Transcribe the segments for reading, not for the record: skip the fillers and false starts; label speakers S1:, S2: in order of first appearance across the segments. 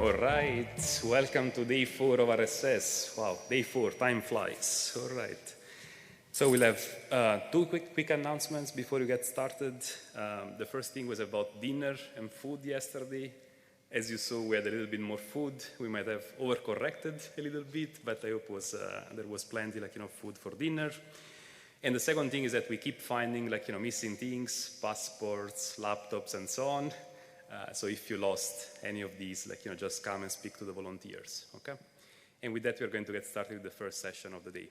S1: All right, welcome to day 4 of RSS. Wow, day 4, time flies. All right. So we'll have two quick announcements before we get started. The first thing was about dinner and food yesterday. As you saw, we had a little bit more food. We might have overcorrected a little bit, but I hope there was plenty, food for dinner. And the second thing is that we keep finding, missing things, passports, laptops, and so on. So if you lost any of these, just come and speak to the volunteers, okay? And with that, we're going to get started with the first session of the day.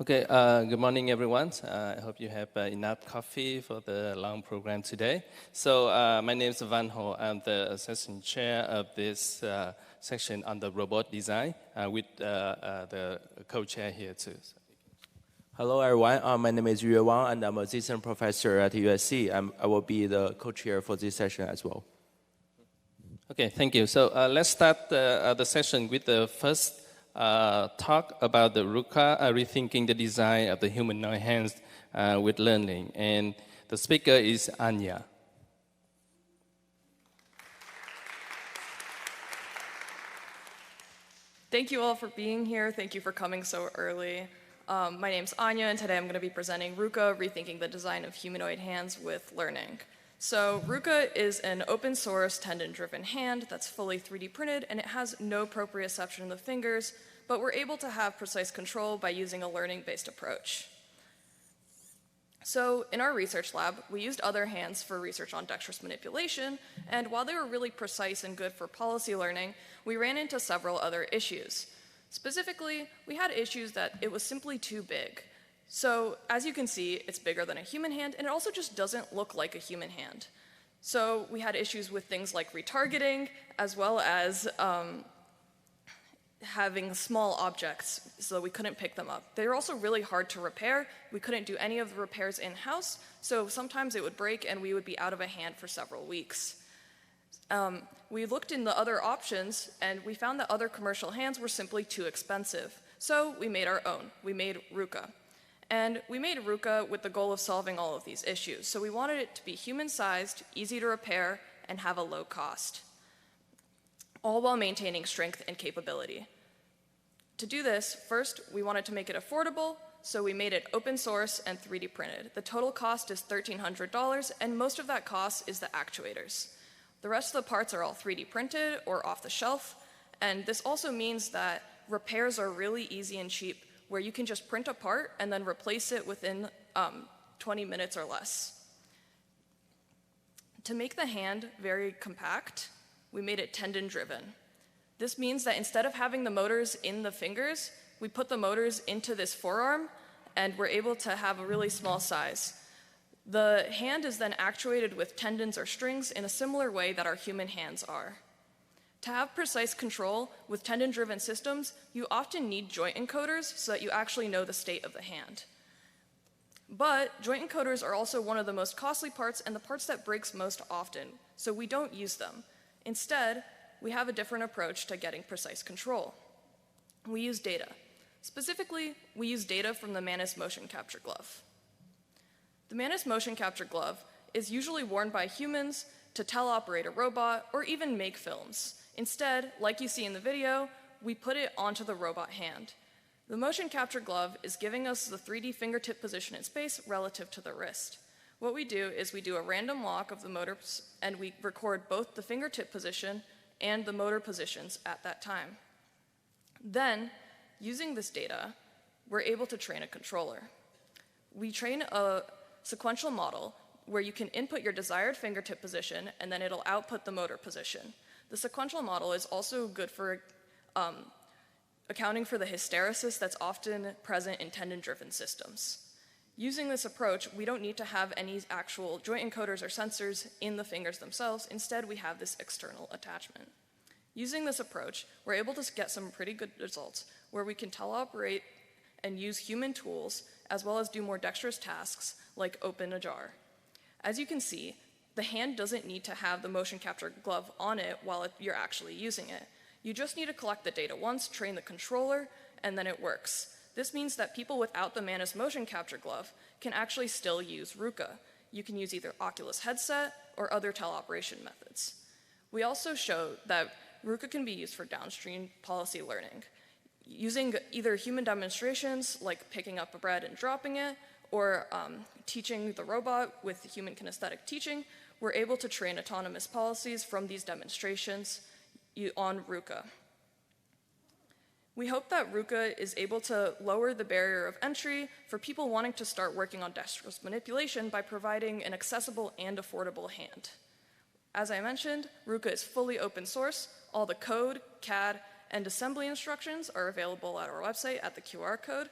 S2: Okay, good morning, everyone. I hope you have enough coffee for the long program today. So my name is Van Ho. I'm the assistant chair of this section on the robot design with the co-chair here too.
S3: Hello, everyone. My name is Yue Wang, and I'm an assistant professor at USC. I will be the co-chair for this session as well.
S2: Okay, thank you. So let's start the session with the first talk about the RUCA, rethinking the design of the humanoid hands with learning. And the speaker is Anya.
S4: Thank you all for being here. Thank you for coming so early. My name's Anya, and today I'm going to be presenting RUCA, rethinking the design of humanoid hands with learning. So RUCA is an open source tendon-driven hand that's fully 3D printed, and it has no proprioception in the fingers, but we're able to have precise control by using a learning-based approach. So in our research lab, we used other hands for research on dexterous manipulation, and while they were really precise and good for policy learning, we ran into several other issues. Specifically, we had issues that it was simply too big. So as you can see, it's bigger than a human hand, and it also just doesn't look like a human hand. So we had issues with things like retargeting, as well as having small objects, so we couldn't pick them up. They were also really hard to repair. We couldn't do any of the repairs in-house, so sometimes it would break and we would be out of a hand for several weeks. We looked in the other options, and we found that other commercial hands were simply too expensive. So we made our own. We made RUCA. And we made RUCA with the goal of solving all of these issues. So we wanted it to be human-sized, easy to repair, and have a low cost, all while maintaining strength and capability. To do this, first, we wanted to make it affordable, so we made it open source and 3D printed. The total cost is $1,300, and most of that cost is the actuators. The rest of the parts are all 3D printed or off the shelf, and this also means that repairs are really easy and cheap, where you can just print a part and then replace it within 20 minutes or less. To make the hand very compact, we made it tendon-driven. This means that instead of having the motors in the fingers, we put the motors into this forearm, and we're able to have a really small size. The hand is then actuated with tendons or strings in a similar way that our human hands are. To have precise control with tendon-driven systems, you often need joint encoders so that you actually know the state of the hand. But joint encoders are also one of the most costly parts and the parts that breaks most often, so we don't use them. Instead, we have a different approach to getting precise control. We use data. Specifically, we use data from the Manus motion capture glove. The Manus motion capture glove is usually worn by humans to teleoperate a robot or even make films. Instead, like you see in the video, we put it onto the robot hand. The motion capture glove is giving us the 3D fingertip position in space relative to the wrist. What we do is we do a random lock of the motors, and we record both the fingertip position and the motor positions at that time. Then, using this data, we're able to train a controller. We train a sequential model where you can input your desired fingertip position, and then it'll output the motor position. The sequential model is also good for accounting for the hysteresis that's often present in tendon-driven systems. Using this approach, we don't need to have any actual joint encoders or sensors in the fingers themselves. Instead, we have this external attachment. Using this approach, we're able to get some pretty good results where we can teleoperate and use human tools, as well as do more dexterous tasks like open a jar. As you can see, the hand doesn't need to have the motion capture glove on it while you're actually using it. You just need to collect the data once, train the controller, and then it works. This means that people without the Manus motion capture glove can actually still use RUCA. You can use either Oculus headset or other teleoperation methods. We also showed that RUCA can be used for downstream policy learning. Using either human demonstrations, like picking up a bread and dropping it, or teaching the robot with human kinesthetic teaching, we're able to train autonomous policies from these demonstrations on RUCA. We hope that RUCA is able to lower the barrier of entry for people wanting to start working on dexterous manipulation by providing an accessible and affordable hand. As I mentioned, RUCA is fully open source. All the code, CAD, and assembly instructions are available at our website at the QR code,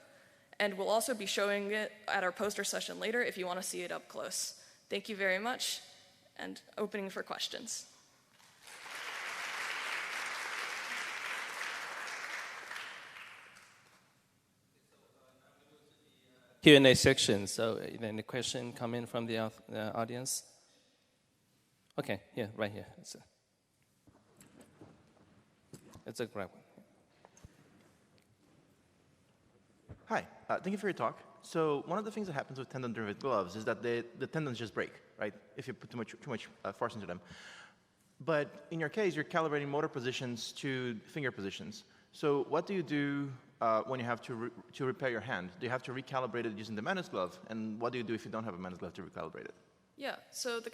S4: and we'll also be showing it at our poster session later if you want to see it up close. Thank you very much, and opening for questions.
S2: Q&A section. So any question coming from the audience? Okay, yeah, right here. It's a great one.
S3: Hi, thank you for your talk. So one of the things that happens with tendon-driven gloves is that the tendons just break, right? If you put too much force into them. But in your case, you're calibrating motor positions to finger positions. So what do you do when you have to repair your hand? Do you have to recalibrate it using the Manus glove? And what do you do if you don't have a Manus glove to recalibrate it?
S4: Yeah, so the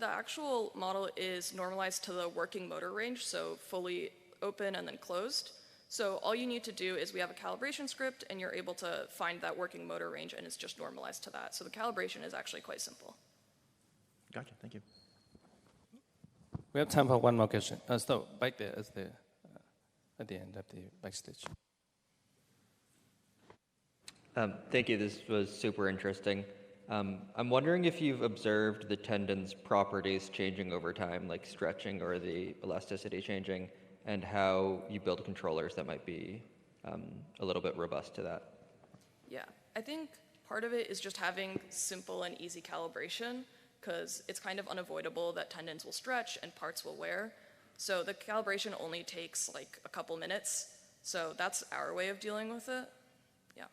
S4: actual model is normalized to the working motor range, so fully open and then closed. So all you need to do is we have a calibration script, and you're able to find that working motor range, and it's just normalized to that. So the calibration is actually quite simple.
S3: Gotcha, thank you.
S2: We have time for one more question. So back there is at the end of the backstage.
S5: Thank you. This was super interesting. I'm wondering if you've observed the tendon's properties changing over time, like stretching or the elasticity changing, and how you build controllers that might be a little bit robust to that.
S4: Yeah, I think part of it is just having simple and easy calibration, because it's kind of unavoidable that tendons will stretch and parts will wear. So the calibration only takes like a couple minutes. So that's our way of dealing with it. Yeah.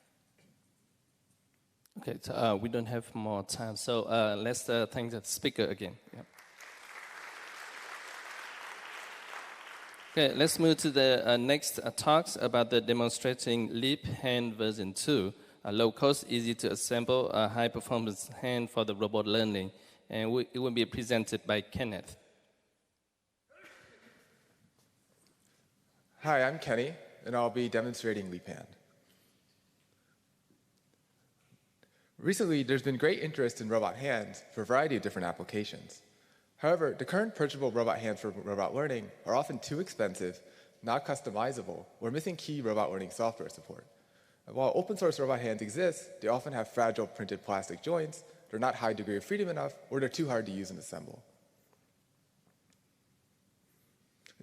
S2: Okay, so we don't have more time. So let's thank the speaker again. Yeah. Okay, let's move to the next talks about the demonstrating Leap Hand version 2, a low cost, easy to assemble, high performance hand for the robot learning. And it will be presented by Kenneth.
S6: Hi, I'm Kenny, and I'll be demonstrating Leap Hand. Recently, there's been great interest in robot hands for a variety of different applications. However, the current purchasable robot hands for robot learning are often too expensive, not customizable, or missing key robot learning software support. While open source robot hands exist, they often have fragile printed plastic joints, they're not high degree of freedom enough, or they're too hard to use and assemble.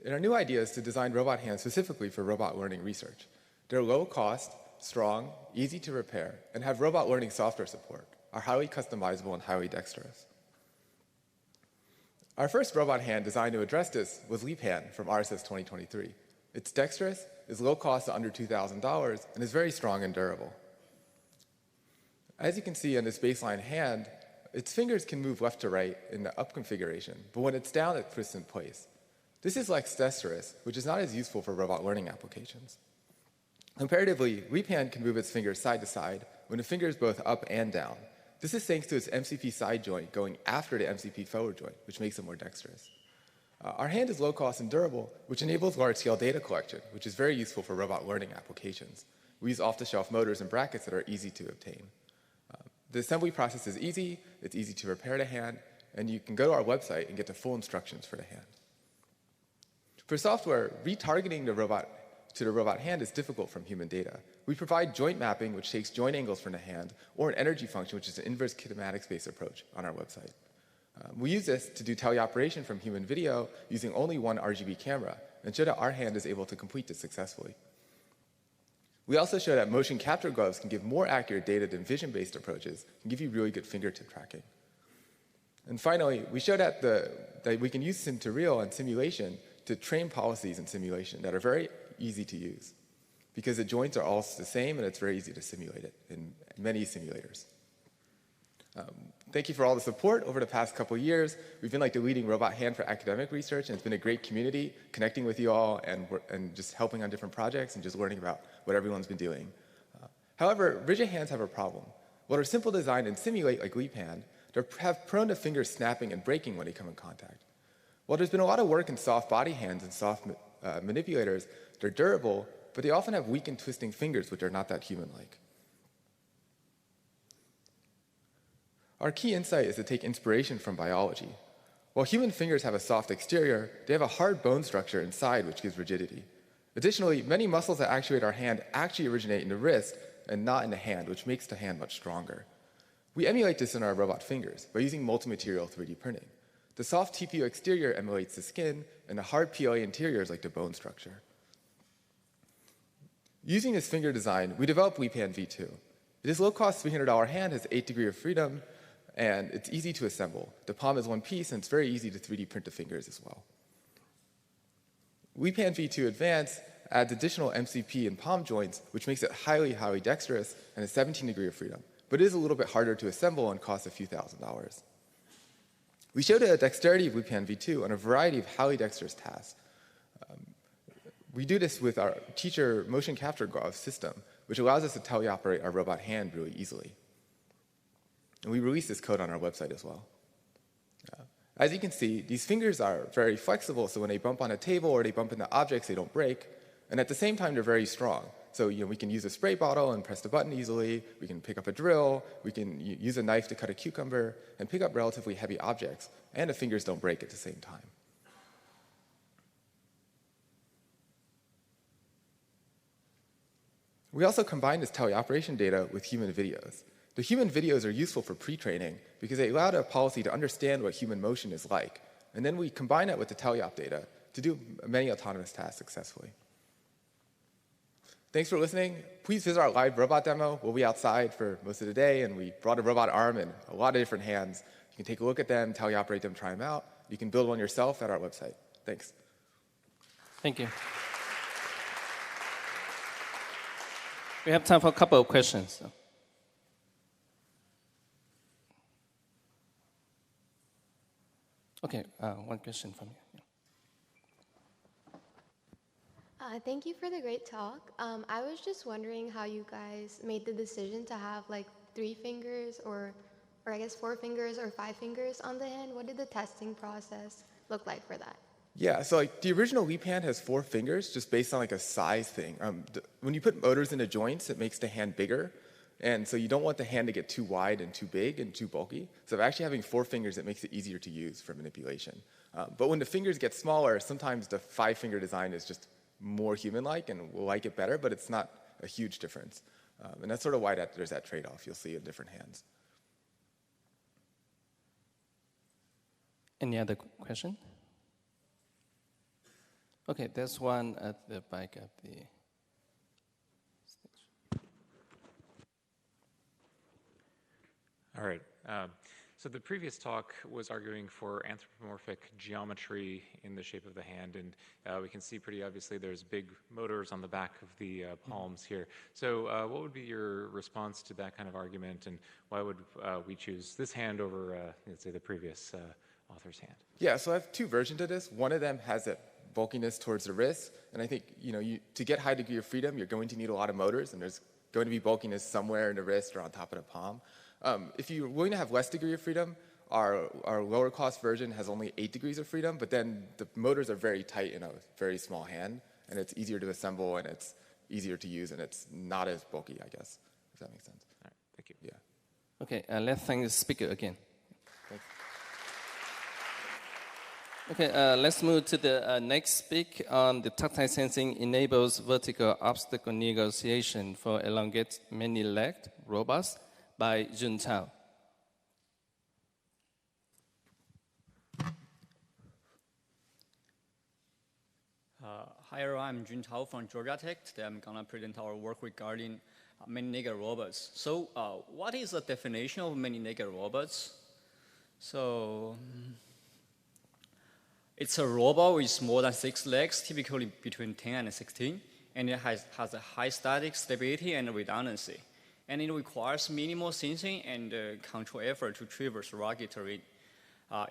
S6: And our new idea is to design robot hands specifically for robot learning research. They're low cost, strong, easy to repair, and have robot learning software support, are highly customizable and highly dexterous. Our first robot hand designed to address this was Leap Hand from RSS2025. It's dexterous, is low cost at under $2,000, and is very strong and durable. As you can see on this baseline hand, its fingers can move left to right in the up configuration, but when it's down, it twists in place. This is like dexterous, which is not as useful for robot learning applications. Comparatively, Leap Hand can move its fingers side to side when the finger is both up and down. This is thanks to its MCP side joint going after the MCP forward joint, which makes it more dexterous. Our hand is low cost and durable, which enables large-scale data collection, which is very useful for robot learning applications. We use off-the-shelf motors and brackets that are easy to obtain. The assembly process is easy, it's easy to repair the hand, and you can go to our website and get the full instructions for the hand. For software, retargeting the robot to the robot hand is difficult from human data. We provide joint mapping, which takes joint angles from the hand, or an energy function, which is an inverse kinematics-based approach on our website. We use this to do teleoperation from human video using only one RGB camera, and show that our hand is able to complete this successfully. We also show that motion capture gloves can give more accurate data than vision-based approaches and give you really good fingertip tracking. And finally, we show that we can use sim-to-real and simulation to train policies in simulation that are very easy to use because the joints are all the same and it's very easy to simulate it in many simulators. Thank you for all the support over the past couple of years. We've been like the leading robot hand for academic research, and it's been a great community connecting with you all and just helping on different projects and just learning about what everyone's been doing. However, rigid hands have a problem. While they're simple design and simulate like leap hand, they have prone to fingers snapping and breaking when they come in contact. While there's been a lot of work in soft body hands and soft manipulators, they're durable, but they often have weak and twisting fingers, which are not that human-like. Our key insight is to take inspiration from biology. While human fingers have a soft exterior, they have a hard bone structure inside which gives rigidity. Additionally, many muscles that actuate our hand actually originate in the wrist and not in the hand, which makes the hand much stronger. We emulate this in our robot fingers by using multi-material 3D printing. The soft TPU exterior emulates the skin, and the hard PLA interior is like the bone structure. Using this finger design, we developed LeapHand V2. This low-cost $300 hand has 8 degrees of freedom, and it's easy to assemble. The palm is one piece, and it's very easy to 3D print the fingers as well. LeapHand V2 Advanced adds additional MCP and palm joints, which makes it highly, highly dexterous and has 17 degrees of freedom. But it is a little bit harder to assemble and costs a few $1,000s. We showed the dexterity of LeapHand V2 on a variety of highly dexterous tasks. We do this with our teacher motion capture glove system, which allows us to teleoperate our robot hand really easily. And we release this code on our website as well. As you can see, these fingers are very flexible, so when they bump on a table or they bump into objects, they don't break. And at the same time, they're very strong. So we can use a spray bottle and press the button easily. We can pick up a drill. We can use a knife to cut a cucumber and pick up relatively heavy objects. And the fingers don't break at the same time. We also combine this teleoperation data with human videos. The human videos are useful for pre-training because they allow the policy to understand what human motion is like. And then we combine it with the teleop data to do many autonomous tasks successfully. Thanks for listening. Please visit our live robot demo. We'll be outside for most of the day, and we brought a robot arm and a lot of different hands. You can take a look at them, teleoperate them, try them out. You can build one yourself at our website. Thanks.
S2: Thank you. We have time for a couple of questions. Okay, one question from you.
S7: Thank you for the great talk. I was just wondering how you guys made the decision to have like 3 fingers or I guess 4 fingers or 5 fingers on the hand. What did the testing process look like for that?
S6: Yeah, so like the original Leap hand has 4 fingers just based on like a size thing. When you put motors into joints, it makes the hand bigger. And so you don't want the hand to get too wide and too big and too bulky. So by actually having 4 fingers, it makes it easier to use for manipulation. But when the fingers get smaller, sometimes the 5-finger design is just more human-like and we'll like it better, but it's not a huge difference. And that's sort of why there's that trade-off you'll see in different hands.
S2: Any other question? Okay, there's one at the back of the stage.
S8: All right. So the previous talk was arguing for anthropomorphic geometry in the shape of the hand, and we can see pretty obviously there's big motors on the back of the palms here. So what would be your response to that kind of argument, and why would we choose this hand over, let's say, the previous author's hand?
S6: Yeah, so I have 2 versions of this. One of them has a bulkiness towards the wrist, and I think to get high degree of freedom, you're going to need a lot of motors, and there's going to be bulkiness somewhere in the wrist or on top of the palm. If you're willing to have less degree of freedom, our lower cost version has only 8 degrees of freedom, but then the motors are very tight in a very small hand, and it's easier to assemble, and it's easier to use, and it's not as bulky, I guess, if that makes sense.
S8: All right, thank you.
S6: Yeah.
S2: Okay, let's thank the speaker again.
S6: Thanks.
S2: Okay, let's move to the next speak on the tactile sensing enables vertical obstacle negotiation for elongate many-legged robots by Jun Chao.
S9: Hi, everyone. I'm Jun Tao from Georgia Tech. Today I'm going to present our work regarding many-naked robots. So what is the definition of many-naked robots? So it's a robot with more than 6 legs, typically between 10 and 16, and it has a high static stability and redundancy. And it requires minimal sensing and control effort to traverse rugged terrain.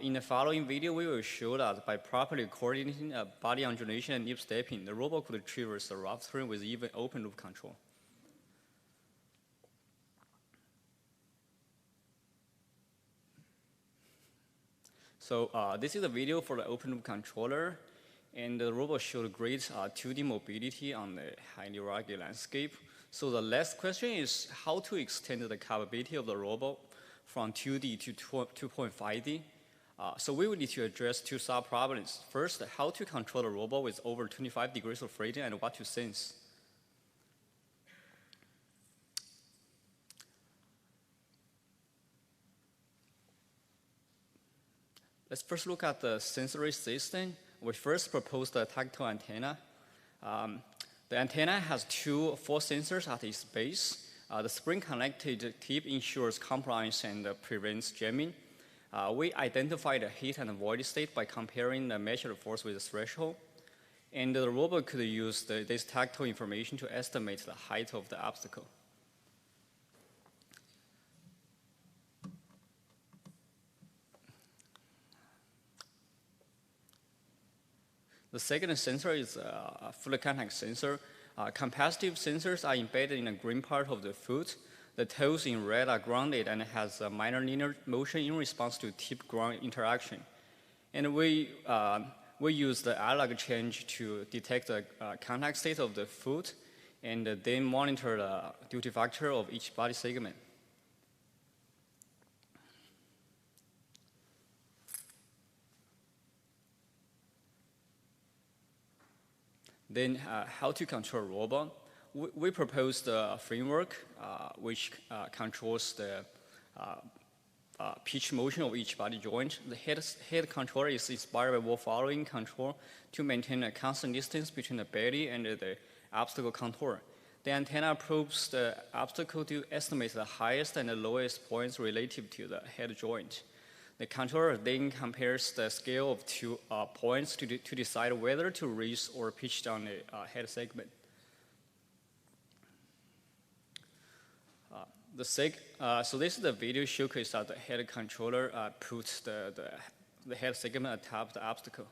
S9: In the following video, we will show that by properly coordinating body undulation and nip stepping, the robot could traverse the rough terrain with even open loop control. So this is a video for the open loop controller, and the robot showed great 2D mobility on the highly rugged landscape. So the last question is how to extend the capability of the robot from 2D to 2.5D. So we will need to address 2 sub-problems. First, how to control the robot with over 25 degrees of freedom and what to sense. Let's first look at the sensory system. We first proposed a tactile antenna. The antenna has 2 force sensors at its base. The spring-connected tip ensures compliance and prevents jamming. We identified the heat and void state by comparing the measured force with the threshold. And the robot could use this tactile information to estimate the height of the obstacle. The second sensor is a full contact sensor. Capacitive sensors are embedded in the green part of the foot. The toes in red are grounded and has a minor linear motion in response to tip-ground interaction. And we use the analog change to detect the contact state of the foot and then monitor the duty factor of each body segment. Then how to control robot. We proposed a framework which controls the pitch motion of each body joint. The head controller is inspired by wall following control to maintain a constant distance between the belly and the obstacle contour. The antenna probes the obstacle to estimate the highest and the lowest points relative to the head joint. The controller then compares the scale of 2 points to decide whether to raise or pitch down the head segment. So this is the video showcase that the head controller puts the head segment atop the obstacle.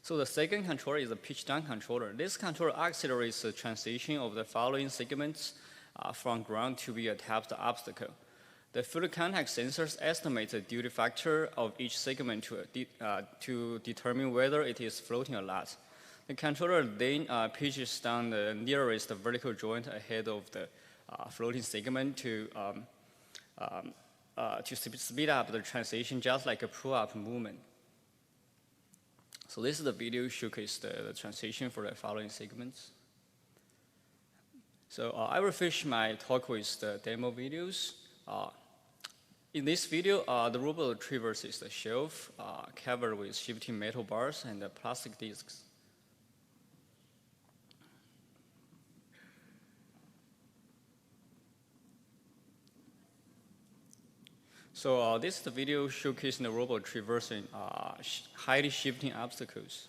S9: So the second controller is a pitch down controller. This controller accelerates the transition of the following segments from ground to be atop the obstacle. The full contact sensors estimate the duty factor of each segment to determine whether it is floating or not. The controller then pitches down the nearest vertical joint ahead of the floating segment to speed up the transition, just like a pull-up movement. So this is the video showcase the transition for the following segments. So I will finish my talk with the demo videos. In this video, the robot traverses the shelf covered with shifting metal bars and plastic discs. So this is the video showcasing the robot traversing highly shifting obstacles.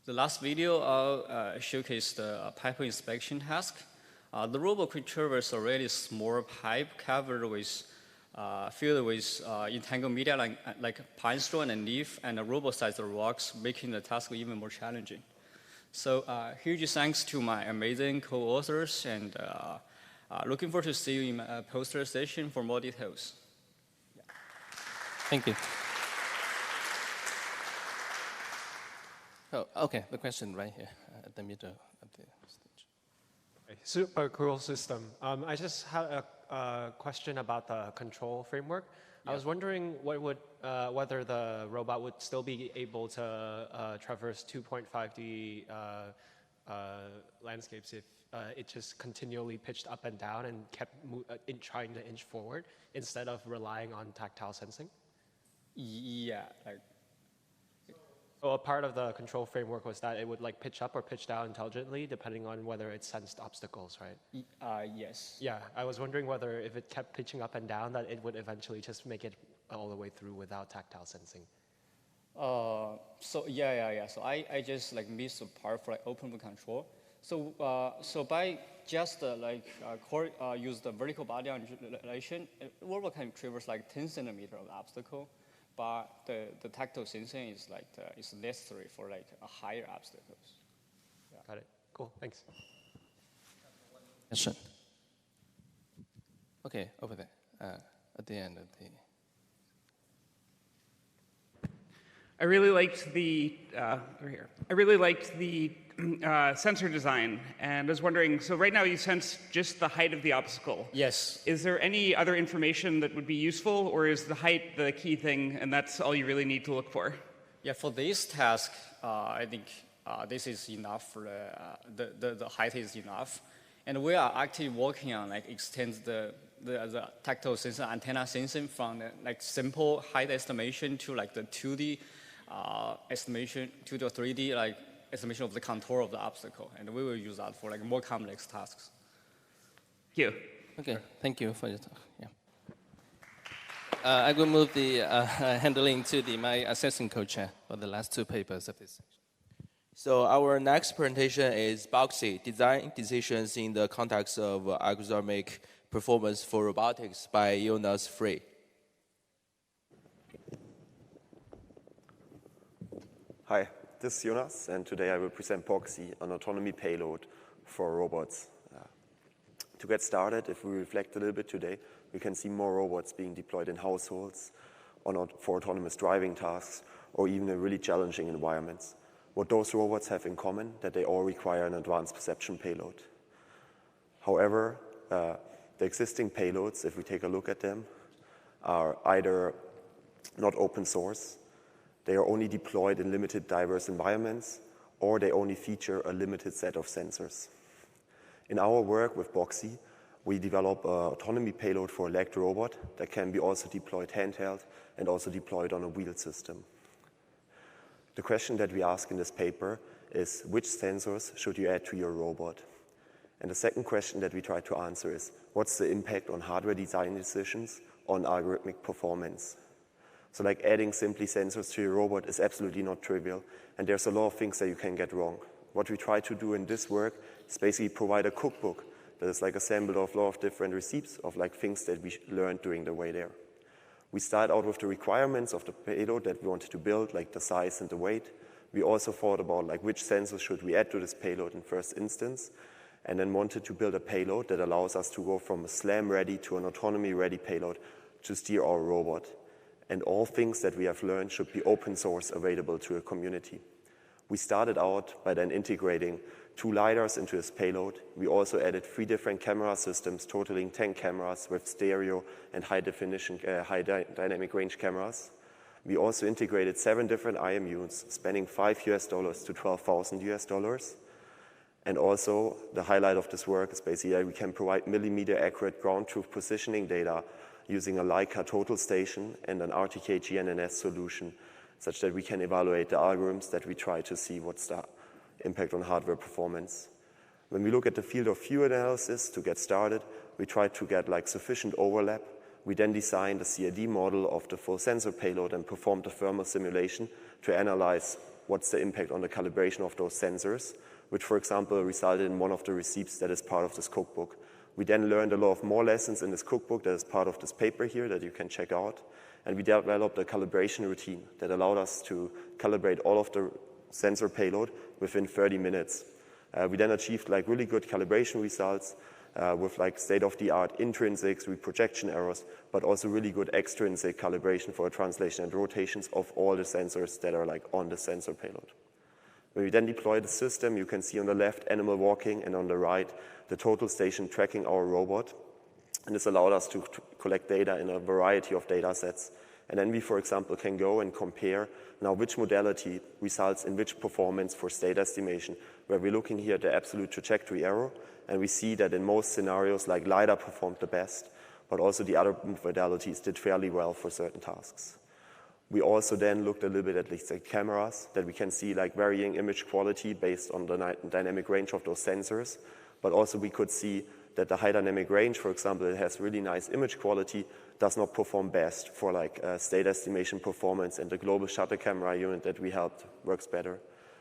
S9: The last video showcased the pipe inspection task. The robot could traverse a really small pipe covered with filled with entangled media like pine straw and leaf and robot-sized rocks, making the task even more challenging. So huge thanks to my amazing co-authors, and looking forward to see you in my poster session for more details.
S2: Yeah. Thank you. Oh, okay, the question right here at the middle of the stage.
S10: Super cool system. I just had a question about the control framework. Yeah. I was wondering whether the robot would still be able to traverse 2.5D landscapes if it just continually pitched up and down and kept trying to inch forward instead of relying on tactile sensing?
S9: Yeah, like,
S10: So a part of the control framework was that it would like pitch up or pitch down intelligently depending on whether it sensed obstacles, right?
S9: yes.
S10: Yeah, I was wondering whether if it kept pitching up and down that it would eventually just make it all the way through without tactile sensing.
S9: So yeah. So I just like missed the part for like open loop control. So by just use the vertical body undulation, robot can traverse like 10 centimeters of obstacle, but the tactile sensing is like is necessary for like a higher obstacles.
S10: Yeah. Got it. Cool. Thanks.
S2: Question. Okay, over there, at the end of the.
S11: I really liked the sensor design, and I was wondering, so right now you sense just the height of the obstacle.
S9: Yes.
S11: Is there any other information that would be useful, or is the height the key thing, and that's all you really need to look for?
S9: Yeah, for this task, I think this is enough for the height is enough, and we are actually working on like extend the tactile sensor antenna sensing from like simple height estimation to like the 2D estimation, 2D or 3D like estimation of the contour of the obstacle, and we will use that for like more complex tasks.
S11: Thank you.
S2: Okay, thank you for your talk. Yeah. I will move the handling to my assessing co-chair for the last two papers of this section.
S12: So our next presentation is Boxy, Design Decisions in the Context of Algorithmic Performance for Robotics by Jonas Frey.
S13: Hi, this is Jonas, and today I will present Boxy, an autonomy payload for robots. To get started, if we reflect a little bit today, we can see more robots being deployed in households, for autonomous driving tasks, or even in really challenging environments. What those robots have in common, that they all require an advanced perception payload. However, the existing payloads, if we take a look at them, are either not open source, they are only deployed in limited diverse environments, or they only feature a limited set of sensors. In our work with Boxy, we develop an autonomy payload for a legged robot that can be also deployed handheld and also deployed on a wheeled system. The question that we ask in this paper is, which sensors should you add to your robot? And the second question that we try to answer is, what's the impact on hardware design decisions on algorithmic performance? So like adding simply sensors to your robot is absolutely not trivial, and there's a lot of things that you can get wrong. What we try to do in this work is basically provide a cookbook that is like assembled of a lot of different receipts of like things that we learned during the way there. We start out with the requirements of the payload that we wanted to build, like the size and the weight. We also thought about like which sensors should we add to this payload in first instance, and then wanted to build a payload that allows us to go from a SLAM-ready to an autonomy-ready payload to steer our robot. And all things that we have learned should be open source available to a community. We started out by then integrating 2 LiDARs into this payload. We also added 3 different camera systems, totaling 10 cameras with stereo and high definition, high dynamic range cameras. We also integrated 7 different IMUs, spanning $5 to $12,000. And also, the highlight of this work is basically that we can provide millimeter accurate ground truth positioning data using a Leica total station and an RTK GNNS solution, such that we can evaluate the algorithms that we try to see what's the impact on hardware performance. When we look at the field of view analysis to get started, we try to get like sufficient overlap. We then designed a CAD model of the full sensor payload and performed a thermal simulation to analyze what's the impact on the calibration of those sensors, which, for example, resulted in one of the receipts that is part of this cookbook. We then learned a lot of more lessons in this cookbook that is part of this paper here that you can check out. And we developed a calibration routine that allowed us to calibrate all of the sensor payload within 30 minutes. We then achieved like really good calibration results with like state-of-the-art intrinsics, reprojection errors, but also really good extrinsic calibration for translation and rotations of all the sensors that are like on the sensor payload. When we then deploy the system, you can see on the left animal walking and on the right the total station tracking our robot. And this allowed us to collect data in a variety of data sets, And then we, for example, can go and compare now which modality results in which performance for state estimation, where we're looking here at the absolute trajectory error, and we see that in most scenarios, like LiDAR performed the best, but also the other modalities did fairly well for certain tasks. We also then looked a little bit at least at cameras, that we can see like varying image quality based on the dynamic range of those sensors, but also we could see that the high dynamic range, for example, it has really nice image quality, does not perform best for like state estimation performance, and the global shutter camera unit that we helped works better.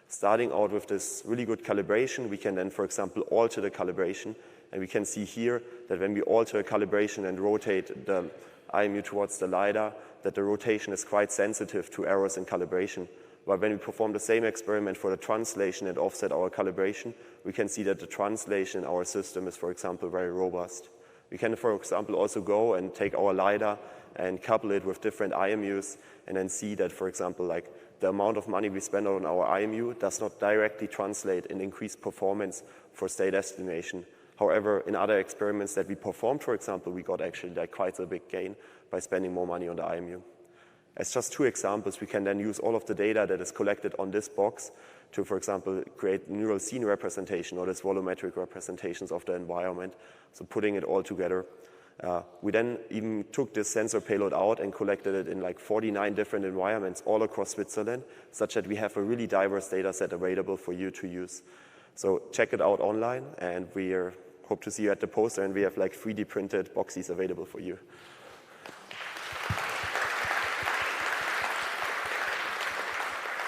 S13: Starting out with this really good calibration, we can then, for example, alter the calibration, and we can see here that when we alter the calibration and rotate the IMU towards the LiDAR, that the rotation is quite sensitive to errors in calibration. But when we perform the same experiment for the translation and offset our calibration, we can see that the translation in our system is, for example, very robust. We can, for example, also go and take our LiDAR and couple it with different IMUs and then see that, for example, like the amount of money we spend on our IMU does not directly translate in increased performance for state estimation. However, in other experiments that we performed, for example, we got actually like quite a big gain by spending more money on the IMU. As just two examples, we can then use all of the data that is collected on this box to, for example, create neural scene representation or this volumetric representations of the environment. So putting it all together. We then even took this sensor payload out and collected it in like 49 different environments all across Switzerland, such that we have a really diverse data set available for you to use. So check it out online, and we hope to see you at the poster, and we have like 3D printed boxies available for you.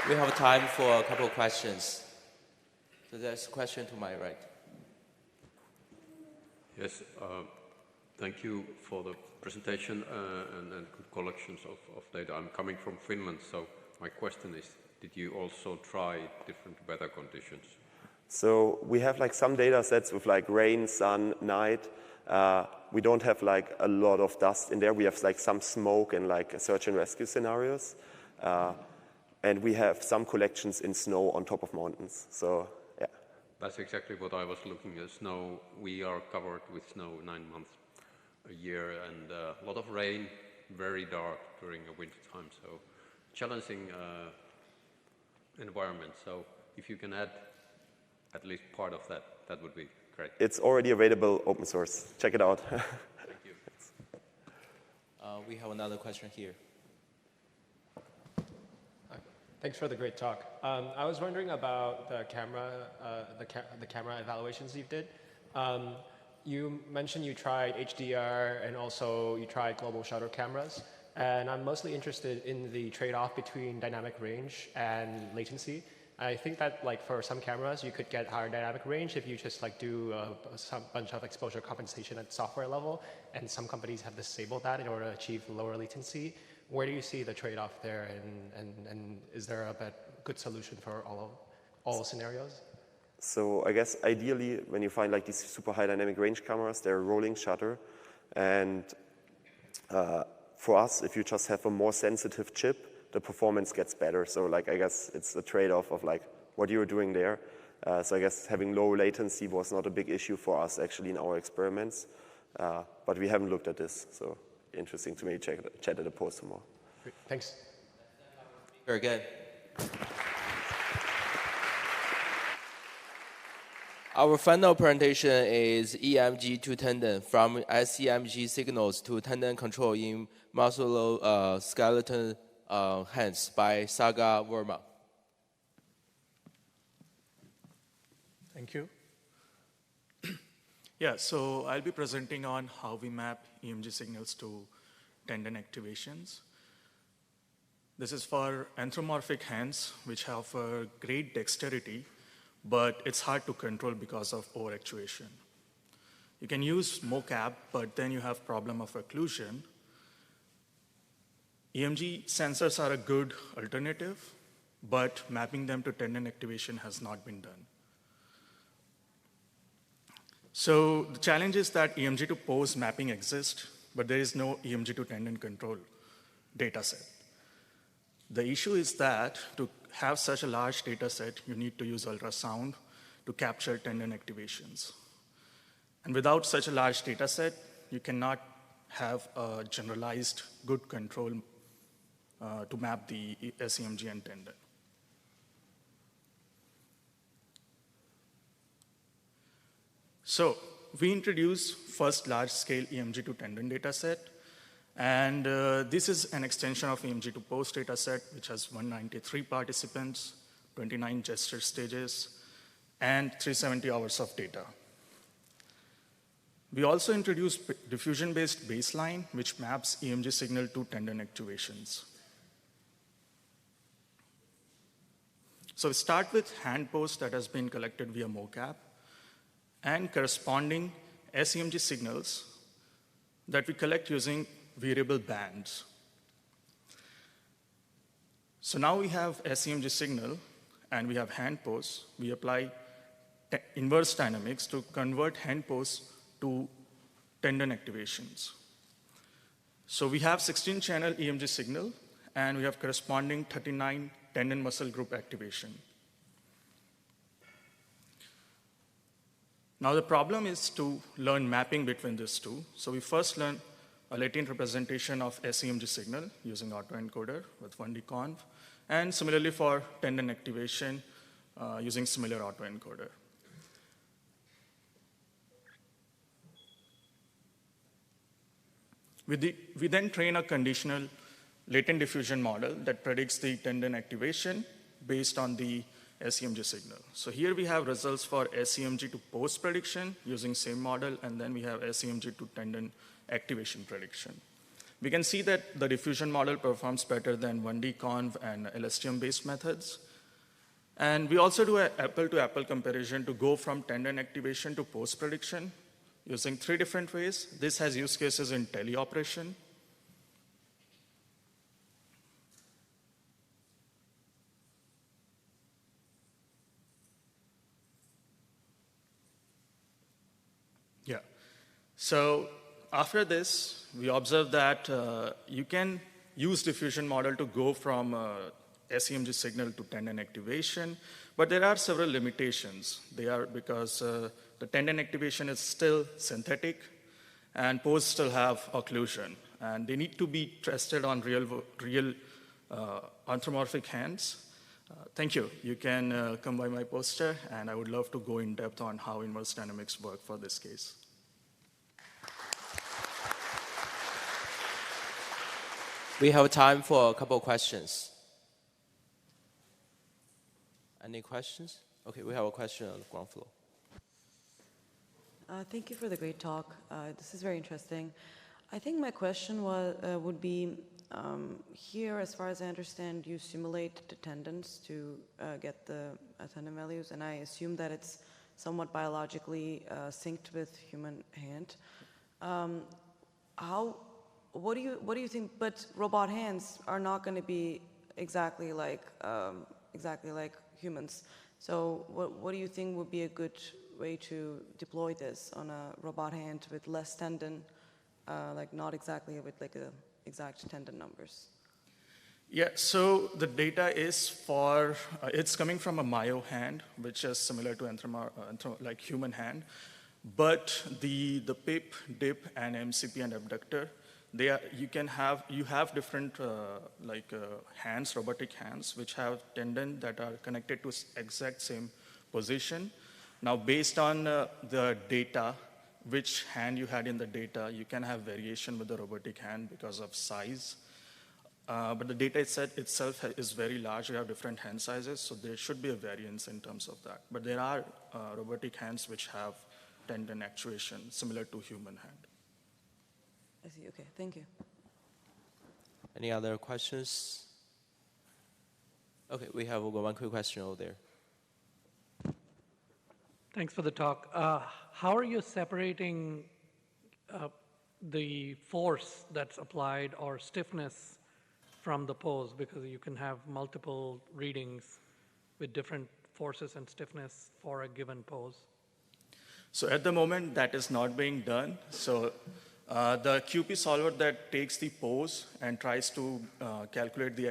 S12: We have time for a couple of questions. So there's a question to my right.
S14: Yes, thank you for the presentation and good collections of data. I'm coming from Finland, so my question is, did you also try different weather conditions?
S13: So we have like some data sets with like rain, sun, night. We don't have like a lot of dust in there. We have like some smoke and like search and rescue scenarios. And we have some collections in snow on top of mountains. So, yeah.
S14: That's exactly what I was looking at. Snow, we are covered with snow 9 months a year, and a lot of rain, very dark during the winter time. So, challenging environment. So, if you can add at least part of that, that would be great.
S13: It's already available open source. Check it out.
S14: Thank you.
S12: We have another question here.
S10: Thanks for the great talk. I was wondering about the camera, the camera evaluations you did. You mentioned you tried HDR and also you tried global shutter cameras. And I'm mostly interested in the trade-off between dynamic range and latency. I think that like for some cameras, you could get higher dynamic range if you just like do some bunch of exposure compensation at software level. And some companies have disabled that in order to achieve lower latency. Where do you see the trade-off there, and is there a good solution for all scenarios?
S13: So I guess ideally, when you find like these super high dynamic range cameras, they're rolling shutter. And for us, if you just have a more sensitive chip, the performance gets better. So like I guess it's a trade-off of like what you're doing there. So I guess having low latency was not a big issue for us actually in our experiments. But we haven't looked at this, so interesting to me. Chat at the post more.
S10: Great. Thanks.
S12: Very good. Our final presentation is EMG to tendon, from SEMG signals to tendon control in musculoskeletal hands by Saga Verma.
S15: Thank you. Yeah, so I'll be presenting on how we map EMG signals to tendon activations. This is for anthropomorphic hands, which have a great dexterity, but it's hard to control because of overactuation. You can use mocap, but then you have problem of occlusion. EMG sensors are a good alternative, but mapping them to tendon activation has not been done. So the challenge is that EMG to pose mapping exists, but there is no EMG to tendon control data set. The issue is that to have such a large data set, you need to use ultrasound to capture tendon activations. And without such a large data set, you cannot have a generalized good control to map the SEMG and tendon. So we introduced first large-scale EMG to tendon data set. And this is an extension of EMG to post data set, which has 193 participants, 29 gesture stages, and 370 hours of data. We also introduced diffusion-based baseline, which maps EMG signal to tendon activations. So we start with hand pose that has been collected via mocap and corresponding SEMG signals that we collect using variable bands. So now we have SEMG signal and we have hand pose. We apply inverse dynamics to convert hand pose to tendon activations. So we have 16-channel EMG signal and we have corresponding 39 tendon muscle group activation. Now the problem is to learn mapping between these two. So we first learn a latent representation of SEMG signal using autoencoder with 1D conv, and similarly for tendon activation using similar autoencoder. We then train a conditional latent diffusion model that predicts the tendon activation based on the SEMG signal. So here we have results for SEMG to post prediction using same model, and then we have SEMG to tendon activation prediction. We can see that the diffusion model performs better than 1D conv and LSTM-based methods. And we also do an apple-to-apple comparison to go from tendon activation to post prediction using 3 different ways. This has use cases in teleoperation, so after this, we observed that you can use diffusion model to go from SEMG signal to tendon activation, but there are several limitations. They are because the tendon activation is still synthetic and pose still have occlusion, and they need to be tested on real anthropomorphic hands. Thank you. You can come by my poster, and I would love to go in depth on how inverse dynamics work for this case.
S12: We have time for a couple of questions. Any questions? Okay, we have a question on the ground floor.
S16: Thank you for the great talk. This is very interesting. I think my question would be, here, as far as I understand, you simulate the tendons to get the tendon values, and I assume that it's somewhat biologically synced with human hand. What do you think? But robot hands are not going to be exactly like humans. So what do you think would be a good way to deploy this on a robot hand with less tendon, like not exactly with like exact tendon numbers?
S15: Yeah, so the data is for, it's coming from a myo hand, which is similar to like human hand, but the PIP, DIP, and MCP and abductor, you have different hands, robotic hands, which have tendon that are connected to exact same position. Now, based on the data, which hand you had in the data, you can have variation with the robotic hand because of size. But the data itself is very large. You have different hand sizes, so there should be a variance in terms of that. But there are robotic hands which have tendon actuation similar to human hand.
S16: I see. Okay, thank you.
S12: Any other questions? Okay, we have one quick question over there.
S17: Thanks for the talk. How are you separating the force that's applied or stiffness from the pose? Because you can have multiple readings with different forces and stiffness for a given pose.
S15: So at the moment, that is not being done. So the QP solver that takes the pose and tries to calculate the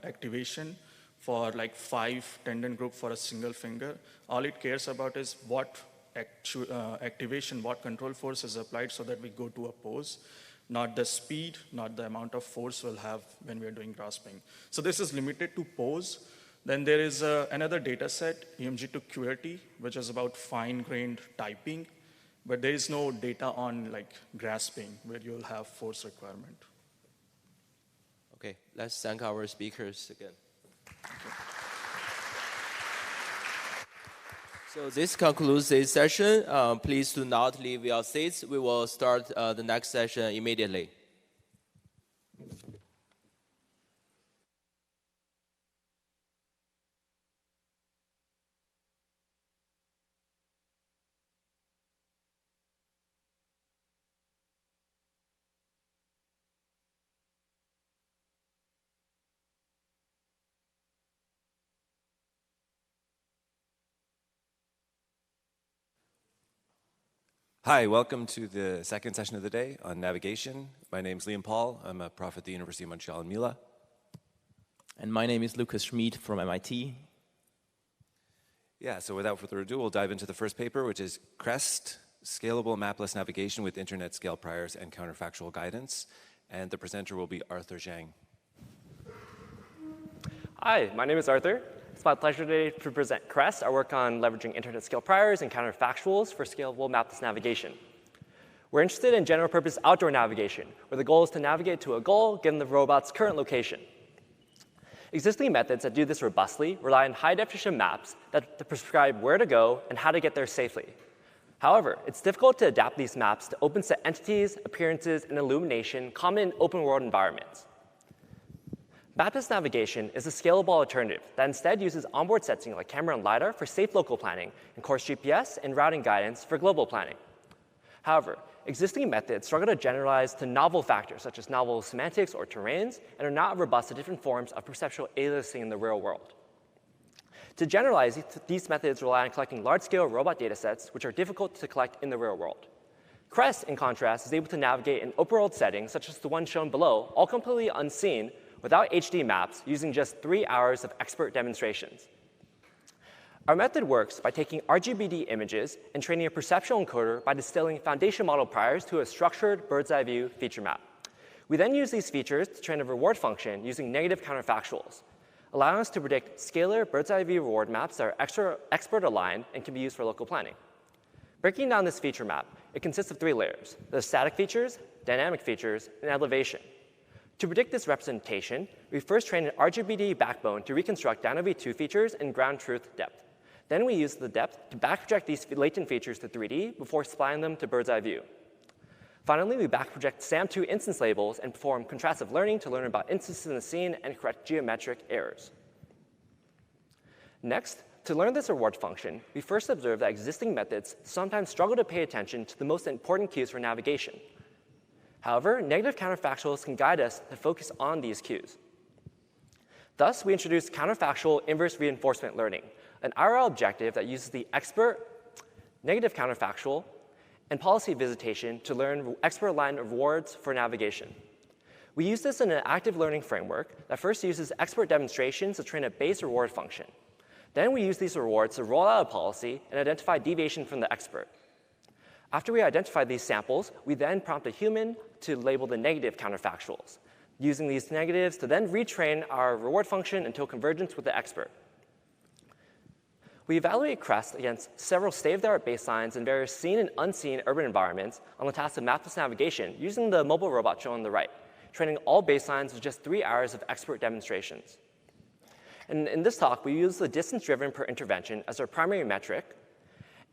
S15: activation for like 5 tendon group for a single finger, all it cares about is what activation, what control force is applied so that we go to a pose. not the speed, not the amount of force we'll have when we're doing grasping. So this is limited to pose. Then there is another data set, EMG to QWERTY, which is about fine-grained typing, but there is no data on like grasping where you'll have force requirement.
S12: Okay, let's thank our speakers again. So this concludes this session. Please do not leave your seats. We will start the next session immediately.
S18: Hi, welcome to the second session of the day on navigation. My name is Liam Paul. I'm a prof at the University of Montreal in Mila.
S19: And my name is Lucas Schmid from MIT.
S18: Yeah, so without further ado, we'll dive into the first paper, which is CREST, Scalable Mapless Navigation with Internet Scale Priors and Counterfactual Guidance. And the presenter will be Arthur Zhang.
S20: Hi, my name is Arthur. It's my pleasure today to present CREST, our work on leveraging internet scale priors and counterfactuals for scalable mapless navigation. We're interested in general purpose outdoor navigation, where the goal is to navigate to a goal given the robot's current location. Existing methods that do this robustly rely on high-definition maps that prescribe where to go and how to get there safely. However, it's difficult to adapt these maps to open-set entities, appearances, and illumination common in open-world environments. Mapless navigation is a scalable alternative that instead uses onboard sensing like camera and LiDAR for safe local planning and coarse GPS and routing guidance for global planning. However, existing methods struggle to generalize to novel factors such as novel semantics or terrains and are not robust to different forms of perceptual aliasing in the real world. To generalize, these methods rely on collecting large-scale robot datasets which are difficult to collect in the real world. CREST, in contrast, is able to navigate in open-world settings such as the one shown below, all completely unseen, without HD maps, using just 3 hours of expert demonstrations. Our method works by taking RGBD images and training a perceptual encoder by distilling foundation model priors to a structured bird's-eye view feature map. We then use these features to train a reward function using negative counterfactuals, allowing us to predict scalar bird's-eye view reward maps that are expert aligned and can be used for local planning. Breaking down this feature map, it consists of 3 layers: the static features, dynamic features, and elevation. To predict this representation, we first train an RGBD backbone to reconstruct down V2 features and ground truth depth. Then we use the depth to back-project these latent features to 3D before spline them to bird's eye view. Finally, we back-project SAM2 instance labels and perform contrastive learning to learn about instances in the scene and correct geometric errors. Next, to learn this reward function, we first observe that existing methods sometimes struggle to pay attention to the most important cues for navigation. However, negative counterfactuals can guide us to focus on these cues. Thus, we introduced counterfactual inverse reinforcement learning, an IRL objective that uses the expert, negative counterfactual, and policy visitation to learn expert-aligned rewards for navigation. We use this in an active learning framework that first uses expert demonstrations to train a base reward function. Then we use these rewards to roll out a policy and identify deviation from the expert. After we identify these samples, we then prompt a human to label the negative counterfactuals, using these negatives to then retrain our reward function until convergence with the expert. We evaluate CREST against several state-of-the-art baselines in various seen and unseen urban environments on the task of mapless navigation using the mobile robot shown on the right, training all baselines with just 3 hours of expert demonstrations. And in this talk, we use the distance driven per intervention as our primary metric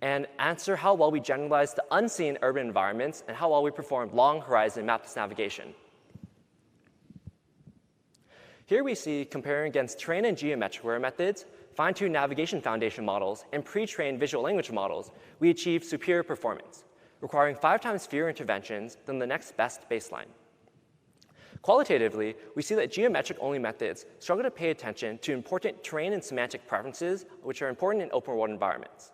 S20: and answer how well we generalize to unseen urban environments and how well we perform long horizon mapless navigation. Here we see, comparing against train and geometric methods, fine-tuned navigation foundation models, and pre-trained visual language models, we achieve superior performance, requiring 5 times fewer interventions than the next best baseline. Qualitatively, we see that geometric-only methods struggle to pay attention to important terrain and semantic preferences, which are important in open-world environments.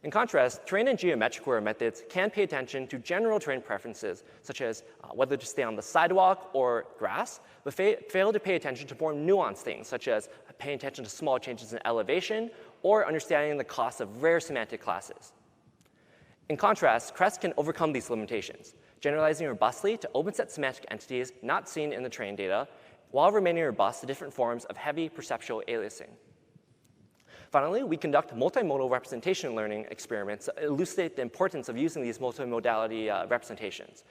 S20: In contrast, terrain and geometric methods can pay attention to general terrain preferences, such as whether to stay on the sidewalk or grass, but fail to pay attention to more nuanced things, such as paying attention to small changes in elevation or understanding the cost of rare semantic classes. In contrast, CREST can overcome these limitations, generalizing robustly to open-set semantic entities not seen in the trained data, while remaining robust to different forms of heavy perceptual aliasing. Finally, we conduct multimodal representation learning experiments that elucidate the importance of using these multimodality representations.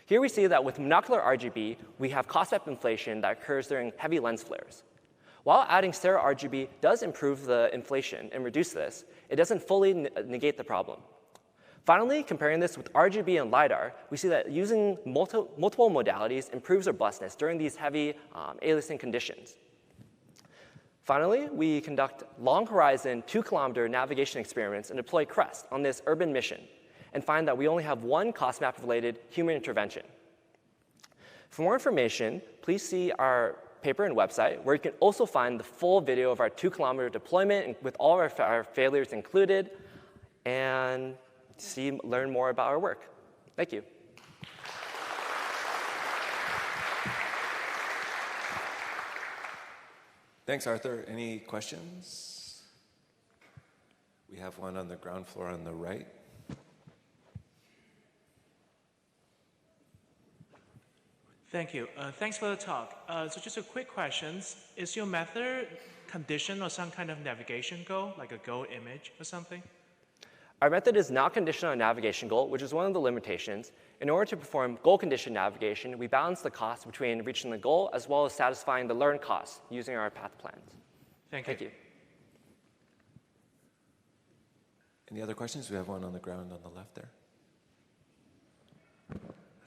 S20: Here we see that with monocular RGB, we have cost map inflation that occurs during heavy lens flares. While adding stereo RGB does improve the inflation and reduce this, it doesn't fully negate the problem. Finally, comparing this with RGB and LiDAR, we see that using multiple modalities improves robustness during these heavy aliasing conditions. Finally, we conduct long-horizon 2-kilometer navigation experiments and deploy CREST on this urban mission and find that we only have one cost map-related human intervention. For more information, please see our paper and website, where you can also find the full video of our 2-kilometer deployment with all of our failures included, and learn more about our work. Thank you.
S18: Thanks, Arthur. Any questions? We have one on the ground floor on the right.
S21: Thank you. Thanks for the talk. So just a quick question. Is your method conditioned on some kind of navigation goal, like a goal image or something?
S20: Our method is not conditioned on a navigation goal, which is one of the limitations. In order to perform goal-conditioned navigation, we balance the cost between reaching the goal as well as satisfying the learned costs using our path plans.
S21: Thank you.
S18: Any other questions? We have one on the ground on the left there.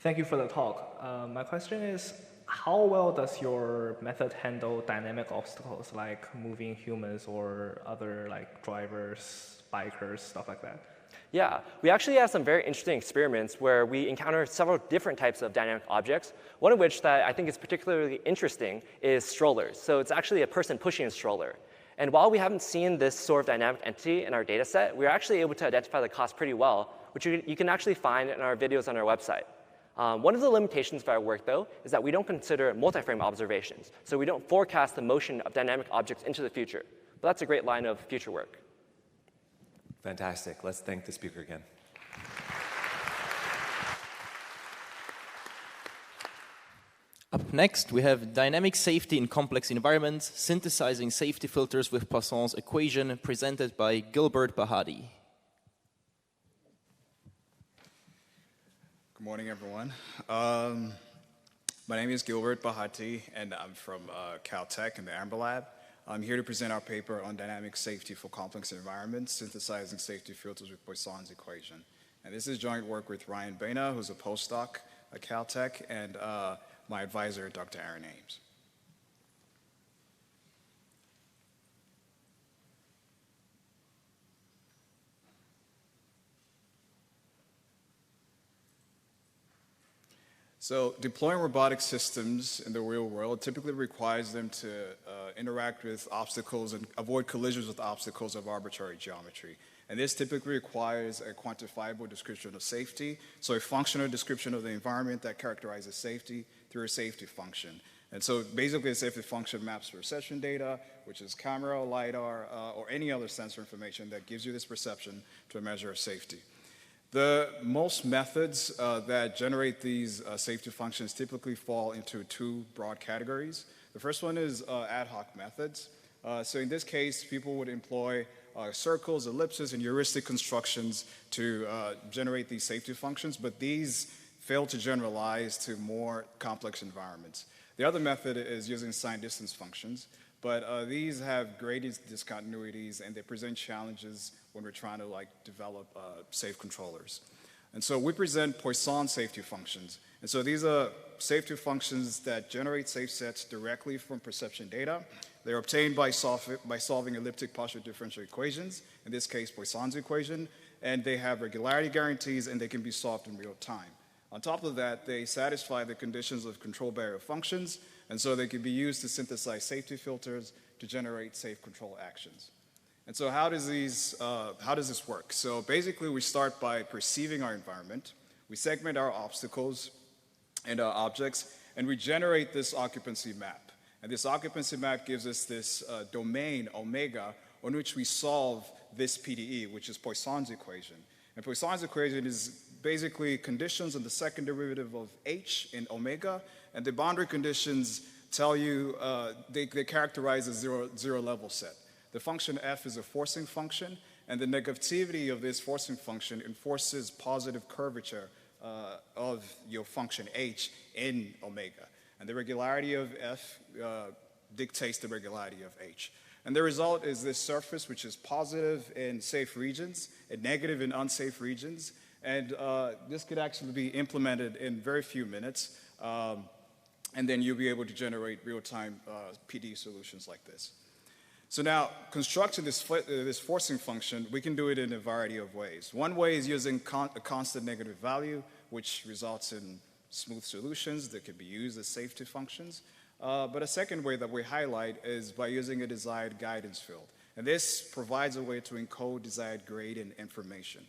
S22: Thank you for the talk. My question is, how well does your method handle dynamic obstacles like moving humans or other like drivers, bikers, stuff like that?
S20: Yeah, we actually have some very interesting experiments where we encounter several different types of dynamic objects, one of which that I think is particularly interesting is strollers. So it's actually a person pushing a stroller. And while we haven't seen this sort of dynamic entity in our data set, we're actually able to identify the cost pretty well, which you can actually find in our videos on our website. One of the limitations of our work, though, is that we don't consider multi-frame observations. So we don't forecast the motion of dynamic objects into the future. But that's a great line of future work.
S18: Fantastic. Let's thank the speaker again.
S19: Up next, we have dynamic safety in complex environments, synthesizing safety filters with Poisson's equation, presented by Gilbert Bahati.
S23: Good morning, everyone. My name is Gilbert Bahati, and I'm from Caltech in the Amber Lab. I'm here to present our paper on dynamic safety for complex environments, synthesizing safety filters with Poisson's equation. And this is joint work with Ryan Baina, who's a postdoc at Caltech, and my advisor, Dr. Aaron Ames. So deploying robotic systems in the real world typically requires them to interact with obstacles and avoid collisions with obstacles of arbitrary geometry. And this typically requires a quantifiable description of safety, so a functional description of the environment that characterizes safety through a safety function. And so basically a safety function maps perception data, which is camera, LiDAR, or any other sensor information that gives you this perception to a measure of safety. The most methods that generate these safety functions typically fall into two broad categories. The first one is ad hoc methods. So in this case, people would employ circles, ellipses, and heuristic constructions to generate these safety functions, but these fail to generalize to more complex environments. The other method is using sign distance functions, but these have gradient discontinuities and they present challenges when we're trying to develop safe controllers. And so we present Poisson safety functions. And so these are safety functions that generate safe sets directly from perception data. They're obtained by solving elliptic partial differential equations, in this case Poisson's equation, and they have regularity guarantees and they can be solved in real time. On top of that, they satisfy the conditions of control barrier functions, and so they can be used to synthesize safety filters to generate safe control actions. And so how does this work? So basically we start by perceiving our environment, we segment our obstacles and our objects, and we generate this occupancy map. And this occupancy map gives us this domain, omega, on which we solve this PDE, which is Poisson's equation. And Poisson's equation is basically conditions on the second derivative of h in omega, and the boundary conditions tell you, they characterize a zero level set. The function f is a forcing function, and the negativity of this forcing function enforces positive curvature of your function h in omega. And the regularity of f dictates the regularity of h. And the result is this surface, which is positive in safe regions and negative in unsafe regions. And this could actually be implemented in very few minutes. And then you'll be able to generate real-time PD solutions like this. So now, constructing this forcing function, we can do it in a variety of ways. One way is using a constant negative value, which results in smooth solutions that can be used as safety functions. But a second way that we highlight is by using a desired guidance field. And this provides a way to encode desired gradient information.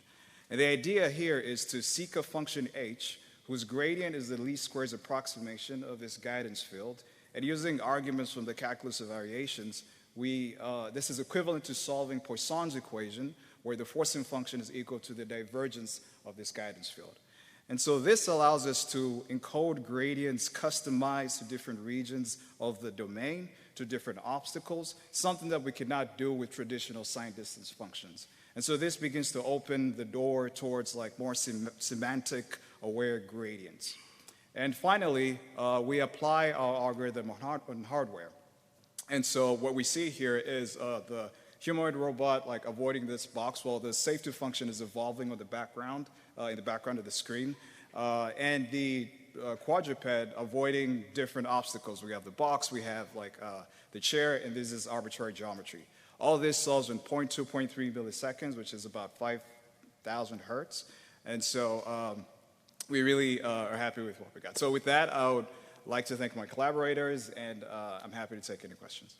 S23: And the idea here is to seek a function h whose gradient is the least squares approximation of this guidance field. And using arguments from the calculus of variations, this is equivalent to solving Poisson's equation, where the forcing function is equal to the divergence of this guidance field. And so this allows us to encode gradients customized to different regions of the domain, to different obstacles, something that we could not do with traditional sign distance functions. And so this begins to open the door towards like more semantic aware gradients. And finally, we apply our algorithm on hardware. And so what we see here is the humanoid robot like avoiding this box while the safety function is evolving on the background, in the background of the screen. And the quadruped avoiding different obstacles. We have the box, we have like the chair, and this is arbitrary geometry. All this solves in 0.2, 0.3 milliseconds, which is about 5,000 hertz. And so we really are happy with what we got. So with that, I would like to thank my collaborators, and I'm happy to take any questions.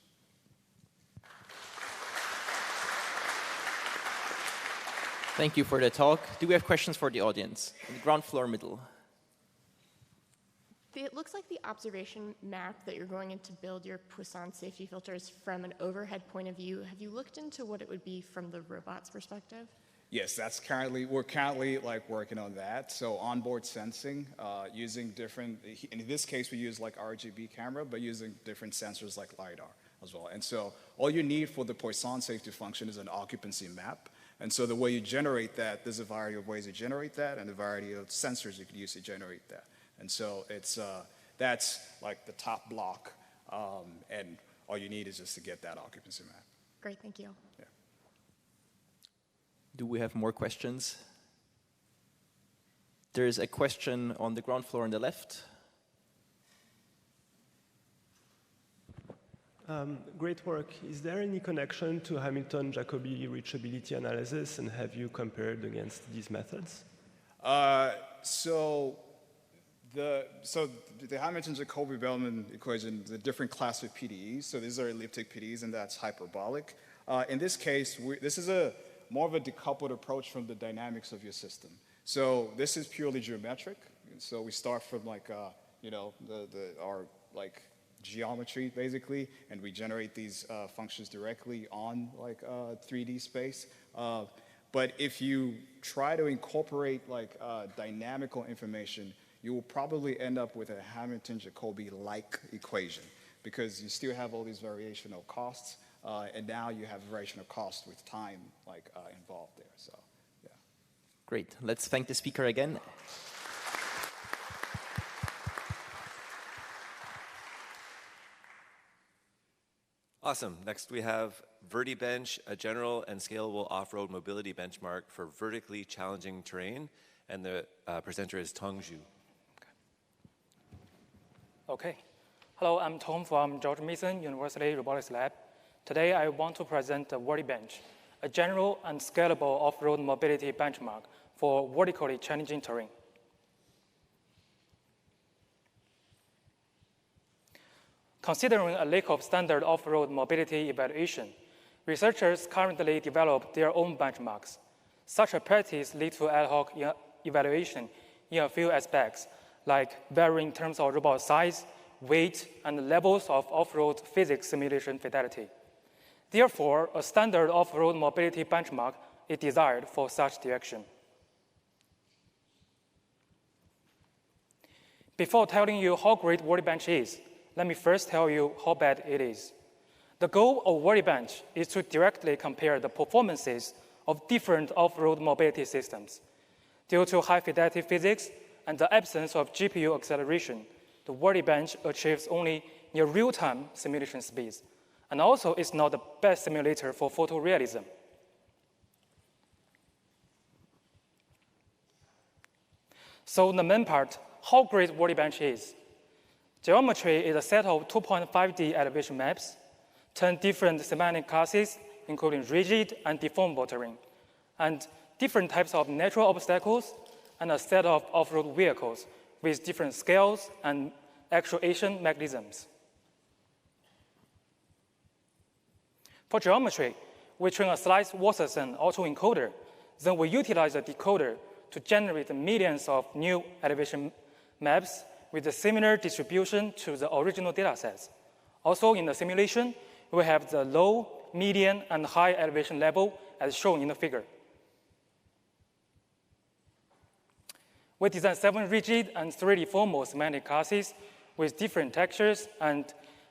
S19: Thank you for the talk. Do we have questions for the audience? On the ground floor middle.
S1: It looks like the observation map that you're going in to build your Poisson safety filters from an overhead point of view. Have you looked into what it would be from the robot's perspective?
S23: Yes, we're currently like working on that. So onboard sensing, using different, in this case we use like RGB camera, but using different sensors like LiDAR as well. And so all you need for the Poisson safety function is an occupancy map. And so the way you generate that, there's a variety of ways to generate that and a variety of sensors you can use to generate that. And so it's, that's like the top block, and all you need is just to get that occupancy map.
S1: Great, thank you.
S23: Yeah.
S19: Do we have more questions? There's a question on the ground floor on the left.
S3: Great work. Is there any connection to Hamilton-Jacobi reachability analysis, and have you compared against these methods?
S23: So the Hamilton-Jacobi-Bellman equation is a different class of PDEs. So these are elliptic PDEs, and that's hyperbolic. In this case, this is more of a decoupled approach from the dynamics of your system. So this is purely geometric. So we start from like, our like geometry basically, and we generate these functions directly on like 3D space. But if you try to incorporate like dynamical information, you will probably end up with a Hamilton-Jacobi-like equation, because you still have all these variational costs, and now you have variational cost with time like involved there. So, yeah.
S19: Great. Let's thank the speaker again.
S18: Awesome. Next we have VertiBench, a general and scalable off-road mobility benchmark for vertically challenging terrain. And the presenter is Tong Zhu.
S5: Okay. Hello, I'm Tom from George Mason University Robotics Lab. Today I want to present the VertiBench, a general and scalable off-road mobility benchmark for vertically challenging terrain. Considering a lack of standard off-road mobility evaluation, researchers currently develop their own benchmarks. Such a practice leads to ad hoc evaluation in a few aspects, like varying terms of robot size, weight, and levels of off-road physics simulation fidelity. Therefore, a standard off-road mobility benchmark is desired for such direction. Before telling you how great Workbench is, let me first tell you how bad it is. The goal of Workbench is to directly compare the performances of different off-road mobility systems. Due to high-fidelity physics and the absence of GPU acceleration, the Workbench achieves only near real-time simulation speeds, and also is not the best simulator for photorealism. So the main part, how great Workbench is. Geometry is a set of 2.5D elevation maps, 10 different semantic classes, including rigid and deformable terrain, and different types of natural obstacles, and a set of off-road vehicles with different scales and actuation mechanisms. For geometry, we train a slice Watson autoencoder, then we utilize a decoder to generate millions of new elevation maps with a similar distribution to the original datasets. Also in the simulation, we have the low, median, and high elevation level as shown in the figure. We designed 7 rigid and 3 deformable semantic classes with different textures and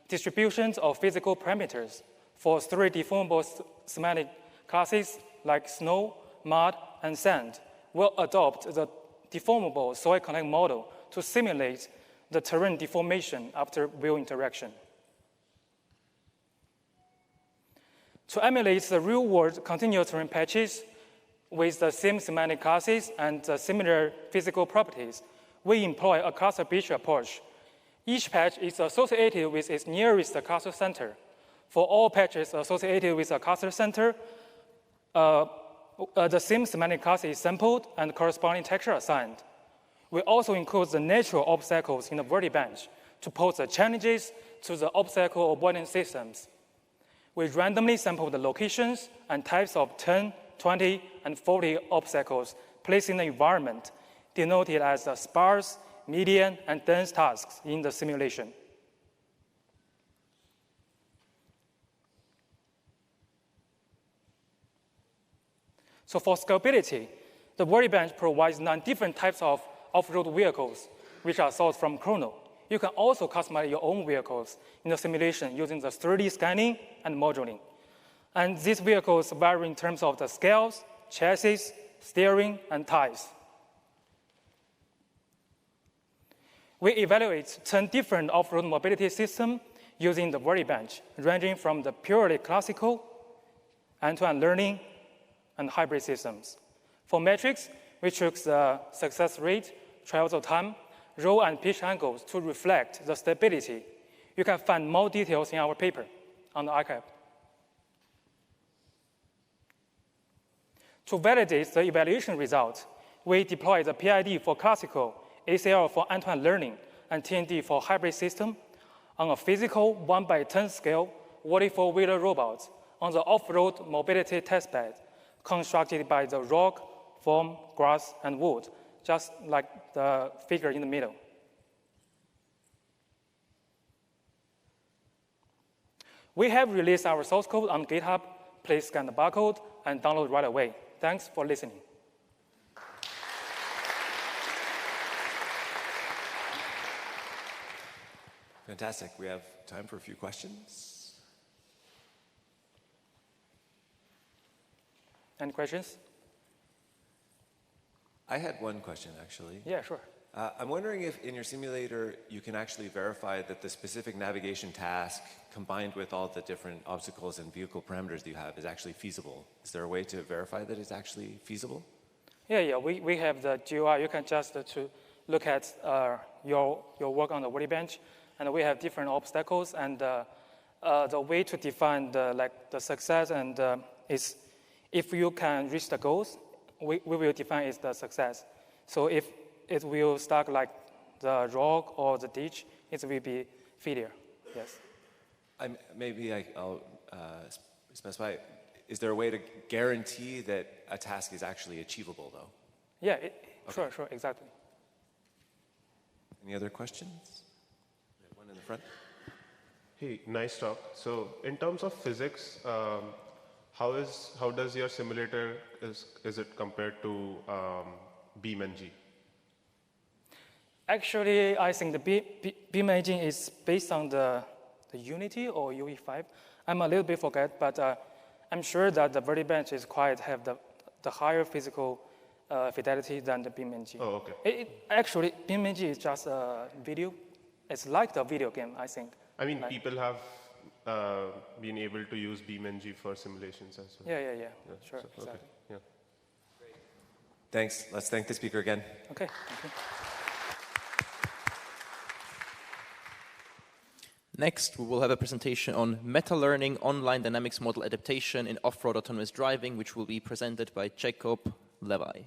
S5: distributions of physical parameters. For 3 deformable semantic classes like snow, mud, and sand, we'll adopt the deformable soil connect model to simulate the terrain deformation after wheel interaction. To emulate the real-world continuous terrain patches with the same semantic classes and similar physical properties, we employ a cluster-based approach. Each patch is associated with its nearest cluster center. For all patches associated with a cluster center, the same semantic class is sampled and corresponding texture assigned. We also include the natural obstacles in the Workbench to pose the challenges to the obstacle avoidance systems. We randomly sample the locations and types of 10, 20, and 40 obstacles placed in the environment, denoted as the sparse, median, and dense tasks in the simulation. So for scalability, the Workbench provides 9 different types of off-road vehicles, which are sourced from Chrono. You can also customize your own vehicles in the simulation using the 3D scanning and modeling. And these vehicles vary in terms of the scales, chassis, steering, and tires. We evaluate 10 different off-road mobility systems using the Workbench, ranging from the purely classical, end-to-end learning, and hybrid systems. For metrics, we choose the success rate, traversal time, roll and pitch angles to reflect the stability. You can find more details in our paper on the archive. To validate the evaluation results, we deploy the PID for classical, ACL for end-to-end learning, and TND for hybrid system on a physical 1/10 scale 44-wheeler robot on the off-road mobility testbed constructed by the rock, foam, grass, and wood, just like the figure in the middle. We have released our source code on GitHub. Please scan the barcode and download right away. Thanks for listening.
S18: Fantastic. We have time for a few questions.
S5: Any questions?
S18: I had one question, actually.
S5: Yeah, sure.
S18: I'm wondering if in your simulator you can actually verify that the specific navigation task combined with all the different obstacles and vehicle parameters that you have is actually feasible. Is there a way to verify that it's actually feasible?
S5: Yeah, we have the GUI. You can just to look at your work on the Workbench, and we have different obstacles, and the way to define the success and is if you can reach the goals, we will define it the success. So if it will start like the rock or the ditch, it will be failure, yes.
S18: Maybe I'll specify, is there a way to guarantee that a task is actually achievable, though?
S5: Yeah, sure, exactly.
S18: Any other questions? We have one in the front.
S4: Hey, nice talk. So in terms of physics, how does your simulator, is it compared to BeamNG?
S5: Actually, I think the beam imaging is based on the Unity or UE5. I'm a little bit forget, but I'm sure that the Vertibench is have the higher physical fidelity than the beam imaging.
S4: Oh, okay.
S5: Actually, beam imaging is just a video. It's like the video game, I think.
S4: I mean, people have been able to use BeamNG for simulations as well.
S5: Yeah. Sure,
S4: so,
S5: exactly.
S4: Okay, yeah.
S18: Thanks. Let's thank the speaker again.
S5: Okay, thank you.
S19: Next, we will have a presentation on meta-learning online dynamics model adaptation in off-road autonomous driving, which will be presented by Jacob Levi.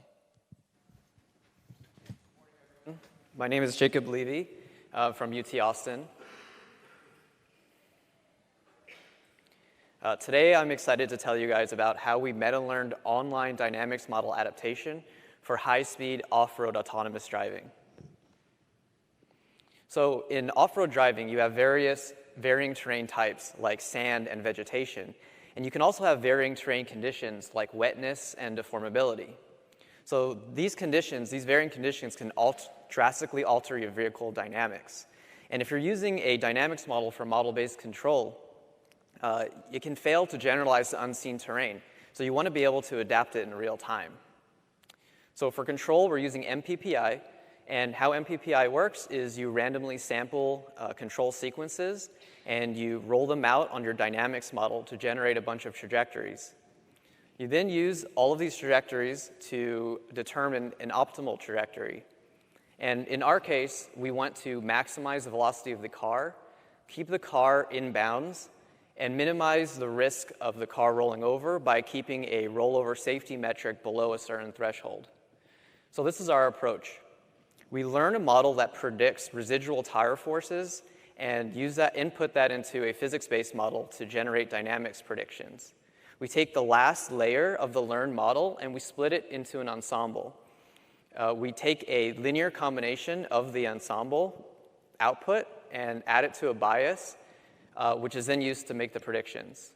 S6: My name is Jacob Levy from UT Austin. Today, I'm excited to tell you guys about how we meta-learned online dynamics model adaptation for high-speed off-road autonomous driving. So in off-road driving, you have varying terrain types like sand and vegetation, and you can also have varying terrain conditions like wetness and deformability. So these varying conditions can drastically alter your vehicle dynamics. And if you're using a dynamics model for model-based control, it can fail to generalize the unseen terrain. So you want to be able to adapt it in real time. So for control, we're using MPPI. And how MPPI works is you randomly sample control sequences and you roll them out on your dynamics model to generate a bunch of trajectories. You then use all of these trajectories to determine an optimal trajectory. And in our case, we want to maximize the velocity of the car, keep the car in bounds, and minimize the risk of the car rolling over by keeping a rollover safety metric below a certain threshold. So this is our approach. We learn a model that predicts residual tire forces and input that into a physics-based model to generate dynamics predictions. We take the last layer of the learned model and we split it into an ensemble. We take a linear combination of the ensemble output and add it to a bias, which is then used to make the predictions.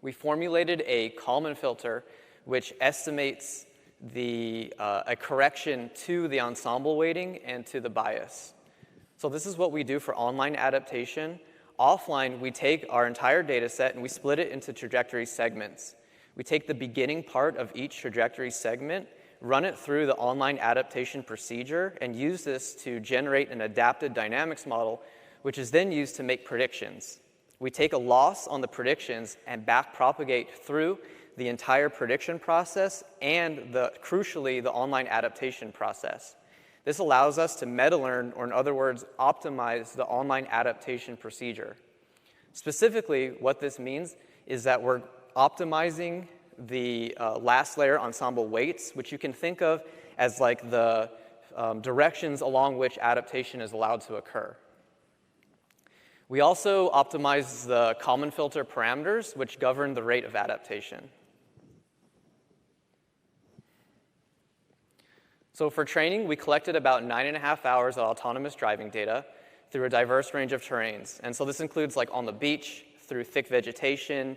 S6: We formulated a Kalman filter which estimates a correction to the ensemble weighting and to the bias. So this is what we do for online adaptation. Offline, we take our entire data set and we split it into trajectory segments. We take the beginning part of each trajectory segment, run it through the online adaptation procedure, and use this to generate an adapted dynamics model, which is then used to make predictions. We take a loss on the predictions and back-propagate through the entire prediction process and, crucially, the online adaptation process. This allows us to meta-learn, or in other words, optimize the online adaptation procedure. Specifically, what this means is that we're optimizing the last layer ensemble weights, which you can think of as like the directions along which adaptation is allowed to occur. We also optimize the Kalman filter parameters, which govern the rate of adaptation. So for training, we collected about 9.5 hours of autonomous driving data through a diverse range of terrains. And so this includes like on the beach, through thick vegetation,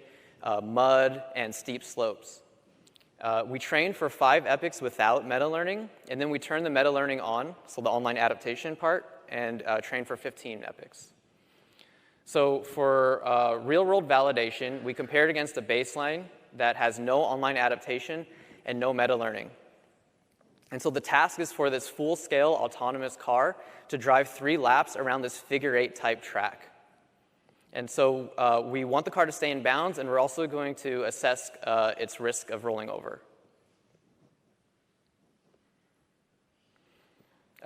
S6: mud, and steep slopes. We trained for 5 epochs without meta-learning, and then we turned the meta-learning on, so the online adaptation part, and trained for 15 epochs. So for real-world validation, we compared against a baseline that has no online adaptation and no meta-learning. And so the task is for this full-scale autonomous car to drive 3 laps around this figure-8 type track. And so we want the car to stay in bounds, and we're also going to assess its risk of rolling over.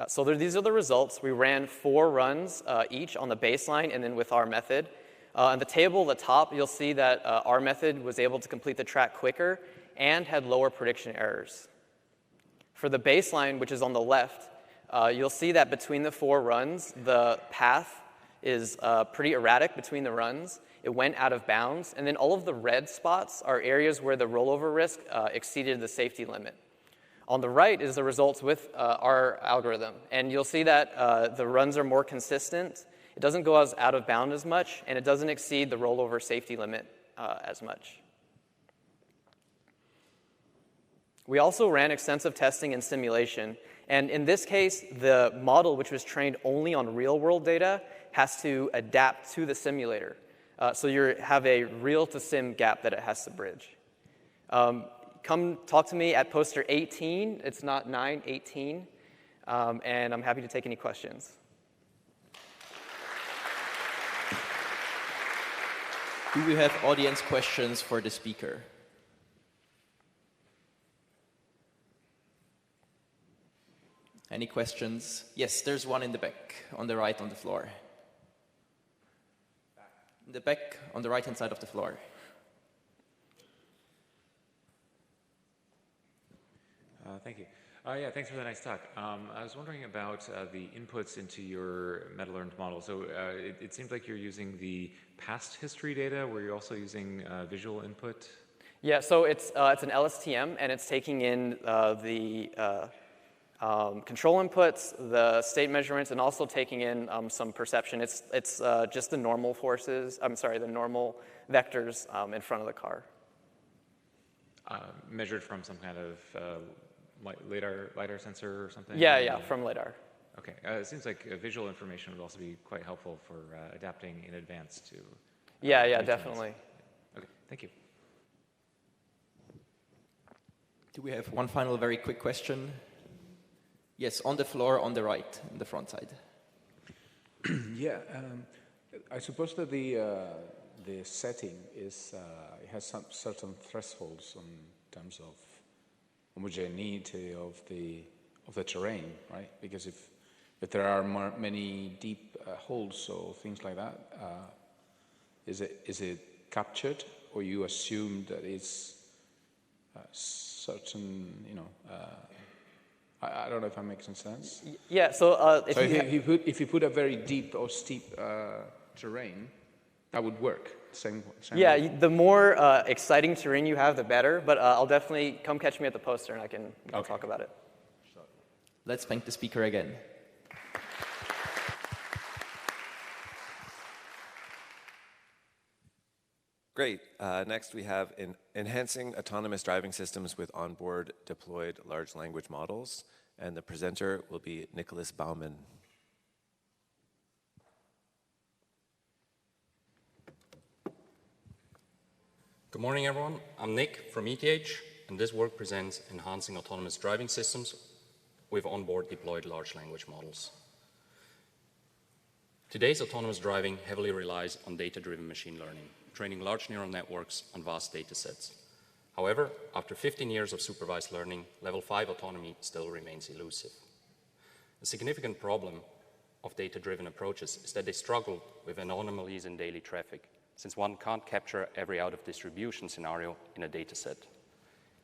S6: So these are the results. We ran 4 runs each on the baseline and then with our method. On the table at the top, you'll see that our method was able to complete the track quicker and had lower prediction errors. For the baseline, which is on the left, you'll see that between the 4 runs, the path is pretty erratic between the runs. It went out of bounds. And then all of the red spots are areas where the rollover risk exceeded the safety limit. On the right is the results with our algorithm. And you'll see that the runs are more consistent. It doesn't go as out of bound as much, and it doesn't exceed the rollover safety limit as much. We also ran extensive testing and simulation, And in this case, the model, which was trained only on real-world data, has to adapt to the simulator. So you have a real-to-sim gap that it has to bridge. Come talk to me at poster 18. It's not 9, 18. And I'm happy to take any questions.
S19: Do we have audience questions for the speaker? Any questions? Yes, there's one in the back, on the right on the floor. In the back, on the right-hand side of the floor.
S7: Thank you. Yeah, thanks for the nice talk. I was wondering about the inputs into your meta-learned model. So it seems like you're using the past history data. Were you also using visual input?
S6: Yeah, so it's an LSTM, and it's taking in the control inputs, the state measurements, and also taking in some perception. It's just the normal forces, the normal vectors in front of the car.
S7: Measured from some kind of LiDAR sensor or something?
S6: Yeah, from LiDAR.
S7: Okay, it seems like visual information would also be quite helpful for adapting in advance to...
S6: Yeah, definitely.
S7: Okay, thank you.
S19: Do we have one final very quick question? Yes, on the floor, on the right, on the front side.
S8: Yeah, I suppose that the setting is it has some certain thresholds in terms of homogeneity of the terrain, right? Because if there are many deep holes or things like that, is it captured, or you assume that it's certain, I don't know if I'm making sense.
S6: Yeah, so
S8: if you put a very deep or steep terrain, that would work. Same
S6: yeah,
S8: way.
S6: the more exciting terrain you have, the better. But I'll definitely come catch me at the poster, and we can talk about it.
S19: Let's thank the speaker again.
S18: Great. Next, we have enhancing autonomous driving systems with onboard deployed large language models. And the presenter will be Nicholas Baumann.
S9: Good morning, everyone. I'm Nick from ETH, and this work presents enhancing autonomous driving systems with onboard deployed large language models. Today's autonomous driving heavily relies on data-driven machine learning, training large neural networks on vast data sets. However, after 15 years of supervised learning, level 5 autonomy still remains elusive. A significant problem of data-driven approaches is that they struggle with anomalies in daily traffic, since one can't capture every out-of-distribution scenario in a data set.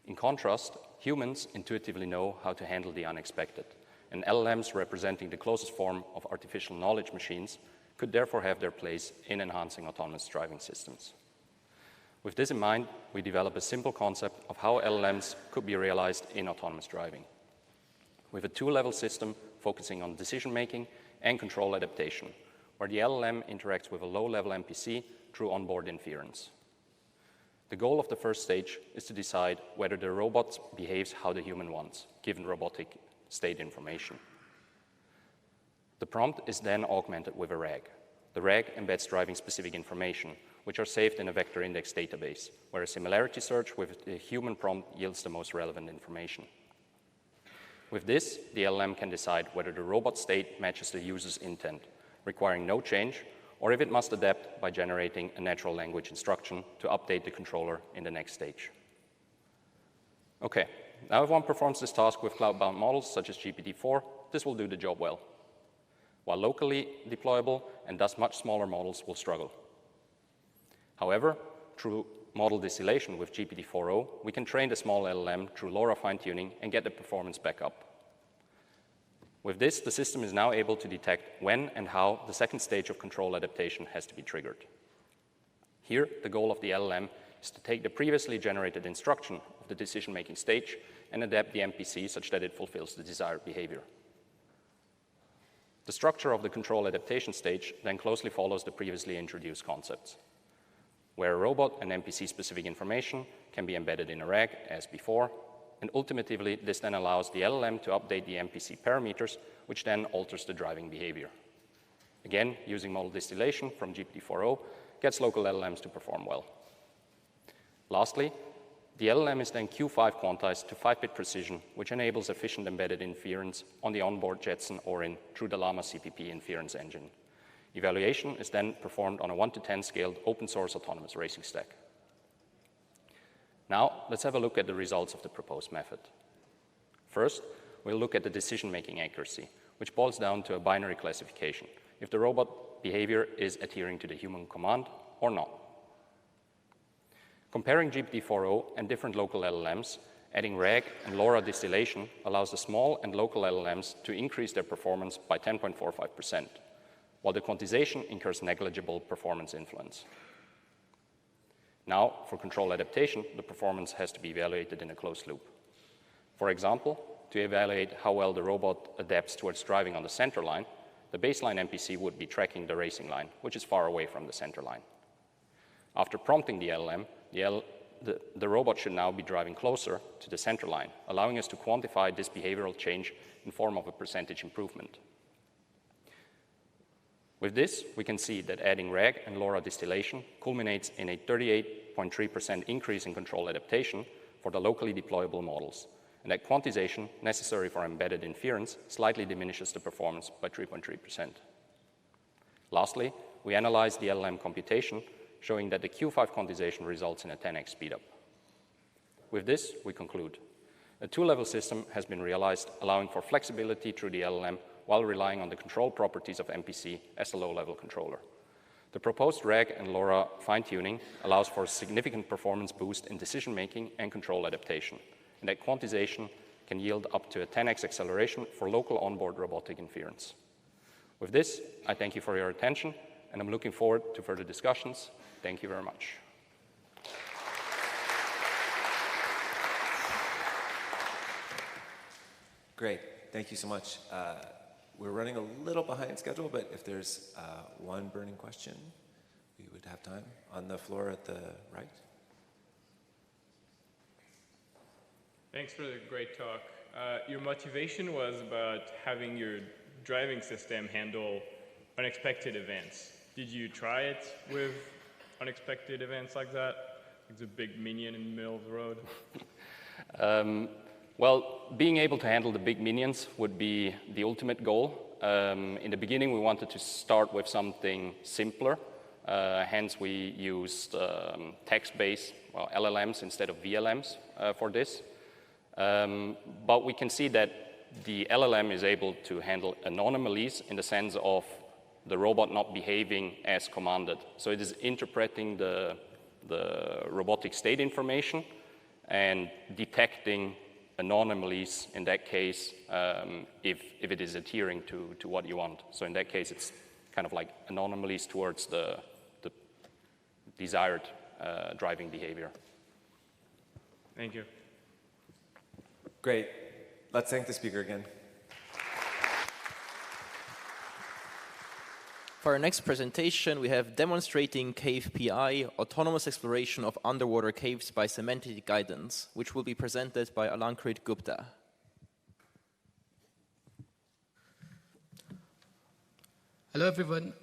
S9: In contrast, humans intuitively know how to handle the unexpected, and LLMs representing the closest form of artificial knowledge machines could therefore have their place in enhancing autonomous driving systems. With this in mind, we develop a simple concept of how LLMs could be realized in autonomous driving, with a two-level system focusing on decision-making and control adaptation, where the LLM interacts with a low-level NPC through onboard inference. The goal of the first stage is to decide whether the robot behaves how the human wants, given robotic state information. The prompt is then augmented with a RAG. The RAG embeds driving-specific information, which are saved in a vector index database, where a similarity search with the human prompt yields the most relevant information. With this, the LLM can decide whether the robot state matches the user's intent, requiring no change, or if it must adapt by generating a natural language instruction to update the controller in the next stage. Okay, now if one performs this task with cloud-bound models such as GPT-4, this will do the job well, while locally deployable and thus much smaller models will struggle. However, through model distillation with GPT-4o, we can train the small LLM through LoRa fine-tuning and get the performance back up. With this, the system is now able to detect when and how the second stage of control adaptation has to be triggered. Here, the goal of the LLM is to take the previously generated instruction of the decision-making stage and adapt the NPC such that it fulfills the desired behavior. The structure of the control adaptation stage then closely follows the previously introduced concepts, where a robot and NPC-specific information can be embedded in a RAG as before, and ultimately this then allows the LLM to update the MPC parameters, which then alters the driving behavior. Again, using model distillation from GPT-4o gets local LLMs to perform well. Lastly, the LLM is then Q5 quantized to 5-bit precision, which enables efficient embedded inference on the onboard Jetson Orin through the Llama CPP inference engine. Evaluation is then performed on a 1 to 10 scaled open source autonomous racing stack. Now, let's have a look at the results of the proposed method. First, we'll look at the decision-making accuracy, which boils down to a binary classification, if the robot behavior is adhering to the human command or not. Comparing GPT-4o and different local LLMs, adding RAG and LoRa distillation allows the small and local LLMs to increase their performance by 10.45%, while the quantization incurs negligible performance influence. Now, for control adaptation, the performance has to be evaluated in a closed loop. For example, to evaluate how well the robot adapts towards driving on the center line, the baseline MPC would be tracking the racing line, which is far away from the center line. After prompting the LLM, the robot should now be driving closer to the center line, allowing us to quantify this behavioral change in form of a percentage improvement. With this, we can see that adding RAG and LoRa distillation culminates in a 38.3% increase in control adaptation for the locally deployable models, and that quantization necessary for embedded inference slightly diminishes the performance by 3.3%. Lastly, we analyzed the LLM computation, showing that the Q5 quantization results in a 10x speedup. With this, we conclude. A two-level system has been realized, allowing for flexibility through the LLM while relying on the control properties of MPC as a low-level controller. The proposed RAG and LoRa fine-tuning allows for a significant performance boost in decision-making and control adaptation, and that quantization can yield up to a 10x acceleration for local onboard robotic inference. With this, I thank you for your attention, and I'm looking forward to further discussions. Thank you very much.
S18: Great, thank you so much. We're running a little behind schedule, but if there's one burning question, we would have time. On the floor at the right.
S2: Thanks for the great talk. Your motivation was about having your driving system handle unexpected events. Did you try it with unexpected events like that? Like the big minion in the middle of the road?
S9: Well, being able to handle the big minions would be the ultimate goal. In the beginning, we wanted to start with something simpler. Hence, we used text-based LLMs instead of VLMs for this. But we can see that the LLM is able to handle anomalies in the sense of the robot not behaving as commanded. So it is interpreting the robotic state information and detecting anomalies in that case if it is adhering to what you want. So in that case, it's kind of like anomalies towards the desired driving behavior.
S2: Thank you.
S18: Great. Let's thank the speaker again.
S19: For our next presentation, we have demonstrating Cave PI, autonomous exploration of underwater caves by semantic guidance, which will be presented by Alankrit Gupta.
S11: Hello everyone,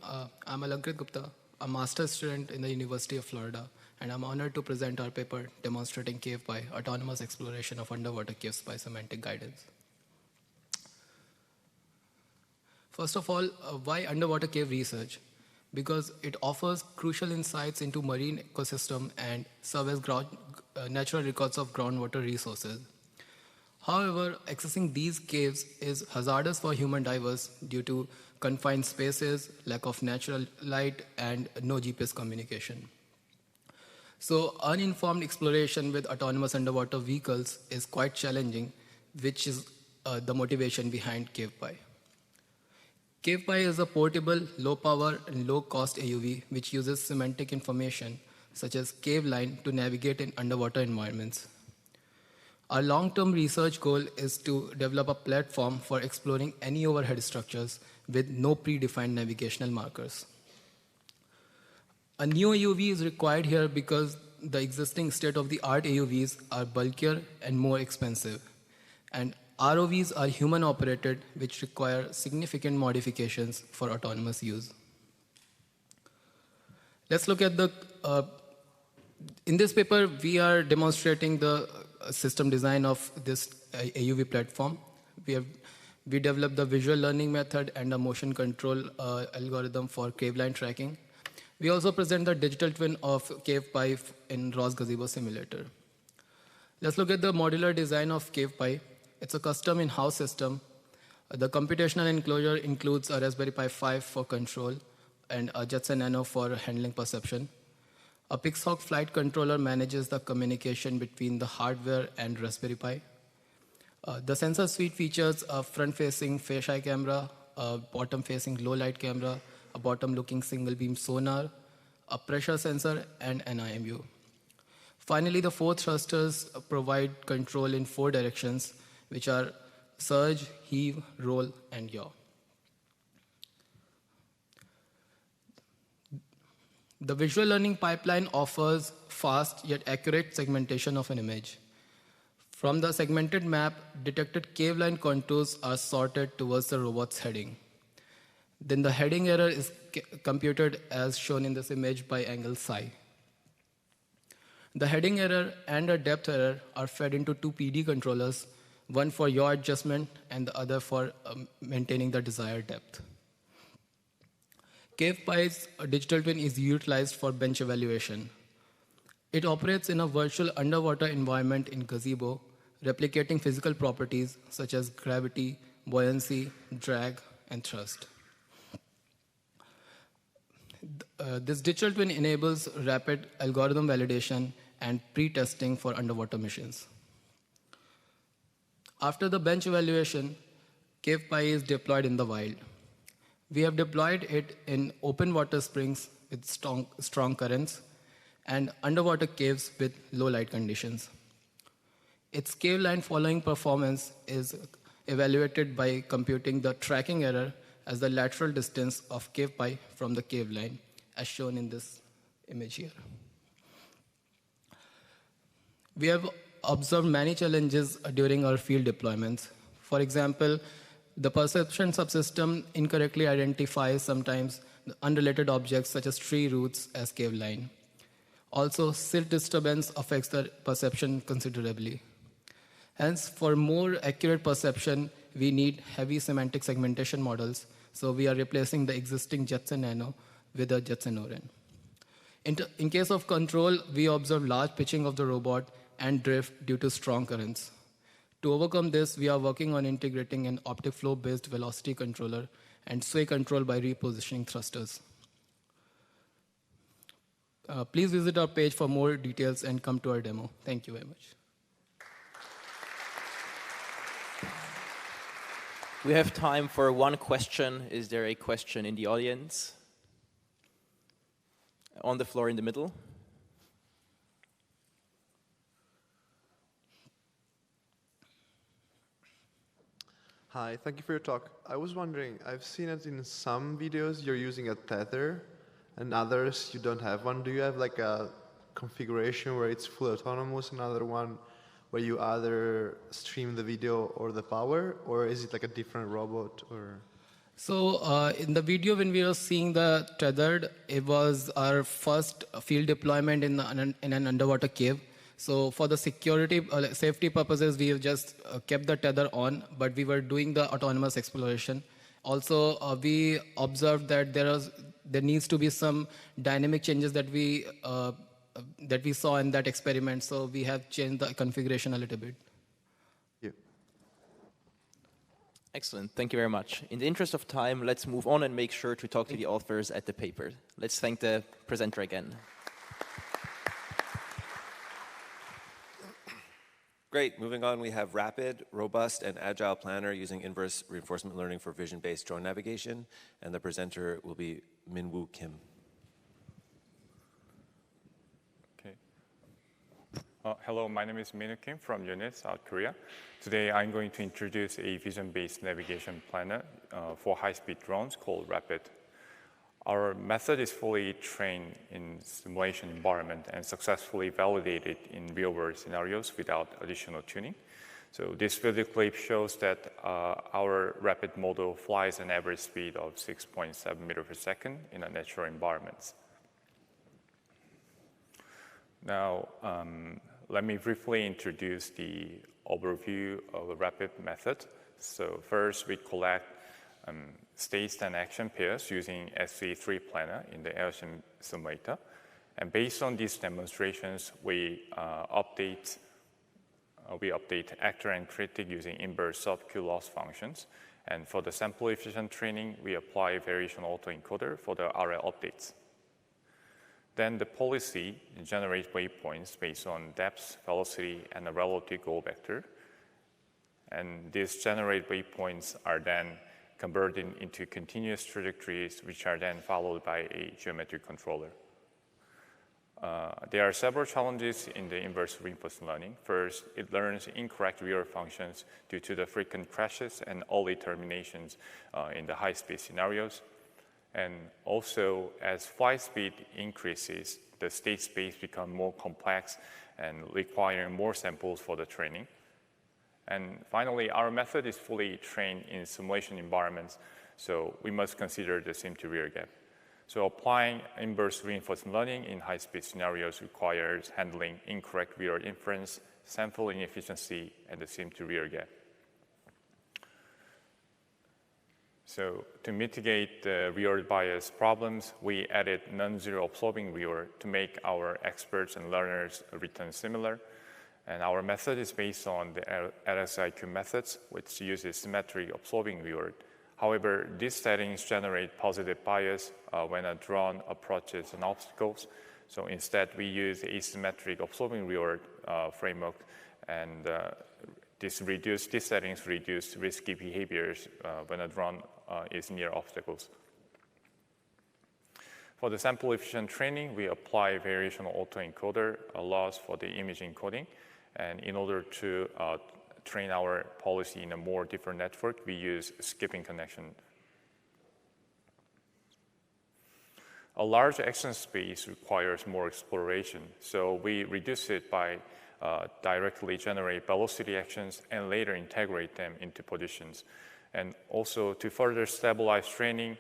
S11: I'm Alankrit Gupta, a master's student in the University of Florida, and I'm honored to present our paper demonstrating cave PI, autonomous exploration of underwater caves by semantic guidance. First of all, why underwater cave research? Because it offers crucial insights into marine ecosystem and serve as natural records of groundwater resources. However, accessing these caves is hazardous for human divers due to confined spaces, lack of natural light, and no GPS communication. So uninformed exploration with autonomous underwater vehicles is quite challenging, which is the motivation behind Cave PI. Cave PI is a portable, low-power, and low-cost AUV which uses semantic information, such as cave line, to navigate in underwater environments. Our long-term research goal is to develop a platform for exploring any overhead structures with no predefined navigational markers. A new AUV is required here because the existing state-of-the-art AUVs are bulkier and more expensive. And ROVs are human-operated, which require significant modifications for autonomous use. Let's look at the, in this paper, we are demonstrating the system design of this AUV platform. We developed the visual learning method and a motion control algorithm for cave line tracking. We also present the digital twin of Cave Pi in ROS Gazebo Simulator. Let's look at the modular design of Cave Pi. It's a custom in-house system. The computational enclosure includes a Raspberry Pi 5 for control and a Jetson Nano for handling perception. A Pixhawk flight controller manages the communication between the hardware and Raspberry Pi. The sensor suite features a front-facing fisheye camera, a bottom-facing low-light camera, a bottom-looking single-beam sonar, a pressure sensor, and an IMU. Finally, the 4 thrusters provide control in 4 directions, which are surge, heave, roll, and yaw. The visual learning pipeline offers fast yet accurate segmentation of an image. From the segmented map, detected cave line contours are sorted towards the robot's heading. Then the heading error is computed as shown in this image by angle psi. The heading error and a depth error are fed into 2 PD controllers, one for yaw adjustment and the other for maintaining the desired depth. Cave Pi's digital twin is utilized for bench evaluation. It operates in a virtual underwater environment in Gazebo, replicating physical properties such as gravity, buoyancy, drag, and thrust. This digital twin enables rapid algorithm validation and pre-testing for underwater missions. After the bench evaluation, Cave Pi is deployed in the wild. We have deployed it in open water springs with strong currents and underwater caves with low light conditions. Its cave line following performance is evaluated by computing the tracking error as the lateral distance of Cave Pi from the cave line, as shown in this image here. We have observed many challenges during our field deployments. For example, the perception subsystem incorrectly identifies sometimes unrelated objects such as tree roots as cave line. Also, silt disturbance affects the perception considerably. Hence, for more accurate perception, we need heavy semantic segmentation models, so we are replacing the existing Jetson Nano with a Jetson Orin. In case of control, we observe large pitching of the robot and drift due to strong currents. To overcome this, we are working on integrating an optic flow-based velocity controller and sway control by repositioning thrusters. Please visit our page for more details and come to our demo. Thank you very much.
S19: We have time for one question. Is there a question in the audience? On the floor in the middle.
S10: Hi, thank you for your talk. I was wondering, I've seen it in some videos you're using a tether, and others you don't have one. Do you have like a configuration where it's fully autonomous, another one where you either stream the video or the power, or is it like a different robot? Or
S11: So in the video when we were seeing the tethered, it was our first field deployment in an underwater cave. So for the security, safety purposes, we have just kept the tether on, but we were doing the autonomous exploration. Also, we observed that there needs to be some dynamic changes that we saw in that experiment. So we have changed the configuration a little bit.
S10: Yeah.
S19: Excellent. Thank you very much. In the interest of time, let's move on and make sure to talk to the authors at the paper. Let's thank the presenter again.
S18: Great. Moving on, we have rapid, robust, and agile planner using inverse reinforcement learning for vision-based drone navigation. And the presenter will be Min-Woo Kim.
S13: Okay. Hello, my name is Min-Woo Kim from Yonne, South Korea. Today, I'm going to introduce a vision-based navigation planner for high-speed drones called Rapid. Our method is fully trained in simulation environment and successfully validated in real-world scenarios without additional tuning. So this video clip shows that our rapid model flies an average speed of 6.7 meters per second in a natural environment. Now, let me briefly introduce the overview of the rapid method. So first, we collect states and action pairs using SV3 planner in the airsim simulator. And based on these demonstrations, we update actor and critic using inverse sub-Q loss functions. And for the sample efficient training, we apply variation autoencoder for the RL updates. Then the policy generates waypoints based on depth, velocity, and a relative goal vector. And these generated waypoints are then converted into continuous trajectories, which are then followed by a geometric controller. There are several challenges in the inverse reinforcement learning. First, it learns incorrect real functions due to the frequent crashes and early terminations in the high-speed scenarios. And also, as flight speed increases, the state space becomes more complex and requiring more samples for the training. And finally, our method is fully trained in simulation environments, so we must consider the sim-to-real gap. So applying inverse reinforcement learning in high-speed scenarios requires handling incorrect real inference, sample inefficiency, and the sim-to-real gap. So to mitigate the real bias problems, we added non-zero absorbing real to make our experts and learners return similar. And our method is based on the RSIQ methods, which uses symmetric absorbing reward. However, these settings generate positive bias when a drone approaches an obstacle. So instead, we use asymmetric absorbing reward framework, and these settings reduce risky behaviors when a drone is near obstacles. For the sample efficient training, we apply variational autoencoder loss for the image encoding. And in order to train our policy in a more different network, we use skipping connection. A large action space requires more exploration, so we reduce it by directly generate velocity actions and later integrate them into positions. And also, to further stabilize training,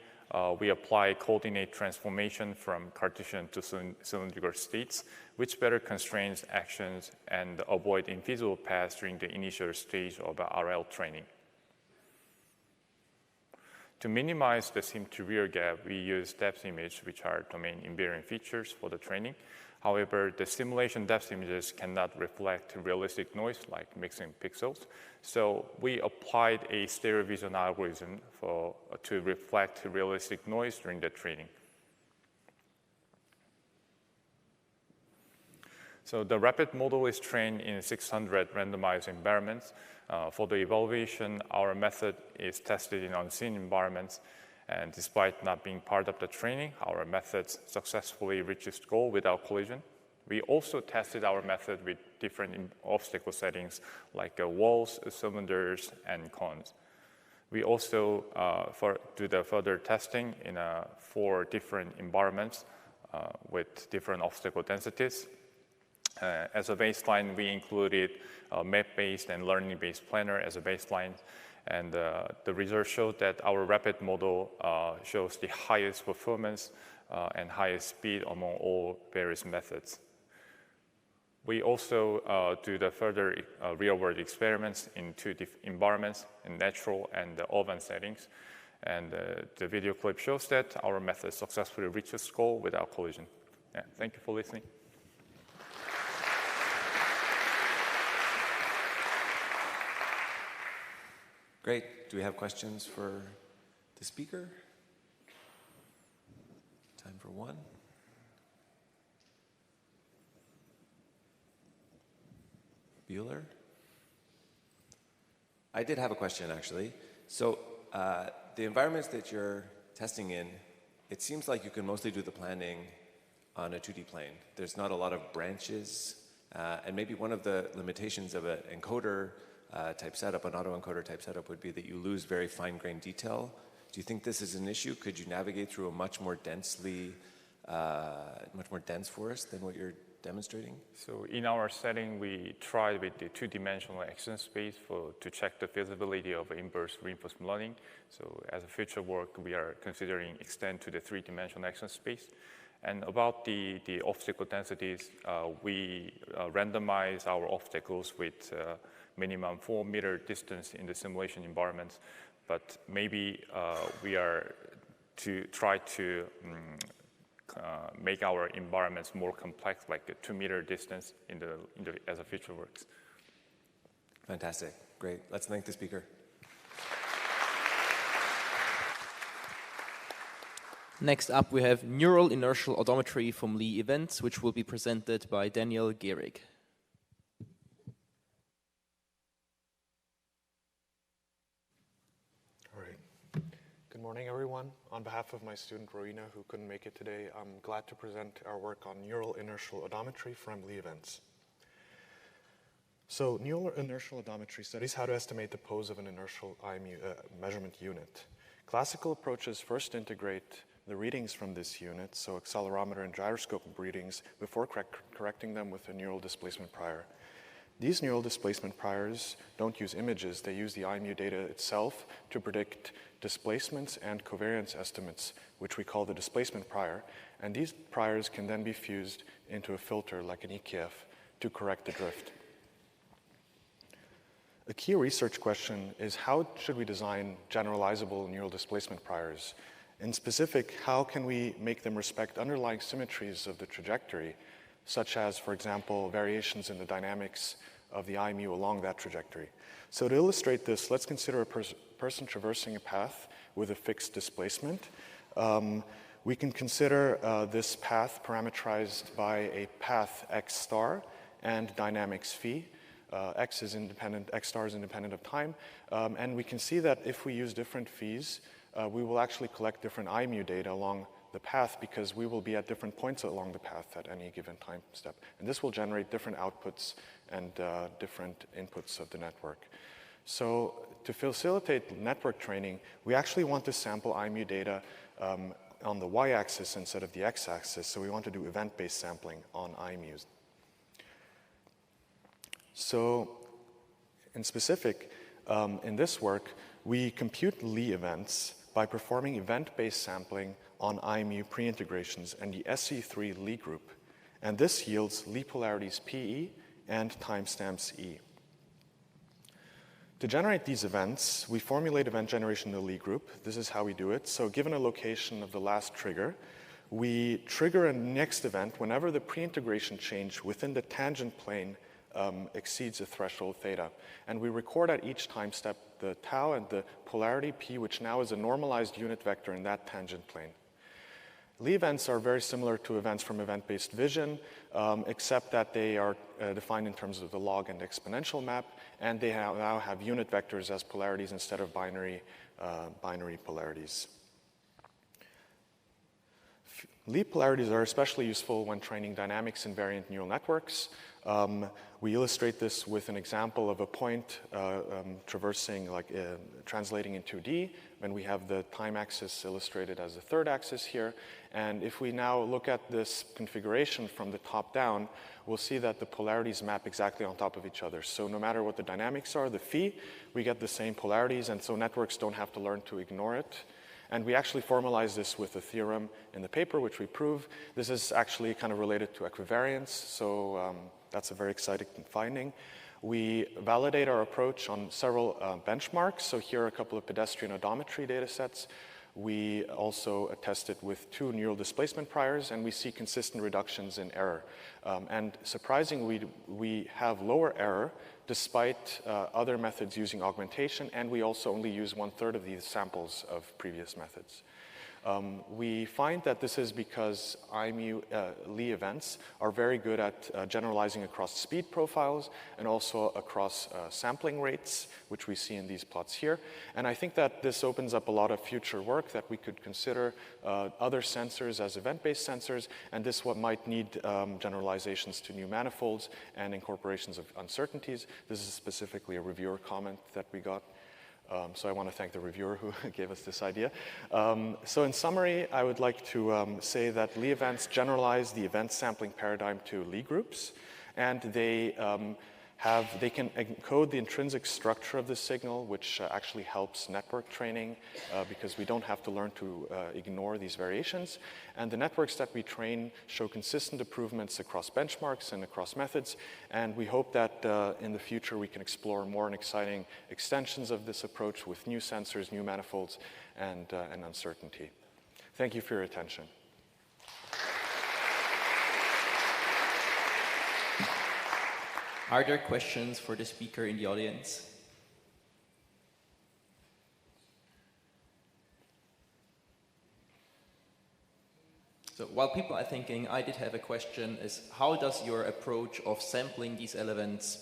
S13: we apply coordinate transformation from Cartesian to cylindrical states, which better constrains actions and avoid invisible paths during the initial stage of RL training. To minimize the sim-to-real gap, we use depth image, which are domain invariant features for the training. However, the simulation depth images cannot reflect realistic noise like mixing pixels. So we applied a stereo vision algorithm to reflect realistic noise during the training. So the rapid model is trained in 600 randomized environments. For the evaluation, our method is tested in unseen environments. And despite not being part of the training, our method successfully reaches goal without collision. We also tested our method with different obstacle settings like walls, cylinders, and cones. We also do the further testing in 4 different environments with different obstacle densities. As a baseline, we included map-based and learning-based planner as a baseline. And the results showed that our rapid model shows the highest performance and highest speed among all various methods. We also do the further real-world experiments in 2 environments, in natural and urban settings. And the video clip shows that our method successfully reaches goal without collision. Yeah, thank you for listening.
S18: Great. Do we have questions for the speaker? Time for one. Bueller? I did have a question, actually. So the environments that you're testing in, it seems like you can mostly do the planning on a 2D plane. There's not a lot of branches, and maybe one of the limitations of an encoder type setup, an autoencoder type setup, would be that you lose very fine-grained detail Do you think this is an issue? Could you navigate through a much more dense forest than what you're demonstrating?
S13: So in our setting, we tried with the two-dimensional action space to check the feasibility of inverse reinforcement learning. So as a future work, we are considering extend to the three-dimensional action space. And about the obstacle densities, we randomize our obstacles with minimum 4-meter distance in the simulation environments. But maybe we are to try to make our environments more complex, like a 2-meter distance as a future works.
S18: Fantastic. Great. Let's thank the speaker.
S19: Next up, we have neural inertial odometry from Lee Events, which will be presented by Daniel Gehrig.
S14: All right. Good morning, everyone. On behalf of my student, Rowena, who couldn't make it today, I'm glad to present our work on neural inertial odometry from Lee Events. So neural inertial odometry studies how to estimate the pose of an inertial measurement unit. Classical approaches first integrate the readings from this unit, so accelerometer and gyroscope readings, before correcting them with a neural displacement prior. These neural displacement priors don't use images, they use the IMU data itself to predict displacements and covariance estimates, which we call the displacement prior, and these priors can then be fused into a filter like an EKF to correct the drift. A key research question is how should we design generalizable neural displacement priors? In specific, how can we make them respect underlying symmetries of the trajectory, such as, for example, variations in the dynamics of the IMU along that trajectory? So to illustrate this, let's consider a person traversing a path with a fixed displacement. We can consider this path parameterized by a path x star and dynamics phi. X star is independent of time, and we can see that if we use different phis, we will actually collect different IMU data along the path because we will be at different points along the path at any given time step. And this will generate different outputs and different inputs of the network. So to facilitate network training, we actually want to sample IMU data on the y-axis instead of the x-axis. So we want to do event-based sampling on IMUs. So in specific, in this work, we compute Lie events by performing event-based sampling on IMU pre-integrations and the SE3 Lie group. And this yields Lie polarities PE and timestamps E. To generate these events, we formulate event generation in the Lie group. This is how we do it. So given a location of the last trigger, we trigger a next event whenever the pre-integration change within the tangent plane exceeds a threshold theta. And we record at each time step the tau and the polarity P, which now is a normalized unit vector in that tangent plane. Lie events are very similar to events from event-based vision, except that they are defined in terms of the log and exponential map, and they now have unit vectors as polarities instead of binary polarities. Lie polarities are especially useful when training dynamics invariant neural networks. We illustrate this with an example of a point traversing, translating in 2D, when we have the time axis illustrated as the third axis here. And if we now look at this configuration from the top down, we'll see that the polarities map exactly on top of each other. So no matter what the dynamics are, the phi, we get the same polarities, and so networks don't have to learn to ignore it. And we actually formalize this with a theorem in the paper, which we prove. This is actually kind of related to equivariance, so that's a very exciting finding. We validate our approach on several benchmarks. So here are a couple of pedestrian odometry data sets. We also test it with 2 neural displacement priors, and we see consistent reductions in error. And surprisingly, we have lower error despite other methods using augmentation, and we also only use 1/3 of these samples of previous methods. We find that this is because IMU Lie events are very good at generalizing across speed profiles and also across sampling rates, which we see in these plots here. And I think that this opens up a lot of future work that we could consider other sensors as event-based sensors, and this might need generalizations to new manifolds and incorporations of uncertainties. This is specifically a reviewer comment that we got. So I want to thank the reviewer who gave us this idea. So in summary, I would like to say that Lie events generalize the event sampling paradigm to Lie groups, and they can encode the intrinsic structure of the signal, which actually helps network training because we don't have to learn to ignore these variations. And the networks that we train show consistent improvements across benchmarks and across methods. And we hope that in the future we can explore more and exciting extensions of this approach with new sensors, new manifolds, and uncertainty. Thank you for your attention.
S19: Are there questions for the speaker in the audience? So while people are thinking, I did have a question, is how does your approach of sampling these elements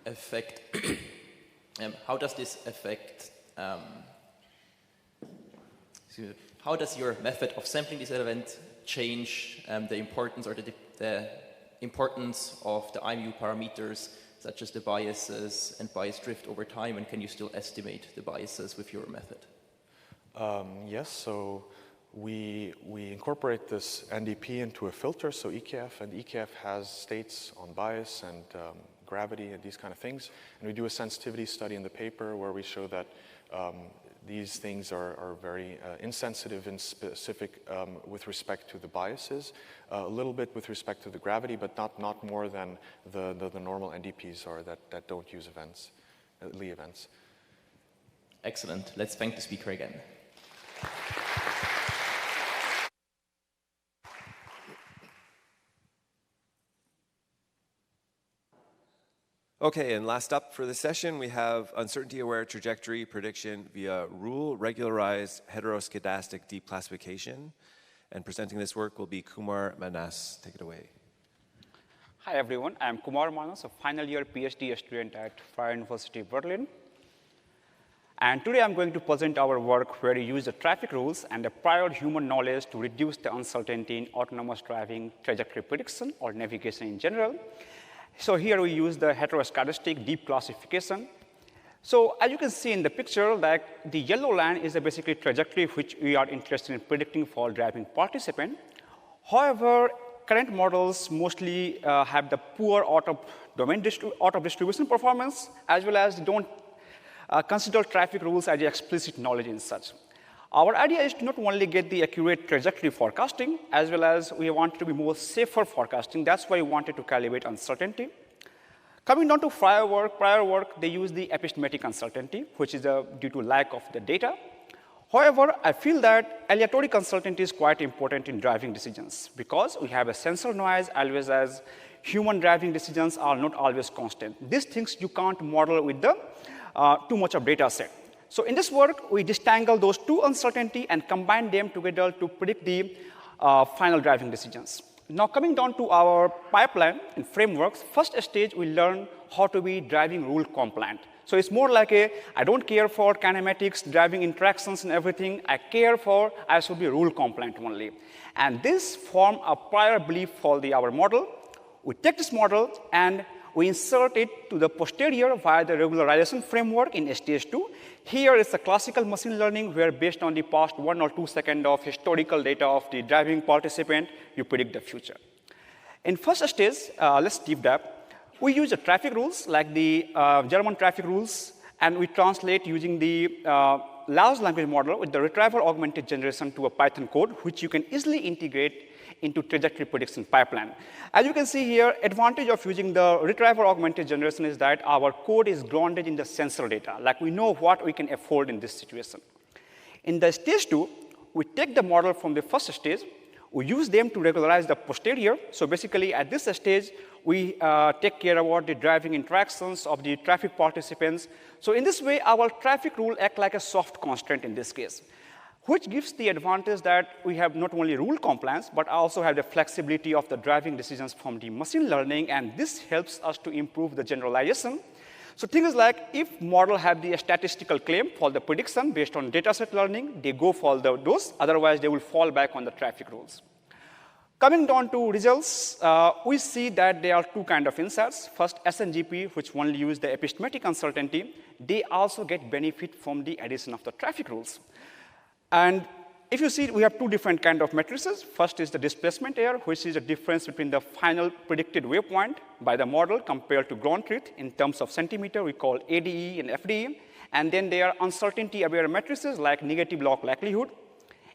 S19: affect, how does this affect, how does your method of sampling these elements change the importance or the importance of the IMU parameters, such as the biases and bias drift over time, and can you still estimate the biases with your method?
S14: Yes, so we incorporate this NDP into a filter, so EKF, and EKF has states on bias and gravity and these kind of things. And we do a sensitivity study in the paper where we show that these things are very insensitive and specific with respect to the biases, a little bit with respect to the gravity, but not more than the normal NDPs are that don't use events, Lie events.
S19: Excellent. Let's thank the speaker again.
S18: Okay, and last up for the session, we have uncertainty-aware trajectory prediction via rule-regularized heteroscedastic deep classification. And presenting this work will be Kumar Manas. Take it away.
S15: Hi, everyone. I'm Kumar Manas, a final-year PhD student at Freie University Berlin. And today I'm going to present our work where we use the traffic rules and the prior human knowledge to reduce the uncertainty in autonomous driving trajectory prediction or navigation in general. So here we use the heteroscedastic deep classification. So as you can see in the picture, like the yellow line is basically trajectory which we are interested in predicting for driving participant. However, current models mostly have the poor out-of-domain out-of-distribution performance, as well as don't consider traffic rules as explicit knowledge in such. Our idea is to not only get the accurate trajectory forecasting, as well as we want to be more safer forecasting. That's why we wanted to calibrate uncertainty. Coming down to prior work, they use the epistemic uncertainty, which is due to lack of the data. However, I feel that aleatoric uncertainty is quite important in driving decisions because we have a sensor noise, always as human driving decisions are not always constant. These things you can't model with the too much of data set. So in this work, we disentangle those two uncertainty and combine them together to predict the final driving decisions. Now coming down to our pipeline and frameworks, first stage we learn how to be driving rule compliant. So it's more like I don't care for kinematics, driving interactions and everything. I should be rule compliant only. And this form a prior belief for our model. We take this model and we insert it to the posterior via the regularization framework in STS2. Here is the classical machine learning where based on the past 1 or 2 seconds of historical data of the driving participant, you predict the future. In first stage, let's deep dive. We use the traffic rules like the German traffic rules, and we translate using the large language model with the retrieval augmented generation to a Python code, which you can easily integrate into trajectory prediction pipeline. As you can see here, advantage of using the retrieval augmented generation is that our code is grounded in the sensor data, like we know what we can afford in this situation. In the stage 2, we take the model from the first stage, we use them to regularize the posterior. So basically at this stage, we take care about the driving interactions of the traffic participants. So in this way, our traffic rule act like a soft constraint in this case, which gives the advantage that we have not only rule compliance, but also have the flexibility of the driving decisions from the machine learning, and this helps us to improve the generalization. So things like if model have the statistical claim for the prediction based on dataset learning, they go for those, otherwise they will fall back on the traffic rules. Coming down to results, we see that there are two kinds of insights. First, SNGP, which only use the epistemic uncertainty, they also get benefit from the addition of the traffic rules. And if you see, we have two different kinds of matrices. First is the displacement error, which is the difference between the final predicted waypoint by the model compared to ground truth in terms of centimeter, we call ADE and FDE. And then there are uncertainty-aware matrices like negative log likelihood,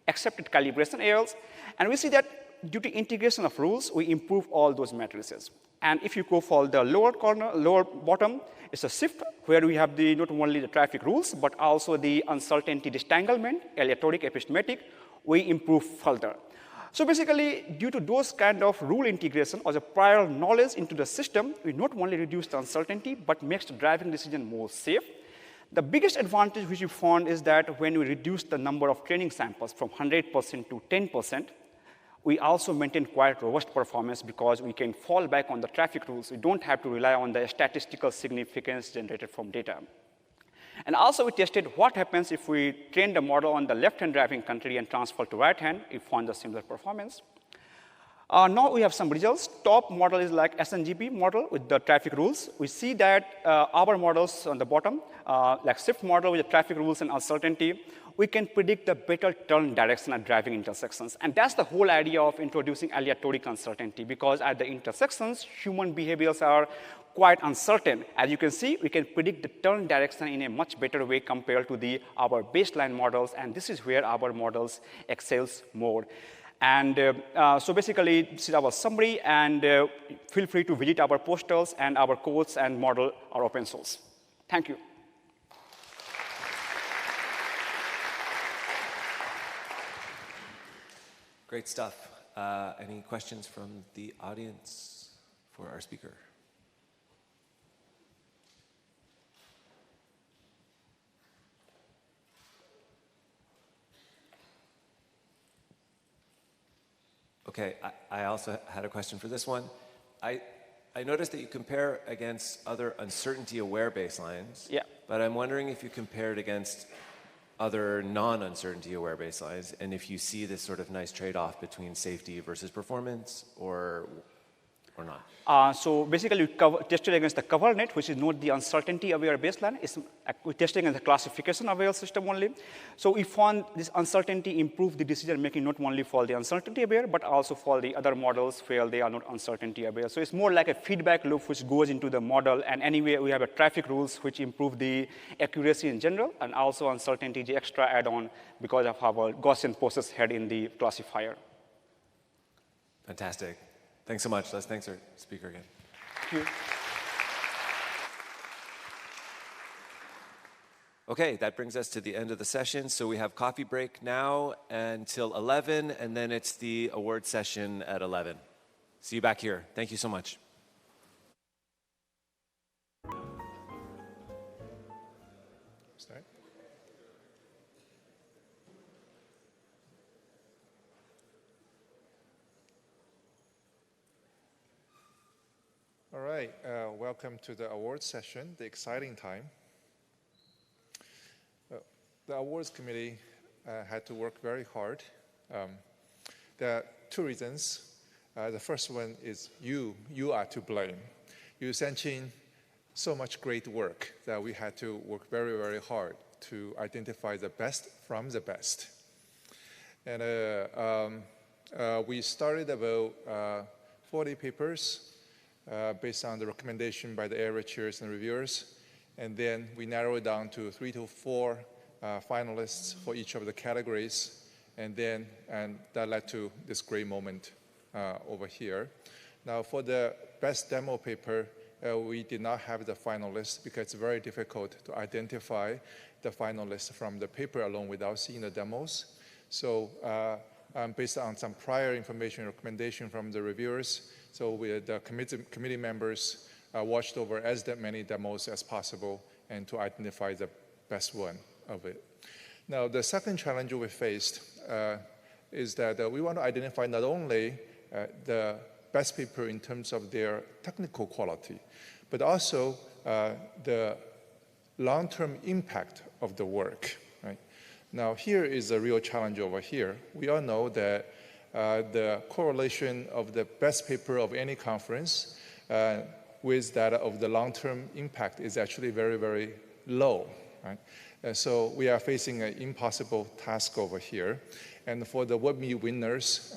S15: accepted calibration errors. And we see that due to integration of rules, we improve all those matrices. And if you go for the lower bottom, it's a shift where we have not only the traffic rules, but also the uncertainty disentanglement, aleatoric, epistemic, we improve further. So basically, due to those kind of rule integration or the prior knowledge into the system, we not only reduce the uncertainty, but makes the driving decision more safe. The biggest advantage which we found is that when we reduce the number of training samples from 100% to 10%, we also maintain quite robust performance because we can fall back on the traffic rules. We don't have to rely on the statistical significance generated from data. And also we tested what happens if we train the model on the left-hand driving country and transfer to right-hand. We found a similar performance. Now we have some results. Top model is like SNGP model with the traffic rules. We see that our models on the bottom, like SWIFT model with the traffic rules and uncertainty, we can predict the better turn direction at driving intersections. And that's the whole idea of introducing aleatoric uncertainty, because at the intersections, human behaviors are quite uncertain. As you can see, we can predict the turn direction in a much better way compared to our baseline models, and this is where our models excels more. And so basically, this is our summary, and feel free to visit our posters, and our codes and model are open source. Thank you.
S18: Great stuff. Any questions from the audience for our speaker? Okay, I also had a question for this one. I noticed that you compare against other uncertainty-aware baselines.
S15: Yeah.
S18: But I'm wondering if you compared against other non-uncertainty-aware baselines, and if you see this sort of nice trade-off between safety versus performance, or not.
S15: So basically, we tested against the cover net, which is not the uncertainty-aware baseline. We tested against the classification-aware system only. So we found this uncertainty improved the decision-making not only for the uncertainty-aware, but also for the other models where they are not uncertainty-aware. So it's more like a feedback loop which goes into the model. And anyway, we have a traffic rules which improve the accuracy in general, and also uncertainty, the extra add-on because of our Gaussian process head in the classifier.
S18: Fantastic. Thanks so much. Let's thank our speaker again.
S15: Thank you.
S18: Okay, that brings us to the end of the session. So we have coffee break now until 11, and then it's the award session at 11. See you back here. Thank you so much.
S23: Start. All right, welcome to the awards session, the exciting time. The awards committee had to work very hard. There are two reasons. The first one is you are to blame. You sent in so much great work that we had to work very, very hard to identify the best from the best. And we started about 40 papers based on the recommendation by the area chairs and reviewers. And then we narrowed it down to 3 to 4 finalists for each of the categories. And that led to this great moment over here. Now, for the best demo paper, we did not have the finalists because it's very difficult to identify the finalists from the paper alone without seeing the demos. So based on some prior information recommendation from the reviewers, so the committee members watched over as many demos as possible and to identify the best one of it. Now, the second challenge we faced is that we want to identify not only the best paper in terms of their technical quality, but also the long-term impact of the work. Right? Now, here is a real challenge over here. We all know that
S12: the correlation of the best paper of any conference with that of the long-term impact is actually very, very low. Right? So we are facing an impossible task over here. And for the WebMe winners,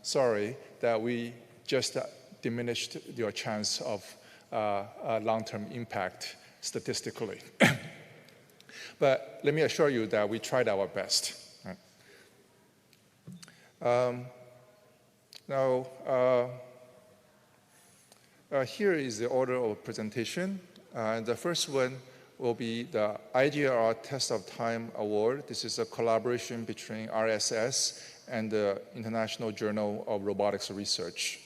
S12: sorry that we just diminished your chance of long-term impact statistically. But let me assure you that we tried our best. Right? Now, here is the order of presentation. The first one will be the IGR Test of Time Award. This is a collaboration between RSS and the International Journal of Robotics Research.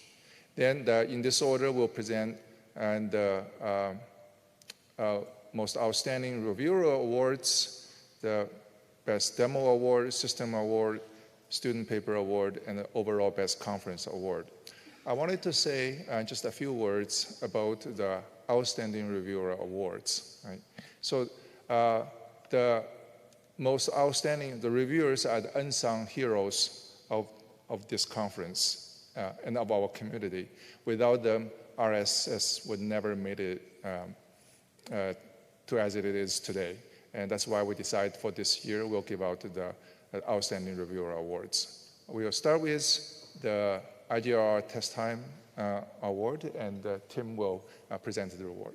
S12: Then in this order, we'll present the Most Outstanding Reviewer Awards, the Best Demo Award, System Award, Student Paper Award, and the Overall Best Conference Award. I wanted to say just a few words about the Outstanding Reviewer Awards. Right? So the most outstanding, the reviewers are the unsung heroes of this conference and of our community. Without them, RSS would never made it to as it is today. And that's why we decided for this year, we'll give out the Outstanding Reviewer Awards. We'll start with the IGR Test Time Award, and Tim will present the award.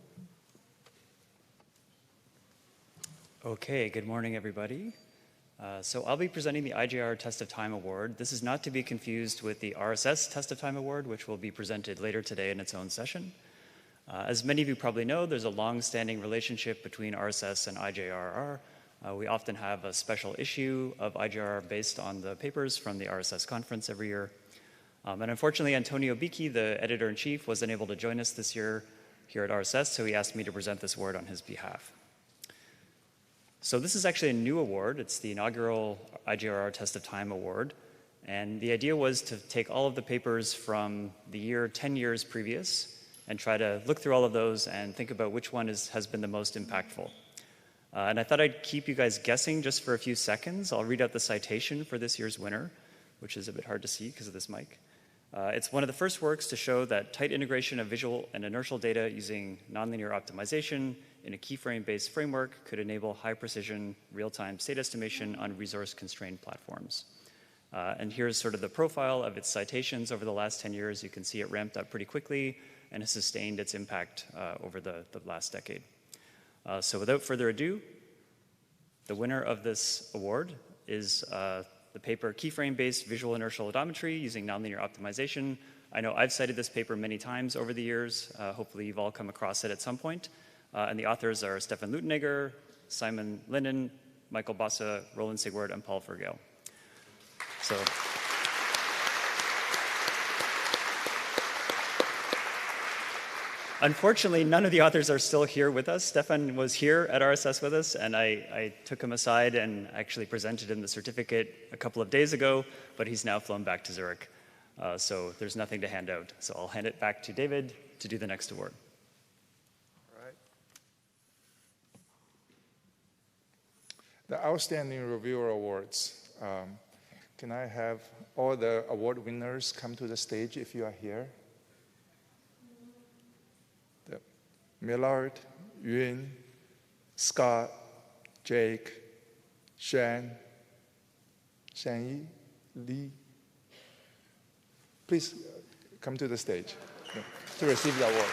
S16: Okay, good morning, everybody. So I'll be presenting the IGR Test of Time Award. This is not to be confused with the RSS Test of Time Award, which will be presented later today in its own session. As many of you probably know, there's a long-standing relationship between RSS and IJRR. We often have a special issue of IJRR based on the papers from the RSS conference every year. And unfortunately, Antonio Bicchi, the editor-in-chief, was unable to join us this year here at RSS, so he asked me to present this award on his behalf. So this is actually a new award. It's the inaugural IGRR Test of Time Award. And the idea was to take all of the papers from the year 10 years previous and try to look through all of those and think about which one has been the most impactful. And I thought I'd keep you guys guessing just for a few seconds. I'll read out the citation for this year's winner, which is a bit hard to see because of this mic. It's one of the first works to show that tight integration of visual and inertial data using nonlinear optimization in a keyframe-based framework could enable high-precision, real-time state estimation on resource-constrained platforms. And here's sort of the profile of its citations over the last 10 years. You can see it ramped up pretty quickly and has sustained its impact over the last decade. So without further ado, the winner of this award is the paper Keyframe-Based Visual Inertial Odometry using Nonlinear Optimization. I know I've cited this paper many times over the years. Hopefully you've all come across it at some point. And the authors are Stefan Lutenegger, Simon Linden, Michael Bassa, Roland Sigwart, and Paul Vergel. So, unfortunately, none of the authors are still here with us. Stefan was here at RSS with us, and I took him aside and actually presented him the certificate a couple of days ago, but he's now flown back to Zurich. So there's nothing to hand out. So I'll hand it back to David to do the next award.
S12: The Outstanding Reviewer Awards. Can I have all the award winners come to the stage if you are here? Millard, Yun, Scott, Jake, Shan, Shanyi, Lee. Please come to the stage to receive the award.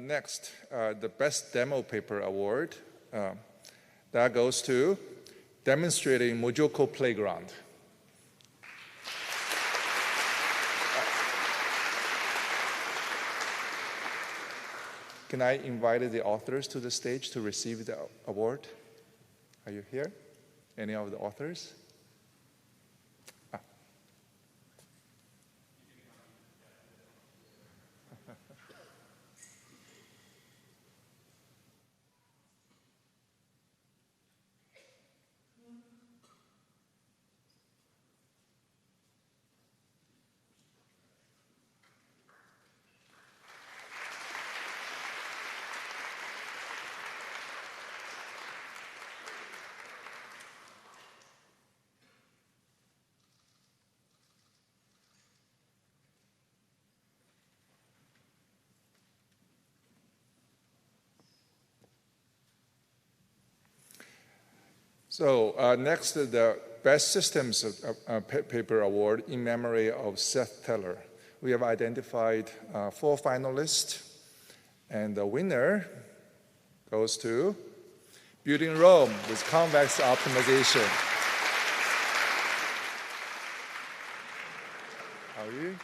S12: Next, the Best Demo Paper Award. That goes to Demonstrating Mojoko Playground. Can I invite the authors to the stage to receive the award? Are you here? Any of the authors? So next, the Best Systems Paper Award in memory of Seth Teller. We have identified 4 finalists, and the winner goes to Building Rome with Convex Optimization. How are you?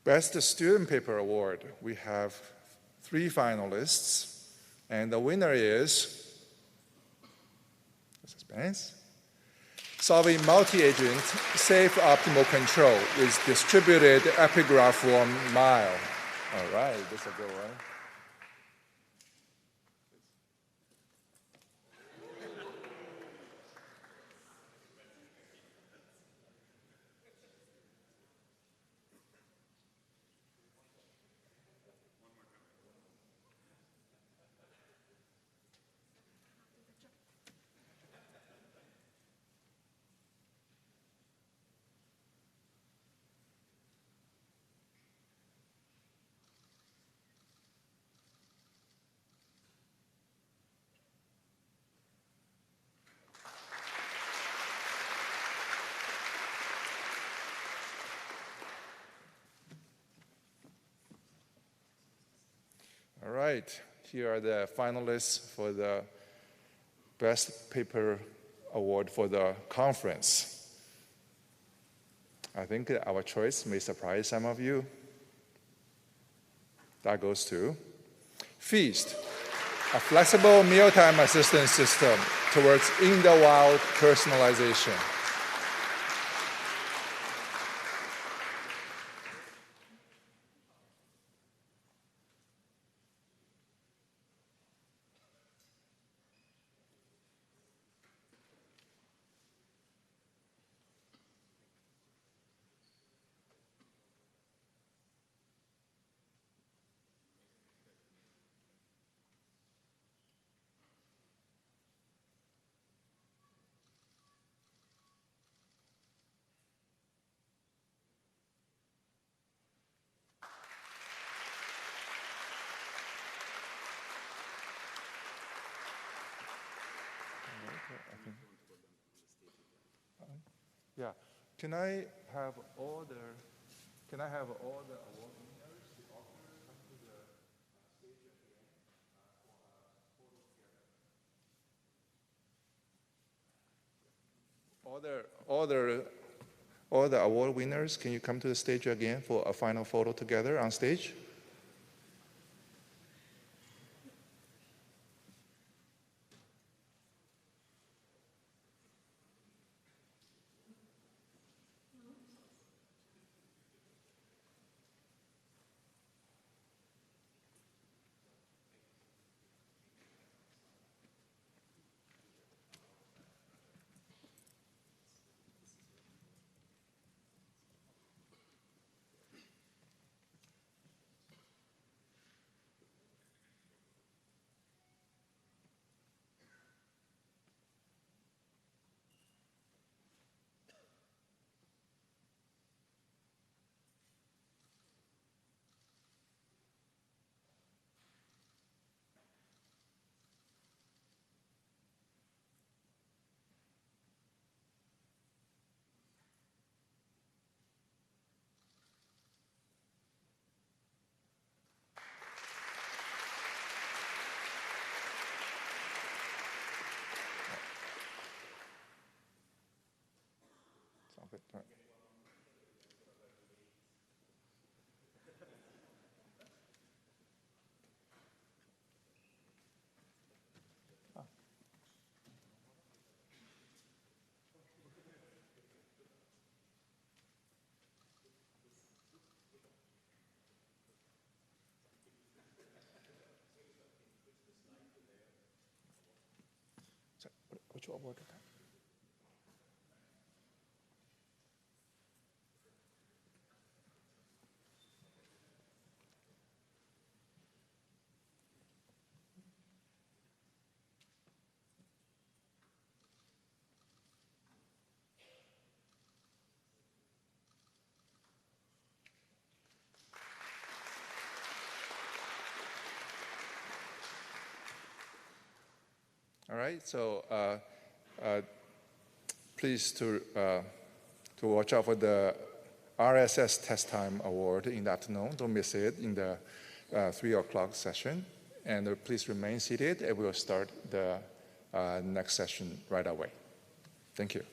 S12: Best Student Paper Award, we have 3 finalists, and the winner is, suspense, solving multi-agent safe optimal control with distributed epigraph form mile. All right, this is a good one. All right, here are the finalists for the Best Paper Award for the conference. I think our choice may surprise some of you. That goes to Feast, a flexible mealtime assistance system towards in-the-wild personalization. Yeah. Can I have all the award winners, the authors, come to the stage at the end for a photo together? All the award winners, can you come to the stage again for a final photo together on stage? Okay. All right. Which award is that? All right, so please to watch out for the RSS Test Time Award in the afternoon. Don't miss it in the 3 o'clock session. And please remain seated, and we'll start the next session right away. Thank you.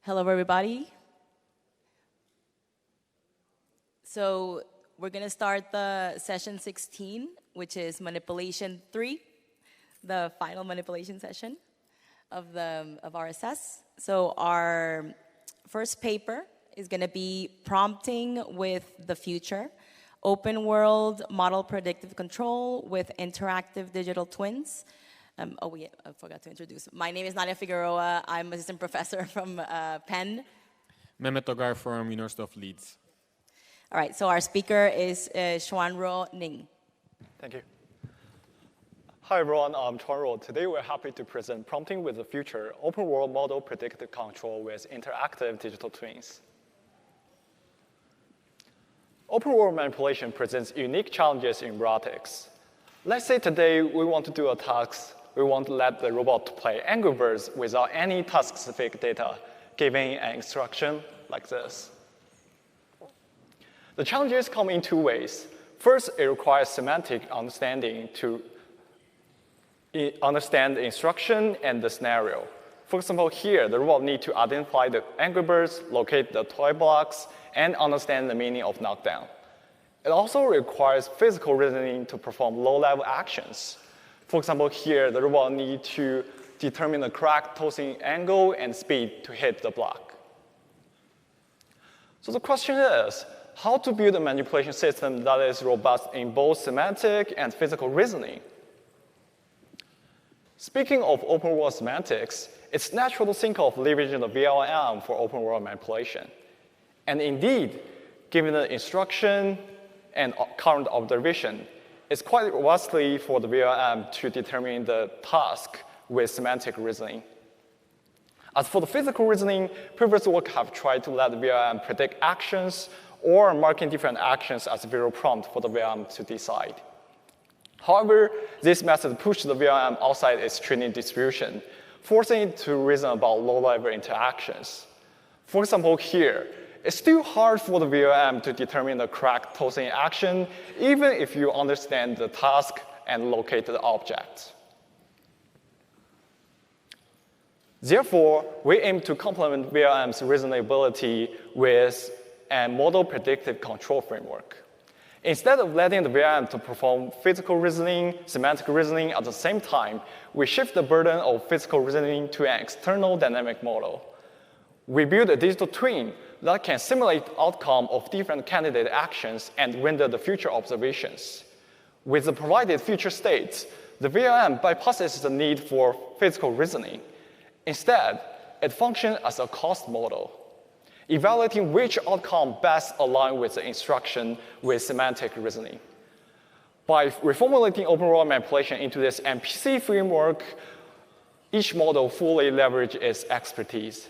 S17: Hello, everybody. So we're going to start the session 16, which is manipulation 3, the final manipulation session of RSS. So our first paper is going to be prompting with the future, open world model predictive control with interactive digital twins. I forgot to introduce. My name is Nadia Figueroa. I'm assistant professor from Penn.
S21: Mehmet Togar from University of Leeds.
S17: All right, so our speaker is Xuanruo Ning.
S22: Thank you. Hi everyone, I'm Xuanruo. Today we're happy to present Prompting with the Future, Open World Model Predictive Control with Interactive Digital Twins. Open world manipulation presents unique challenges in robotics. Let's say today we want to do a task. We want to let the robot play Angry Birds without any task-specific data, giving an instruction like this. The challenges come in two ways. First, it requires semantic understanding to understand the instruction and the scenario. For example, here, the robot needs to identify the Angry Birds, locate the toy blocks, and understand the meaning of knockdown. It also requires physical reasoning to perform low-level actions. For example, here, the robot needs to determine the correct tossing angle and speed to hit the block. So the question is, how to build a manipulation system that is robust in both semantic and physical reasoning? Speaking of open world semantics, it's natural to think of leveraging the VLM for open world manipulation. And indeed, given the instruction and current observation, it's quite robustly for the VLM to determine the task with semantic reasoning. As for the physical reasoning, previous work have tried to let the VLM predict actions or marking different actions as visual prompt for the VLM to decide. However, this method pushed the VLM outside its training distribution, forcing it to reason about low-level interactions. For example, here, it's still hard for the VLM to determine the correct tossing action, even if you understand the task and locate the object. Therefore, we aim to complement VLM's reasonability with a model predictive control framework. Instead of letting the VLM to perform physical reasoning, semantic reasoning at the same time, we shift the burden of physical reasoning to an external dynamic model. We build a digital twin that can simulate the outcome of different candidate actions and render the future observations. With the provided future states, the VLM bypasses the need for physical reasoning. Instead, it functions as a cost model, evaluating which outcome best align with the instruction with semantic reasoning. By reformulating open world manipulation into this MPC framework, each model fully leverages its expertise.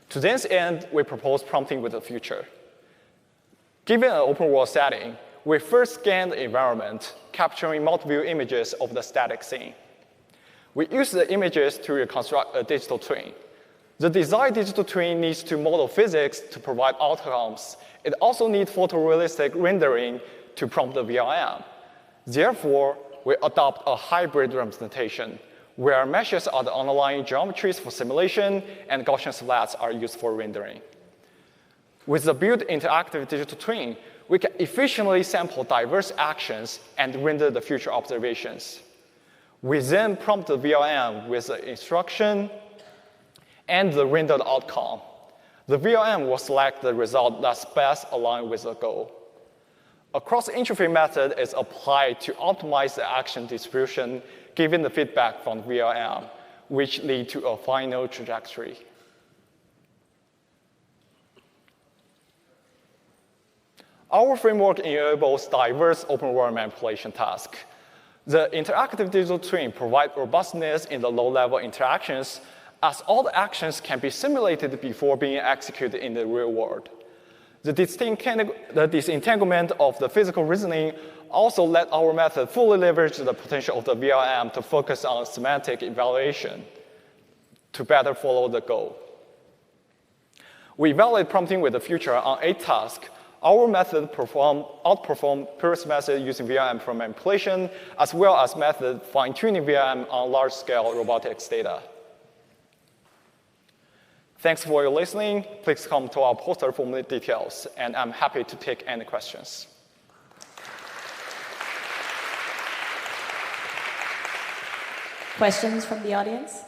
S22: To this end, we propose prompting with the future. Given an open world setting, we first scan the environment, capturing multi-view images of the static scene. We use the images to reconstruct a digital twin. The desired digital twin needs to model physics to provide outcomes. It also needs photorealistic rendering to prompt the VLM. Therefore, we adopt a hybrid representation, where meshes are the underlying geometries for simulation and Gaussian slats are used for rendering. With the built interactive digital twin, we can efficiently sample diverse actions and render the future observations. We then prompt the VLM with the instruction and the rendered outcome. The VLM will select the result that's best aligned with the goal. A cross-interface method is applied to optimize the action distribution given the feedback from the VLM, which lead to a final trajectory. Our framework enables diverse open-world manipulation tasks. The interactive digital twin provides robustness in the low-level interactions, as all the actions can be simulated before being executed in the real world. The disentanglement of the physical reasoning also let our method fully leverage the potential of the VLM to focus on semantic evaluation to better follow the goal. We evaluate prompting with the future on 8 tasks. Our method outperformed previous method using VLM for manipulation, as well as method fine-tuning VLM on large-scale robotics data. Thanks for your listening. Please come to our poster for more details, and I'm happy to take any questions.
S17: Questions from the audience?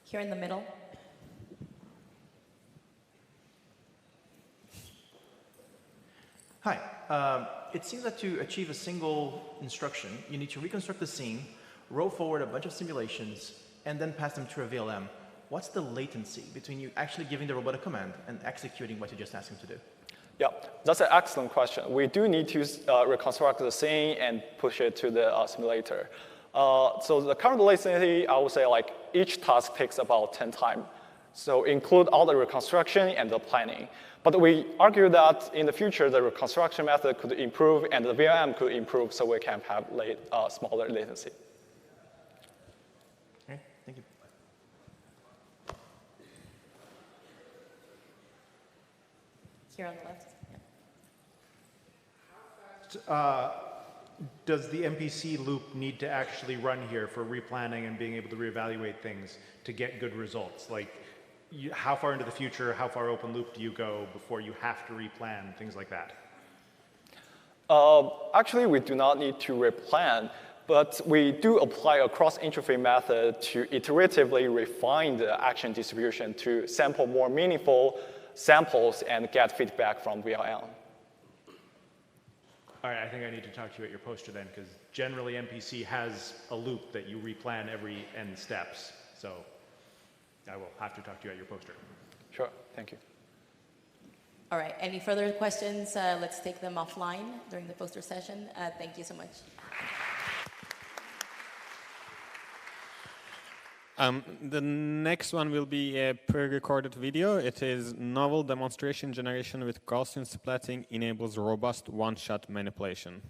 S17: Here in the middle.
S1: Hi. It seems that to achieve a single instruction, you need to reconstruct the scene, roll forward a bunch of simulations, and then pass them through a VLM. What's the latency between you actually giving the robot a command and executing what you just asked him to do?
S22: Yeah, that's an excellent question. We do need to reconstruct the scene and push it to the simulator. So the current latency, I would say like each task takes about 10 times. So include all the reconstruction and the planning. But we argue that in the future, the reconstruction method could improve and the VLM could improve so we can have smaller latency.
S1: Okay, thank you.
S17: Here on the left.
S3: Does the MPC loop need to actually run here for replanning and being able to reevaluate things to get good results? Like, how far into the future, how far open loop do you go before you have to replan, things like that?
S22: Actually, we do not need to replan, but we do apply a cross-interface method to iteratively refine the action distribution to sample more meaningful samples and get feedback from VLM.
S3: All right, I think I need to talk to you at your poster then, because generally MPC has a loop that you replan every n steps. So I will have to talk to you at your poster.
S22: Sure, thank you.
S17: All right, any further questions? Let's take them offline during the poster session. Thank you so much.
S21: The next one will be a pre-recorded video. It is novel demonstration generation with Gaussian splatting enables robust one-shot manipulation.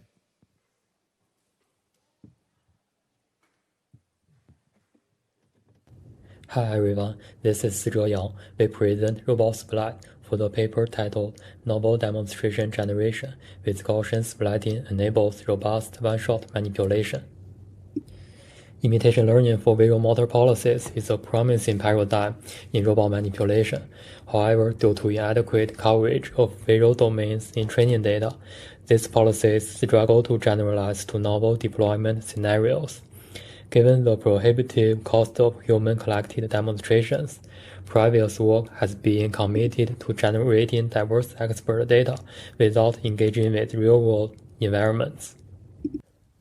S20: Hi everyone, this is Sizhe Yang. We present Robot Splat for the paper titled Novel Demonstration Generation with Gaussian Splatting Enables Robust One-Shot Manipulation. Imitation learning for visual motor policies is a promising paradigm in robot manipulation. However, due to inadequate coverage of visual domains in training data, these policies struggle to generalize to novel deployment scenarios. Given the prohibitive cost of human-collected demonstrations, previous work has been committed to generating diverse expert data without engaging with real-world environments.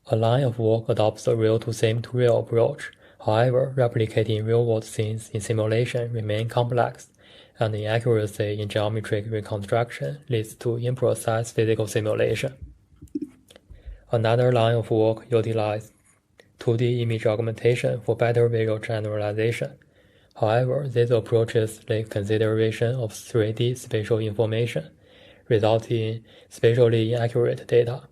S20: A line of work adopts a real-to-sim-to-real approach. However, replicating real-world scenes in simulation remains complex, and inaccuracy in geometric reconstruction leads to imprecise physical simulation. Another line of work utilizes 2D image augmentation for better visual generalization. However, these approaches lack consideration of 3D spatial information, resulting in spatially inaccurate data.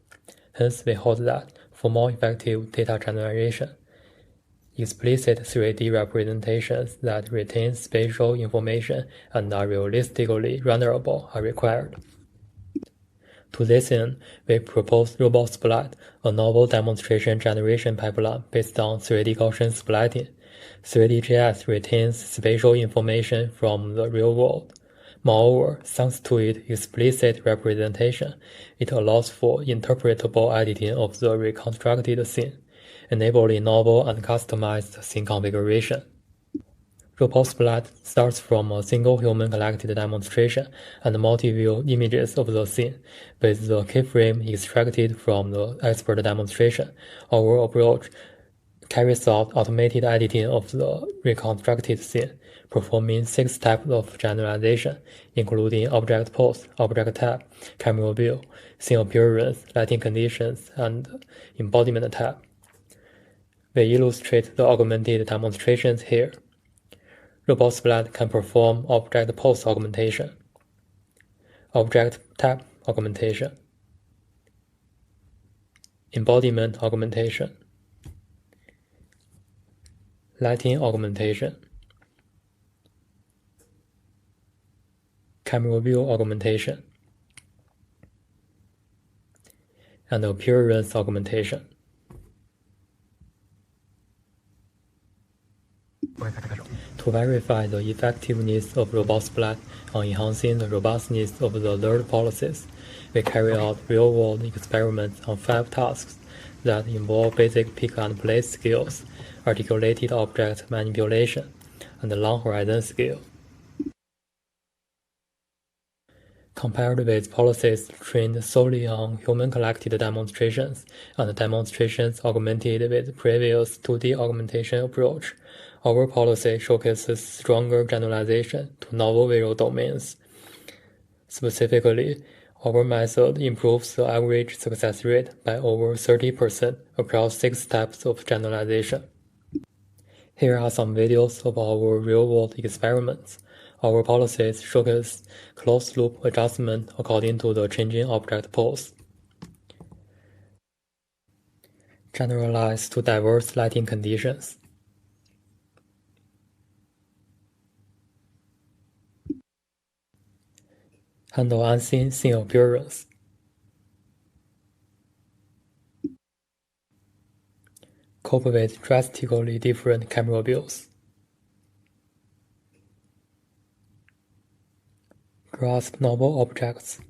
S20: Hence, we hold that for more effective data generation, explicit 3D representations that retain spatial information and are realistically renderable are required. To this end, we propose Robot Splat, a novel demonstration generation pipeline based on 3D Gaussian splatting. 3D.js retains spatial information from the real world. Moreover, thanks to its explicit representation, it allows for interpretable editing of the reconstructed scene, enabling novel and customized scene configuration. Robot Splat starts from a single human-collected demonstration and multi-view images of the scene, with the keyframe extracted from the expert demonstration. Our approach carries out automated editing of the reconstructed scene, performing 6 steps of generalization, including object pose, object type, camera view, scene appearance, lighting conditions, and embodiment type. We illustrate the augmented demonstrations here. Robot Splat can perform object pose augmentation, object type augmentation, embodiment augmentation, lighting augmentation, camera view augmentation, and appearance augmentation. To verify the effectiveness of Robot Splat on enhancing the robustness of the learned policies, we carry out real-world experiments on 5 tasks that involve basic pick-and-place skills, articulated object manipulation, and long horizon skill. Compared with policies trained solely on human-collected demonstrations and demonstrations augmented with previous 2D augmentation approach, our policy showcases stronger generalization to novel visual domains. Specifically, our method improves the average success rate by over 30% across 6 steps of generalization. Here are some videos of our real-world experiments. Our policies showcase closed-loop adjustment according to the changing object pose. Generalize to diverse lighting conditions. Handle unseen scene appearance. Cope with drastically different camera views. Grasp novel objects.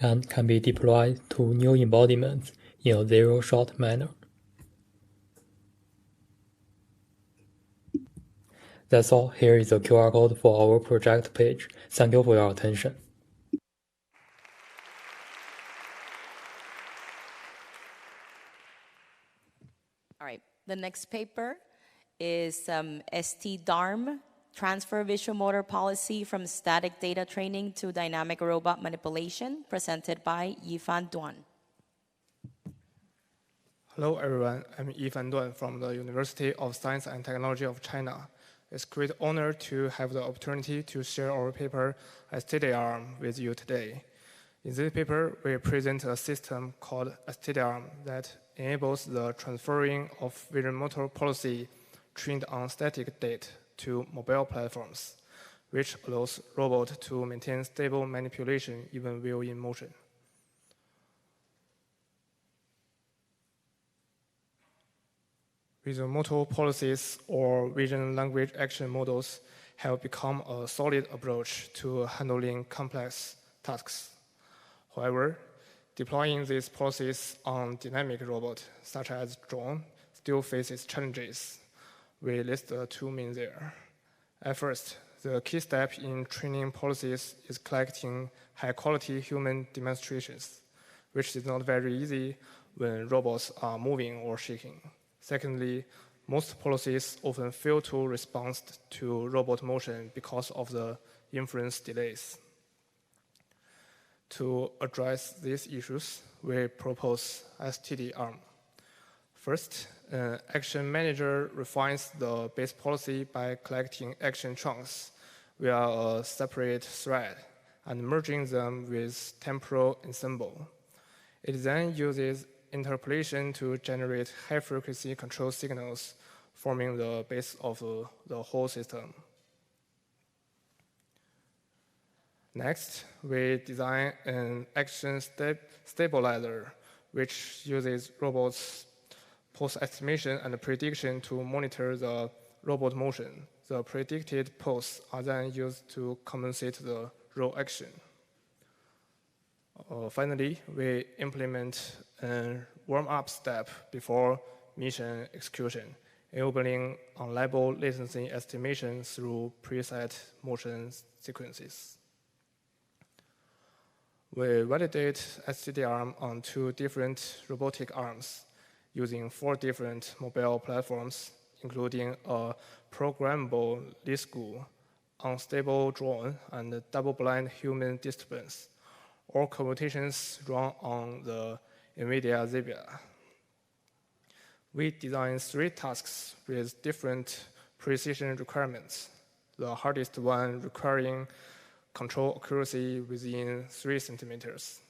S20: And can be deployed to new embodiments in a zero-shot manner. That's all. Here is a QR code for our project page. Thank you for your attention.
S17: All right, the next paper is ST-DARM, Transfer Visual Motor Policy from Static Data Training to Dynamic Robot Manipulation, presented by Yifan Duan.
S4: Hello everyone, I'm Yifan Duan from the University of Science and Technology of China. It's a great honor to have the opportunity to share our paper ST-DARM with you today. In this paper, we present a system called ST-DARM that enables the transferring of visual motor policy trained on static data to mobile platforms, which allows robots to maintain stable manipulation even while in motion. Visual motor policies or vision language action models have become a solid approach to handling complex tasks. However, deploying these policies on dynamic robots, such as drone, still faces challenges. We list the 2 main there. At first, the key step in training policies is collecting high-quality human demonstrations, which is not very easy when robots are moving or shaking. Secondly, most policies often fail to respond to robot motion because of the inference delays. To address these issues, we propose ST-DARM. First, an action manager refines the base policy by collecting action chunks via a separate thread and merging them with temporal ensemble. It then uses interpolation to generate high-frequency control signals forming the base of the whole system. Next, we design an action stabilizer, which uses robots' pose estimation and prediction to monitor the robot motion. The predicted pose are then used to compensate the roll action. Finally, we implement a warm-up step before mission execution, enabling unreliable latency estimation through preset motion sequences. We validate STD arm on 2 different robotic arms using 4 different mobile platforms, including a programmable lead school, unstable drone, and double-blind human disturbance. All computations run on the NVIDIA Xavier. We designed 3 tasks with different precision requirements. The hardest one requiring control accuracy within 3 centimeters.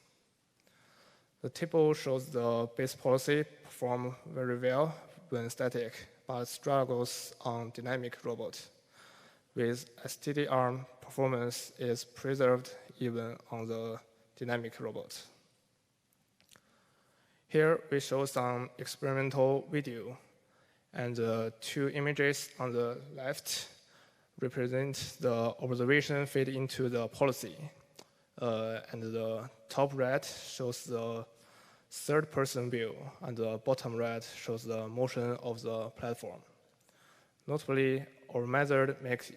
S4: The table shows the base policy perform very well when static, but struggles on dynamic robot. With STD arm, performance is preserved even on the dynamic robot. Here we show some experimental video, and the 2 images on the left represent the observation fed into the policy, and the top right shows the third-person view, and the bottom right shows the motion of the platform. Notably, our method makes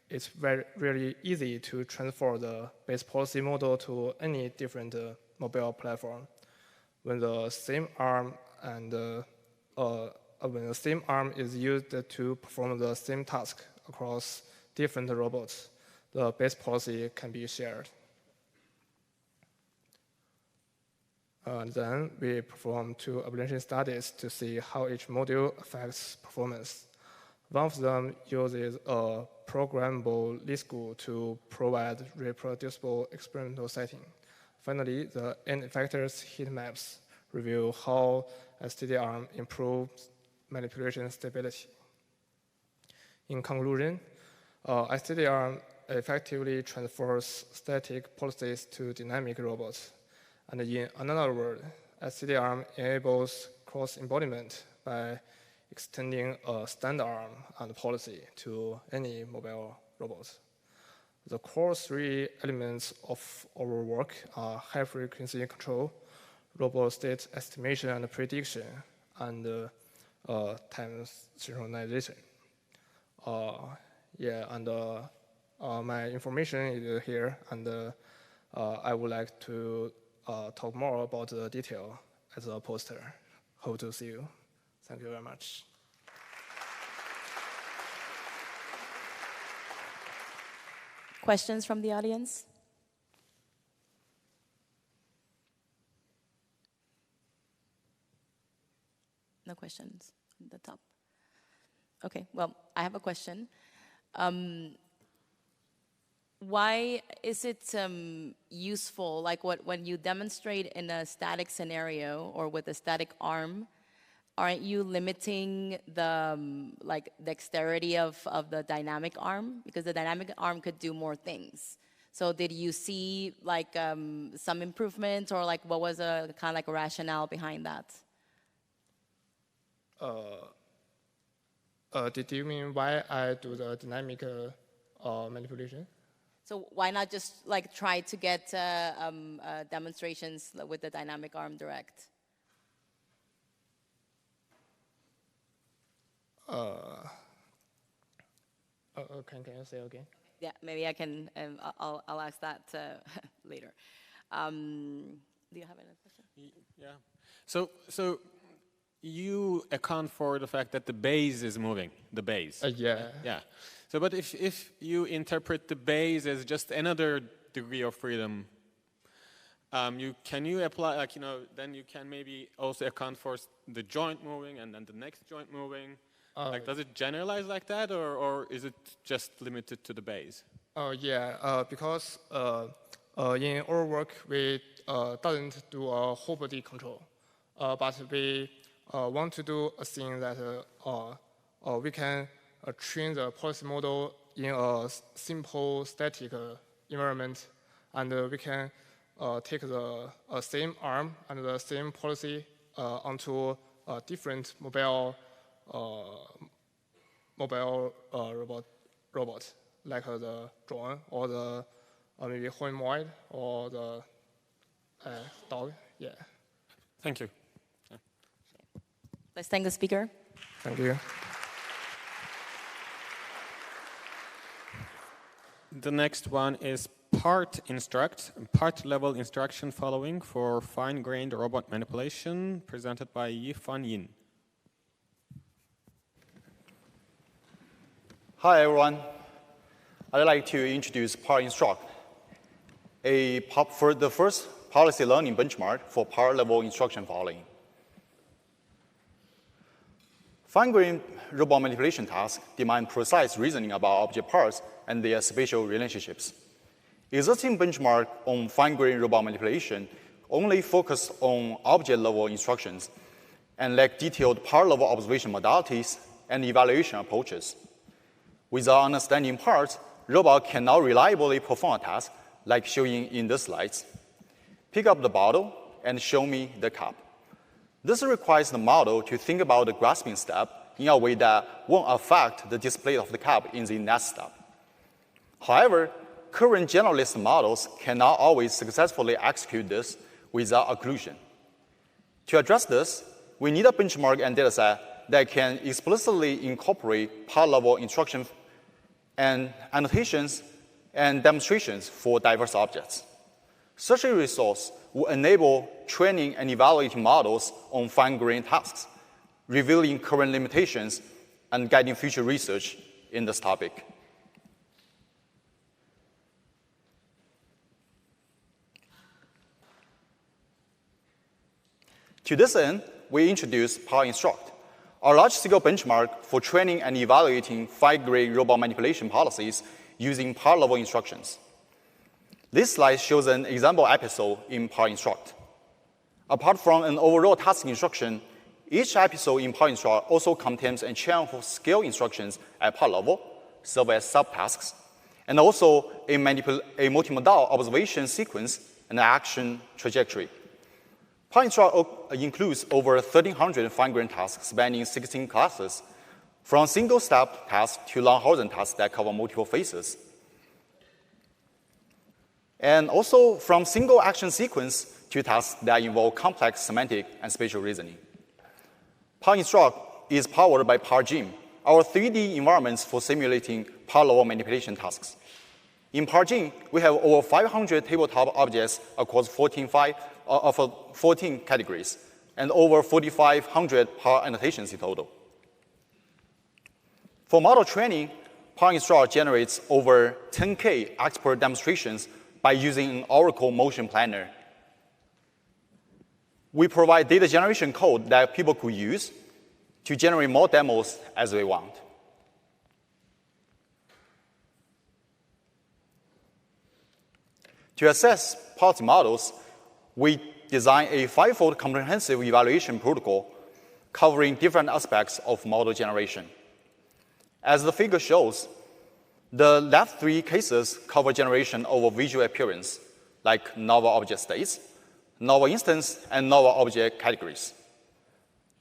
S4: it really easy to transfer the base policy model to any different mobile platform. When the same arm is used to perform the same task across different robots, the base policy can be shared. Then we perform 2 evaluation studies to see how each module affects performance. One of them uses a programmable lead school to provide reproducible experimental setting. Finally, the end effectors heat maps reveal how STD arm improves manipulation stability. In conclusion, STD arm effectively transfers static policies to dynamic robots. And in another word, STD arm enables cross-embodiment by extending a standard arm and policy to any mobile robot. The core 3 elements of our work are high-frequency control, robot state estimation and prediction, and time synchronization. My information is here, and I would like to talk more about the detail as a poster. Hope to see you. Thank you very much.
S17: Questions from the audience? No questions at the top. Okay, well, I have a question. Why is it useful, like when you demonstrate in a static scenario or with a static arm, aren't you limiting the dexterity of the dynamic arm? Because the dynamic arm could do more things. So did you see some improvement, or what was a kind of a rationale behind that?
S4: Did you mean why I do the dynamic manipulation?
S17: So why not just try to get demonstrations with the dynamic arm direct?
S4: Can you say again?
S17: Yeah, maybe I can. I'll ask that later. Do you have another question?
S21: Yeah. So you account for the fact that the base is moving. The base.
S4: Yeah.
S21: Yeah. So, but if you interpret the base as just another degree of freedom, can you apply then you can maybe also account for the joint moving and then the next joint moving. Does it generalize like that, or is it just limited to the base?
S4: Because in our work we doesn't do a whole body control, but we want to do a thing that we can train the policy model in a simple static environment, and we can take the same arm and the same policy onto a different mobile robot, like the drone or the maybe humanoid or the dog. Yeah.
S21: Thank you.
S17: Let's thank the speaker.
S4: Thank you.
S21: The next one is part level instruction following for fine-grained robot manipulation, presented by Yifan Yin.
S5: Hi, everyone. I'd like to introduce Part Instruct, the first policy learning benchmark for part level instruction following. Fine-grained robot manipulation tasks demand precise reasoning about object parts and their spatial relationships. Existing benchmark on fine-grained robot manipulation only focus on object-level instructions and lack detailed part-level observation modalities and evaluation approaches. Without understanding parts, robot cannot reliably perform a task like showing in the slides. Pick up the bottle and show me the cup. This requires the model to think about the grasping step in a way that won't affect the display of the cup in the next step. However, current generalist models cannot always successfully execute this without occlusion. To address this, we need a benchmark and dataset that can explicitly incorporate part-level instruction and annotations and demonstrations for diverse objects. Such a resource will enable training and evaluating models on fine-grained tasks, revealing current limitations and guiding future research in this topic. To this end, we introduced Part Instruct, a large-scale benchmark for training and evaluating fine-grained robot manipulation policies using part-level instructions. This slide shows an example episode in Part Instruct. Apart from an overall task instruction, each episode in Part Instruct also contains a chain of scale instructions at part level, serve as subtasks, and also a multimodal observation sequence and action trajectory. Part Instruct includes over 1,300 fine-grained tasks spanning 16 classes, from single-step tasks to long-horizon tasks that cover multiple phases. And also from single action sequence to tasks that involve complex semantic and spatial reasoning. Part Instruct is powered by Part Gym, our 3D environments for simulating part-level manipulation tasks. In Part Gym, we have over 500 tabletop objects across 14 categories, and over 4,500 part annotations in total. For model training, Part Instruct generates over 10K expert demonstrations by using an Oracle Motion Planner. We provide data generation code that people could use to generate more demos as they want. To assess policy models, we design a 5-fold comprehensive evaluation protocol covering different aspects of model generation. As the figure shows, the left 3 cases cover generation over visual appearance, like novel object states, novel instance, and novel object categories.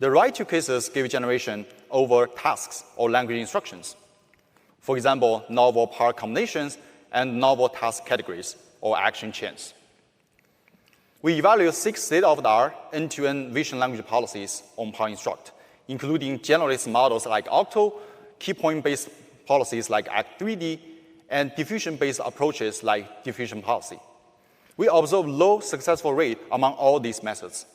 S5: The right 2 cases give generation over tasks or language instructions. For example, novel part combinations and novel task categories or action chains. We evaluate 6 state-of-the-art end-to-end vision language policies on Part Instruct, including generalist models like Octo, key point-based policies like Act3D, and diffusion-based approaches like diffusion policy. We observe low successful rate among all these methods.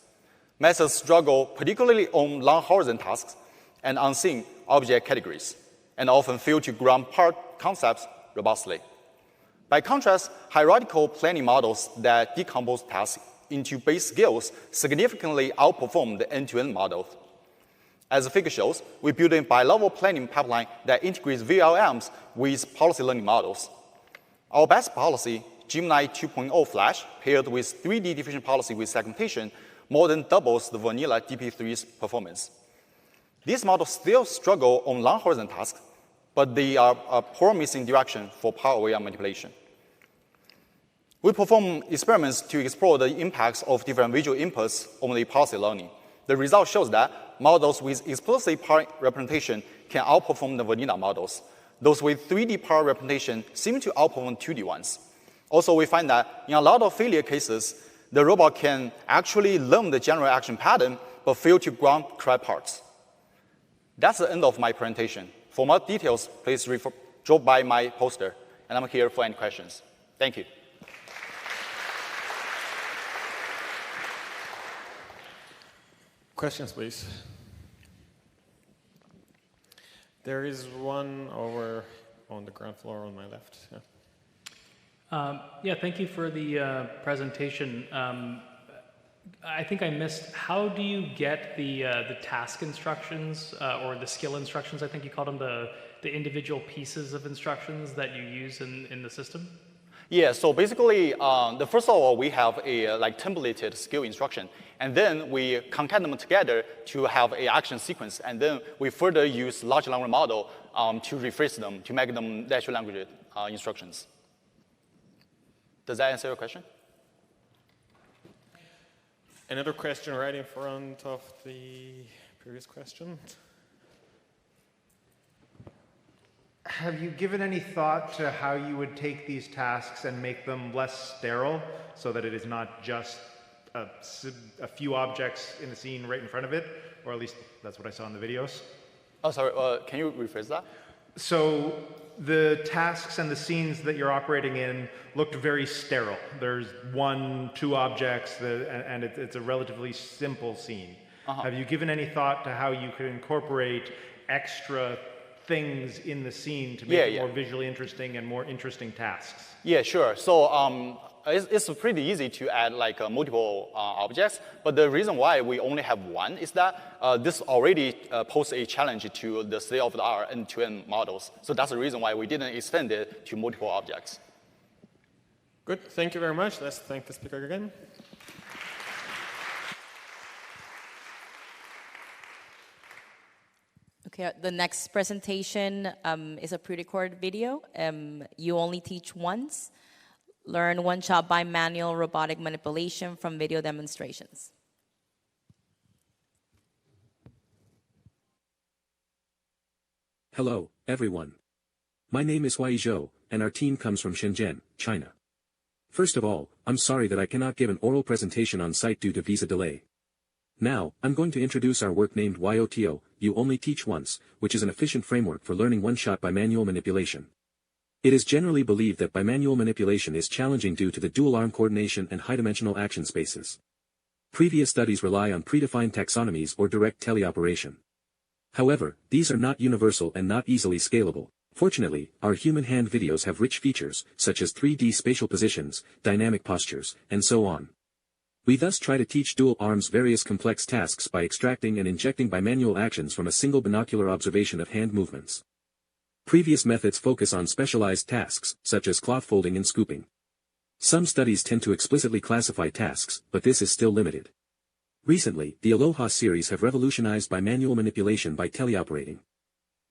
S5: Methods struggle particularly on long horizon tasks and unseen object categories, and often fail to ground part concepts robustly. By contrast, hierarchical planning models that decompose tasks into base skills significantly outperform the end-to-end model. As the figure shows, we built a bi-level planning pipeline that integrates VLMs with policy learning models. Our best policy, Gemini 2.0 Flash, paired with 3D diffusion policy with segmentation, more than doubles the vanilla DP3's performance. These models still struggle on long horizon tasks, but they are a promising direction for power-aware manipulation. We perform experiments to explore the impacts of different visual inputs on the policy learning. The result shows that models with explicit power representation can outperform the vanilla models. Those with 3D power representation seem to outperform 2D ones. Also, we find that in a lot of failure cases, the robot can actually learn the general action pattern, but fail to ground correct parts. That's the end of my presentation. For more details, please drop by my poster, and I'm here for any questions. Thank you.
S21: Questions, please. There is one over on the ground floor on my left. Yeah.
S6: Yeah, thank you for the presentation. I think I missed, how do you get the task instructions or the skill instructions, I think you called them, the individual pieces of instructions that you use in the system?
S5: Yeah, so basically, the first of all, we have a templated skill instruction, and then we concat them together to have an action sequence, and then we further use large language model to rephrase them, to make them natural language instructions. Does that answer your question?
S21: Another question right in front of the previous question.
S3: Have you given any thought to how you would take these tasks and make them less sterile so that it is not just a few objects in the scene right in front of it? Or at least that's what I saw in the videos.
S5: Oh, sorry, can you rephrase that?
S3: So the tasks and the scenes that you're operating in looked very sterile. There's 1, 2 objects, and it's a relatively simple scene. Have you given any thought to how you could incorporate extra things in the scene to make it more visually interesting and more interesting tasks?
S5: Yeah, sure. So it's pretty easy to add multiple objects, but the reason why we only have one is that this already poses a challenge to the state-of-the-art end-to-end models. So that's the reason why we didn't extend it to multiple objects.
S21: Good, thank you very much. Let's thank the speaker again.
S17: Okay, the next presentation is a pre-recorded video. You only teach once. Learn one shot by manual robotic manipulation from video demonstrations.
S7: Hello, everyone. My name is Huai Zhou, and our team comes from Shenzhen, China. First of all, I'm sorry that I cannot give an oral presentation on site due to visa delay. Now, I'm going to introduce our work named YOTO, You Only Teach Once, which is an efficient framework for learning one shot by manual manipulation. It is generally believed that bimanual manipulation is challenging due to the dual arm coordination and high-dimensional action spaces. Previous studies rely on predefined taxonomies or direct teleoperation. However, these are not universal and not easily scalable. Fortunately, our human hand videos have rich features, such as 3D spatial positions, dynamic postures, and so on. We thus try to teach dual arms various complex tasks by extracting and injecting bimanual actions from a single binocular observation of hand movements. Previous methods focus on specialized tasks, such as cloth folding and scooping. Some studies tend to explicitly classify tasks, but this is still limited. Recently, the Aloha series have revolutionized bimanual manipulation by teleoperating.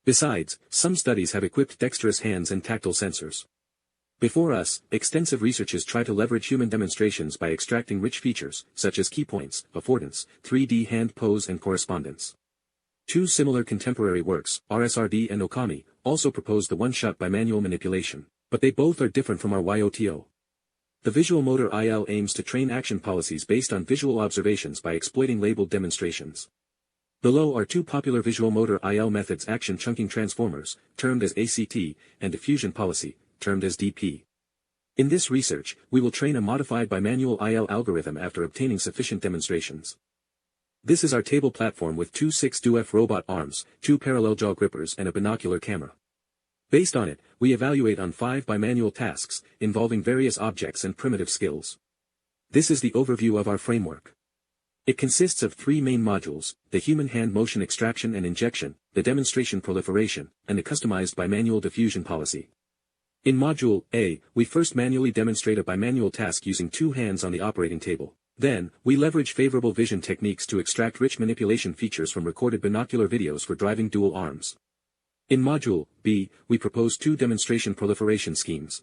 S7: Besides, some studies have equipped dexterous hands and tactile sensors. Before us, extensive researchers try to leverage human demonstrations by extracting rich features, such as key points, affordance, 3D hand pose and correspondence. Two similar contemporary works, RSRD and Okami, also propose the one-shot bimanual manipulation, but they both are different from our YOTO. The visual motor IL aims to train action policies based on visual observations by exploiting labeled demonstrations. Below are two popular visual motor IL methods: action chunking transformers, termed as ACT, and diffusion policy, termed as DP. In this research, we will train a modified bimanual IL algorithm after obtaining sufficient demonstrations. This is our table platform with two 6DoF robot arms, two parallel jaw grippers and a binocular camera. Based on it, we evaluate on 5 bimanual tasks, involving various objects and primitive skills. This is the overview of our framework. It consists of 3 main modules: the human hand motion extraction and injection, the demonstration proliferation, and the customized bimanual diffusion policy. In Module A, we first manually demonstrate a bimanual task using 2 hands on the operating table. Then, we leverage favorable vision techniques to extract rich manipulation features from recorded binocular videos for driving dual arms. In Module B, we propose 2 demonstration proliferation schemes.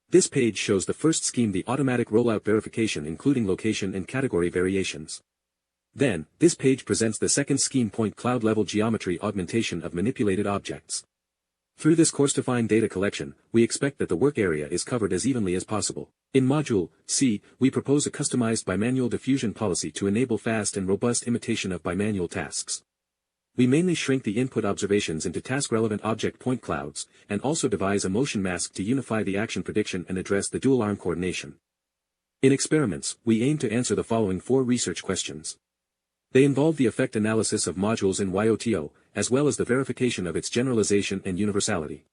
S7: This page shows the first scheme, the automatic rollout verification, including location and category variations. Then, this page presents the second scheme, point cloud level geometry augmentation of manipulated objects. Through this course-defined data collection, we expect that the work area is covered as evenly as possible. In Module C, we propose a customized bimanual diffusion policy to enable fast and robust imitation of bimanual tasks. We mainly shrink the input observations into task-relevant object point clouds, and also devise a motion mask to unify the action prediction and address the dual arm coordination. In experiments, we aim to answer the following 4 research questions. They involve the effect analysis of modules in YOTO, as well as the verification of its generalization and universality.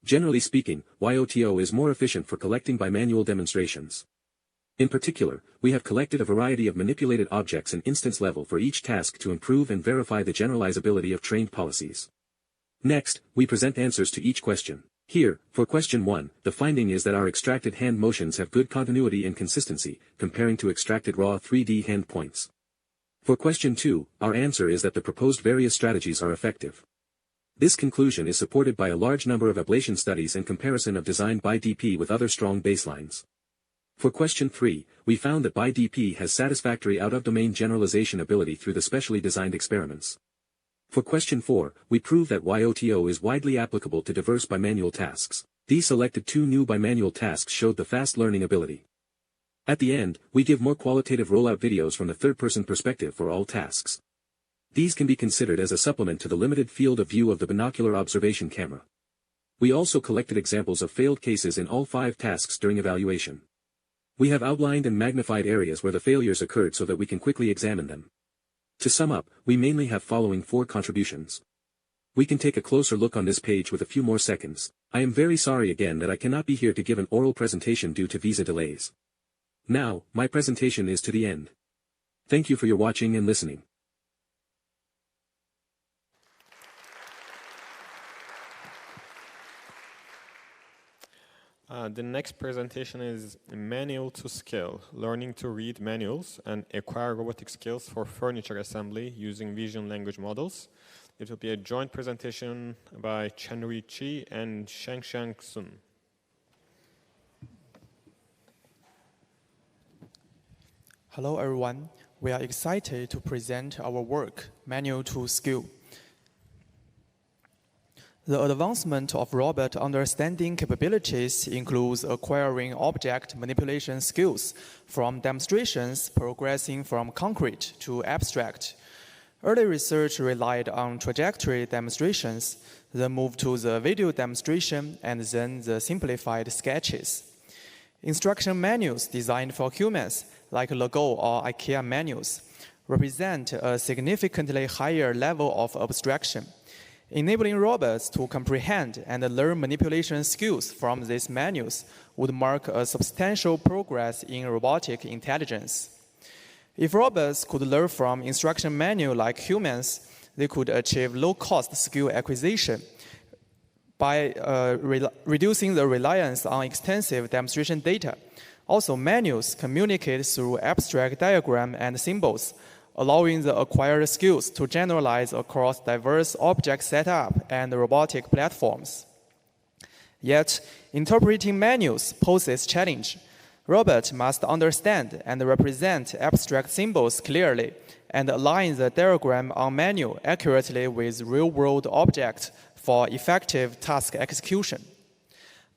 S7: Generally speaking, YOTO is more efficient for collecting bimanual demonstrations. In particular, we have collected a variety of manipulated objects in instance level for each task to improve and verify the generalizability of trained policies. Next, we present answers to each question. Here, for question 1, the finding is that our extracted hand motions have good continuity and consistency, comparing to extracted raw 3D hand points. For question 2, our answer is that the proposed various strategies are effective. This conclusion is supported by a large number of ablation studies and comparison of design by DP with other strong baselines. For question 3, we found that BiDP has satisfactory out-of-domain generalization ability through the specially designed experiments. For question 4, we prove that YOTO is widely applicable to diverse bimanual tasks. These selected 2 new bimanual tasks showed the fast learning ability. At the end, we give more qualitative rollout videos from the third-person perspective for all tasks. These can be considered as a supplement to the limited field of view of the binocular observation camera. We also collected examples of failed cases in all 5 tasks during evaluation. We have outlined and magnified areas where the failures occurred so that we can quickly examine them. To sum up, we mainly have following 4 contributions. We can take a closer look on this page with a few more seconds. I am very sorry again that I cannot be here to give an oral presentation due to visa delays. Now, my presentation is to the end. Thank you for your watching and listening.
S21: The next presentation is Manual to Scale, learning to read manuals and acquire robotic skills for furniture assembly using vision language models. It will be a joint presentation by Chenrui Chi and Shengxiang Sun.
S2: Hello everyone, we are excited to present our work, Manual to Skill. The advancement of robot understanding capabilities includes acquiring object manipulation skills from demonstrations progressing from concrete to abstract. Early research relied on trajectory demonstrations, then moved to the video demonstration, and then the simplified sketches. Instruction manuals designed for humans, like Lego or IKEA manuals, represent a significantly higher level of abstraction. Enabling robots to comprehend and learn manipulation skills from these manuals would mark a substantial progress in robotic intelligence. If robots could learn from instruction manual like humans, they could achieve low-cost skill acquisition by reducing the reliance on extensive demonstration data. Also, manuals communicate through abstract diagram and symbols, allowing the acquired skills to generalize across diverse object setup and robotic platforms. Yet, interpreting manuals poses challenge. Robots must understand and represent abstract symbols clearly and align the diagram on manual accurately with real-world objects for effective task execution.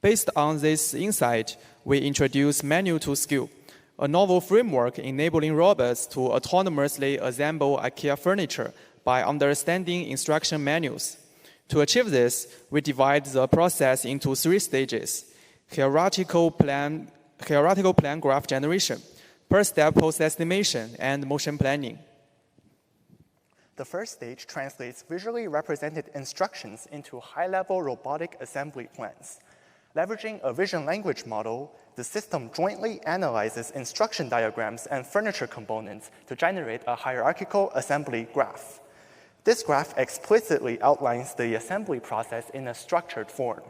S2: Based on this insight, we introduce Manual to Skill, a novel framework enabling robots to autonomously assemble IKEA furniture by understanding instruction manuals. To achieve this, we divide the process into 3 stages: hierarchical plan graph generation, per-step post-estimation, and motion planning.
S8: The first stage translates visually represented instructions into high-level robotic assembly plans. Leveraging a vision language model, the system jointly analyzes instruction diagrams and furniture components to generate a hierarchical assembly graph. This graph explicitly outlines the assembly process in a structured form.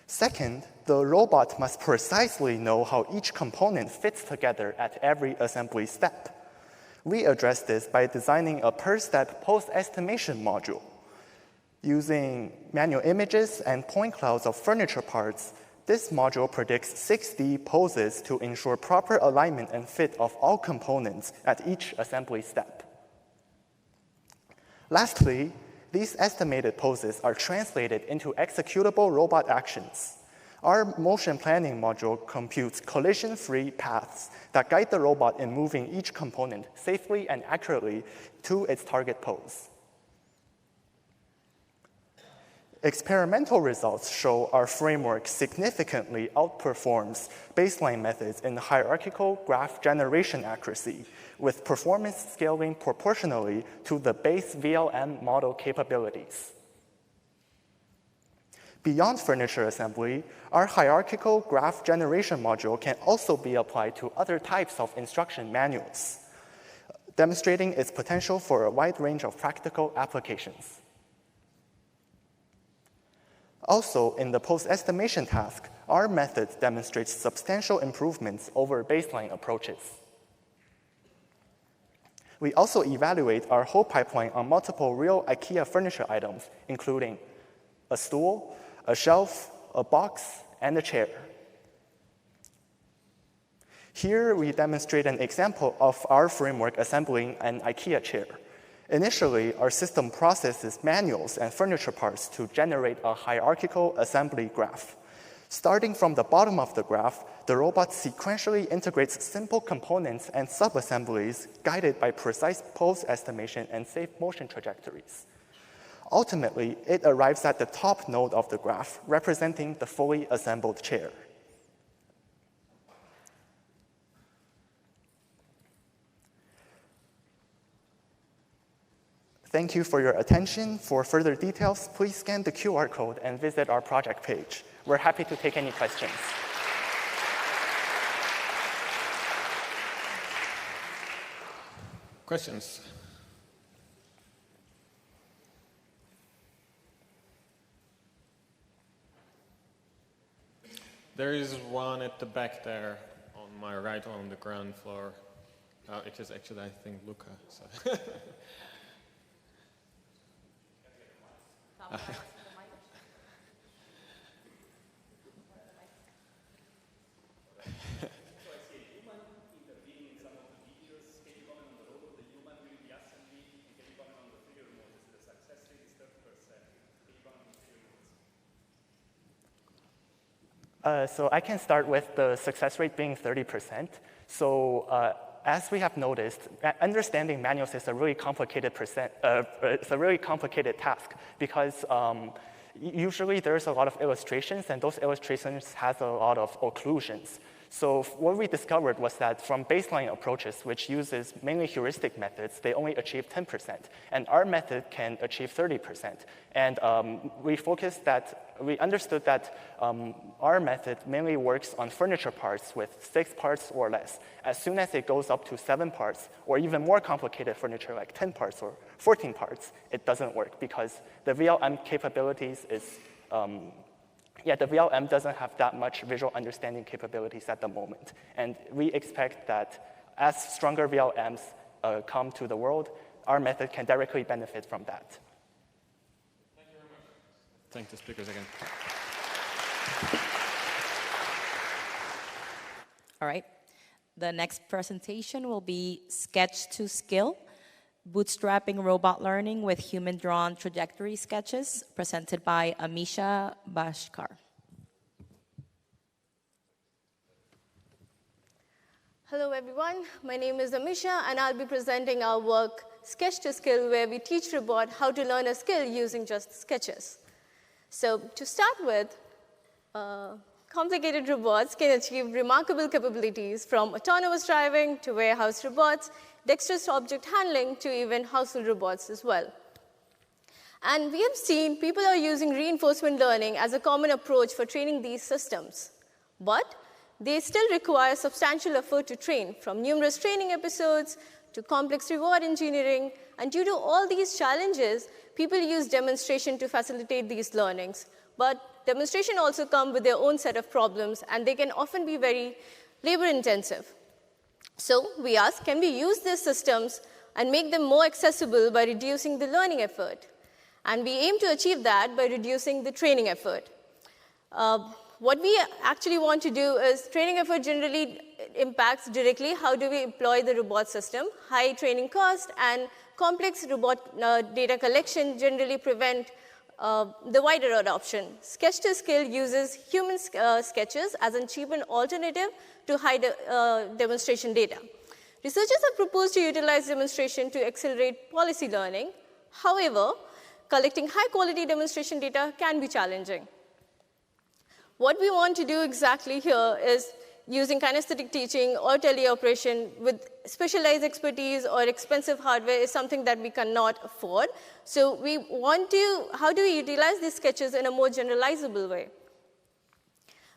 S8: Second, the robot must precisely know how each component fits together at every assembly step. We address this by designing a per-step post-estimation module. Using manual images and point clouds of furniture parts, this module predicts 6D poses to ensure proper alignment and fit of all components at each assembly step. Lastly, these estimated poses are translated into executable robot actions. Our motion planning module computes collision-free paths that guide the robot in moving each component safely and accurately to its target pose. Experimental results show our framework significantly outperforms baseline methods in hierarchical graph generation accuracy, with performance scaling proportionally to the base VLM model capabilities. Beyond furniture assembly, our hierarchical graph generation module can also be applied to other types of instruction manuals, demonstrating its potential for a wide range of practical applications. Also, in the post-estimation task, our method demonstrates substantial improvements over baseline approaches. We also evaluate our whole pipeline on multiple real IKEA furniture items, including a stool, a shelf, a box, and a chair. Here, we demonstrate an example of our framework assembling an IKEA chair. Initially, our system processes manuals and furniture parts to generate a hierarchical assembly graph. Starting from the bottom of the graph, the robot sequentially integrates simple components and sub-assemblies guided by precise pose estimation and safe motion trajectories. Ultimately, it arrives at the top node of the graph, representing the fully assembled chair. Thank you for your attention. For further details, please scan the QR code and visit our project page. We're happy to take any questions.
S21: Questions? There is one at the back there, on my right on the ground floor. It is actually, I think, Luca. So.
S8: So I can start with the success rate being 30%. So as we have noticed, understanding manuals is a really complicated task because usually there's a lot of illustrations, and those illustrations has a lot of occlusions. So what we discovered was that from baseline approaches, which uses mainly heuristic methods, they only achieve 10%, and our method can achieve 30%. And we understood that our method mainly works on furniture parts with 6 parts or less. As soon as it goes up to 7 parts, or even more complicated furniture like 10 parts or 14 parts, it doesn't work because the VLM capabilities is the VLM doesn't have that much visual understanding capabilities at the moment. And we expect that as stronger VLMs come to the world, our method can directly benefit from that.
S21: Thank you very much. Thank the speakers again.
S17: All right. The next presentation will be Sketch to Skill, Bootstrapping Robot Learning with Human-Drawn Trajectory Sketches, presented by Amisha Bashkar.
S9: Hello, everyone. My name is Amisha, and I'll be presenting our work, Sketch to Skill, where we teach robot how to learn a skill using just sketches. So to start with, complicated robots can achieve remarkable capabilities from autonomous driving to warehouse robots, dexterous object handling to even household robots as well. And we have seen people are using reinforcement learning as a common approach for training these systems. But they still require substantial effort to train, from numerous training episodes to complex reward engineering. And due to all these challenges, people use demonstration to facilitate these learnings. But demonstration also come with their own set of problems, and they can often be very labor-intensive. So we ask, can we use these systems and make them more accessible by reducing the learning effort? And we aim to achieve that by reducing the training effort. What we actually want to do is training effort generally impacts directly how do we employ the robot system. High training cost and complex robot data collection generally prevent the wider adoption. Sketch-to-Skill uses human sketches as a cheap alternative to high demonstration data. Researchers have proposed to utilize demonstration to accelerate policy learning. However, collecting high-quality demonstration data can be challenging. What we want to do exactly here is using kinesthetic teaching or teleoperation with specialized expertise or expensive hardware is something that we cannot afford. So we want to, how do we utilize these sketches in a more generalizable way?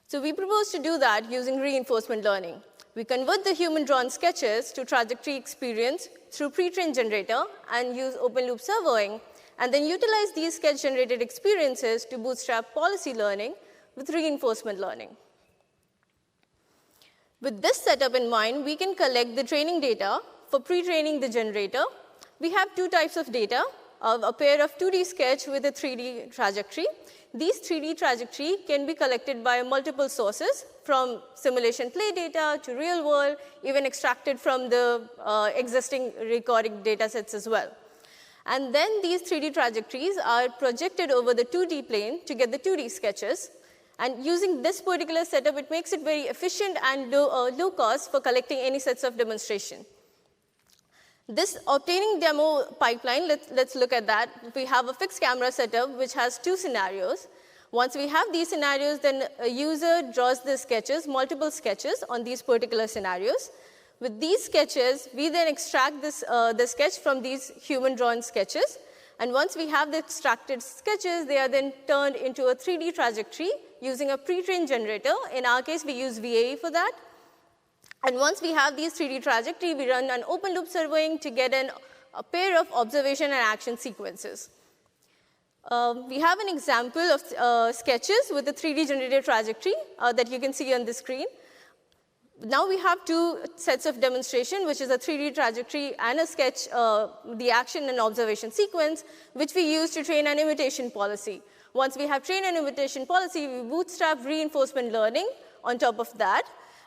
S9: So we propose to do that using reinforcement learning. We convert the human-drawn sketches to trajectory experience through pre-trained generator and use open-loop servoing, and then utilize these sketch-generated experiences to bootstrap policy learning with reinforcement learning. With this setup in mind, we can collect the training data for pre-training the generator. We have two types of data, a pair of 2D sketch with a 3D trajectory. These 3D trajectory can be collected by multiple sources, from simulation play data to real world, even extracted from the existing recording data sets as well. And then these 3D trajectories are projected over the 2D plane to get the 2D sketches. And using this particular setup, it makes it very efficient and low cost for collecting any sets of demonstration. This obtaining demo pipeline, let's look at that. We have a fixed camera setup which has two scenarios. Once we have these scenarios, then a user draws the sketches, multiple sketches on these particular scenarios. With these sketches, we then extract the sketch from these human-drawn sketches. And once we have the extracted sketches, they are then turned into a 3D trajectory using a pre-trained generator. In our case, we use VAE for that. And once we have these 3D trajectory, we run an open-loop servoing to get a pair of observation and action sequences. We have an example of sketches with a 3D generated trajectory that you can see on the screen. Now we have two sets of demonstration, which is a 3D trajectory and a sketch, the action and observation sequence, which we use to train an imitation policy. Once we have trained an imitation policy, we bootstrap reinforcement learning on top of that.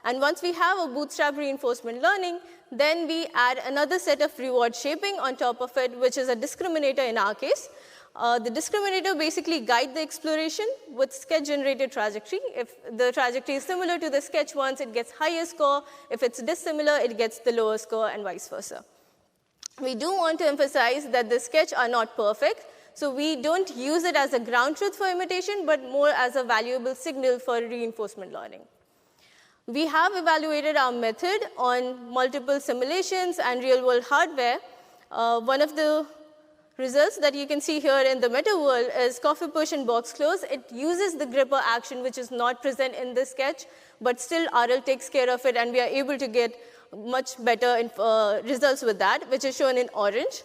S9: And once we have a bootstrap reinforcement learning, then we add another set of reward shaping on top of it, which is a discriminator in our case. The discriminator basically guides the exploration with sketch-generated trajectory. If the trajectory is similar to the sketch ones, it gets higher score. If it's dissimilar, it gets the lower score, and vice versa. We do want to emphasize that the sketch are not perfect, so we don't use it as a ground truth for imitation, but more as a valuable signal for reinforcement learning. We have evaluated our method on multiple simulations and real-world hardware. One of the results that you can see here in the meta world is coffee push and box close. It uses the gripper action, which is not present in the sketch, but still RL takes care of it, and we are able to get much better results with that, which is shown in orange.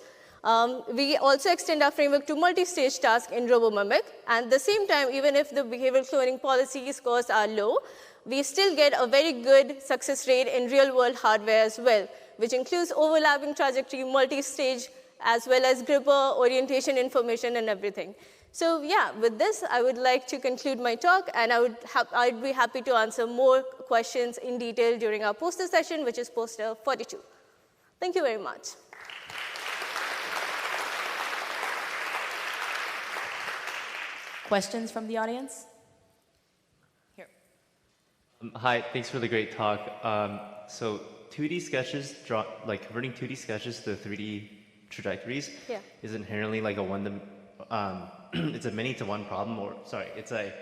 S9: We also extend our framework to multi-stage tasks in RoboMimic, and at the same time, even if the behavioral cloning policy scores are low, we still get a very good success rate in real-world hardware as well, which includes overlapping trajectory, multi-stage, as well as gripper, orientation information, and everything. So yeah, with this, I would like to conclude my talk, and I'd be happy to answer more questions in detail during our poster session, which is poster 42. Thank you very much.
S17: Questions from the audience?
S10: Hi, thanks for the great talk. So 2D sketches, converting 2D sketches to 3D trajectories is inherently like it's a many to one problem, or sorry, it's a,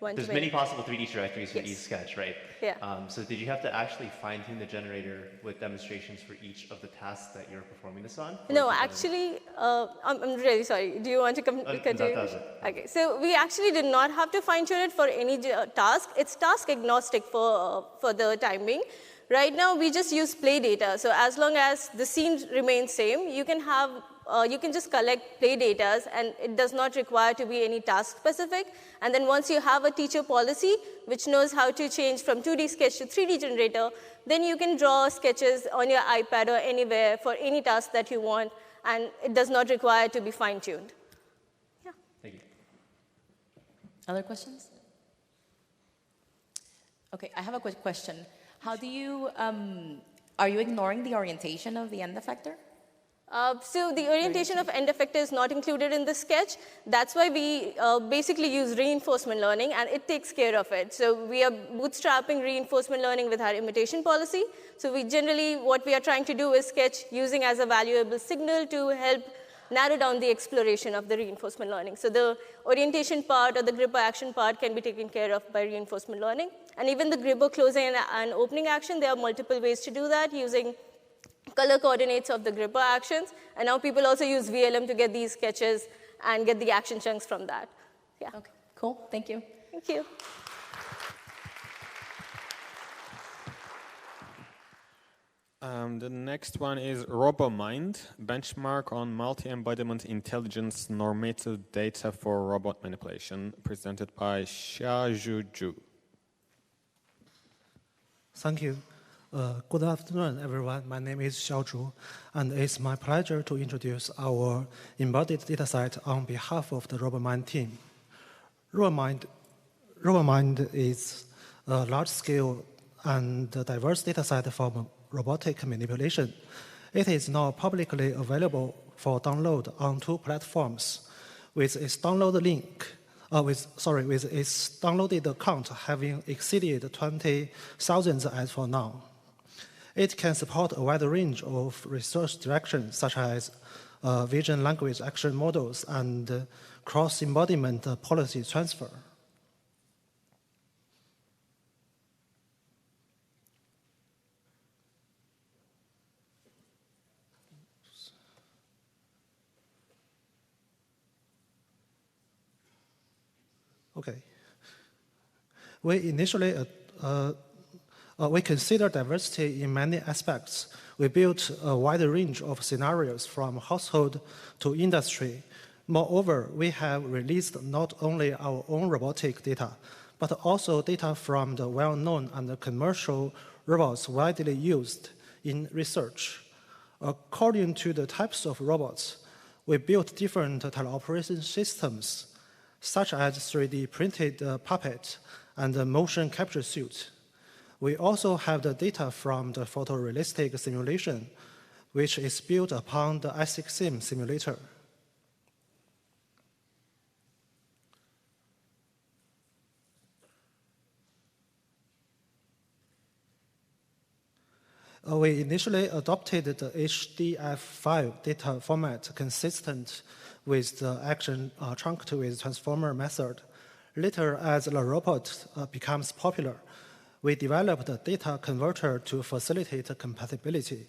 S10: there's many possible 3D trajectories for each sketch, right?
S9: Yeah.
S10: So did you have to actually fine tune the generator with demonstrations for each of the tasks that you're performing this on?
S9: No, actually, I'm really sorry. Do you want to continue?
S10: That does it.
S9: Okay, so we actually did not have to fine tune it for any task. It's task agnostic for the time being. Right now, we just use play data. So as long as the scene remains same, you can have you can just collect play data, and it does not require to be any task specific. And then once you have a teacher policy, which knows how to change from 2D sketch to 3D generator, then you can draw sketches on your iPad or anywhere for any task that you want, and it does not require to be fine-tuned. Yeah.
S10: Thank you.
S17: Other questions? Okay, I have a quick question. How do you, are you ignoring the orientation of the end effector?
S9: So the orientation of end effector is not included in the sketch. That's why we basically use reinforcement learning, and it takes care of it. So we are bootstrapping reinforcement learning with our imitation policy. So we generally, what we are trying to do is sketch using as a valuable signal to help narrow down the exploration of the reinforcement learning. So the orientation part or the gripper action part can be taken care of by reinforcement learning. And even the gripper closing and opening action, there are multiple ways to do that using color coordinates of the gripper actions. And now people also use VLM to get these sketches and get the action chunks from that. Yeah.
S17: Okay, cool. Thank you.
S9: Thank you.
S21: The next one is RoboMind, benchmark on multi-embodiment intelligence normative data for robot manipulation, presented by Xiaozhu Zhu.
S11: Thank you. Good afternoon, everyone. My name is Xiao Zhu, and it's my pleasure to introduce our embodied dataset on behalf of the RoboMind team. RoboMind is a large-scale and diverse dataset for robotic manipulation. It is now publicly available for download on 2 platforms, with its download link. With its downloaded account having exceeded 20,000 as for now. It can support a wide range of research directions, such as vision language action models and cross-embodiment policy transfer. Okay. We initially we consider diversity in many aspects. We built a wide range of scenarios from household to industry. Moreover, we have released not only our own robotic data, but also data from the well-known and commercial robots widely used in research. According to the types of robots, we built different teleoperation systems, such as 3D printed puppet and the motion capture suit. We also have the data from the photorealistic simulation, which is built upon the i6Sim simulator. We initially adopted the HDF5 data format consistent with the action trunked with transformer method. Later, as the robot becomes popular, we developed a data converter to facilitate compatibility.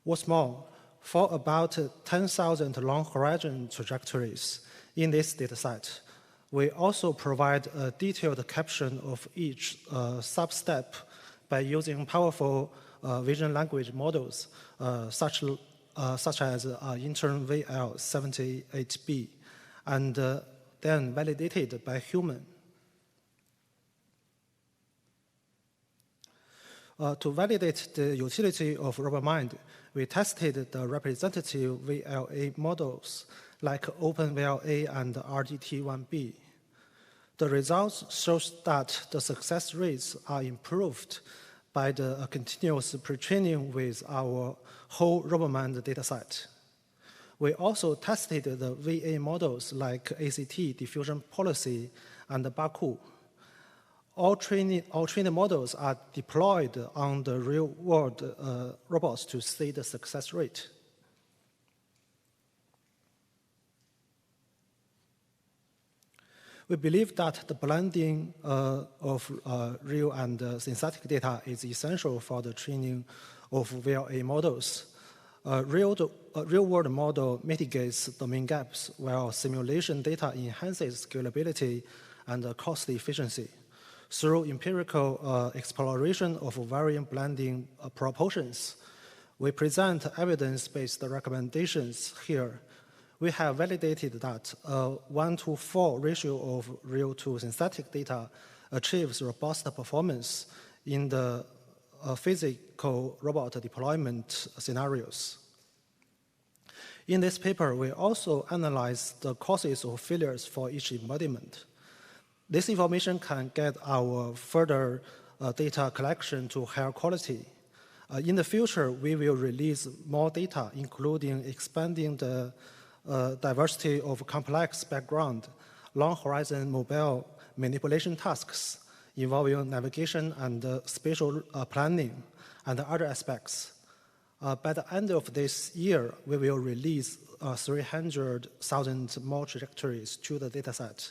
S11: What's more, for about 10,000 long horizon trajectories in this dataset, we also provide a detailed caption of each sub-step by using powerful vision language models, such as intern VL78B, and then validated by human. To validate the utility of RoboMind, we tested the representative VLA models like OpenVLA and RDT1B. The results show that the success rates are improved by the continuous pre-training with our whole RoboMind dataset. We also tested the VA models like ACT, diffusion policy, and Baku. All trained models are deployed on the real-world robots to see the success rate. We believe that the blending of real and synthetic data is essential for the training of VLA models. A real-world model mitigates domain gaps, while simulation data enhances scalability and cost efficiency. Through empirical exploration of varying blending proportions, We present evidence-based recommendations here. We have validated that a 1:4 ratio of real to synthetic data achieves robust performance in the physical robot deployment scenarios. In this paper, we also analyzed the causes of failures for each embodiment. This information can get our further data collection to higher quality. In the future, we will release more data, including expanding the diversity of complex background, long-horizon mobile manipulation tasks involving navigation and spatial planning, and other aspects. By the end of this year, we will release 300,000 more trajectories to the dataset.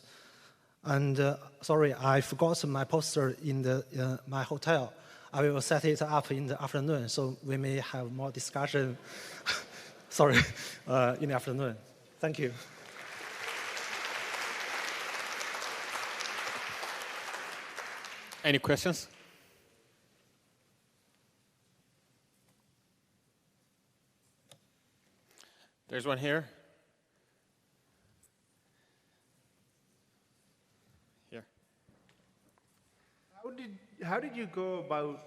S11: And sorry, I forgot my poster in my hotel. I will set it up in the afternoon, so we may have more discussion, sorry, in the afternoon. Thank you.
S21: Any questions? There's one here. Here.
S3: How did you go about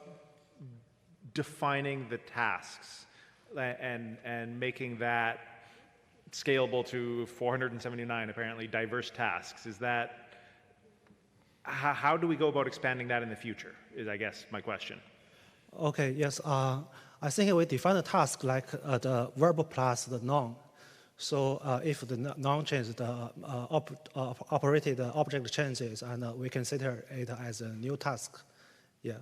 S3: defining the tasks and making that scalable to 479 apparently diverse tasks? Is that how do we go about expanding that in the future? Is I guess my question.
S11: Okay. Yes. I think we define the task like the verb plus the noun. So if the noun changes, the operated object changes, and we consider it as a new task. Yeah.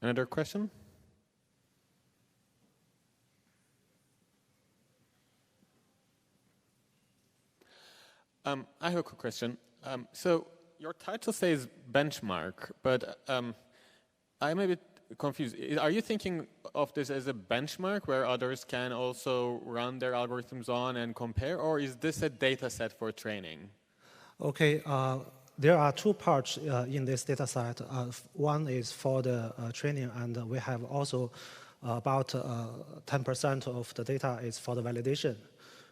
S21: Another question? I have a quick question. So your title says benchmark, but I'm a bit confused. Are you thinking of this as a benchmark where others can also run their algorithms on and compare, or is this a data set for training?
S11: Okay. There are two parts in this data set. One is for the training, and we have also about 10% of the data is for the validation.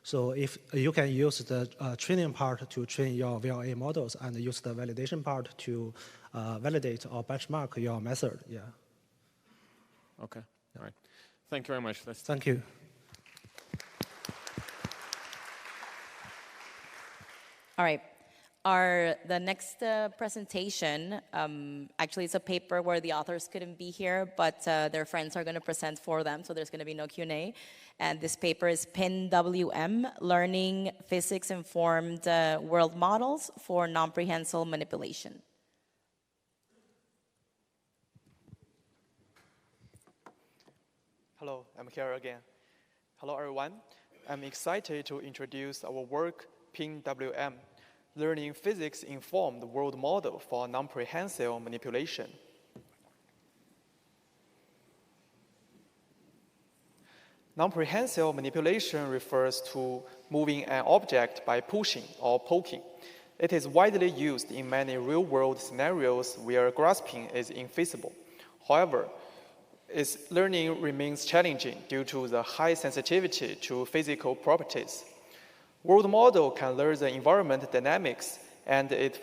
S11: So if you can use the training part to train your VLA models and use the validation part to validate or benchmark your method. Yeah.
S21: Okay. All right. Thank you very much.
S11: Thank you.
S17: All right. The next presentation, actually it's a paper where the authors couldn't be here, but their friends are going to present for them, so there's going to be no Q&A. And this paper is PIN-WM, Learning Physics-Informed World Models for Non-Prehensile Manipulation.
S13: Hello, I'm here again. Hello, everyone. I'm excited to introduce our work, PIN-WM, Learning Physics-Informed World Model for Non-Prehensile Manipulation. Non-prehensile manipulation refers to moving an object by pushing or poking. It is widely used in many real-world scenarios where grasping is infeasible. However, its learning remains challenging due to the high sensitivity to physical properties. World model can learn the environment dynamics, and it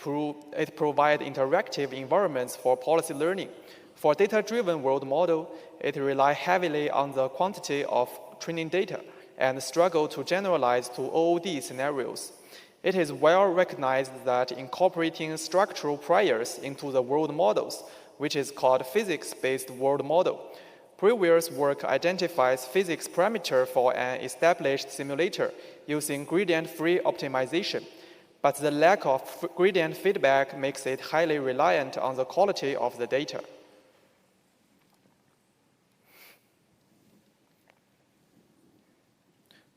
S13: provides interactive environments for policy learning. For data-driven world model, it relies heavily on the quantity of training data and struggle to generalize to OOD scenarios. It is well recognized that incorporating structural priors into the world models, which is called physics-based world model. Previous work identifies physics parameter for an established simulator using gradient-free optimization, but the lack of gradient feedback makes it highly reliant on the quality of the data.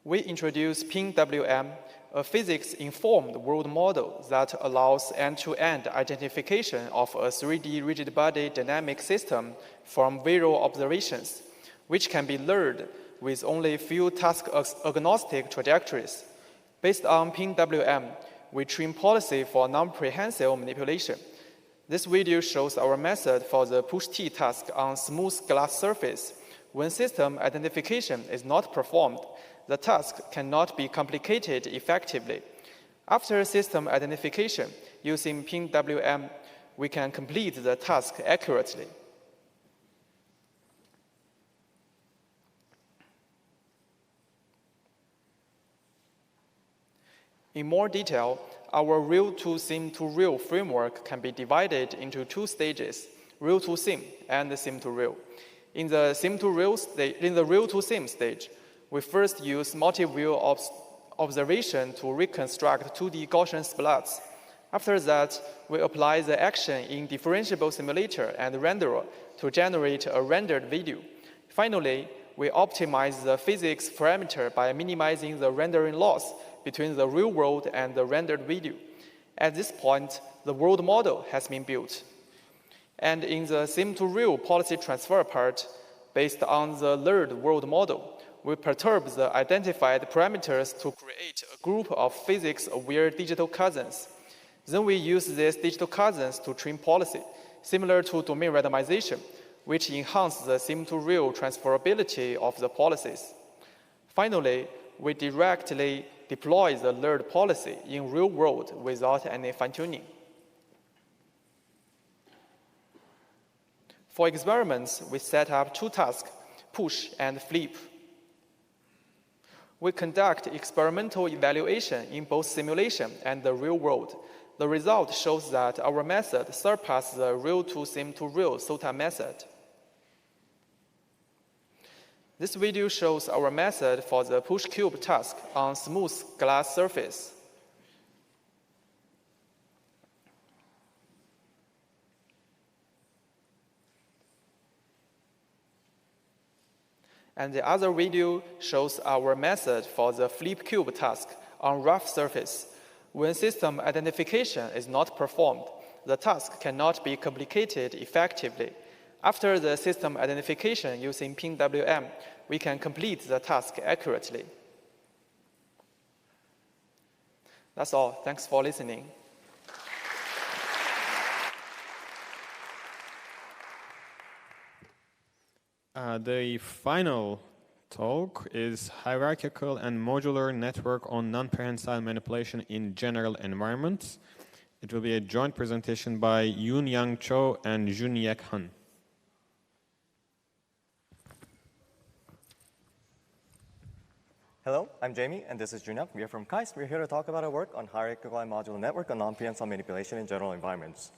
S13: We introduce PIN-WM, a physics-informed world model that allows end-to-end identification of a 3D rigid body dynamic system from visual observations, which can be learned with only few task-agnostic trajectories. Based on PIN-WM, we train policy for non-prehensile manipulation. This video shows our method for the push-T task on smooth glass surface. When system identification is not performed, the task cannot be completed effectively. After system identification, using PIN-WM, we can complete the task accurately. In more detail, our real-to-sim-to-real framework can be divided into two stages, real-to-sim and sim-to-real. In the real-to-sim stage, we first use multi-view observation to reconstruct 2D Gaussian splats. After that, we apply the action in differentiable simulator and renderer to generate a rendered video. Finally, we optimize the physics parameter by minimizing the rendering loss between the real world and the rendered video. At this point, the world model has been built. And in the sim-to-real policy transfer part, based on the learned world model, we perturb the identified parameters to create a group of physics-aware digital cousins. Then we use these digital cousins to train policy, similar to domain randomization, which enhance the sim-to-real transferability of the policies. Finally, we directly deploy the learned policy in real world without any fine-tuning. For experiments, we set up two tasks, push and flip. We conduct experimental evaluation in both simulation and the real world. The result shows that our method surpasses the real-to-sim-to-real SOTA method. This video shows our method for the push cube task on smooth glass surface. And the other video shows our method for the flip cube task on rough surface. When system identification is not performed, the task cannot be completed effectively. After the system identification using PIN-WM, we can complete the task accurately. That's all. Thanks for listening.
S21: The final talk is Hierarchical and Modular Network on Non-Prehensile Manipulation in General Environments. It will be a joint presentation by Yoon-Yang Cho and Jun-Yek Han.
S14: Hello, I'm Jamie, and this is Junyoung. We are from KAIST. We're here to talk about our work on hierarchical and modular network on non-prehensile manipulation in general environments.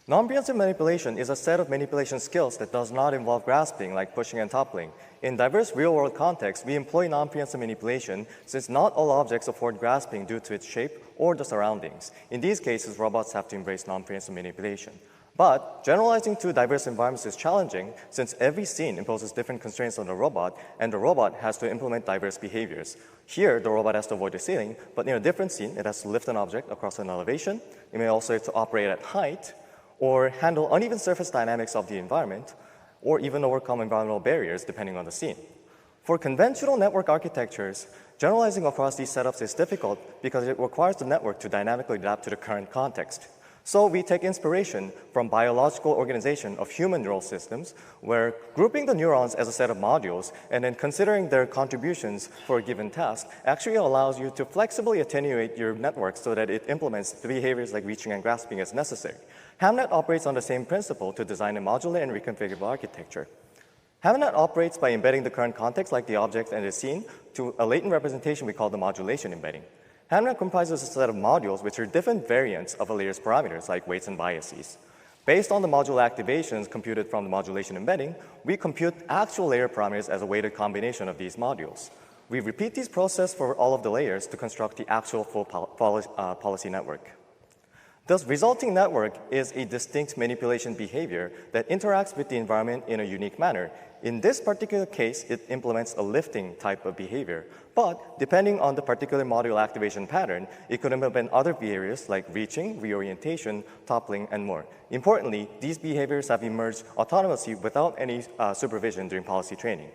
S14: Non-prehensile manipulation is a set of manipulation skills that does not involve grasping, like pushing and toppling. In diverse real-world contexts, we employ non-prehensile manipulation since not all objects afford grasping due to its shape or the surroundings. In these cases, robots have to embrace non-prehensile manipulation. But generalizing to diverse environments is challenging since every scene imposes different constraints on the robot, and the robot has to implement diverse behaviors. Here, the robot has to avoid the ceiling, but in a different scene, it has to lift an object across an elevation. It may also have to operate at height, or handle uneven surface dynamics of the environment, or even overcome environmental barriers depending on the scene. For conventional network architectures, generalizing across these setups is difficult because it requires the network to dynamically adapt to the current context. So we take inspiration from biological organization of human neural systems, where grouping the neurons as a set of modules and then considering their contributions for a given task actually allows you to flexibly attenuate your network so that it implements the behaviors like reaching and grasping as necessary. HAMNet operates on the same principle to design a modular and reconfigurable architecture. HAMNet operates by embedding the current context, like the object and the scene, to a latent representation we call the modulation embedding. HAMNet comprises a set of modules which are different variants of a layer's parameters, like weights and biases. Based on the module activations computed from the modulation embedding, we compute actual layer parameters as a weighted combination of these modules. We repeat this process for all of the layers to construct the actual full policy network. The resulting network is a distinct manipulation behavior that interacts with the environment in a unique manner. In this particular case, it implements a lifting type of behavior. But depending on the particular module activation pattern, it could implement other behaviors like reaching, reorientation, toppling, and more. Importantly, these behaviors have emerged autonomously without any supervision during policy training.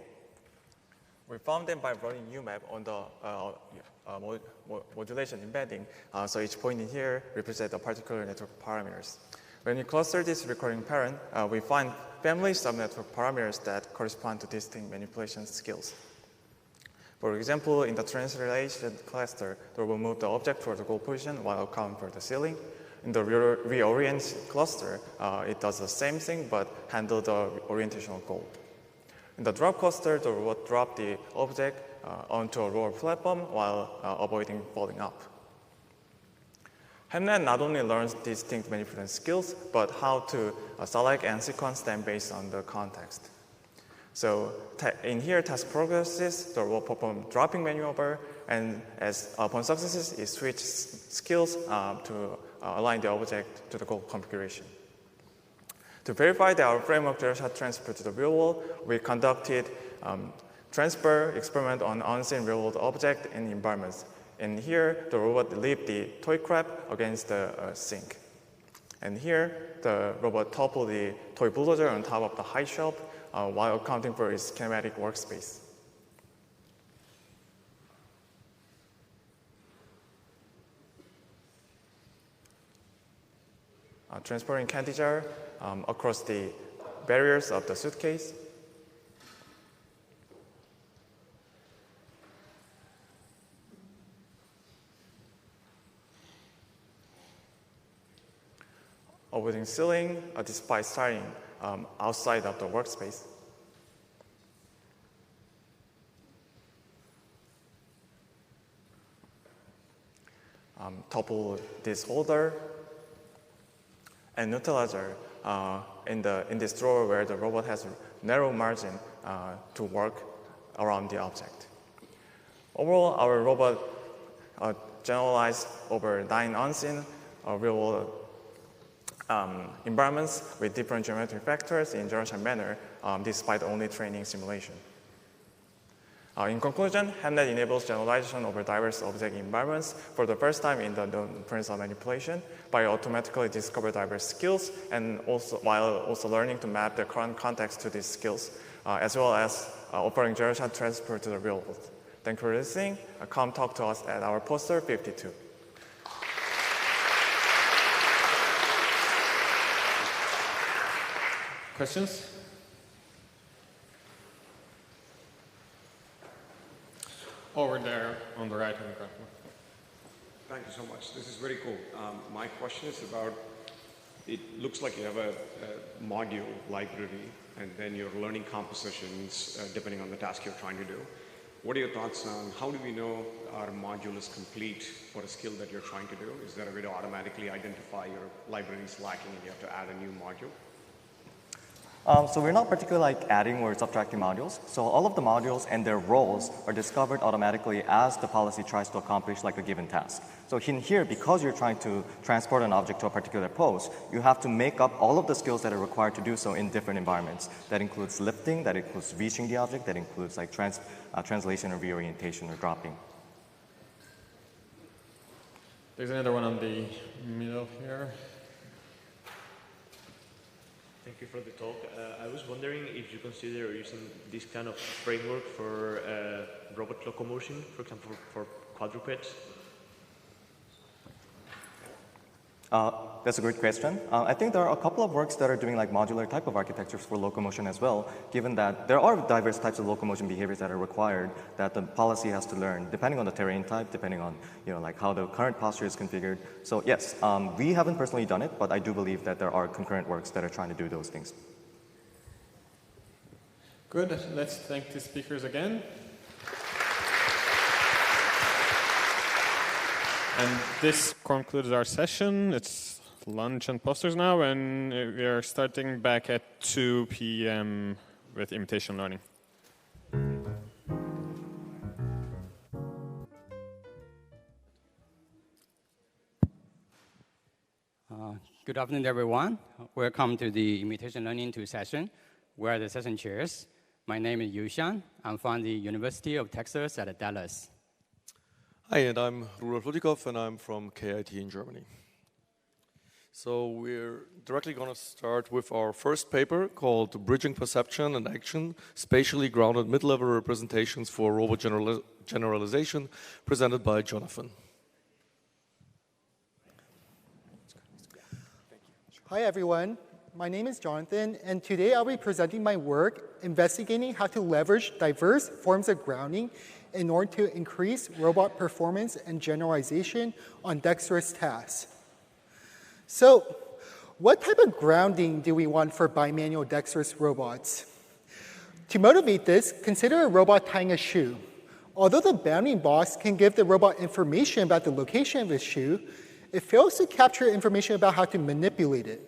S15: We found them by running UMAP on the modulation embedding. So each point in here represents a particular network parameters. When you cluster this recurring parent, we find family subnetwork parameters that correspond to distinct manipulation skills. For example, in the translation cluster, the robot move the object toward the goal position while accounting for the ceiling. In the reorient cluster, it does the same thing but handle the orientational goal. In the drop cluster, the robot drops the object onto a lower platform while avoiding falling up. HemNet not only learns distinct manipulation skills, but how to select and sequence them based on the context. So in here, task progresses, the robot performs dropping maneuver, and upon successes, it switches skills to align the object to the goal configuration. To verify that our framework zero-shot transfer to the real world, we conducted transfer experiment on unseen real-world object and environments. And here, the robot leaped the toy crab against the sink. And here, the robot toppled the toy bulldozer on top of the high shelf while accounting for its kinematic workspace. Transporting candy jar across the barriers of the suitcase. Avoiding ceiling despite starting outside of the workspace. Topple this holder and neutralizer in this drawer where the robot has a narrow margin to work around the object. Overall, our robot generalized over 9 unseen real-world environments with different geometric factors in zero-shot manner, despite only training simulation. In conclusion, HemNet enables generalization over diverse object environments for the first time in the principle of manipulation by automatically discover diverse skills and while also learning to map the current context to these skills, as well as offering zero-shot transfer to the real world. Thank you for listening. Come talk to us at our poster 52.
S21: Questions? Over there on the right hand corner.
S18: Thank you so much. This is very cool. My question is about, it looks like you have a module library and then you're learning compositions depending on the task you're trying to do. What are your thoughts on how do we know our module is complete for a skill that you're trying to do? Is there a way to automatically identify your library is lacking and you have to add a new module?
S14: So we're not particularly adding or subtracting modules. So all of the modules and their roles are discovered automatically as the policy tries to accomplish a given task. So in here, because you're trying to transport an object to a particular pose, you have to make up all of the skills that are required to do so in different environments. That includes lifting, that includes reaching the object, that includes translation or reorientation or dropping.
S21: There's another one on the middle here.
S19: Thank you for the talk. I was wondering if you consider using this kind of framework for robot locomotion, for example, for quadrupeds?
S14: That's a great question. I think there are a couple of works that are doing modular type of architectures for locomotion as well, given that there are diverse types of locomotion behaviors that are required that the policy has to learn, depending on the terrain type, depending on how the current posture is configured. So yes, we haven't personally done it, but I do believe that there are concurrent works that are trying to do those things.
S21: Good. Let's thank the speakers again. And this concludes our session. It's lunch and posters now, and we are starting back at 2 p.m. with imitation learning.
S23: Good afternoon, everyone. Welcome to the Imitation Learning 2 session. We're the session chairs. My name is Yushan. I'm from the University of Texas at Dallas.
S24: Hi, and I'm Rudolf Ludikow, and I'm from KIT in Germany. So we're directly going to start with our first paper called Bridging Perception and Action, Spatially Grounded Mid-Level Representations for Robot Generalization, presented by Jonathan.
S1: Hi, everyone. My name is Jonathan, and today I'll be presenting my work investigating how to leverage diverse forms of grounding in order to increase robot performance and generalization on dexterous tasks. So, what type of grounding do we want for bimanual dexterous robots? To motivate this, consider a robot tying a shoe. Although the bounding box can give the robot information about the location of his shoe, it fails to capture information about how to manipulate it.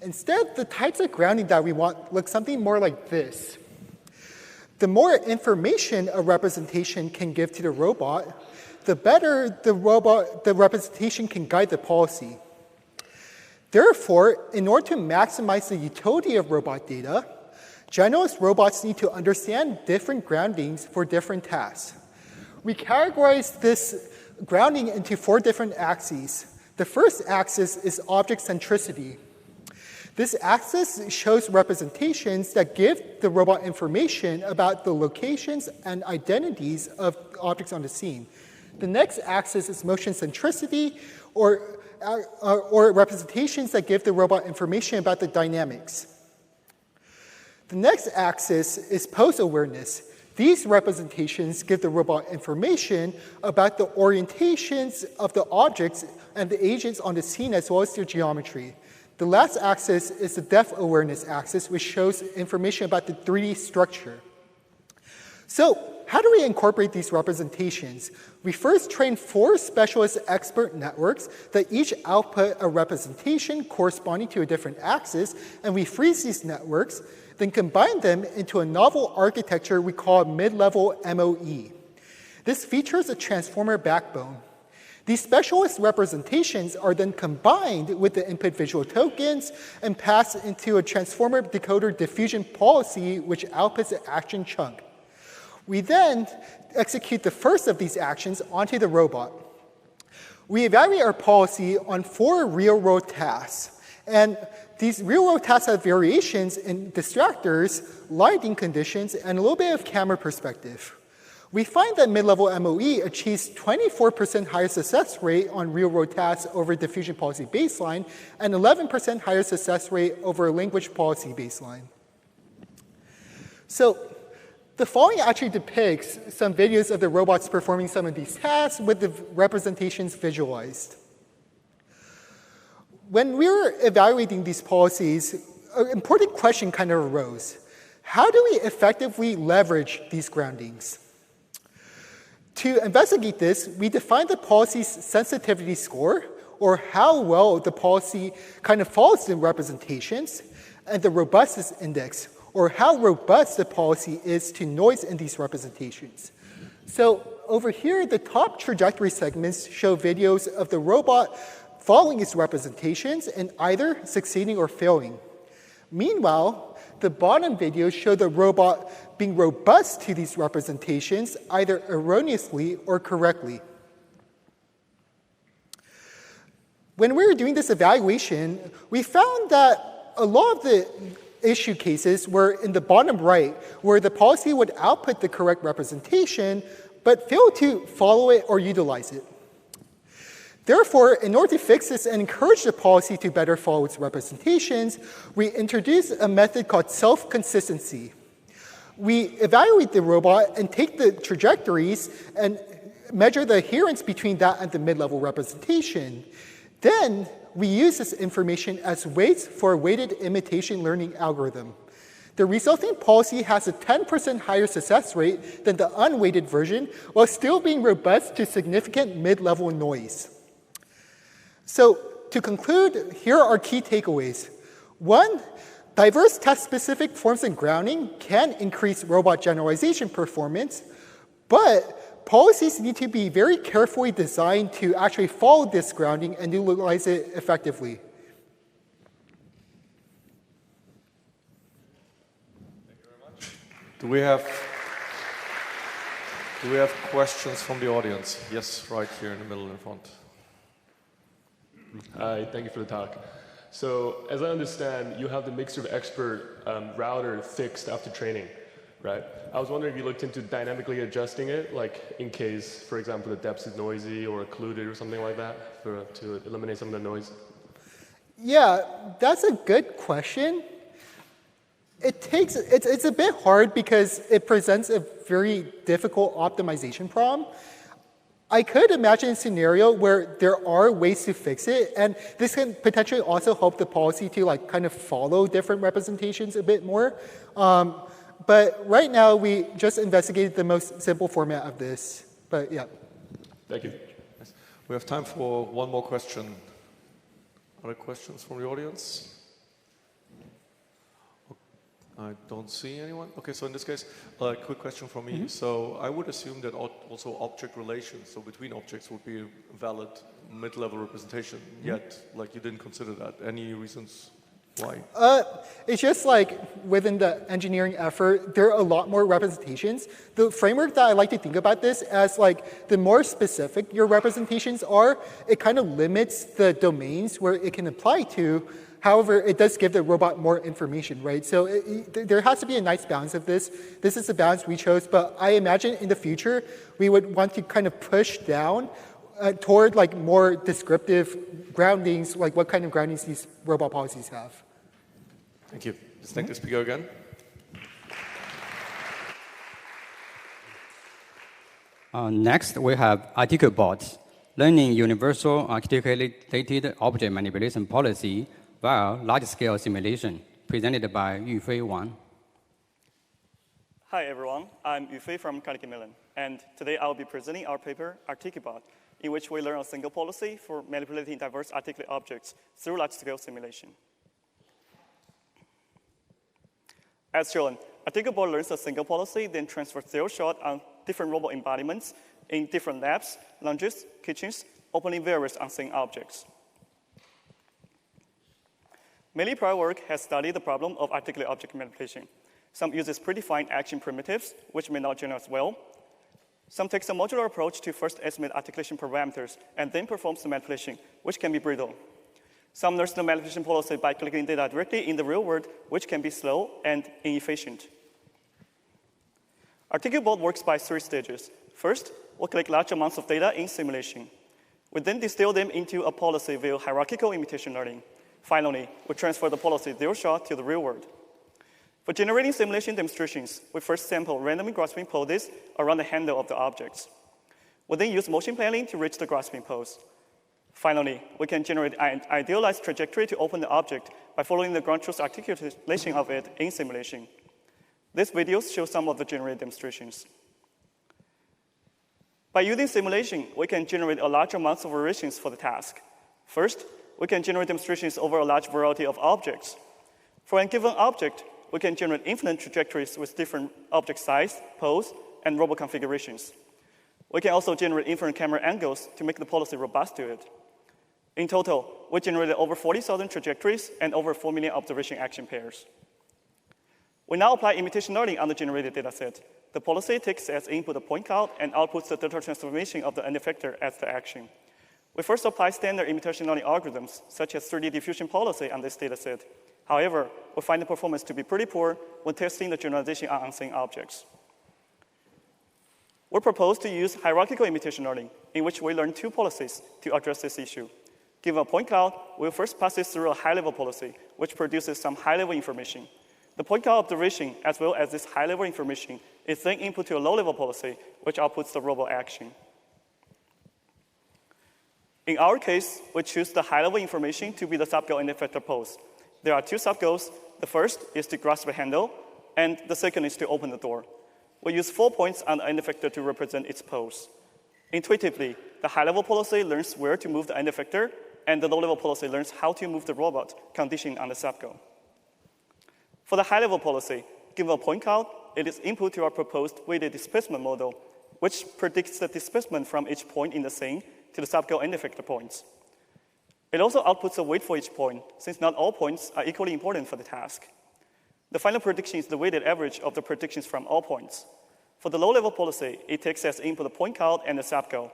S1: Instead, the types of grounding that we want look something more like this. The more information a representation can give to the robot, the better the representation can guide the policy. Therefore, in order to maximize the utility of robot data, generalist robots need to understand different groundings for different tasks. We categorize this grounding into 4 different axes. The first axis is object centricity. This axis shows representations that give the robot information about the locations and identities of objects on the scene. The next axis is motion centricity, or representations that give the robot information about the dynamics. The next axis is pose awareness. These representations give the robot information about the orientations of the objects and the agents on the scene as well as their geometry. The last axis is the depth awareness axis, which shows information about the 3D structure. So, how do we incorporate these representations? We first train 4 specialist expert networks that each output a representation corresponding to a different axis, and we freeze these networks, then combine them into a novel architecture we call mid-level MOE. This features a transformer backbone. These specialist representations are then combined with the input visual tokens and passed into a transformer decoder diffusion policy, which outputs an action chunk. We then execute the first of these actions onto the robot. We evaluate our policy on 4 real-world tasks. And these real-world tasks have variations in distractors, lighting conditions, and a little bit of camera perspective. We find that mid-level MOE achieves 24% higher success rate on real-world tasks over diffusion policy baseline and 11% higher success rate over language policy baseline. So the following actually depicts some videos of the robots performing some of these tasks with the representations visualized. When we were evaluating these policies, an important question kind of arose. How do we effectively leverage these groundings? To investigate this, we defined the policy's sensitivity score, or how well the policy kind of follows the representations, and the robustness index, or how robust the policy is to noise in these representations. So over here, the top trajectory segments show videos of the robot following its representations and either succeeding or failing. Meanwhile, the bottom videos show the robot being robust to these representations, either erroneously or correctly. When we were doing this evaluation, we found that a lot of the issue cases were in the bottom right, where the policy would output the correct representation, but fail to follow it or utilize it. Therefore, in order to fix this and encourage the policy to better follow its representations, we introduced a method called self-consistency. We evaluate the robot and take the trajectories and measure the adherence between that and the mid-level representation. Then, we use this information as weights for a weighted imitation learning algorithm. The resulting policy has a 10% higher success rate than the unweighted version, while still being robust to significant mid-level noise. So, to conclude, here are key takeaways. 1, diverse task-specific forms of grounding can increase robot generalization performance, but policies need to be very carefully designed to actually follow this grounding and utilize it effectively.
S24: Thank you very much. Do we have questions from the audience? Yes, right here in the middle in front.
S12: Hi, thank you for the talk. So, as I understand, you have the mixture of expert router fixed after training, right? I was wondering if you looked into dynamically adjusting it, like in case, for example, the depth is noisy or occluded or something like that, to eliminate some of the noise.
S1: Yeah, that's a good question. It's a bit hard because it presents a very difficult optimization problem. I could imagine a scenario where there are ways to fix it, and this can potentially also help the policy to like kind of follow different representations a bit more. But right now, we just investigated the most simple format of this. But yeah.
S12: Thank you.
S24: We have time for one more question. Other questions from the audience? I don't see anyone. Okay, so in this case, a quick question from me. So I would assume that also object relations, so between objects, would be a valid mid-level representation. Yet, like, you didn't consider that. Any reasons why?
S1: It's just like within the engineering effort, there are a lot more representations. The framework that I like to think about this as like the more specific your representations are, it kind of limits the domains where it can apply to. However, it does give the robot more information, right? So there has to be a nice balance of this. This is the balance we chose, but I imagine in the future, we would want to kind of push down toward like more descriptive groundings, like what kind of groundings these robot policies have.
S24: Thank you. Let's thank the speaker again.
S23: Next, we have ArticleBot, learning universal articulated object manipulation policy via large-scale simulation, presented by Yufei Wang.
S4: Hi, everyone. I'm Yufei from Carnegie Mellon, and today I'll be presenting our paper, ArticleBot, in which we learn a single policy for manipulating diverse articulate objects through large-scale simulation. As shown, ArticleBot learns a single policy, then transfers zero-shot on different robot embodiments in different labs, lounges, kitchens, opening various unseen objects. Many prior work has studied the problem of articulate object manipulation. Some uses predefined action primitives, which may not generate well. Some takes a modular approach to first estimate articulation parameters and then performs the manipulation, which can be brittle. Some learn the manipulation policy by collecting data directly in the real world, which can be slow and inefficient. ArticleBot works by 3 stages. First, we'll collect large amounts of data in simulation. We then distill them into a policy via hierarchical imitation learning. Finally, we transfer the policy zero-shot to the real world. For generating simulation demonstrations, we first sample randomly grasping poses around the handle of the objects. We then use motion planning to reach the grasping pose. Finally, we can generate an idealized trajectory to open the object by following the ground truth articulation of it in simulation. These videos show some of the generated demonstrations. By using simulation, we can generate a large amount of variations for the task. First, we can generate demonstrations over a large variety of objects. For a given object, we can generate infinite trajectories with different object size, pose, and robot configurations. We can also generate infinite camera angles to make the policy robust to it. In total, we generated over 40,000 trajectories and over 4 million observation action pairs. We now apply imitation learning on the generated dataset. The policy takes as input the point cloud and outputs the data transformation of the end effector as the action. We first apply standard imitation learning algorithms, such as 3D diffusion policy on this dataset. However, we find the performance to be pretty poor when testing the generalization on unseen objects. We propose to use hierarchical imitation learning, in which we learn 2 policies to address this issue. Given a point cloud, we'll first pass it through a high-level policy, which produces some high-level information. The point cloud observation, as well as this high-level information, is then input to a low-level policy, which outputs the robot action. In our case, we choose the high-level information to be the subgoal and effector pose. There are 2 subgoals. The first is to grasp the handle, and the second is to open the door. We use 4 points on the end effector to represent its pose. Intuitively, the high-level policy learns where to move the end effector, and the low-level policy learns how to move the robot, conditioned on the subgoal. For the high-level policy, given a point cloud, it is input to our proposed weighted displacement model, which predicts the displacement from each point in the scene to the subgoal end effector points. It also outputs a weight for each point, since not all points are equally important for the task. The final prediction is the weighted average of the predictions from all points. For the low-level policy, it takes as input the point cloud and the subgoal,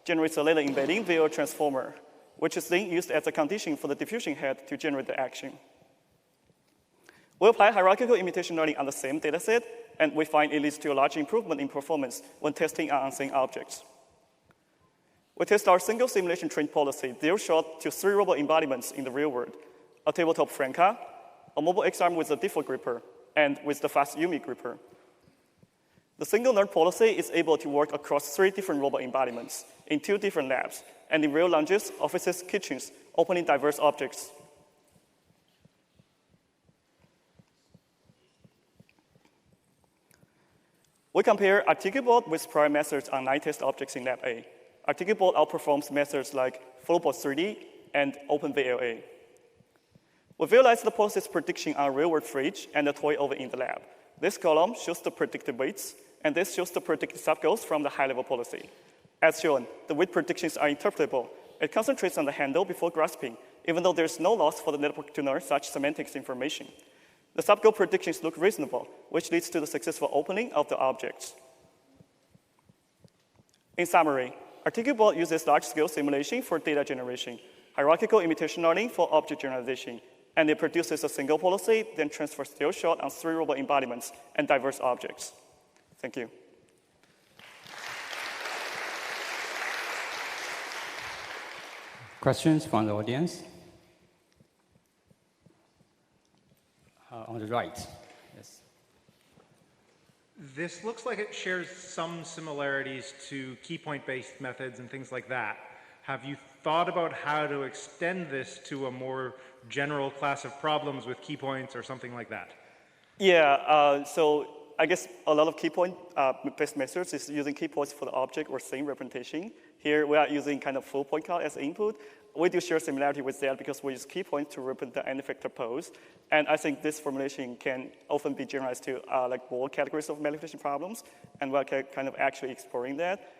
S4: generates a later embedding via a transformer, which is then used as a condition for the diffusion head to generate the action. We apply hierarchical imitation learning on the same dataset, and we find it leads to a large improvement in performance when testing on unseen objects. We test our single simulation trained policy zero-shot to 3 robot embodiments in the real world. a tabletop Franca, a mobile X-arm with a default gripper, and with the fast Yumi gripper. The single node policy is able to work across 3 different robot embodiments in 2 different labs, and in real lounges, offices, kitchens, opening diverse objects. We compare ArticBot with prior methods on 9 test objects in Lab A. ArticBot outperforms methods like Flowbot 3D and OpenVLA. We visualize the policy's prediction on a real-world fridge and a toy oven in the lab. This column shows the predicted weights, and this shows the predicted subgoals from the high-level policy. As shown, the weight predictions are interpretable. It concentrates on the handle before grasping, even though there's no loss for the network to learn such semantics information. The subgoal predictions look reasonable, which leads to the successful opening of the objects. In summary, ArticBot uses large-scale simulation for data generation, hierarchical imitation learning for object generalization, and it produces a single policy, then transfers still shot on 3 robot embodiments and diverse objects. Thank you.
S23: Questions from the audience? On the right, yes.
S3: This looks like it shares some similarities to key point-based methods and things like that. Have you thought about how to extend this to a more general class of problems with key points or something like that?
S4: Yeah, so I guess a lot of key point-based methods is using key points for the object or scene representation. Here we are using kind of full point cloud as input. We do share similarity with that because we use key points to represent the end effector pose. And I think this formulation can often be generalized to like more categories of manipulation problems, and we're kind of actually exploring that.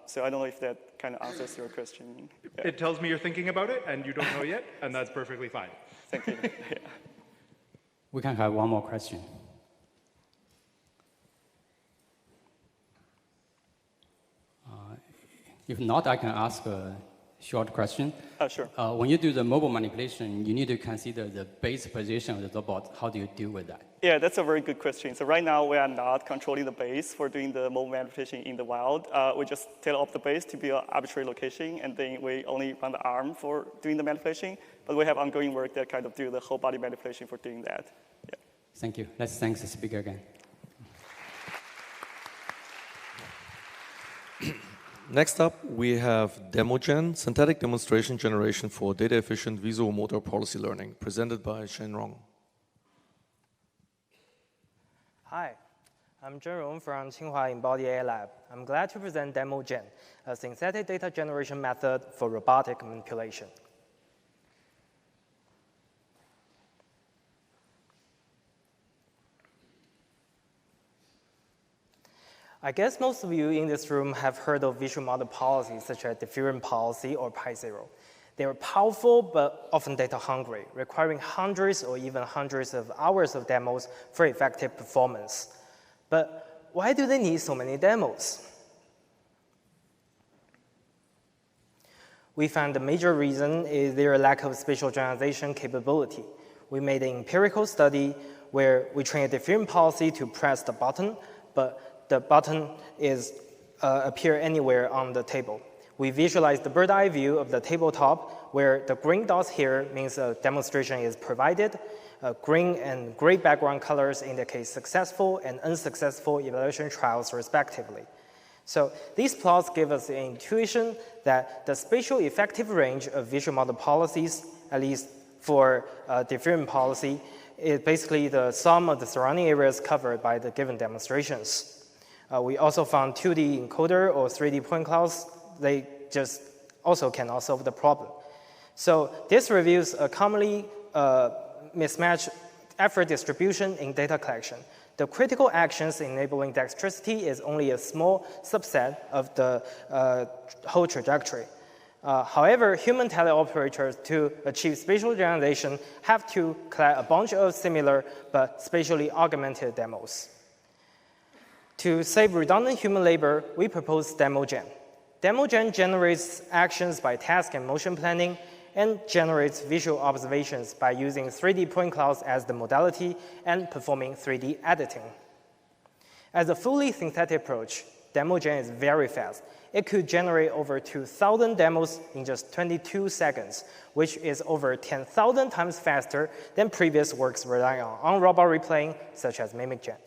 S4: So I don't know if that kind of answers your question. Yeah.
S3: It tells me you're thinking about it and you don't know yet, and that's perfectly fine.
S4: Thank you. Yeah.
S23: We can have one more question. If not, I can ask a short question.
S4: Sure.
S23: When you do the mobile manipulation, you need to consider the base position of the robot. How do you deal with that?
S4: Yeah, that's a very good question. So right now, we are not controlling the base for doing the mobile manipulation in the wild. We just tailor up the base to be an arbitrary location, and then we only run the arm for doing the manipulation. But we have ongoing work that kind of do the whole body manipulation for doing that. Yeah.
S23: Thank you. Let's thank the speaker again.
S24: Next up, we have DemoGen, synthetic demonstration generation for data-efficient visual motor policy learning, presented by Shen Rong.
S6: Hi, I'm Zhen Rong from Tsinghua Embody AI Lab. I'm glad to present DemoGen, a synthetic data generation method for robotic manipulation. I guess most of you in this room have heard of visual model policies such as different policy or Pi0. They are powerful but often data hungry, requiring hundreds or even hundreds of hours of demos for effective performance. But why do they need so many demos? We found the major reason is their lack of spatial generalization capability. We made an empirical study where we trained a different policy to press the button, but the button is appear anywhere on the table. We visualize the bird's eye view of the tabletop, where the green dots here means a demonstration is provided. Green and gray background colors indicate successful and unsuccessful evaluation trials, respectively. So these plots give us the intuition that the spatial effective range of visual model policies, at least for different policy, is basically the sum of the surrounding areas covered by the given demonstrations. We also found 2D encoder or 3D point clouds. They just also cannot solve the problem. So this reveals a commonly mismatched effort distribution in data collection. The critical actions enabling dexterity is only a small subset of the whole trajectory. However, human teleoperators to achieve spatial generalization have to collect a bunch of similar but spatially augmented demos. To save redundant human labor, we propose DemoGen. DemoGen generates actions by task and motion planning and generates visual observations by using 3D point clouds as the modality and performing 3D editing. As a fully synthetic approach, DemoGen is very fast. It could generate over 2,000 demos in just 22 seconds, which is over 10,000 times faster than previous works relying on robot replaying, such as MimicGen.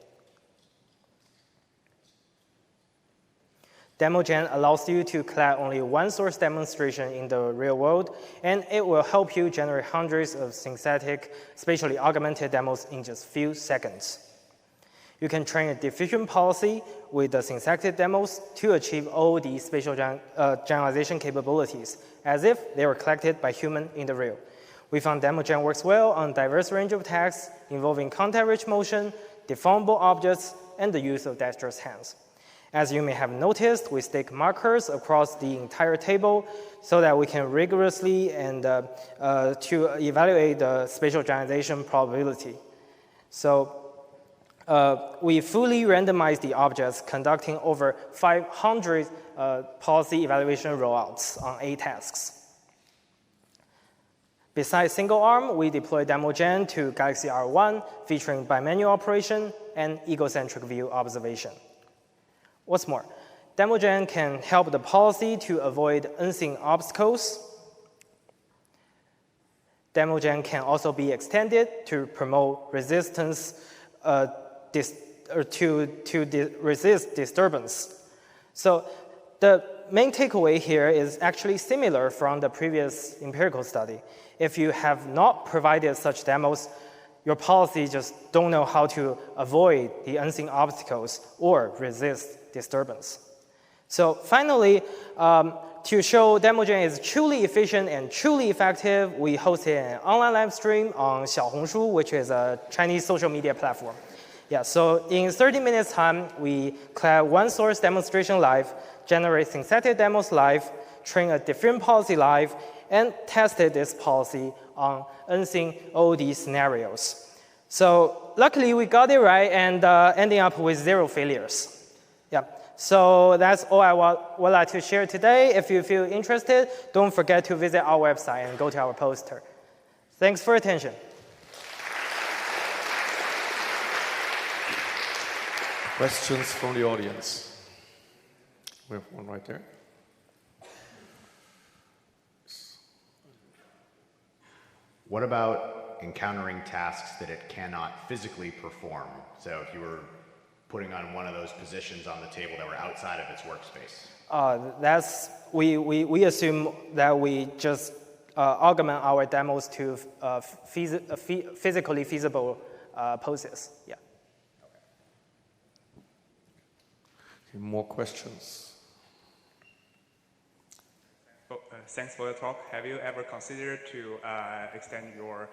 S6: DemoGen allows you to collect only one source demonstration in the real world, and it will help you generate hundreds of synthetic, spatially augmented demos in just few seconds. You can train a diffusion policy with the synthetic demos to achieve all the spatial generalization capabilities, as if they were collected by human in the real. We found DemoGen works well on a diverse range of tasks involving context-rich motion, deformable objects, and the use of dexterous hands. As you may have noticed, we stick markers across the entire table so that we can rigorously and to evaluate the spatial generalization probability. So we fully randomize the objects, conducting over 500 policy evaluation rollouts on 8 tasks. Besides single arm, we deploy DemoGen to Galaxy R1, featuring bimanual operation and egocentric view observation. What's more, DemoGen can help the policy to avoid unseen obstacles. DemoGen can also be extended to promote resistance resist disturbance. So the main takeaway here is actually similar from the previous empirical study. If you have not provided such demos, your policy just don't know how to avoid the unseen obstacles or resist disturbance. So finally, to show DemoGen is truly efficient and truly effective, we hosted an online live stream on Xiaohongshu, which is a Chinese social media platform. Yeah, so in 30 minutes time, we collect one source demonstration live, generate synthetic demos live, train a different policy live, and tested this policy on unseen OOD scenarios. So luckily, we got it right and ending up with 0 failures. Yeah, so that's all I would like to share today. If you feel interested, don't forget to visit our website and go to our poster. Thanks for attention.
S24: Questions from the audience? We have one right there.
S5: What about encountering tasks that it cannot physically perform? So if you were putting on one of those positions on the table that were outside of its workspace?
S6: We assume that we just augment our demos to physically feasible poses. Yeah.
S24: Okay, more questions?
S16: Thanks for the talk. Have you ever considered to extend your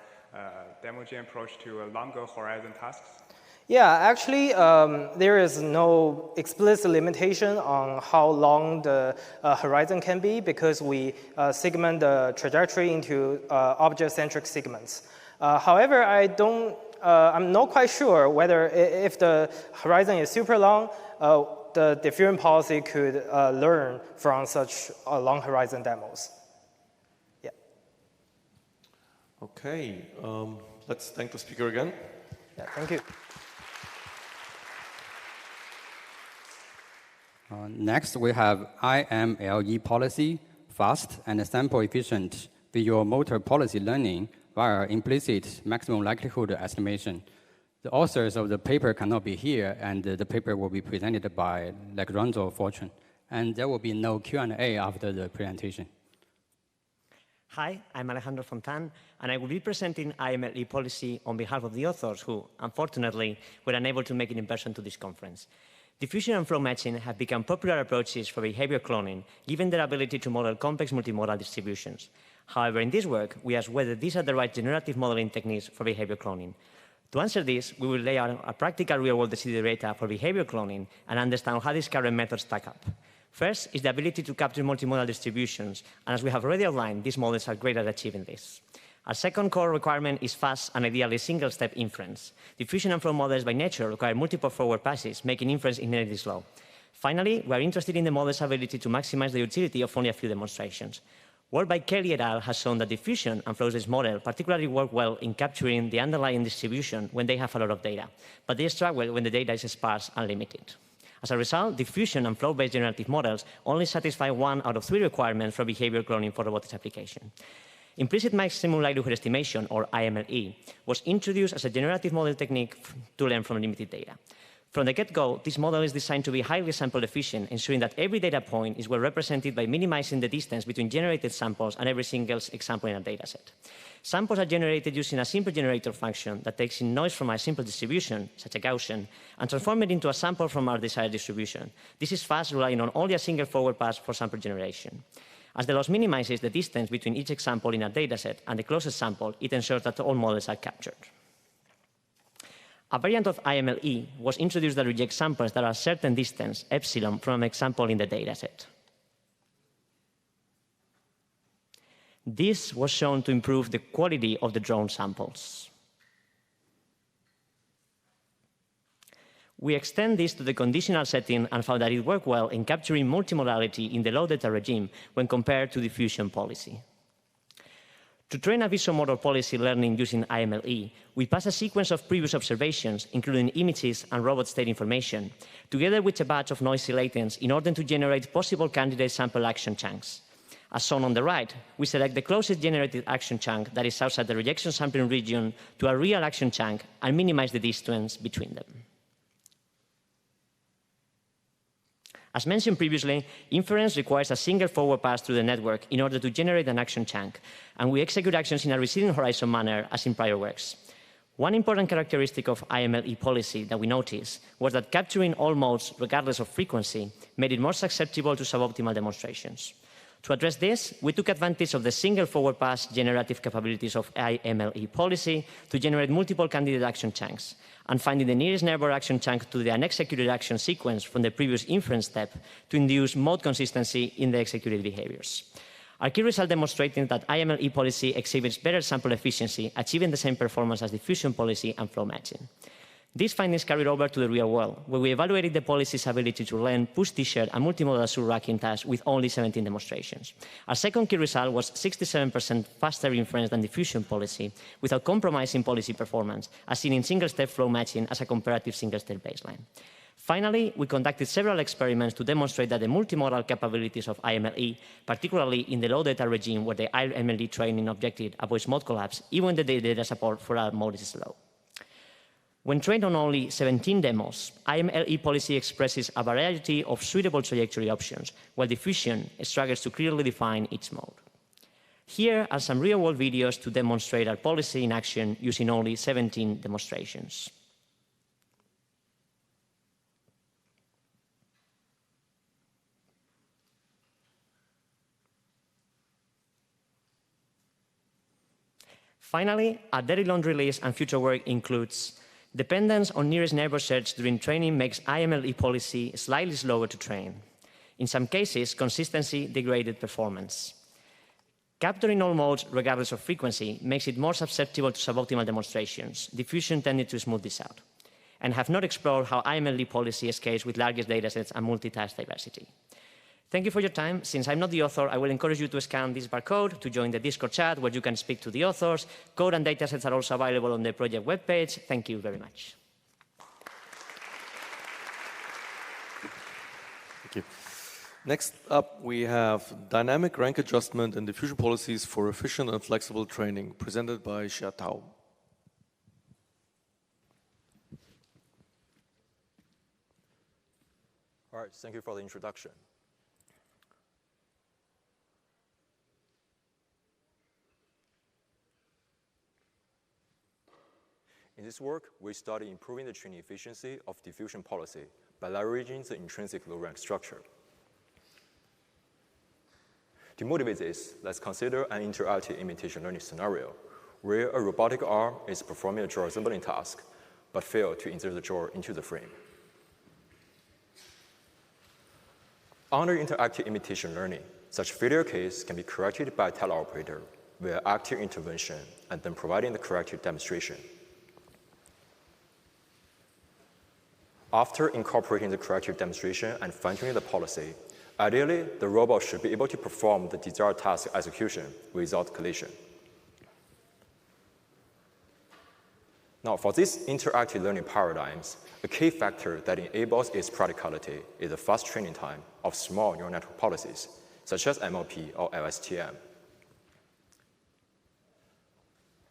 S16: DemoGen approach to longer horizon tasks?
S6: Yeah, actually, there is no explicit limitation on how long the horizon can be because we segment the trajectory into object-centric segments. However, I'm not quite sure whether if the horizon is super long, the diffusion policy could learn from such long horizon demos. Yeah.
S24: Okay, let's thank the speaker again.
S6: Yeah, thank you.
S23: Next, we have IMLE policy, fast and sample-efficient visual motor policy learning via implicit maximum likelihood estimation. The authors of the paper cannot be here, and the paper will be presented by Lorenzo Fortune. And there will be no Q&A after the presentation.
S20: Hi, I'm Alejandro Fontan, and I will be presenting IMLE policy on behalf of the authors who, unfortunately, were unable to make it in person to this conference. Diffusion and flow matching have become popular approaches for behavior cloning, given their ability to model complex multimodal distributions. However, in this work, we ask whether these are the right generative modeling techniques for behavior cloning. To answer this, we will lay out a practical real-world decider data for behavior cloning and understand how these current methods stack up. First is the ability to capture multimodal distributions, and as we have already outlined, these models are great at achieving this. Our second core requirement is fast and ideally single-step inference. Diffusion and flow models by nature require multiple forward passes, making inference inherently slow. Finally, we are interested in the model's ability to maximize the utility of only a few demonstrations. Work by Kelly et al. Has shown that diffusion and flow-based model particularly work well in capturing the underlying distribution when they have a lot of data, but they struggle when the data is sparse and limited. As a result, diffusion and flow-based generative models only satisfy 1 out of 3 requirements for behavior cloning for robotics application. Implicit maximum likelihood estimation, or IMLE, was introduced as a generative model technique to learn from limited data. From the get-go, this model is designed to be highly sample efficient, ensuring that every data point is well represented by minimizing the distance between generated samples and every single example in a dataset. Samples are generated using a simple generator function that takes in noise from a simple distribution, such as Gaussian, and transforms it into a sample from our desired distribution. This is fast, relying on only a single forward pass for sample generation. As the loss minimizes the distance between each example in a dataset and the closest sample, it ensures that all models are captured. A variant of IMLE was introduced that rejects samples that are a certain distance, epsilon, from an example in the dataset. This was shown to improve the quality of the drawn samples. We extend this to the conditional setting and found that it worked well in capturing multimodality in the low data regime when compared to diffusion policy. To train a visual motor policy learning using IMLE, we pass a sequence of previous observations, including images and robot state information, together with a batch of noisy latents in order to generate possible candidate sample action chunks. As shown on the right, we select the closest generated action chunk that is outside the rejection sampling region to a real action chunk and minimize the distance between them. As mentioned previously, inference requires a single forward pass through the network in order to generate an action chunk, and we execute actions in a receding horizon manner as in prior works. One important characteristic of IMLE policy that we noticed was that capturing all modes, regardless of frequency, made it more susceptible to suboptimal demonstrations. To address this, we took advantage of the single forward pass generative capabilities of IMLE policy to generate multiple candidate action chunks, and finding the nearest neighbor action chunk to the unexecuted action sequence from the previous inference step to induce mode consistency in the executed behaviors. Our key result demonstrating that IMLE policy exhibits better sample efficiency, achieving the same performance as diffusion policy and flow matching. These findings carried over to the real world, where we evaluated the policy's ability to learn push t-shirt and multimodal sur-racking tasks with only 17 demonstrations. Our second key result was 67% faster inference than diffusion policy, without compromising policy performance, as seen in single-step flow matching as a comparative single-step baseline. Finally, we conducted several experiments to demonstrate that the multimodal capabilities of IMLE, particularly in the low data regime where the IMLE training objective avoids mode collapse, even when the data support for a mode is low. When trained on only 17 demos, IMLE policy expresses a variety of suitable trajectory options, while diffusion struggles to clearly define its mode. Here are some real-world videos to demonstrate our policy in action using only 17 demonstrations. Finally, our daily laundry list and future work includes dependence on nearest neighbor search during training makes IMLE policy slightly slower to train. In some cases, consistency degraded performance. Capturing all modes, regardless of frequency, makes it more susceptible to suboptimal demonstrations. Diffusion tended to smooth this out. And have not explored how IMLE policy scales with largest datasets and multitask diversity. Thank you for your time. Since I'm not the author, I will encourage you to scan this barcode to join the Discord chat where you can speak to the authors. Code and datasets are also available on the project webpage. Thank you very much.
S24: Thank you. Next up, we have dynamic rank adjustment and diffusion policies for efficient and flexible training, presented by Xia Tao.
S2: All right, thank you for the introduction. In this work, we study improving the training efficiency of diffusion policy by leveraging the intrinsic low-rank structure. To motivate this, let's consider an interactive imitation learning scenario where a robotic arm is performing a drawer assembling task but failed to insert the drawer into the frame. Under interactive imitation learning, such failure case can be corrected by a teleoperator via active intervention and then providing the corrective demonstration. After incorporating the corrective demonstration and fine-tuning the policy, ideally, the robot should be able to perform the desired task execution without collision. Now, for these interactive learning paradigms, a key factor that enables its practicality is the fast training time of small neural network policies, such as MLP or LSTM.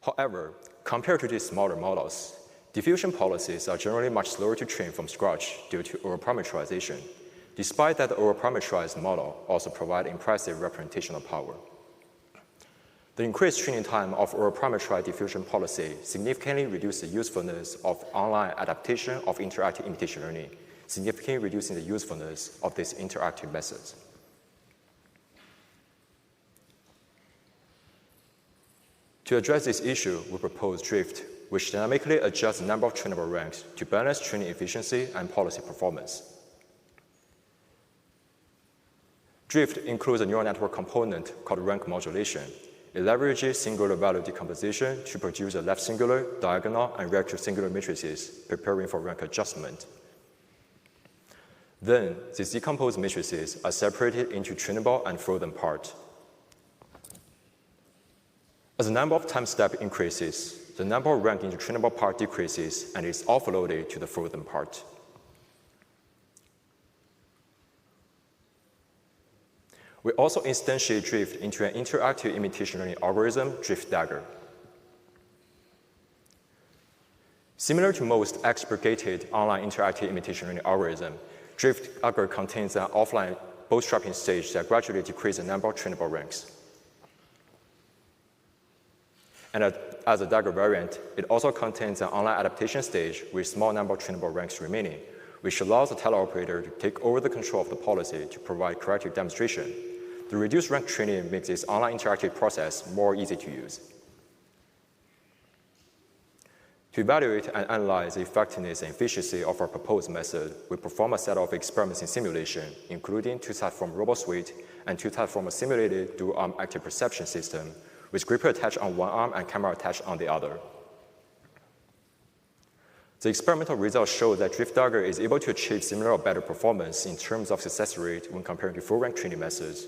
S2: However, compared to these smaller models, diffusion policies are generally much slower to train from scratch due to over-parameterization, despite that the over-parameterized model also provides impressive representational power. The increased training time of over-parameterized diffusion policy significantly reduces the usefulness of online adaptation of interactive imitation learning, significantly reducing the usefulness of these interactive methods. To address this issue, we propose Drift, which dynamically adjusts the number of trainable ranks to balance training efficiency and policy performance. Drift includes a neural network component called rank modulation. It leverages singular value decomposition to produce a left singular, diagonal, and right singular matrices, preparing for rank adjustment. Then, these decomposed matrices are separated into trainable and frozen parts. As the number of time steps increases, the number of rank into trainable part decreases and is offloaded to the frozen part. We also instantiate Drift into an interactive imitation learning algorithm, Drift Dagger. Similar to most expurgated online interactive imitation learning algorithm, Drift Dagger contains an offline bootstrapping stage that gradually decreases the number of trainable ranks. And as a Dagger variant, it also contains an online adaptation stage with a small number of trainable ranks remaining, which allows the teleoperator to take over the control of the policy to provide corrective demonstration. The reduced rank training makes this online interactive process more easy to use. To evaluate and analyze the effectiveness and efficiency of our proposed method, we perform a set of experiments in simulation, including two tests from RoboSuite and two tests from a simulated dual-arm active perception system, with gripper attached on one arm and camera attached on the other. The experimental results show that Drift Dagger is able to achieve similar or better performance in terms of success rate when comparing to full rank training methods.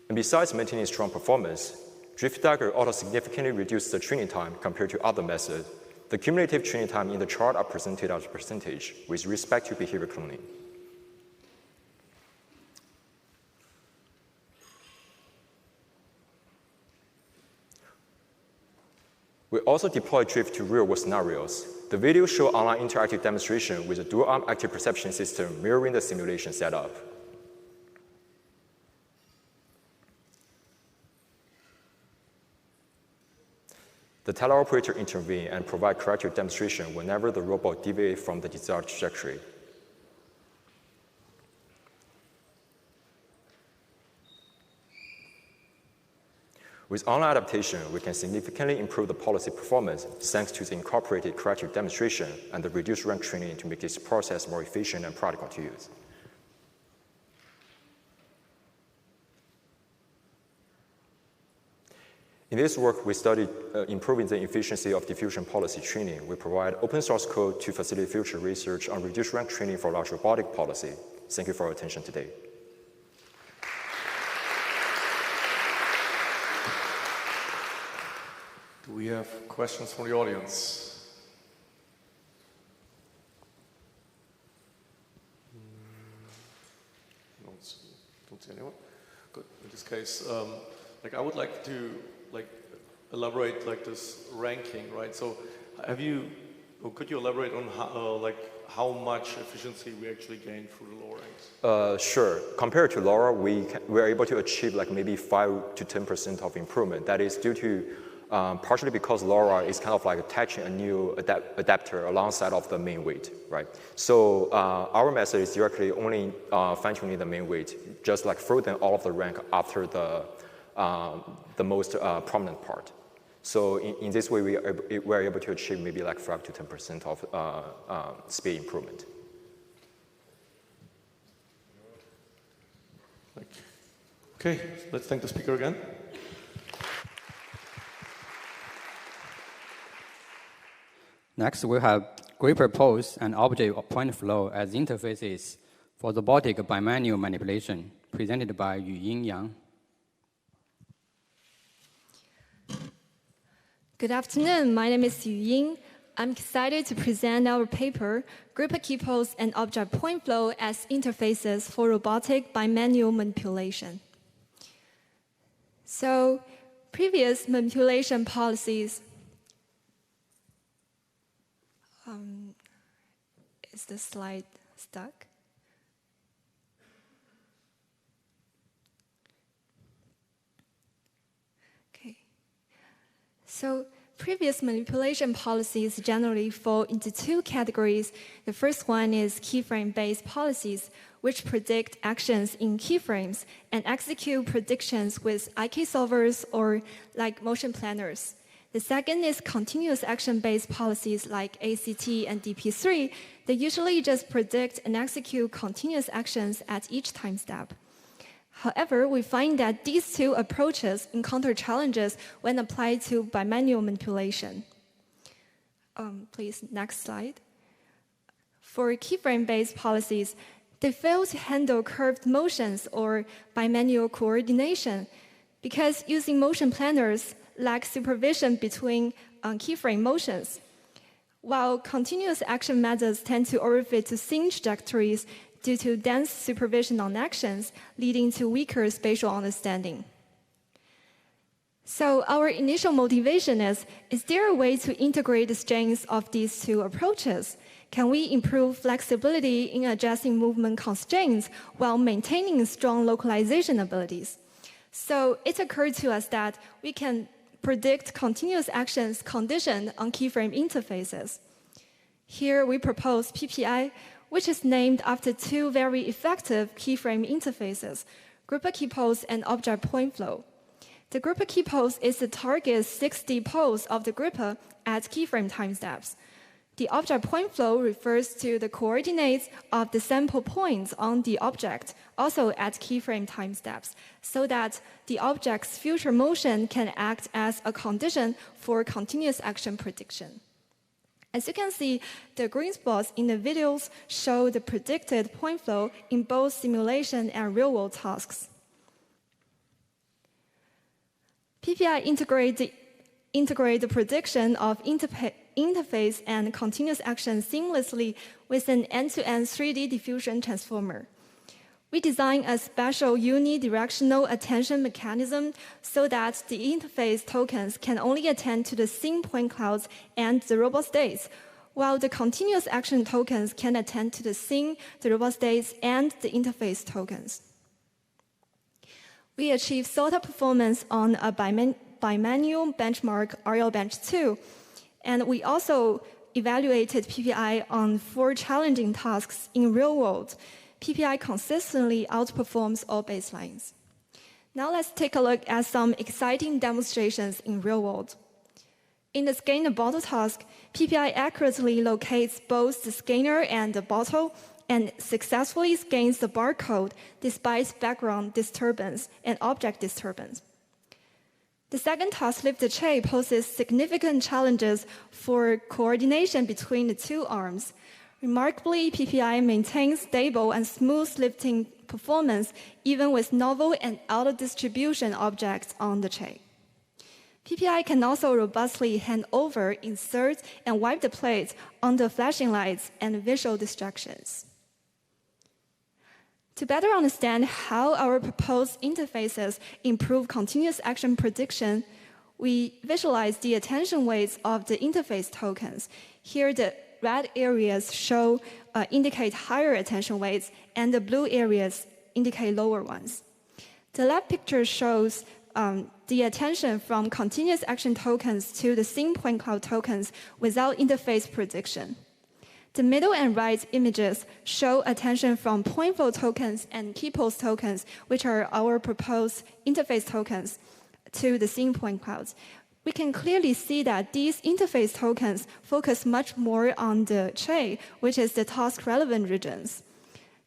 S2: And besides maintaining strong performance, Drift Dagger also significantly reduces the training time compared to other methods. The cumulative training time in the chart are presented as a percentage with respect to behavior cloning. We also deploy Drift to real-world scenarios. The videos show online interactive demonstration with a dual-arm active perception system mirroring the simulation setup. The teleoperator intervenes and provides corrective demonstration whenever the robot deviates from the desired trajectory. With online adaptation, we can significantly improve the policy performance thanks to the incorporated corrective demonstration and the reduced rank training to make this process more efficient and practical to use. In this work, we studied improving the efficiency of diffusion policy training. We provide open source code to facilitate future research on reduced rank training for large robotic policy. Thank you for your attention today.
S24: Do we have questions from the audience? Don't see anyone. Good. In this case, I would like to elaborate this ranking, right? So, could you elaborate on how much efficiency we actually gain through the low ranks?
S2: Sure. Compared to LoRa, we are able to achieve maybe 5 to 10% of improvement. That is due to partially because LoRa is kind of attaching a new adapter alongside of the main weight, right? So our method is directly only fine-tuning the main weight, just frozen all of the rank after the most prominent part. So in this way, we are able to achieve maybe 5 to 10% of speed improvement.
S24: Okay, let's thank the speaker again.
S23: Next, we have gripper pose and object point flow as interfaces for robotic bimanual manipulation, presented by Yuying Yang.
S7: Good afternoon. My name is Yu Ying. I'm excited to present our paper, Group Key Pose and Object Point Flow as Interfaces for Robotic Bimanual Manipulation. So, previous manipulation policies. Is the slide stuck? Okay. So, previous manipulation policies generally fall into two categories. The first one is keyframe-based policies, which predict actions in keyframes and execute predictions with IK solvers or like motion planners. The second is continuous action-based policies like ACT and DP3. They usually just predict and execute continuous actions at each time step. However, we find that these two approaches encounter challenges when applied to bimanual manipulation. Please, next slide. For keyframe-based policies, they fail to handle curved motions or bimanual coordination because using motion planners lack supervision between keyframe motions. While continuous action methods tend to overfit to scene trajectories due to dense supervision on actions, leading to weaker spatial understanding. So our initial motivation is there a way to integrate the strengths of these two approaches? Can we improve flexibility in adjusting movement constraints while maintaining strong localization abilities? So it occurred to us that we can predict continuous actions conditioned on keyframe interfaces. Here we propose PPI, which is named after two very effective keyframe interfaces, Group Key Pose and Object Point Flow. The Group Key Pose is the target 6D pose of the gripper at keyframe time steps. The Object Point Flow refers to the coordinates of the sample points on the object, also at keyframe time steps, so that the object's future motion can act as a condition for continuous action prediction. As you can see, the green spots in the videos show the predicted point flow in both simulation and real-world tasks. PPI integrate the prediction of interface and continuous action seamlessly with an end-to-end 3D diffusion transformer. We designed a special unidirectional attention mechanism so that the interface tokens can only attend to the scene point clouds and the robot states, while the continuous action tokens can attend to the scene, the robot states, and the interface tokens. We achieved SOTA performance on a bimanual benchmark RL-Bench 2, and we also evaluated PPI on 4 challenging tasks in real world. PPI consistently outperforms all baselines. Now let's take a look at some exciting demonstrations in real world. In the scan the bottle task, PPI accurately locates both the scanner and the bottle and successfully scans the barcode despite background disturbance and object disturbance. The second task, lift the tray, poses significant challenges for coordination between the two arms. Remarkably, PPI maintains stable and smooth lifting performance even with novel and out-of-distribution objects on the tray. PPI can also robustly hand over, insert, and wipe the plates under flashing lights and visual distractions. To better understand how our proposed interfaces improve continuous action prediction, we visualize the attention weights of the interface tokens. Here, the red areas indicate higher attention weights, and the blue areas indicate lower ones. The left picture shows the attention from continuous action tokens to the scene point cloud tokens without interface prediction. The middle and right images show attention from point flow tokens and key pose tokens, which are our proposed interface tokens, to the scene point clouds. We can clearly see that these interface tokens focus much more on the tray, which is the task-relevant regions.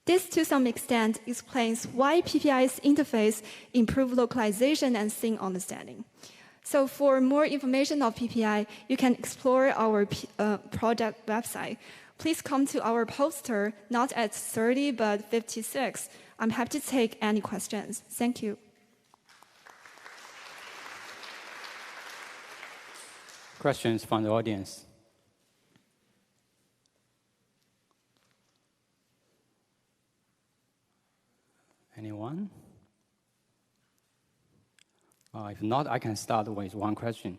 S7: This, to some extent, explains why PPI's interface improve localization and scene understanding. So for more information on PPI, you can explore our project website. Please come to our poster, not at 30, but 56. I'm happy to take any questions. Thank you.
S23: Questions from the audience? Anyone? If not, I can start with one question.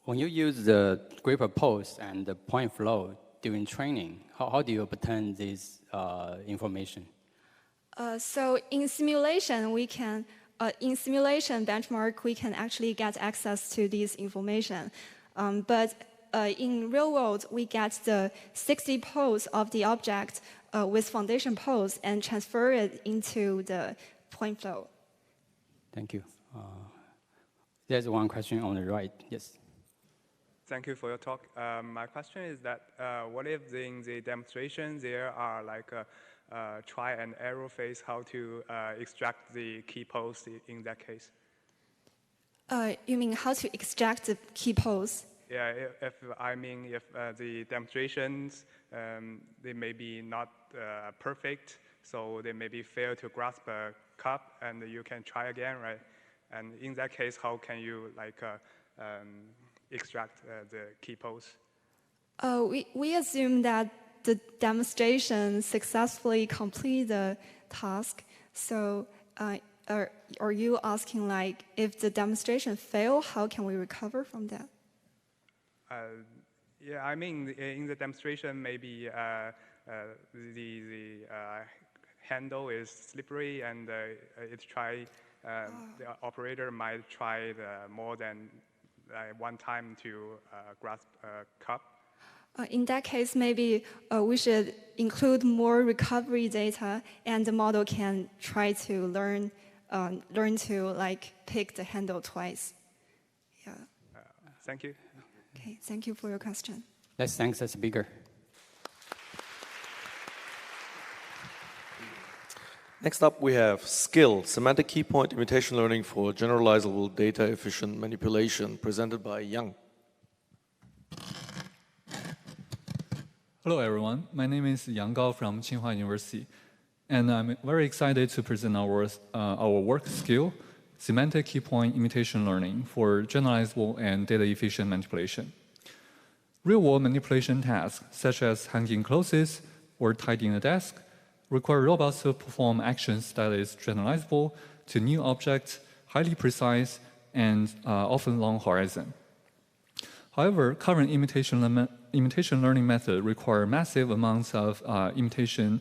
S23: When you use the gripper pose and the point flow during training, how do you obtain this information?
S7: So in simulation, in simulation benchmark, we can actually get access to this information. But in real world, we get the 60 pose of the object with foundation pose and transfer it into the point flow.
S23: Thank you. There's one question on the right. Yes.
S16: Thank you for your talk. My question is that what if in the demonstration there are like a try and error phase, how to extract the key pose in that case?
S7: You mean how to extract the key pose?
S16: Yeah, if the demonstrations, they may be not perfect, so they maybe fail to grasp a cup, and you can try again, right? And in that case, how can you extract the key pose?
S7: We assume that the demonstration successfully complete the task. So are you asking like if the demonstration fail, how can we recover from that?
S16: Yeah, I mean in the demonstration maybe the handle is slippery and the operator might try more than one time to grasp a cup.
S7: In that case, maybe we should include more recovery data, and the model can try to learn to like pick the handle twice. Yeah.
S16: Thank you.
S7: Okay, thank you for your question.
S23: Let's thank the speaker.
S24: Next up, we have skill, semantic key point imitation learning for generalizable data efficient manipulation, presented by Yang.
S8: Hello, everyone. My name is Yang Gao from Tsinghua University, and I'm very excited to present our work skill, semantic key point imitation learning for generalizable and data efficient manipulation. Real-world manipulation tasks, such as hanging clothes or tidying a desk, require robots to perform actions that is generalizable to new objects, highly precise, and often long horizon. However, current imitation learning methods require massive amounts of imitation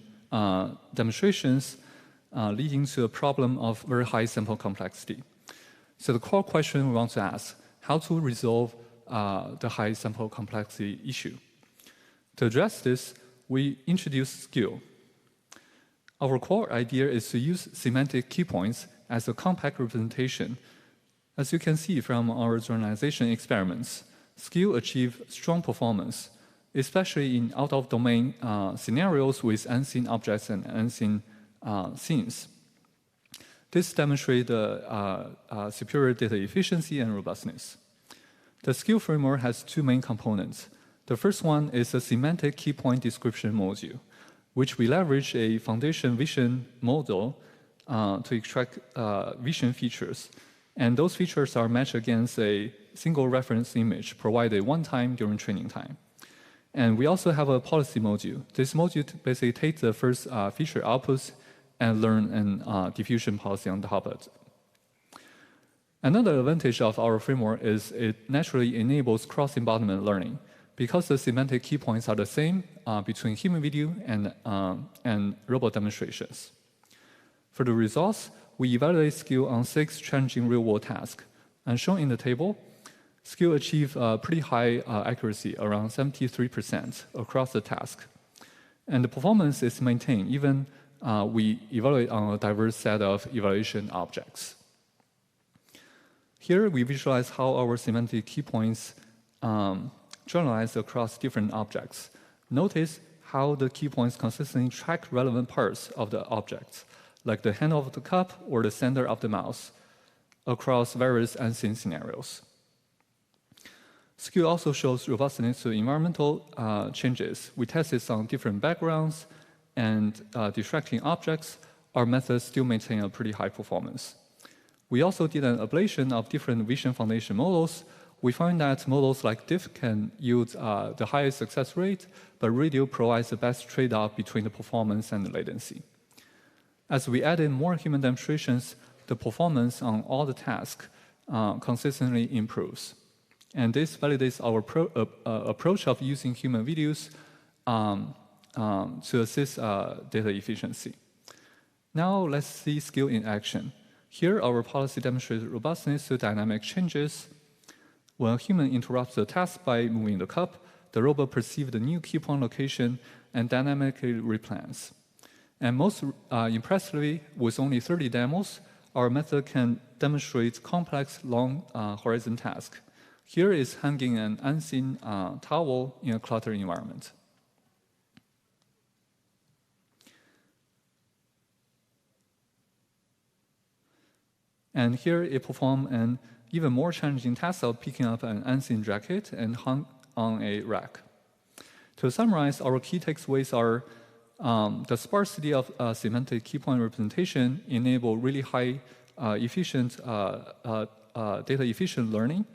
S8: demonstrations, leading to a problem of very high sample complexity. So the core question we want to ask, how to resolve the high sample complexity issue? To address this, we introduce skill. Our core idea is to use semantic key points as a compact representation. As you can see from our generalization experiments, skill achieve strong performance, especially in out-of-domain scenarios with unseen objects and unseen scenes. This demonstrates the superior data efficiency and robustness. The skill framework has two main components. The first one is a semantic key point description module, which we leverage a foundation vision model to extract vision features. And those features are matched against a single reference image provided one time during training time. And we also have a policy module. This module basically takes the first feature outputs and learn an diffusion policy on top of it. Another advantage of our framework is it naturally enables cross-embodiment learning. Because the semantic key points are the same between human video and robot demonstrations. For the results, we evaluate skill on 6 challenging real-world tasks. And shown in the table, skill achieve pretty high accuracy, around 73% across the task. And the performance is maintained even we evaluate on a diverse set of evaluation objects. Here we visualize how our semantic key points generalize across different objects. Notice how the key points consistently track relevant parts of the objects, like the handle of the cup or the center of the mouse, across various unseen scenarios. Skill also shows robustness to environmental changes. We tested on different backgrounds and distracting objects. Our methods still maintain a pretty high performance. We also did an ablation of different vision foundation models we find that models like diff can yield the highest success rate, but radio provides the best trade-off between the performance and the latency. As we add in more human demonstrations, the performance on all the tasks consistently improves. And this validates our approach of using human videos to assist data efficiency. Now let's see skill in action. Here, our policy demonstrates robustness to dynamic changes. When a human interrupts the task by moving the cup, the robot perceives the new key point location and dynamically replans. And most impressively, with only 30 demos, our method can demonstrate complex long horizon tasks. Here is hanging an unseen towel in a cluttered environment. And here it performs an even more challenging task of picking up an unseen jacket and hung on a rack. To summarize, our key takeaways are the sparsity of semantic key point representation enable really high efficient data efficient learning.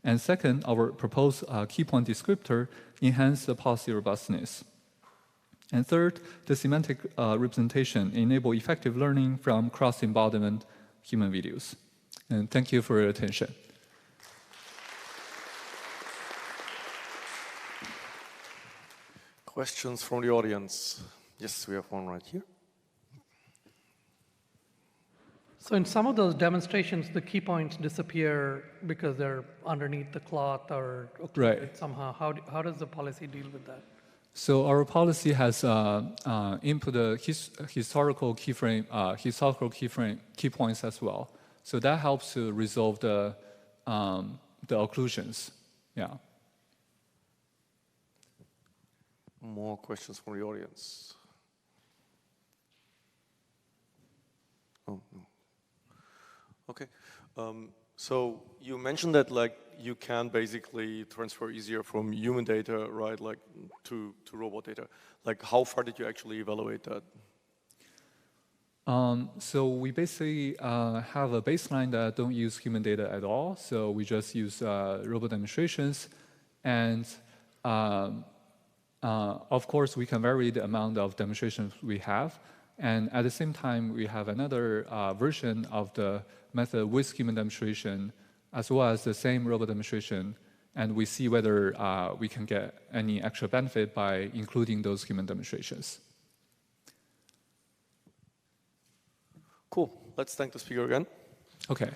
S8: And second, our proposed key point descriptor enhance the policy robustness. And third, the semantic representation enable effective learning from cross-embodiment human videos. And thank you for your attention.
S24: Questions from the audience? Yes, we have one right here.
S9: So in some of those demonstrations, the key points disappear because they're underneath the cloth or occluded somehow. How does the policy deal with that?
S8: So our policy has input the historical key points as well. So that helps to resolve the occlusions. Yeah.
S24: More questions from the audience. Oh, no. Okay. So you mentioned that you can basically transfer easier from human data, right, to robot data. How far did you actually evaluate that?
S8: So we basically have a baseline that don't use human data at all. So we just use robot demonstrations. And of course, we can vary the amount of demonstrations we have. And at the same time, we have another version of the method with human demonstration, as well as the same robot demonstration. And we see whether we can get any extra benefit by including those human demonstrations.
S24: Cool. Let's thank the speaker again.
S8: Okay.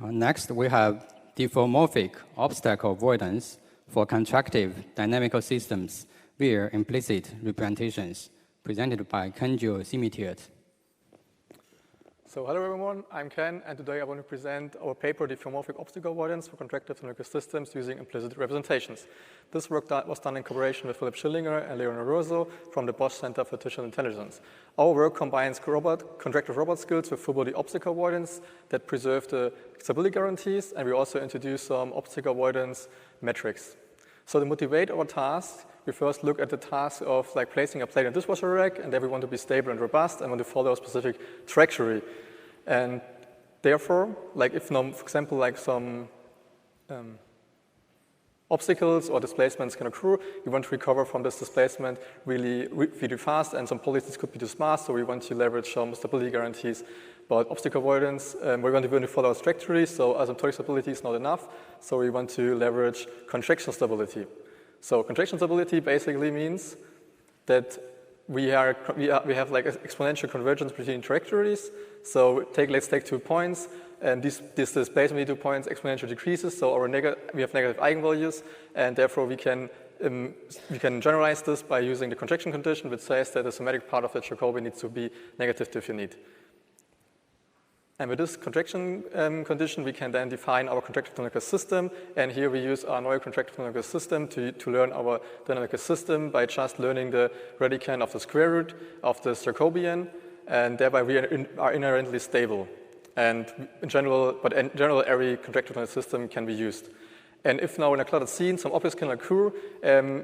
S23: Next, we have diffeomorphic obstacle avoidance for contractive dynamical systems via implicit representations, presented by Kenjo Simitiot.
S10: So hello everyone, I'm Ken, and today I want to present our paper, Diffeomorphic Obstacle Avoidance for Contractive Dynamical Systems using Implicit Representations. This work was done in collaboration with Philipp Schillinger and Leonard Rosso from the Bosch Center for Artificial Intelligence. Our work combines contractive robot skills with full-body obstacle avoidance that preserve the stability guarantees, and we also introduce some obstacle avoidance metrics. So to motivate our task, we first look at the task of placing a plate in a dishwasher rack, and then we want to be stable and robust and want to follow a specific trajectory. And therefore, if, for example, some obstacles or displacements can occur, we want to recover from this displacement really fast, and some policies could be too smart, so we want to leverage some stability guarantees. But obstacle avoidance, we're going to follow a trajectory, so asymptotic stability is not enough, so we want to leverage contractional stability. So contractional stability basically means that we have exponential convergence between trajectories. So let's take 2 points, and this displacement between 2 points exponentially decreases. So we have negative eigenvalues, and therefore we can generalize this by using the contraction condition, which says that the symmetric part of the Jacobi needs to be negative definite. And with this contraction condition, we can then define our contractive dynamical system. And here we use our Neue contractive dynamical system to learn our dynamical system by just learning the radicand of the square root of the Jacobian. And thereby we are inherently stable. And in general, every contractive dynamical system can be used. And if now in a cluttered scene some objects can occur,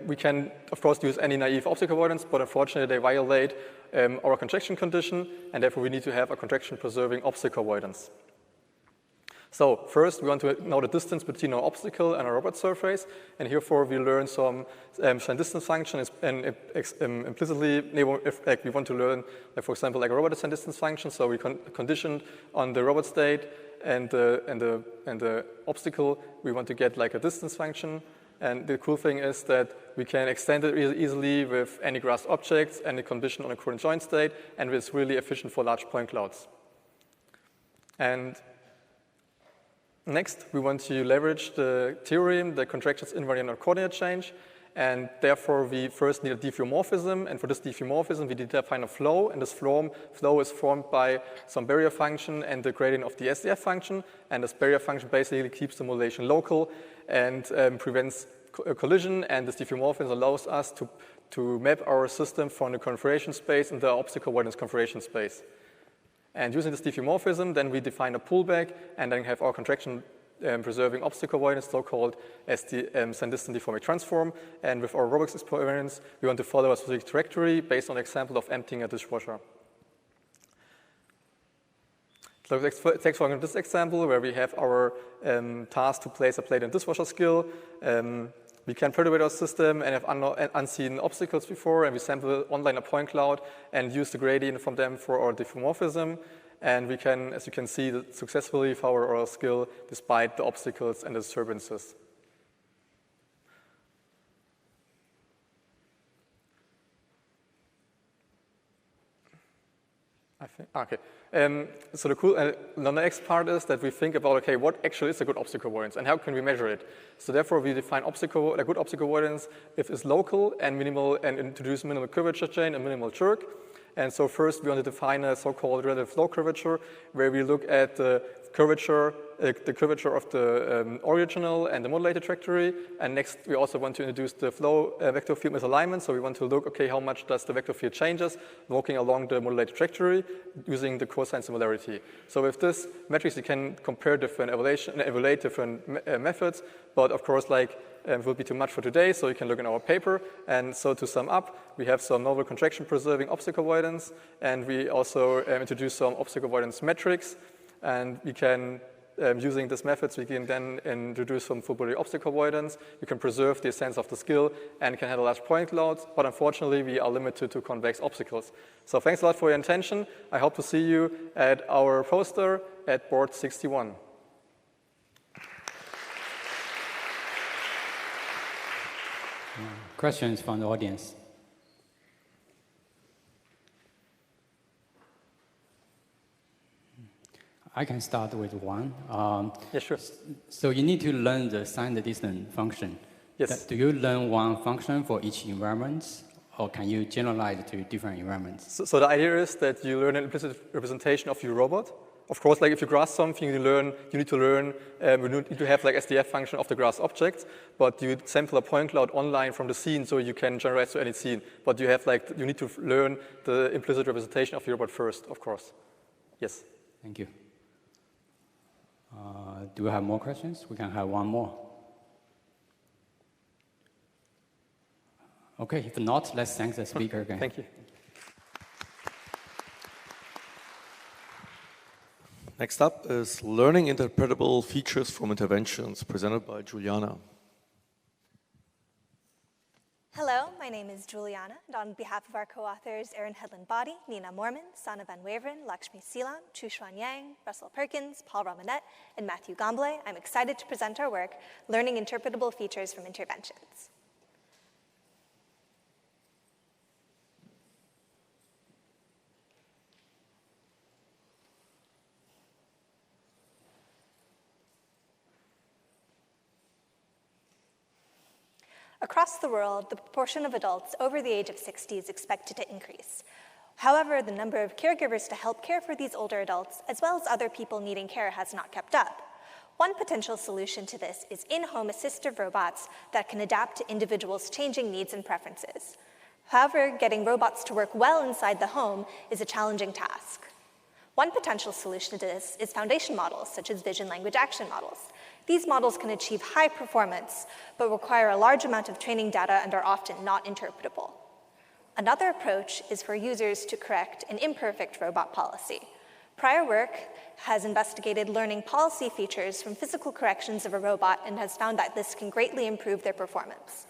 S10: we can, of course, use any naive obstacle avoidance, but unfortunately they violate our contraction condition, and therefore we need to have a contraction-preserving obstacle avoidance. So first, we want to know the distance between our obstacle and our robot surface, and herefore we learn some sign distance function, and implicitly, if we want to learn, like, for example, like a robot sign distance function, so we conditioned on the robot state and the obstacle, we want to get like a distance function. And the cool thing is that we can extend it easily with any grasped objects and the condition on a current joint state, and it's really efficient for large point clouds. And next, we want to leverage the theorem that contractions invariant on coordinate change, and therefore we first need a diffeomorphism, and for this diffeomorphism we define a flow, and this flow is formed by some barrier function and the gradient of the SDF function, and this barrier function basically keeps the modulation local and prevents collision, and this diffeomorphism allows us to map our system from the configuration space in the obstacle avoidance configuration space. And using this diffeomorphism, then we define a pullback, and then have our contraction preserving obstacle avoidance, so-called sign distance deforming transform. And with our robotics experiments, we want to follow a specific trajectory based on the example of emptying a dishwasher. So let's take for this example where we have our task to place a plate in dishwasher skill. We can perturbate our system and have unseen obstacles before, and we sample online a point cloud and use the gradient from them for our diffeomorphism. And we can, as you can see, successfully power our skill despite the obstacles and the disturbances. Okay. So the next part is that we think about, okay, what actually is a good obstacle avoidance and how can we measure it? So therefore we define a good obstacle avoidance if it's local and minimal, and introduce minimal curvature chain and minimal jerk. And so first we want to define a so-called relative flow curvature, where we look at the curvature of the original and the modulated trajectory. And next, we also want to introduce the flow vector field misalignment. So we want to look, okay, how much does the vector field changes walking along the modulated trajectory using the cosine similarity. So with this metrics, you can compare different evaluate different methods. But of course, like, it will be too much for today, so you can look in our paper. And so to sum up, we have some novel contraction-preserving obstacle avoidance, and we also introduce some obstacle avoidance metrics. And we can, using these methods, we can then introduce some full-body obstacle avoidance. You can preserve the essence of the skill and can handle large point clouds, but unfortunately, we are limited to convex obstacles. So thanks a lot for your attention. I hope to see you at our poster at board 61.
S23: Questions from the audience? I can start with one.
S10: Yeah, sure.
S23: So you need to learn the sign distance function.
S10: Yes.
S23: Do you learn one function for each environment, or can you generalize to different environments?
S10: So the idea is that you learn an implicit representation of your robot. Of course, like if you grasp something, you need to have like SDF function of the grasped object, but you sample a point cloud online from the scene, so you can generate to any scene. But you need to learn the implicit representation of your robot first, of course. Yes.
S23: Thank you. Do we have more questions? We can have one more. Okay, if not, let's thank the speaker again.
S10: Thank you.
S24: Next up is learning interpretable features from interventions, presented by Juliana.
S11: Hello, my name is Juliana, and on behalf of our co-authors Erin Headland-Body, Nina Mormon, Sana Van Waveren, Lakshmi Seelan, Chushuan Yang, Russell Perkins, Paul Romanette, and Matthew Gombley, I'm excited to present our work, Learning Interpretable Features from Interventions. Across the world, the proportion of adults over the age of 60 is expected to increase. However, the number of caregivers to help care for these older adults, as well as other people needing care, has not kept up. One potential solution to this is in-home assistive robots that can adapt to individuals' changing needs and preferences. However, getting robots to work well inside the home is a challenging task. One potential solution to this is foundation models, such as vision language action models. These models can achieve high performance, but require a large amount of training data and are often not interpretable. Another approach is for users to correct an imperfect robot policy. Prior work has investigated learning policy features from physical corrections of a robot and has found that this can greatly improve their performance.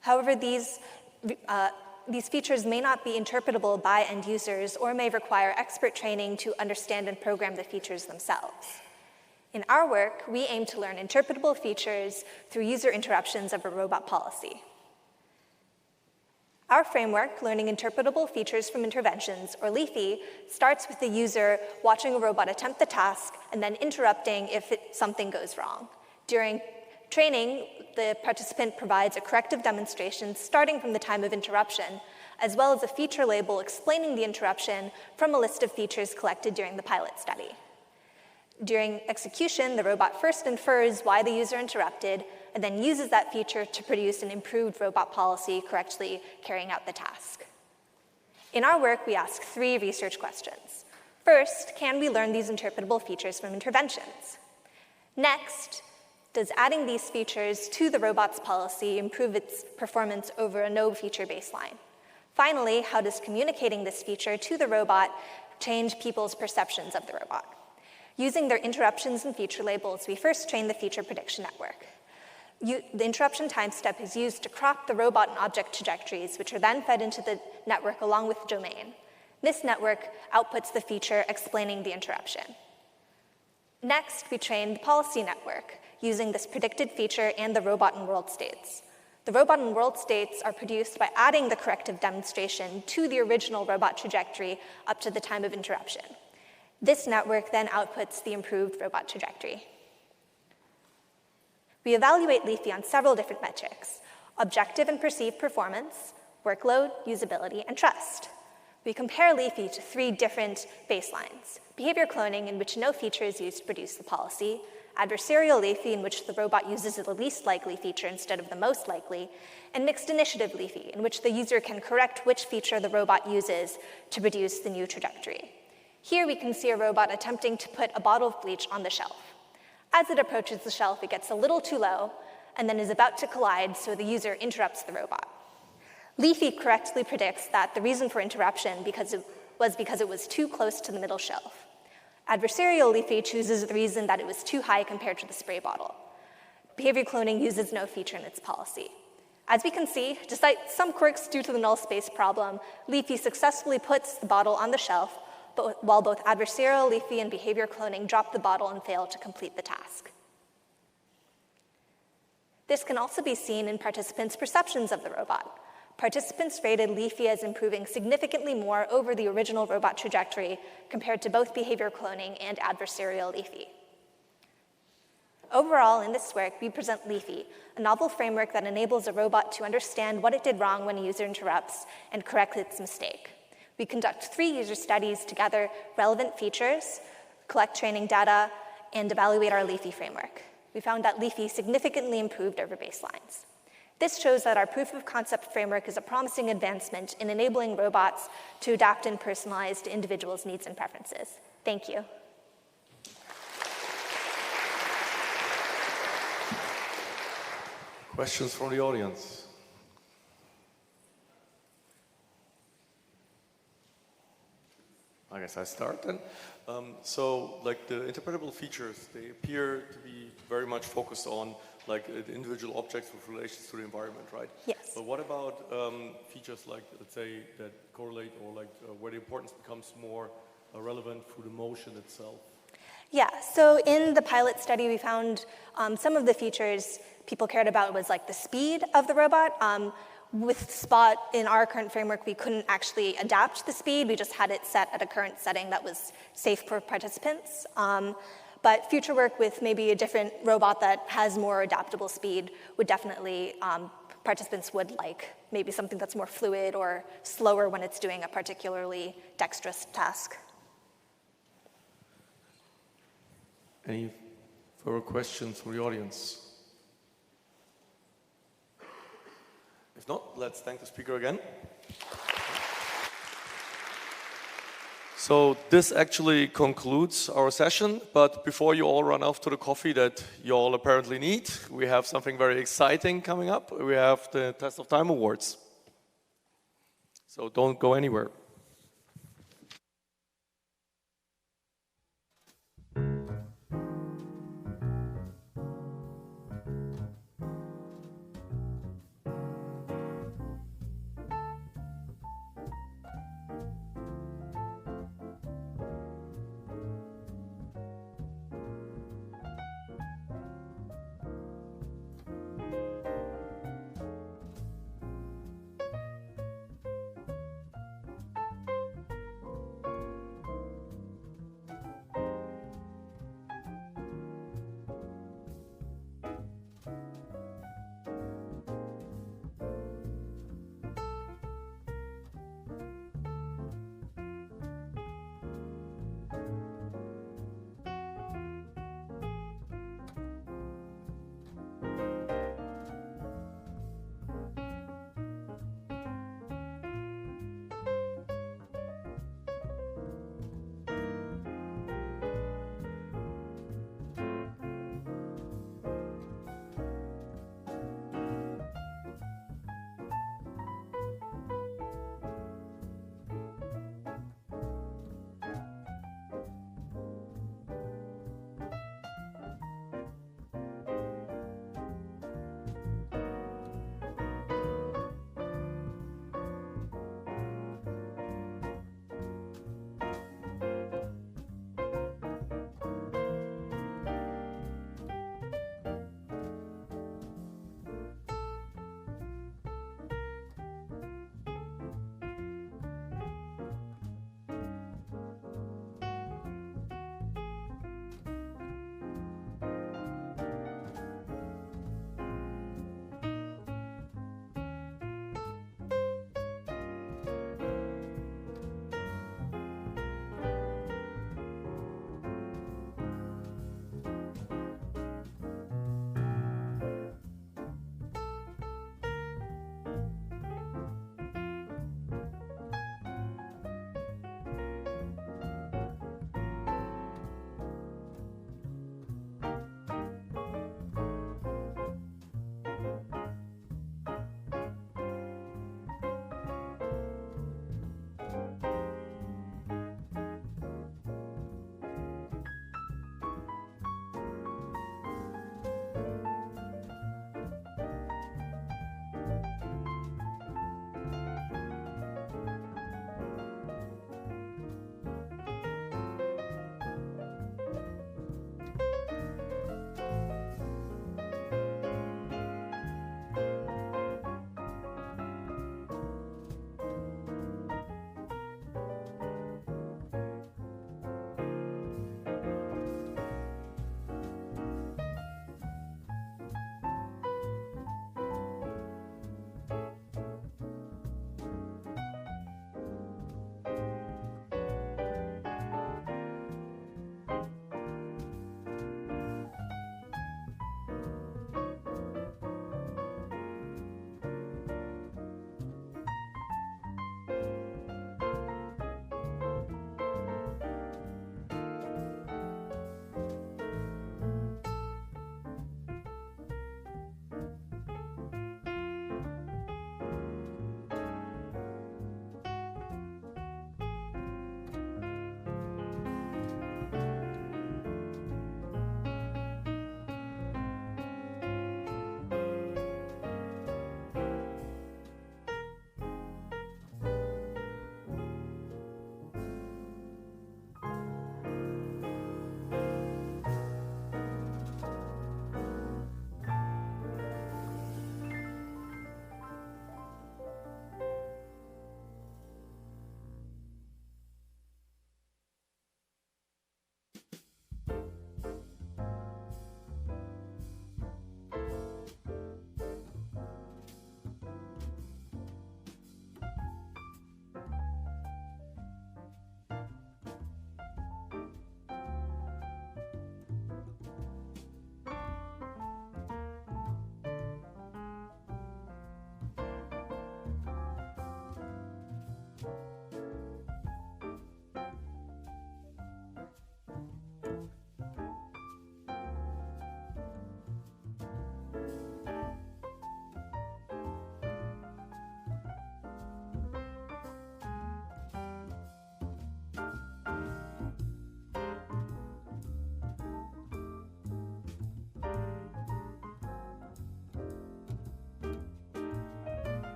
S11: However, these features may not be interpretable by end users or may require expert training to understand and program the features themselves. In our work, we aim to learn interpretable features through user interruptions of a robot policy. Our framework, Learning Interpretable Features from Interventions, or LEAFI, starts with the user watching a robot attempt the task and then interrupting if something goes wrong. During training, the participant provides a corrective demonstration starting from the time of interruption, as well as a feature label explaining the interruption from a list of features collected during the pilot study. During execution, the robot first infers why the user interrupted, and then uses that feature to produce an improved robot policy correctly carrying out the task. In our work, we ask 3 research questions. First, can we learn these interpretable features from interventions? Next, does adding these features to the robot's policy improve its performance over a no-feature baseline? Finally, how does communicating this feature to the robot change people's perceptions of the robot? Using their interruptions and feature labels, we first train the feature prediction network. The interruption time step is used to crop the robot and object trajectories, which are then fed into the network along with the domain. This network outputs the feature explaining the interruption. Next, we train the policy network using this predicted feature and the robot and world states. The robot and world states are produced by adding the corrective demonstration to the original robot trajectory up to the time of interruption. This network then outputs the improved robot trajectory. We evaluate LEAFI on several different metrics: objective and perceived performance, workload, usability, and trust. We compare LEAFI to 3 different baselines: behavior cloning, in which no feature is used to produce the policy; adversarial LEAFI, in which the robot uses the least likely feature instead of the most likely; and mixed initiative LEAFI, in which the user can correct which feature the robot uses to produce the new trajectory. Here we can see a robot attempting to put a bottle of bleach on the shelf. As it approaches the shelf, it gets a little too low and then is about to collide, so the user interrupts the robot. LEAFI correctly predicts that the reason for interruption was because it was too close to the middle shelf. Adversarial LEAFI chooses the reason that it was too high compared to the spray bottle. Behavior cloning uses no feature in its policy. As we can see, despite some quirks due to the null space problem, LEAFI successfully puts the bottle on the shelf, but while both adversarial LEAFI and behavior cloning drop the bottle and fail to complete the task. This can also be seen in participants' perceptions of the robot. Participants rated LEAFI as improving significantly more over the original robot trajectory compared to both behavior cloning and adversarial LEAFI. Overall, in this work, we present LEAFI, a novel framework that enables a robot to understand what it did wrong when a user interrupts and correct its mistake. We conduct 3 user studies to gather relevant features, collect training data, and evaluate our LEAFI framework. We found that LEAFI significantly improved over baselines. This shows that our proof of concept framework is a promising advancement in enabling robots to adapt and personalize to individuals' needs and preferences. Thank you.
S24: Questions from the audience? I guess I start then. So like the interpretable features, they appear to be very much focused on like the individual objects with relations to the environment, right?
S11: Yes.
S24: But what about features like, let's say, that correlate or like where the importance becomes more relevant through the motion itself?
S11: Yeah, so in the pilot study, we found some of the features people cared about was like the speed of the robot. With Spot, in our current framework, we couldn't actually adapt the speed. We just had it set at a current setting that was safe for participants. But future work with maybe a different robot that has more adaptable speed would definitely, participants would like maybe something that's more fluid or slower when it's doing a particularly dexterous task.
S24: Any further questions from the audience? If not, let's thank the speaker again. So this actually concludes our session, but before you all run off to the coffee that you all apparently need, we have something very exciting coming up. We have the Test of Time Awards. So don't go anywhere.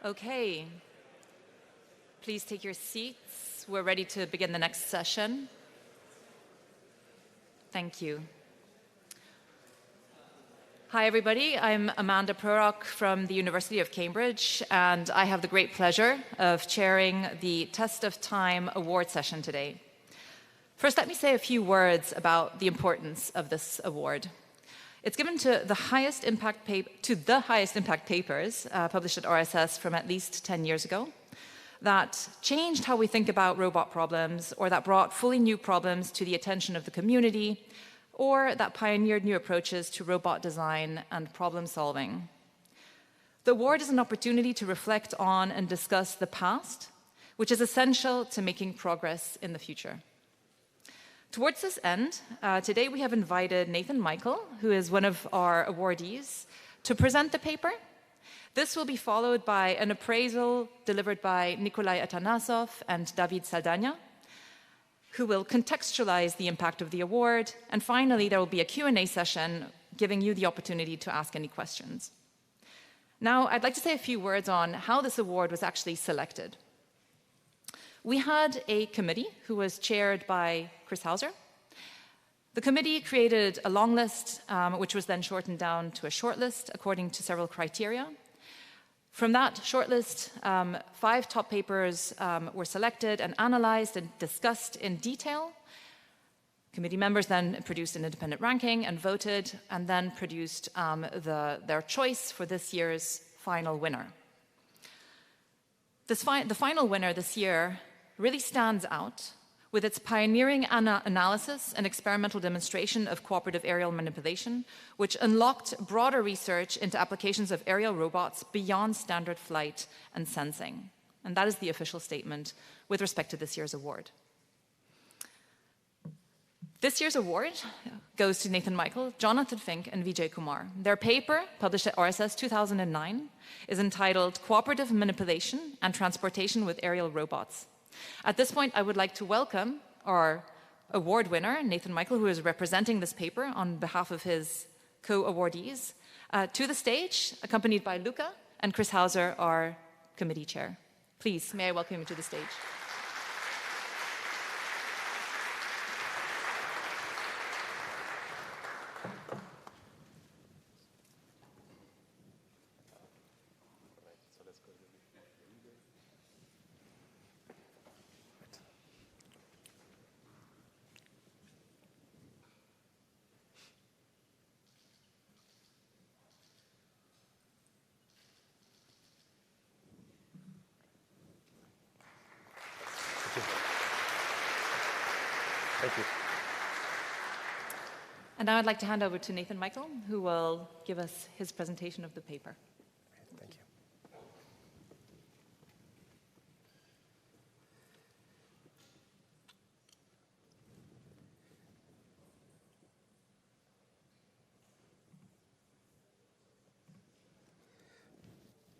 S13: Okay. Please take your seats. We're ready to begin the next session. Thank you. Hi, everybody. I'm Amanda Prorock from the University of Cambridge, and I have the great pleasure of chairing the Test of Time award session today. First, let me say a few words about the importance of this award. It's given to the highest impact papers published at RSS from at least 10 years ago that changed how we think about robot problems, or that brought fully new problems to the attention of the community, or that pioneered new approaches to robot design and problem solving. The award is an opportunity to reflect on and discuss the past, which is essential to making progress in the future. Towards this end, today we have invited Nathan Michael, who is one of our awardees, to present the paper. This will be followed by an appraisal delivered by Nikolai Atanasov and David Saldana, who will contextualize the impact of the award. And finally, there will be a Q&A session giving you the opportunity to ask any questions. Now, I'd like to say a few words on how this award was actually selected. We had a committee who was chaired by Chris Hauser. The committee created a long list, which was then shortened down to a short list according to several criteria. From that shortlist, 5 top papers were selected and analyzed and discussed in detail. Committee members then produced an independent ranking and voted, and then produced their choice for this year's final winner. The final winner this year really stands out with its pioneering analysis and experimental demonstration of cooperative aerial manipulation, which unlocked broader research into applications of aerial robots beyond standard flight and sensing. And that is the official statement with respect to this year's award. This year's award goes to Nathan Michael, Jonathan Fink, and Vijay Kumar. Their paper, published at RSS 2009, is entitled Cooperative Manipulation and Transportation with Aerial Robots. At this point, I would like to welcome our award winner, Nathan Michael, who is representing this paper on behalf of his co-awardees, to the stage, accompanied by Luca and Chris Hauser, our committee chair. Please, may I welcome you to the stage.
S15: Thank you.
S13: And now I'd like to hand over to Nathan Michael, who will give us his presentation of the paper.
S15: Thank you.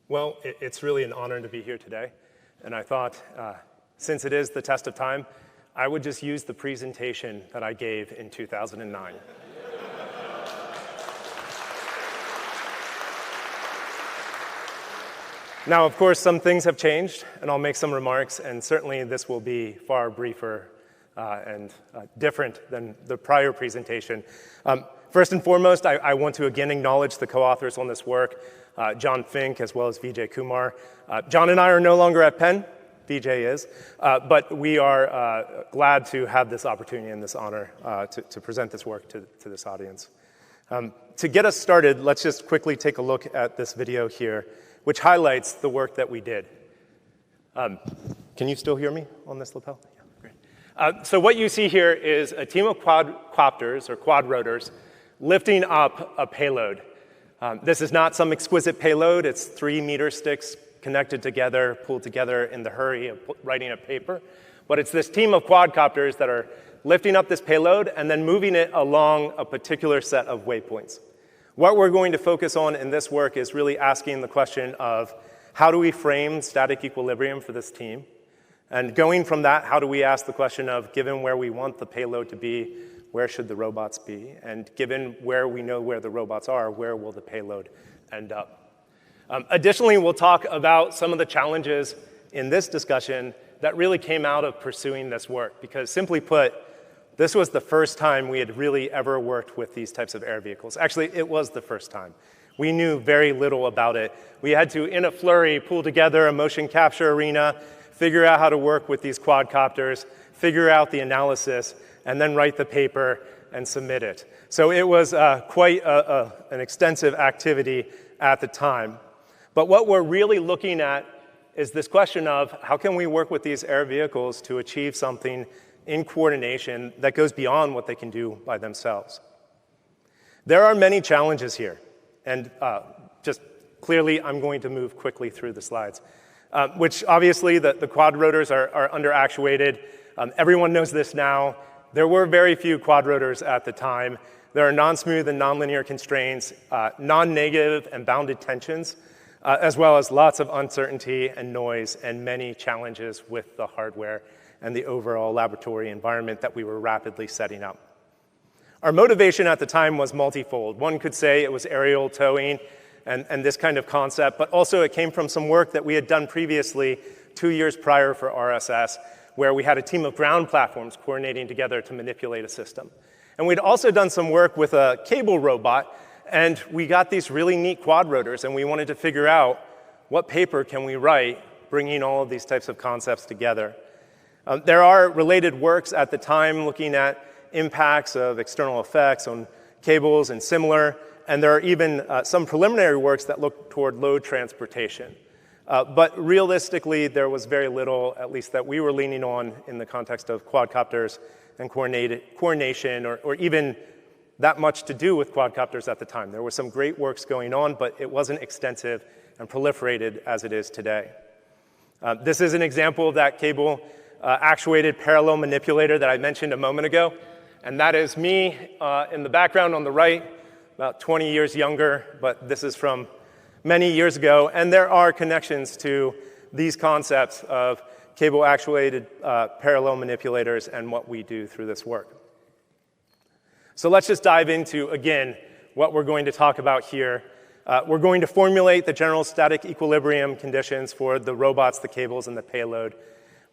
S15: Well, it's really an honor to be here today. And I thought, since it is the test of time, I would just use the presentation that I gave in 2009. Now, of course, some things have changed, and I'll make some remarks, and certainly this will be far briefer and different than the prior presentation. First and foremost, I want to again acknowledge the co-authors on this work, John Fink as well as Vijay Kumar. John and I are no longer at Penn. Vijay is, but we are glad to have this opportunity and this honor to present this work to this audience. To get us started, let's just quickly take a look at this video here, which highlights the work that we did. Can you still hear me on this lapel? Yeah, great. So what you see here is a team of quadcopters, or quadrotors, lifting up a payload. This is not some exquisite payload. It's 3 meter sticks connected together, pulled together in the hurry of writing a paper. But it's this team of quadcopters that are lifting up this payload and then moving it along a particular set of waypoints. What we're going to focus on in this work is really asking the question of how do we frame static equilibrium for this team? And going from that, how do we ask the question of, given where we want the payload to be, where should the robots be? And given where we know where the robots are, where will the payload end up? Additionally, we'll talk about some of the challenges in this discussion that really came out of pursuing this work, because simply put, this was the first time we had really ever worked with these types of air vehicles. Actually, it was the first time. We knew very little about it. We had to, in a flurry, pull together a motion capture arena, figure out how to work with these quadcopters, figure out the analysis, and then write the paper and submit it. So it was quite an extensive activity at the time. But what we're really looking at is this question of how can we work with these air vehicles to achieve something in coordination that goes beyond what they can do by themselves. There are many challenges here, and just clearly I'm going to move quickly through the slides, which obviously the quad rotors are under-actuated. Everyone knows this now. There were very few quad rotors at the time. There are non-smooth and nonlinear constraints, non-negative and bounded tensions, as well as lots of uncertainty and noise and many challenges with the hardware and the overall laboratory environment that we were rapidly setting up. Our motivation at the time was multifold. One could say it was aerial towing and this kind of concept, but also it came from some work that we had done previously 2 years prior for RSS, where we had a team of ground platforms coordinating together to manipulate a system. And we'd also done some work with a cable robot, and we got these really neat quad rotors, and we wanted to figure out what paper can we write bringing all of these types of concepts together. There are related works at the time looking at impacts of external effects on cables and similar, and there are even some preliminary works that look toward load transportation. But realistically, there was very little, at least that we were leaning on in the context of quadcopters and coordination, or even that much to do with quadcopters at the time. There were some great works going on, but it wasn't extensive and proliferated as it is today. This is an example of that cable actuated parallel manipulator that I mentioned a moment ago. And that is me in the background on the right, about 20 years younger, but this is from many years ago. And there are connections to these concepts of cable actuated parallel manipulators and what we do through this work. So let's just dive into, again, what we're going to talk about here. We're going to formulate the general static equilibrium conditions for the robots, the cables, and the payload.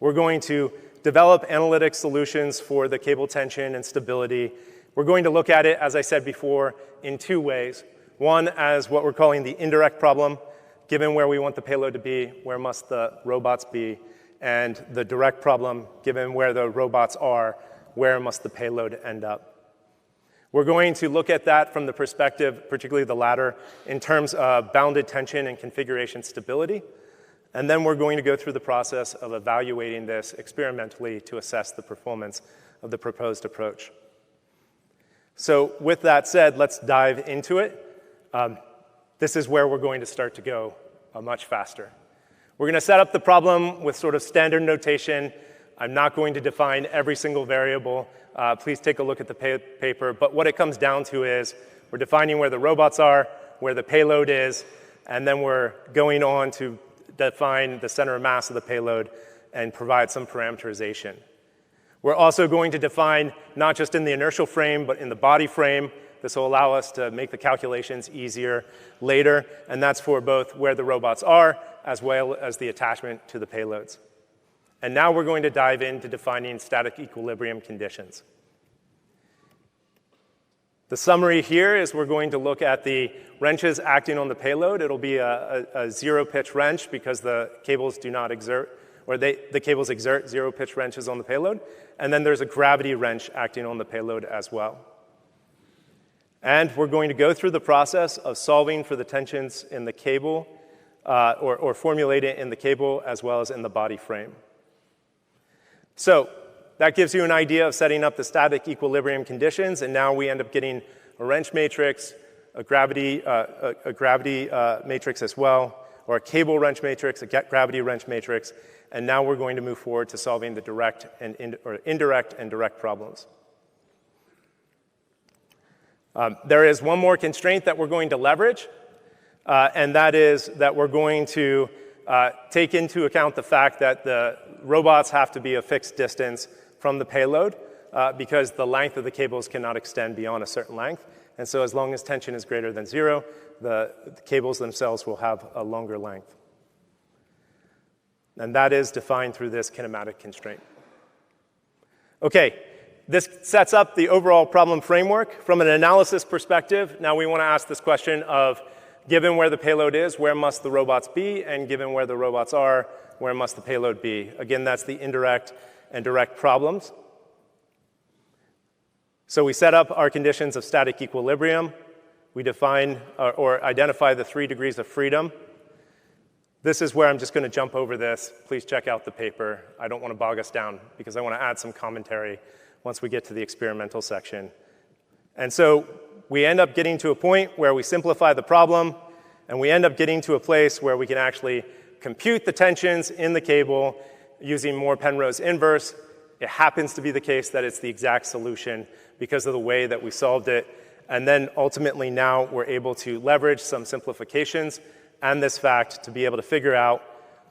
S15: We're going to develop analytic solutions for the cable tension and stability. We're going to look at it, as I said before, in two ways. One, as what we're calling the indirect problem. Given where we want the payload to be, where must the robots be? And the direct problem, given where the robots are, where must the payload end up? We're going to look at that from the perspective, particularly the latter, in terms of bounded tension and configuration stability. And then we're going to go through the process of evaluating this experimentally to assess the performance of the proposed approach. So with that said, let's dive into it. This is where we're going to start to go much faster. We're going to set up the problem with sort of standard notation. I'm not going to define every single variable. Please take a look at the paper. But what it comes down to is we're defining where the robots are, where the payload is, and then we're going on to define the center of mass of the payload and provide some parameterization. We're also going to define, not just in the inertial frame, but in the body frame. This will allow us to make the calculations easier later, and that's for both where the robots are as well as the attachment to the payloads. And now we're going to dive into defining static equilibrium conditions. The summary here is we're going to look at the wrenches acting on the payload. It'll be a zero-pitch wrench because the cables do not exert, or the cables exert zero-pitch wrenches on the payload. And then there's a gravity wrench acting on the payload as well. And we're going to go through the process of solving for the tensions in the cable, or formulate it in the cable as well as in the body frame. So that gives you an idea of setting up the static equilibrium conditions, and now we end up getting a wrench matrix, a gravity matrix as well, or a cable wrench matrix, a gravity wrench matrix, and now we're going to move forward to solving the direct and indirect and direct problems. There is one more constraint that we're going to leverage, and that is that we're going to take into account the fact that the robots have to be a fixed distance from the payload because the length of the cables cannot extend beyond a certain length. And so as long as tension is greater than 0, the cables themselves will have a longer length. And that is defined through this kinematic constraint. Okay, this sets up the overall problem framework. From an analysis perspective, now we want to ask this question of, given where the payload is, where must the robots be? And given where the robots are, where must the payload be? Again, that's the indirect and direct problems. So we set up our conditions of static equilibrium. We define or identify the 3 degrees of freedom. This is where I'm just going to jump over this. Please check out the paper. I don't want to bog us down because I want to add some commentary once we get to the experimental section. And so we end up getting to a point where we simplify the problem, and we end up getting to a place where we can actually compute the tensions in the cable using Moore-Penrose inverse. It happens to be the case that it's the exact solution because of the way that we solved it. And then ultimately now we're able to leverage some simplifications and this fact to be able to figure out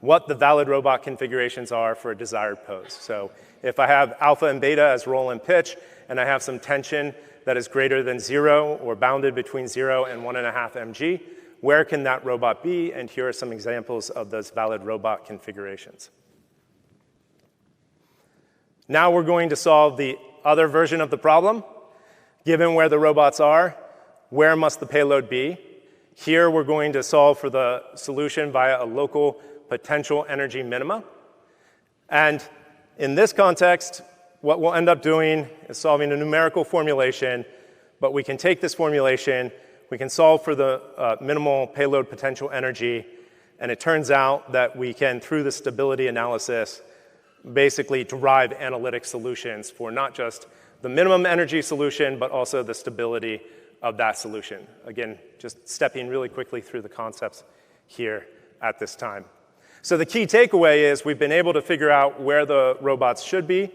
S15: what the valid robot configurations are for a desired pose. So if I have alpha and beta as roll and pitch, and I have some tension that is greater than 0 or bounded between 0 and 1.5 mg, where can that robot be? And here are some examples of those valid robot configurations. Now we're going to solve the other version of the problem. Given where the robots are, where must the payload be? Here we're going to solve for the solution via a local potential energy minima. And in this context, what we'll end up doing is solving a numerical formulation, but we can take this formulation, we can solve for the minimal payload potential energy, and it turns out that we can, through the stability analysis, basically derive analytic solutions for not just the minimum energy solution, but also the stability of that solution. Again, just stepping really quickly through the concepts here at this time. So the key takeaway is we've been able to figure out where the robots should be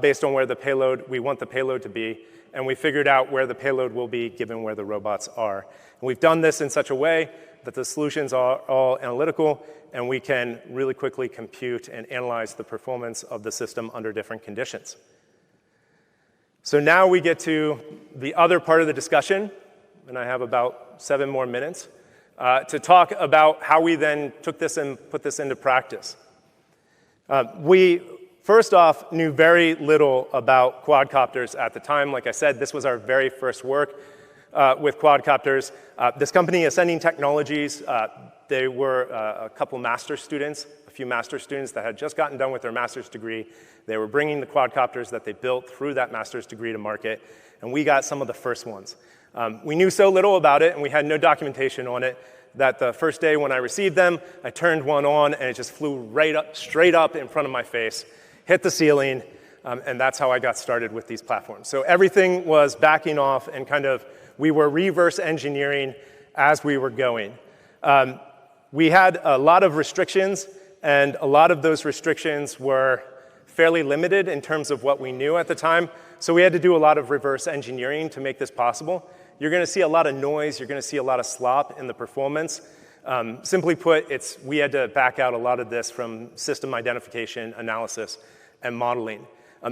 S15: based on where we want the payload to be, and we figured out where the payload will be given where the robots are. And we've done this in such a way that the solutions are all analytical, and we can really quickly compute and analyze the performance of the system under different conditions. So now we get to the other part of the discussion, and I have about 7 more minutes, to talk about how we then took this and put this into practice. We, first off, knew very little about quadcopters at the time. Like I said, this was our very first work with quadcopters. This company, Ascending Technologies, they were a couple master's students, a few master's students that had just gotten done with their master's degree. They were bringing the quadcopters that they built through that master's degree to market, and we got some of the first ones. We knew so little about it, and we had no documentation on it, that the first day when I received them, I turned one on, and it just flew right up, straight up in front of my face, hit the ceiling, and that's how I got started with these platforms. So everything was backing off, and we were reverse engineering as we were going. We had a lot of restrictions, and a lot of those restrictions were fairly limited in terms of what we knew at the time. So we had to do a lot of reverse engineering to make this possible. You're going to see a lot of noise. You're going to see a lot of slop in the performance. Simply put, we had to back out a lot of this from system identification, analysis, and modeling.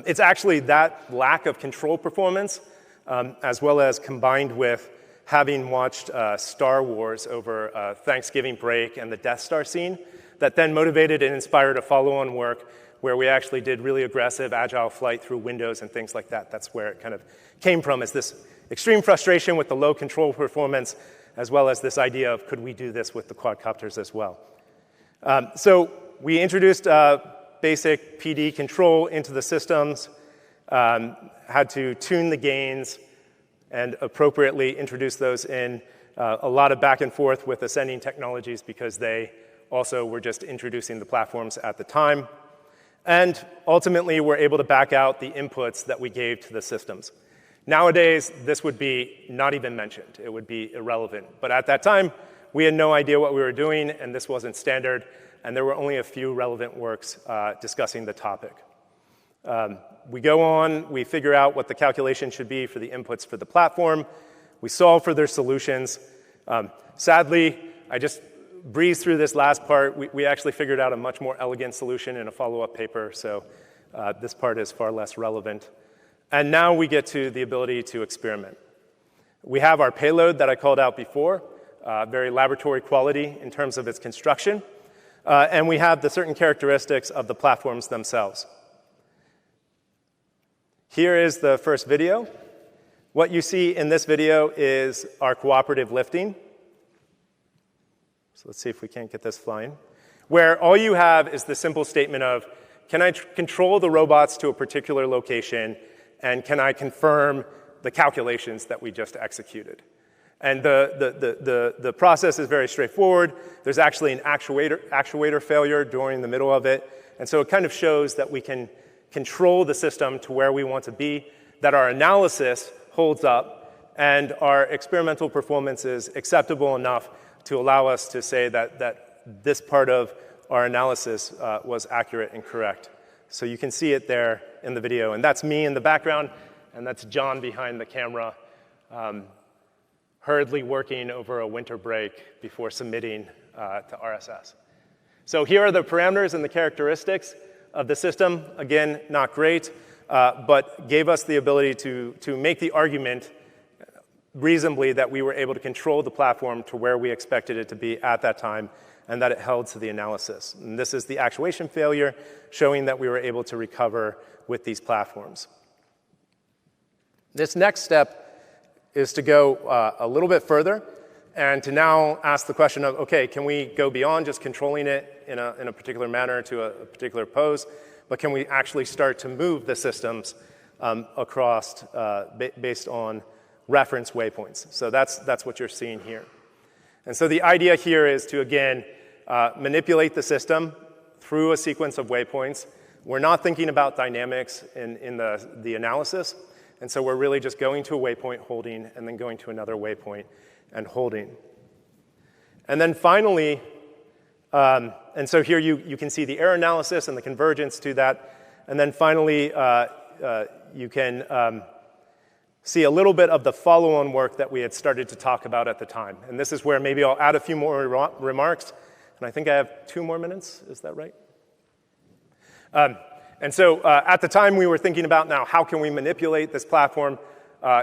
S15: It's actually that lack of control performance, as well as combined with having watched Star Wars over Thanksgiving break and the Death Star scene, that then motivated and inspired a follow-on work where we actually did really aggressive agile flight through windows and things like that. That's where it kind of came from, is this extreme frustration with the low control performance, as well as this idea of could we do this with the quadcopters as well. So we introduced basic PD control into the systems, had to tune the gains and appropriately introduce those in. A lot of back and forth with Ascending Technologies because they also were just introducing the platforms at the time. And ultimately, we're able to back out the inputs that we gave to the systems. Nowadays, this would be not even mentioned. It would be irrelevant. But at that time, we had no idea what we were doing, and this wasn't standard, and there were only a few relevant works discussing the topic. We go on, we figure out what the calculation should be for the inputs for the platform. We solve for their solutions. Sadly, I just breezed through this last part. We actually figured out a much more elegant solution in a follow-up paper, so this part is far less relevant. And now we get to the ability to experiment. We have our payload that I called out before, very laboratory quality in terms of its construction. And we have the certain characteristics of the platforms themselves. Here is the first video. What you see in this video is our cooperative lifting. So let's see if we can't get this flying. Where all you have is the simple statement of, can I control the robots to a particular location, and can I confirm the calculations that we just executed? And the process is very straightforward. There's actually an actuator failure during the middle of it. And so it kind of shows that we can control the system to where we want to be, that our analysis holds up, and our experimental performance is acceptable enough to allow us to say that this part of our analysis was accurate and correct. So you can see it there in the video. And that's me in the background, and that's John behind the camera, hurriedly working over a winter break before submitting to RSS. So here are the parameters and the characteristics of the system. Again, not great, but gave us the ability to make the argument reasonably that we were able to control the platform to where we expected it to be at that time, and that it held to the analysis. And this is the actuation failure, showing that we were able to recover with these platforms. This next step is to go a little bit further and to now ask the question of, okay, can we go beyond just controlling it in a particular manner to a particular pose, but can we actually start to move the systems across based on reference waypoints? So that's what you're seeing here. And so the idea here is to, again, manipulate the system through a sequence of waypoints. We're not thinking about dynamics in the analysis. And so we're really just going to a waypoint, holding, and then going to another waypoint and holding. And then finally, and so here you can see the error analysis and the convergence to that. And then finally, you can see a little bit of the follow-on work that we had started to talk about at the time. And this is where maybe I'll add a few more remarks. And I think I have 2 more minutes. Is that right? And so at the time, we were thinking about now, how can we manipulate this platform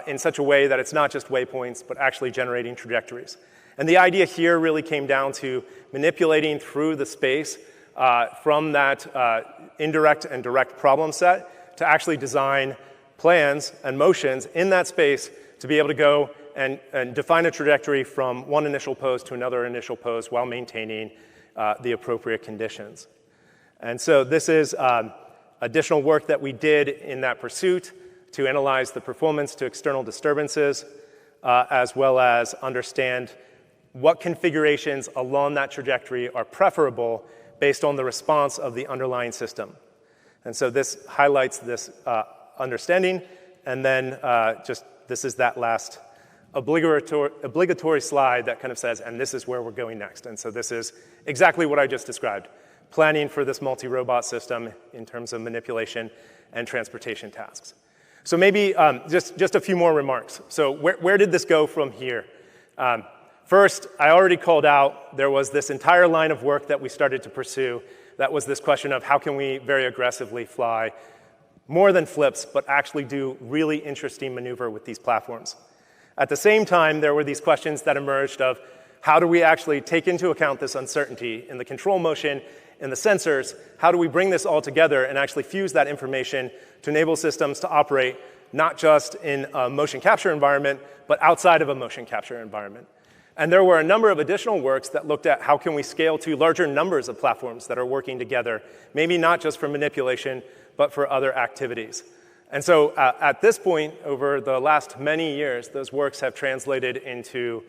S15: in such a way that it's not just waypoints, but actually generating trajectories. And the idea here really came down to manipulating through the space from that indirect and direct problem set to actually design plans and motions in that space to be able to go and define a trajectory from one initial pose to another initial pose while maintaining the appropriate conditions. And so this is additional work that we did in that pursuit to analyze the performance to external disturbances, as well as understand what configurations along that trajectory are preferable based on the response of the underlying system. And so this highlights this understanding, and then this is that last obligatory slide that kind of says, and this is where we're going next. And so this is exactly what I just described, planning for this multi-robot system in terms of manipulation and transportation tasks. So maybe just a few more remarks. So where did this go from here? First, I already called out there was this entire line of work that we started to pursue that was this question of how can we very aggressively fly more than flips, but actually do really interesting maneuver with these platforms. At the same time, there were these questions that emerged of how do we actually take into account this uncertainty in the control motion, in the sensors? How do we bring this all together and actually fuse that information to enable systems to operate not just in a motion capture environment, but outside of a motion capture environment? And there were a number of additional works that looked at how can we scale to larger numbers of platforms that are working together, maybe not just for manipulation, but for other activities. And so at this point, over the last many years, those works have translated into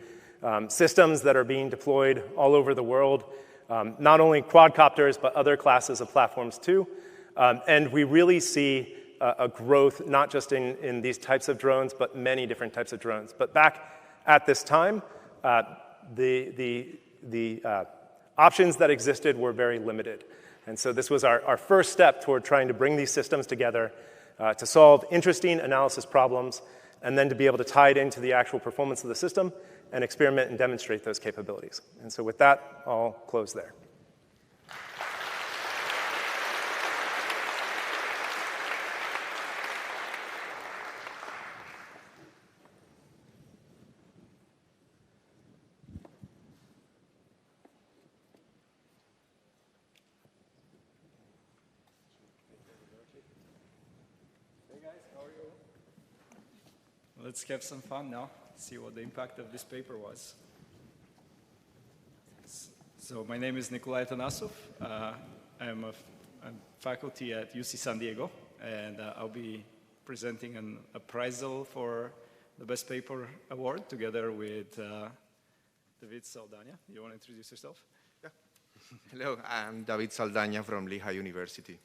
S15: systems that are being deployed all over the world, not only quadcopters, but other classes of platforms too. And we really see a growth, not just in these types of drones, but many different types of drones. But back at this time, the options that existed were very limited. And so this was our first step toward trying to bring these systems together to solve interesting analysis problems, and then to be able to tie it into the actual performance of the system and experiment and demonstrate those capabilities. And so with that, I'll close there.
S17: guys, how are you? Let's have some fun now, see what the impact of this paper was. So my name is Nikolai Atanasov. I'm faculty at UC San Diego, and I'll be presenting an appraisal for the Best Paper Award together with David Saldana. You want to introduce yourself?
S18: Yeah. Hello, I'm David Saldana from Lehigh University.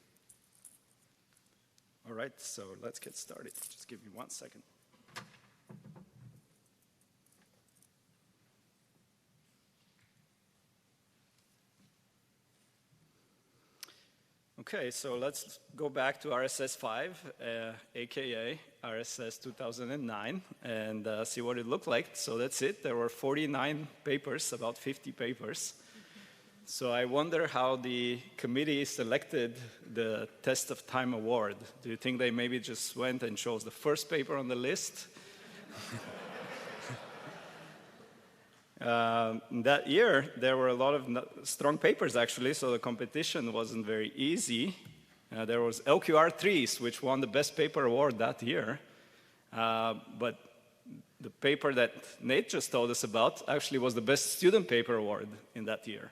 S17: All right, so let's get started. Just give me 1 second. Okay, so let's go back to RSS5, aka RSS2009, and see what it looked like. So that's it. There were 49 papers, about 50 papers. So I wonder how the committee selected the Test of Time Award. Do you think they maybe just went and chose the first paper on the list? That year, there were a lot of strong papers, actually, so the competition wasn't very easy. There was LQR3s, which won the Best Paper Award that year. But the paper that Nate just told us about actually was the Best Student Paper Award in that year.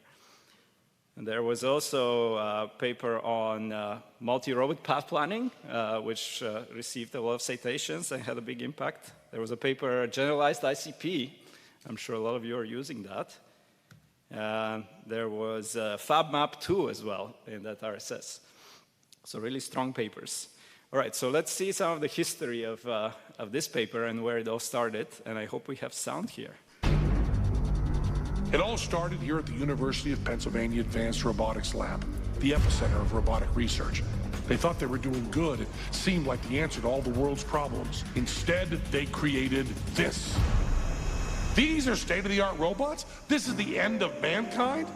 S17: And there was also a paper on multi-robot path planning, which received a lot of citations and had a big impact. There was a paper, Generalized ICP. I'm sure a lot of you are using that. There was FabMap 2 as well in that RSS. So really strong papers. All right, so let's see some of the history of this paper and where it all started. And I hope we have sound here.
S19: It all started here at the University of Pennsylvania Advanced Robotics Lab, the epicenter of robotic research. They thought they were doing good. It seemed like the answer to all the world's problems. Instead, they created this. These are state-of-the-art robots? This is the end of mankind?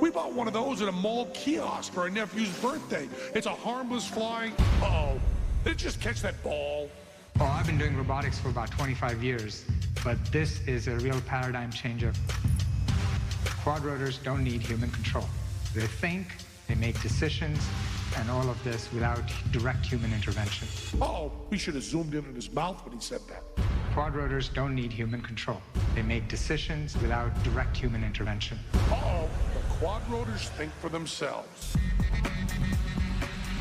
S19: We bought one of those at a mall kiosk for our nephew's birthday. It's a harmless flying... Uh-oh. Did it just catch that ball?
S22: Oh, I've been doing robotics for about 25 years, but this is a real paradigm changer. Quadrotors don't need human control. They think, they make decisions, and all of this without direct human intervention.
S19: Uh-oh. We should have zoomed in on his mouth when he said that.
S22: Quadrotors don't need human control. They make decisions without direct human intervention.
S19: Uh-oh, the quadrotors think for themselves.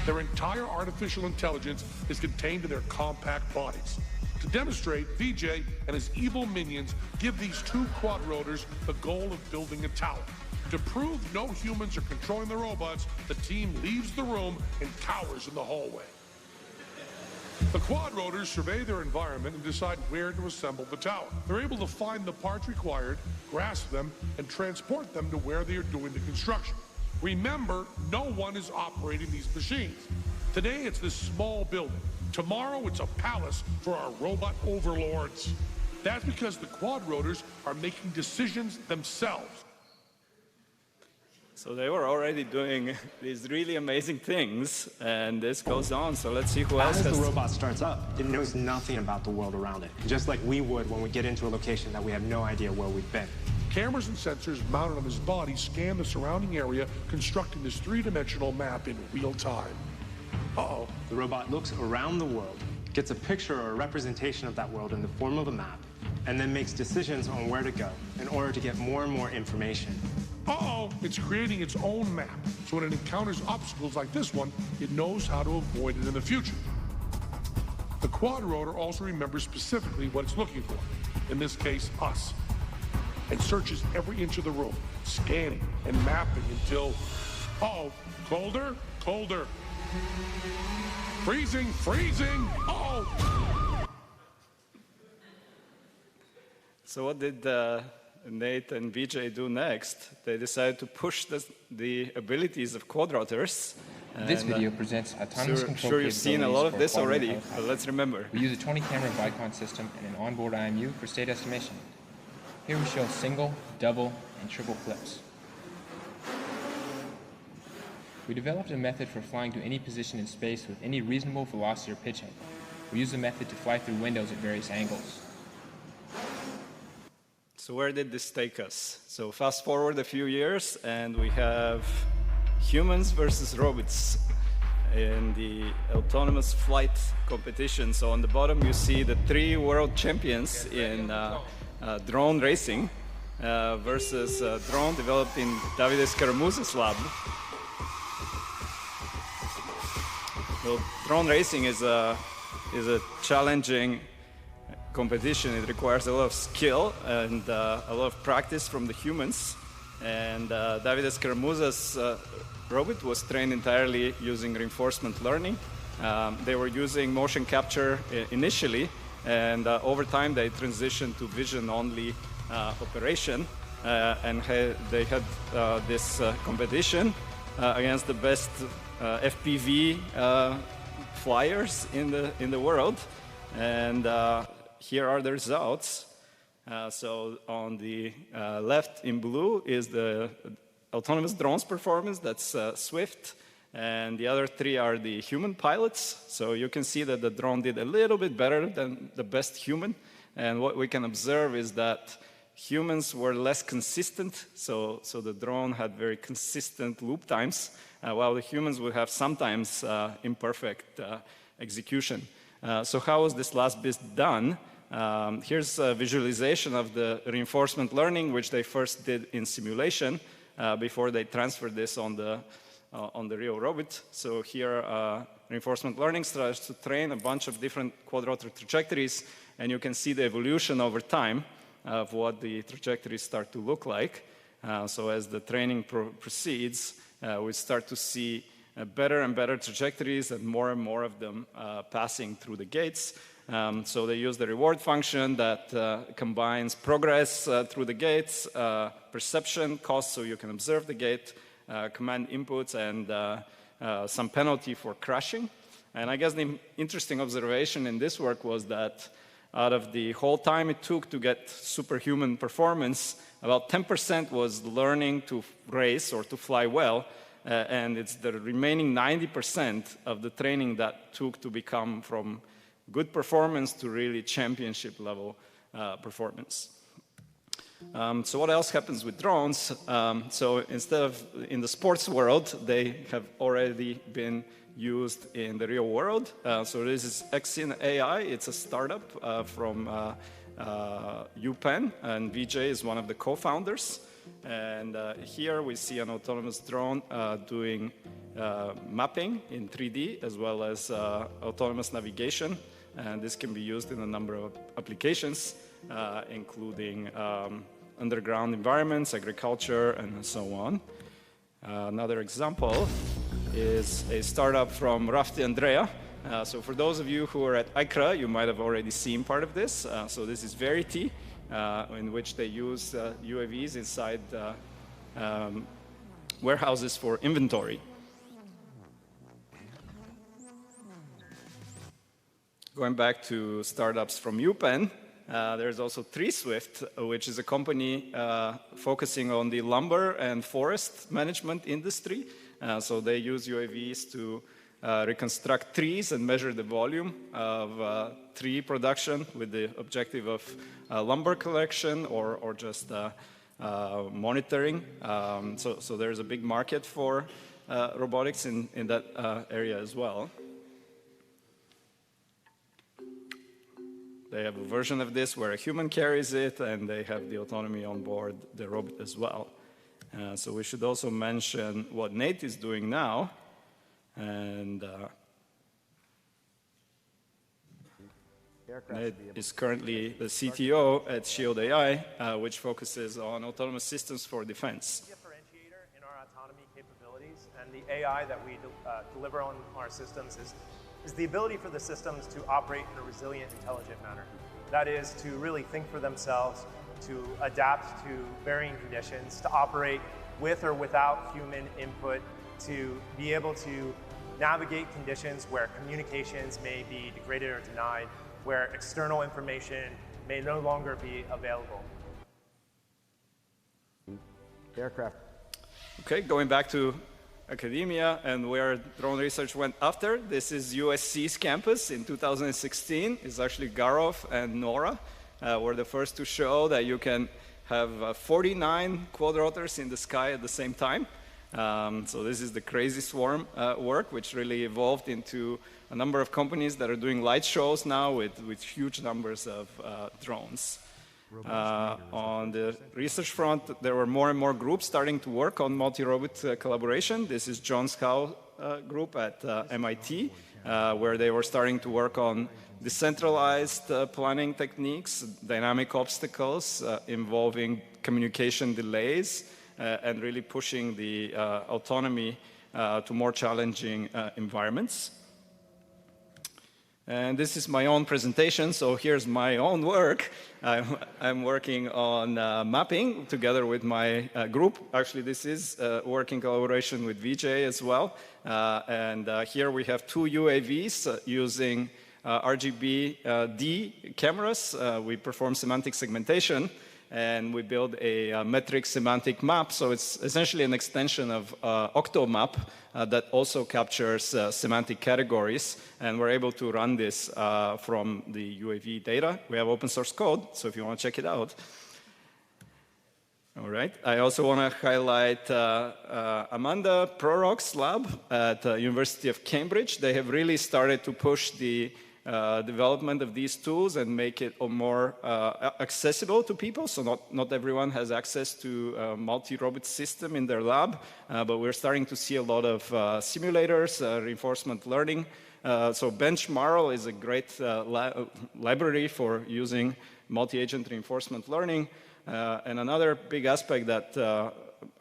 S19: Their entire artificial intelligence is contained in their compact bodies. To demonstrate, VJ and his evil minions give these two quadrotors the goal of building a tower. To prove no humans are controlling the robots, the team leaves the room and cowers in the hallway. The quadrotors survey their environment and decide where to assemble the tower. They're able to find the parts required, grasp them, and transport them to where they are doing the construction. Remember, no one is operating these machines. Today, it's this small building. Tomorrow, it's a palace for our robot overlords. That's because the quadrotors are making decisions themselves.
S17: So they were already doing these really amazing things, and this goes on. So let's see who else
S25: As the robot starts up, it knows nothing about the world around it, just like we would when we get into a location that we have no idea where we've been.
S19: Cameras and sensors mounted on his body scan the surrounding area, constructing this three-dimensional map in real time. Uh-oh.
S25: The robot looks around the world, gets a picture or a representation of that world in the form of a map, and then makes decisions on where to go in order to get more and more information.
S19: Uh-oh, it's creating its own map, so when it encounters obstacles like this one, it knows how to avoid it in the future. The quadrotor also remembers specifically what it's looking for, in this case, us, and searches every inch of the room, scanning and mapping until, uh-oh, colder, colder. Freezing, freezing, uh-oh.
S17: So what did Nate and VJ do next? They decided to push the abilities of quadrotors.
S26: This video presents autonomous control
S17: sure you've seen a lot of this already,
S26: helicopter.
S17: but let's remember.
S26: We use a 20-camera Vicon system and an onboard IMU for state estimation. Here we show single, double, and triple flips. We developed a method for flying to any position in space with any reasonable velocity or pitch height. We use the method to fly through windows at various angles.
S17: So where did this take us? So fast forward a few years, and we have humans versus robots. in the autonomous flight competition. So on the bottom you see the 3 world champions in drone racing versus a drone developed in Davide Scaramuza's lab. So drone racing is a challenging competition. It requires a lot of skill and a lot of practice from the humans. And Davide Scaramuza's robot was trained entirely using reinforcement learning. They were using motion capture initially, and over time they transitioned to vision-only operation. And they had this competition against the best FPV flyers in the world. And here are the results. So on the left in blue is the autonomous drones performance, that's Swift, and the other 3 are the human pilots. So you can see that the drone did a little bit better than the best human, and what we can observe is that humans were less consistent, so the drone had very consistent loop times, while the humans would have sometimes imperfect execution. So how was this last bit done? Here's a visualization of the reinforcement learning, which they first did in simulation before they transferred this on the real robot. So here, reinforcement learning starts to train a bunch of different quadrotor trajectories, and you can see the evolution over time of what the trajectories start to look like. So as the training proceeds, we start to see better and better trajectories and more of them passing through the gates. So they use the reward function that combines progress through the gates, perception, cost so you can observe the gate, command inputs, and some penalty for crashing. And I guess the interesting observation in this work was that out of the whole time it took to get superhuman performance, about 10% was learning to race or to fly well, and it's the remaining 90% of the training that took to become from good performance to really championship level performance. So what else happens with drones? So instead of in the sports world, they have already been used in the real world. So this is Exin AI. It's a startup from UPenn, and Vijay is one of the co-founders. And here we see an autonomous drone doing mapping in 3D as well as autonomous navigation. And this can be used in a number of applications, including underground environments, agriculture, and so on. Another example is a startup from Rafti Andrea. So for those of you who are at ICRA, you might have already seen part of this. So this is Verity, in which they use UAVs inside warehouses for inventory. Going back to startups from UPenn, there's also 3Swift, which is a company focusing on the lumber and forest management industry. So they use UAVs to reconstruct trees and measure the volume of tree production with the objective of lumber collection or just monitoring. So there's a big market for robotics in that area as well. They have a version of this where a human carries it, and they have the autonomy on board the robot as well. So we should also mention what Nate is doing now. And Nate is currently the CTO at Shield AI, which focuses on autonomous systems for defense.
S15: Differentiator in our autonomy capabilities and the AI that we deliver on our systems is the ability for the systems to operate in a resilient, intelligent manner. That is, to really think for themselves, to adapt to varying conditions, to operate with or without human input, to be able to navigate conditions where communications may be degraded or denied, where external information may no longer be available.
S1: Aircraft.
S17: Okay, going back to academia and where drone research went after. This is USC's campus in 2016. It's actually Gaurav and Nora were the first to show that you can have 49 quadrotors in the sky at the same time. So this is the crazy swarm work, which really evolved into a number of companies that are doing light shows now with huge numbers of drones. On the research front, there were more and more groups starting to work on multi-robot collaboration. This is John Scow group at MIT, where they were starting to work on decentralized planning techniques, dynamic obstacles involving communication delays, and really pushing the autonomy to more challenging environments. And this is my own presentation, so here's my own work. I'm working on mapping together with my group. Actually, this is work in collaboration with VJ as well. And here we have two UAVs using RGB-D cameras. We perform semantic segmentation, and we build a metric semantic map. So it's essentially an extension of Octomap that also captures semantic categories. And we're able to run this from the UAV data. We have open source code, so if you want to check it out. All right. I also want to highlight Amanda Prorock's lab at the University of Cambridge. They have really started to push the development of these tools and make it more accessible to people. So not everyone has access to a multi-robot system in their lab, but we're starting to see a lot of simulators, reinforcement learning. So Benchmarl is a great library for using multi-agent reinforcement learning. And another big aspect that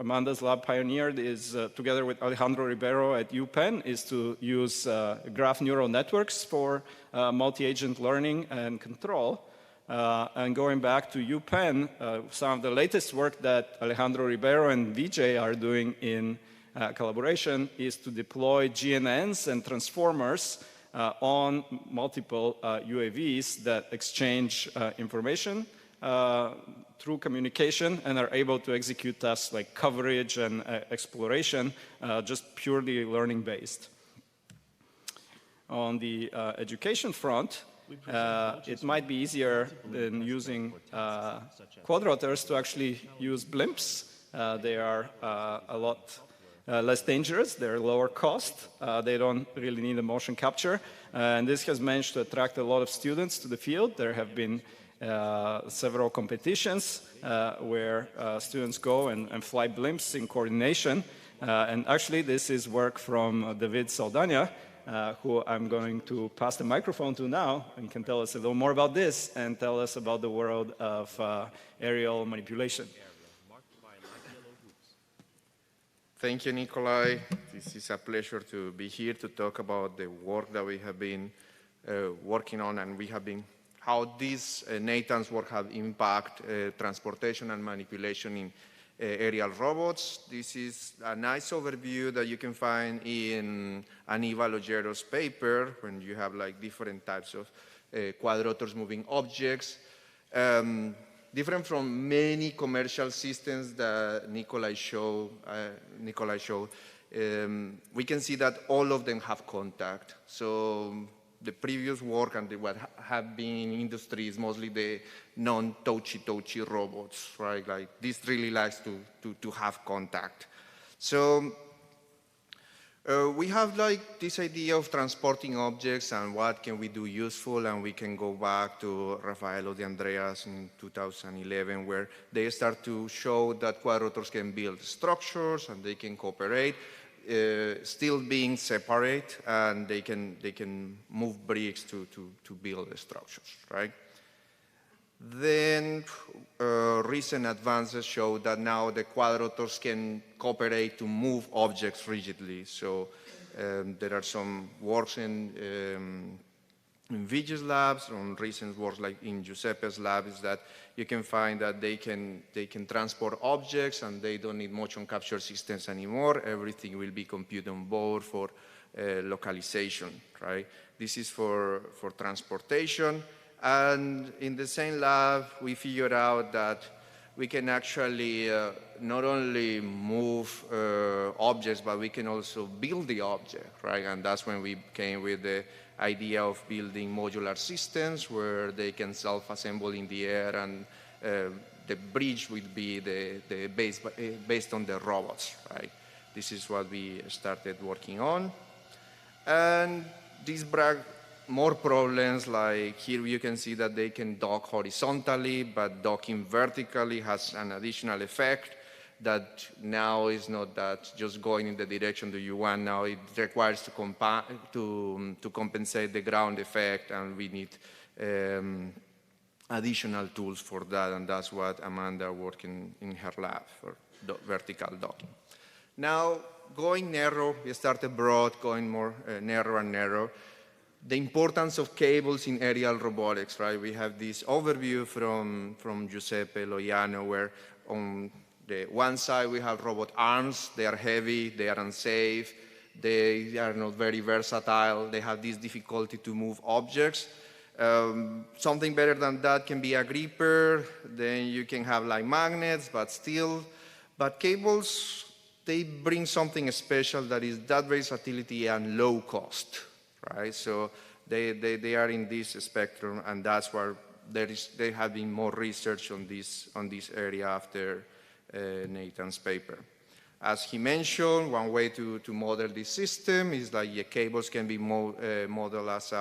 S17: Amanda's lab pioneered is, together with Alejandro Ribeiro at UPenn, is to use graph neural networks for multi-agent learning and control. And going back to UPenn, some of the latest work that Alejandro Ribeiro and VJ are doing in collaboration is to deploy GNNs and transformers on multiple UAVs that exchange information through communication and are able to execute tasks like coverage and exploration, just purely learning based. On the education front, it might be easier than using quadrotors to actually use blimps. They are a lot less dangerous, they're lower cost, they don't really need a motion capture, and this has managed to attract a lot of students to the field. There have been several competitions where students go and fly blimps in coordination. And actually, this is work from David Saldana, who I'm going to pass the microphone to now, and can tell us a little more about this and tell us about the world of aerial manipulation.
S18: Thank you, Nikolai. This is a pleasure to be here to talk about the work that we have been working on, and we have been how these Nathan's work have impacted transportation and manipulation in aerial robots. This is a nice overview that you can find in Aníbal Ollero's paper, when you have like different types of quadrotors moving objects. Different from many commercial systems that Nikolai showed. We can see that all of them have contact. So the previous work and what have been in industry is mostly the non-touchy robots, right? Like this really likes to have contact. So we have like this idea of transporting objects and what can we do useful, and we can go back to Raffaello De Andreas in 2011, where they start to show that quadrotors can build structures and they can cooperate. Still being separate, and they can move bricks to build the structures, right? Then recent advances show that now the quadrotors can cooperate to move objects rigidly. So there are some works in Vijay's labs, on recent works like in Giuseppe's lab, is that you can find that they can transport objects and they don't need motion capture systems anymore. Everything will be computed on board for localization, right? This is for transportation. And in the same lab, we figured out that we can actually not only move objects, but we can also build the object, right? And that's when we came with the idea of building modular systems where they can self-assemble in the air, and the bridge will be the base based on the robots, right? this is what we started working on. And this brought more problems, like here you can see that they can dock horizontally, but docking vertically has an additional effect that now is not that just going in the direction that you want. Now it requires to compensate the ground effect, and we need additional tools for that, and that's what Amanda working in her lab for vertical docking. Now, going narrow, we started broad, going more narrow and narrow. The importance of cables in aerial robotics, right? We have this overview from Giuseppe Loiano, where on the one side we have robot arms. They are heavy, they are unsafe, they are not very versatile, they have this difficulty to move objects. Something better than that can be a gripper, then you can have like magnets, but cables, they bring something special that is that versatility and low cost, right? So they are in this spectrum, and that's where there have been more research on this area after Nathan's paper. As he mentioned, one way to model this system is like the cables can be modeled as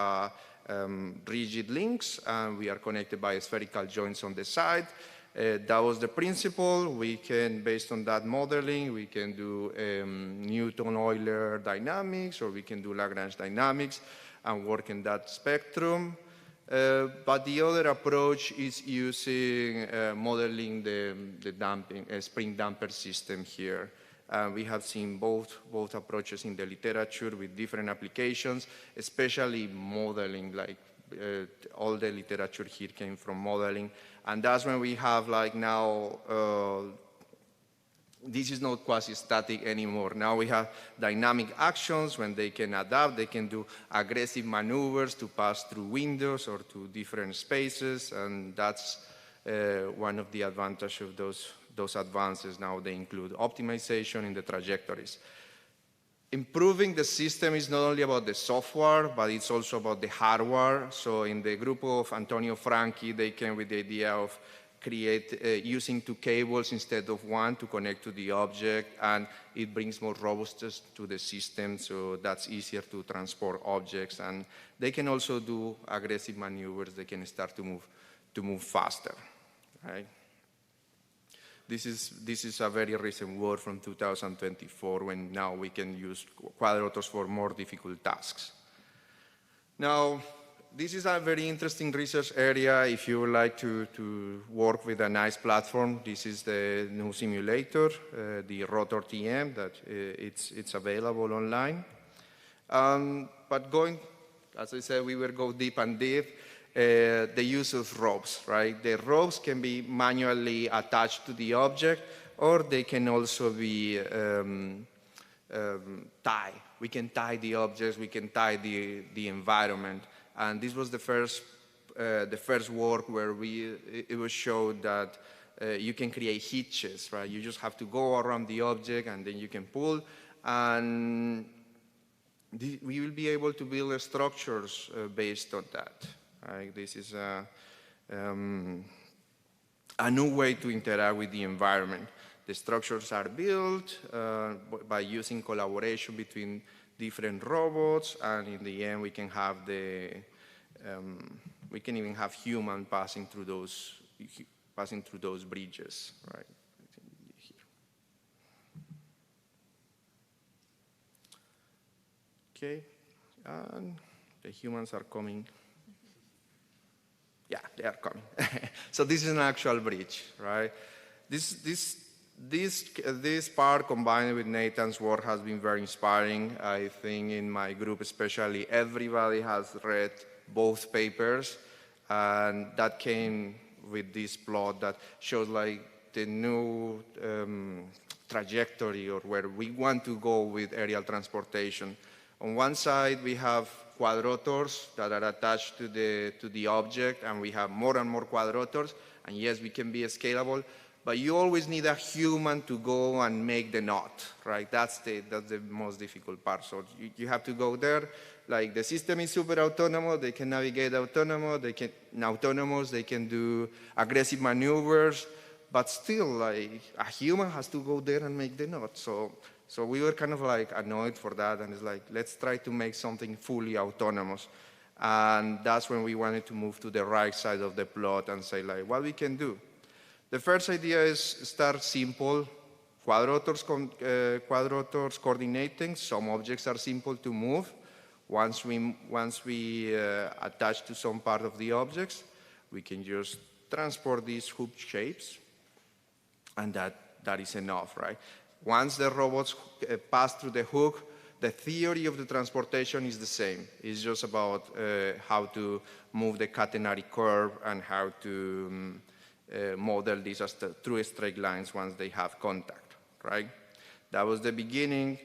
S18: rigid links, and we are connected by spherical joints on the side. That was the principle. We can, based on that modeling, we can do Newton-Euler dynamics, or we can do Lagrange dynamics and work in that spectrum. But the other approach is using modeling the damping, spring damper system here. We have seen both approaches in the literature with different applications, especially modeling, like all the literature here came from modeling. And that's when we have like now, this is not quasi-static anymore. Now we have dynamic actions when they can adapt, they can do aggressive maneuvers to pass through windows or to different spaces, and that's one of the advantages of those advances. Now they include optimization in the trajectories. Improving the system is not only about the software, but it's also about the hardware. So in the group of Antonio Franchi, they came with the idea of using two cables instead of one to connect to the object, and it brings more robustness to the system, so that's easier to transport objects. And they can also do aggressive maneuvers. They can start to move faster, right? This is a very recent work from 2024, when now we can use quadrotors for more difficult tasks. Now, this is a very interesting research area if you would like to work with a nice platform. This is the new simulator, the Rotor TM, that it's available online. But going, as I said, we will go deep and deep. The use of ropes, right? The ropes can be manually attached to the object, or they can also be tied. We can tie the objects, we can tie the environment. And this was the first work where it was showed that you can create hitches, right? You just have to go around the object and then you can pull. And we will be able to build structures based on that. Right? This is a new way to interact with the environment. The structures are built by using collaboration between different robots, and in the end we can have we can even have human passing through those bridges, right? Okay, and the humans are coming. Yeah, they are coming. So this is an actual bridge, right? This part combined with Nathan's work has been very inspiring. I think in my group especially, everybody has read both papers, and that came with this plot that shows like the new trajectory, or where we want to go with aerial transportation. On one side, we have quadrotors that are attached to the object, and we have more and more quadrotors, and yes, we can be scalable, but you always need a human to go and make the knot, right? That's the most difficult part. So you have to go there. Like, the system is super autonomous, they can navigate autonomous, they can do aggressive maneuvers, but still, like, a human has to go there and make the knot. So So we were kind of like annoyed for that, and it's like, let's try to make something fully autonomous. And that's when we wanted to move to the right side of the plot and say, like, what we can do. The first idea is start simple. Quadrotors coordinating. Some objects are simple to move. Once we attach to some part of the objects, we can just transport these hoop shapes, and that is enough, right? Once the robots pass through the hook, the theory of the transportation is the same. It's just about how to move the catenary curve and how to model these as true straight lines once they have contact, right? That was the beginning.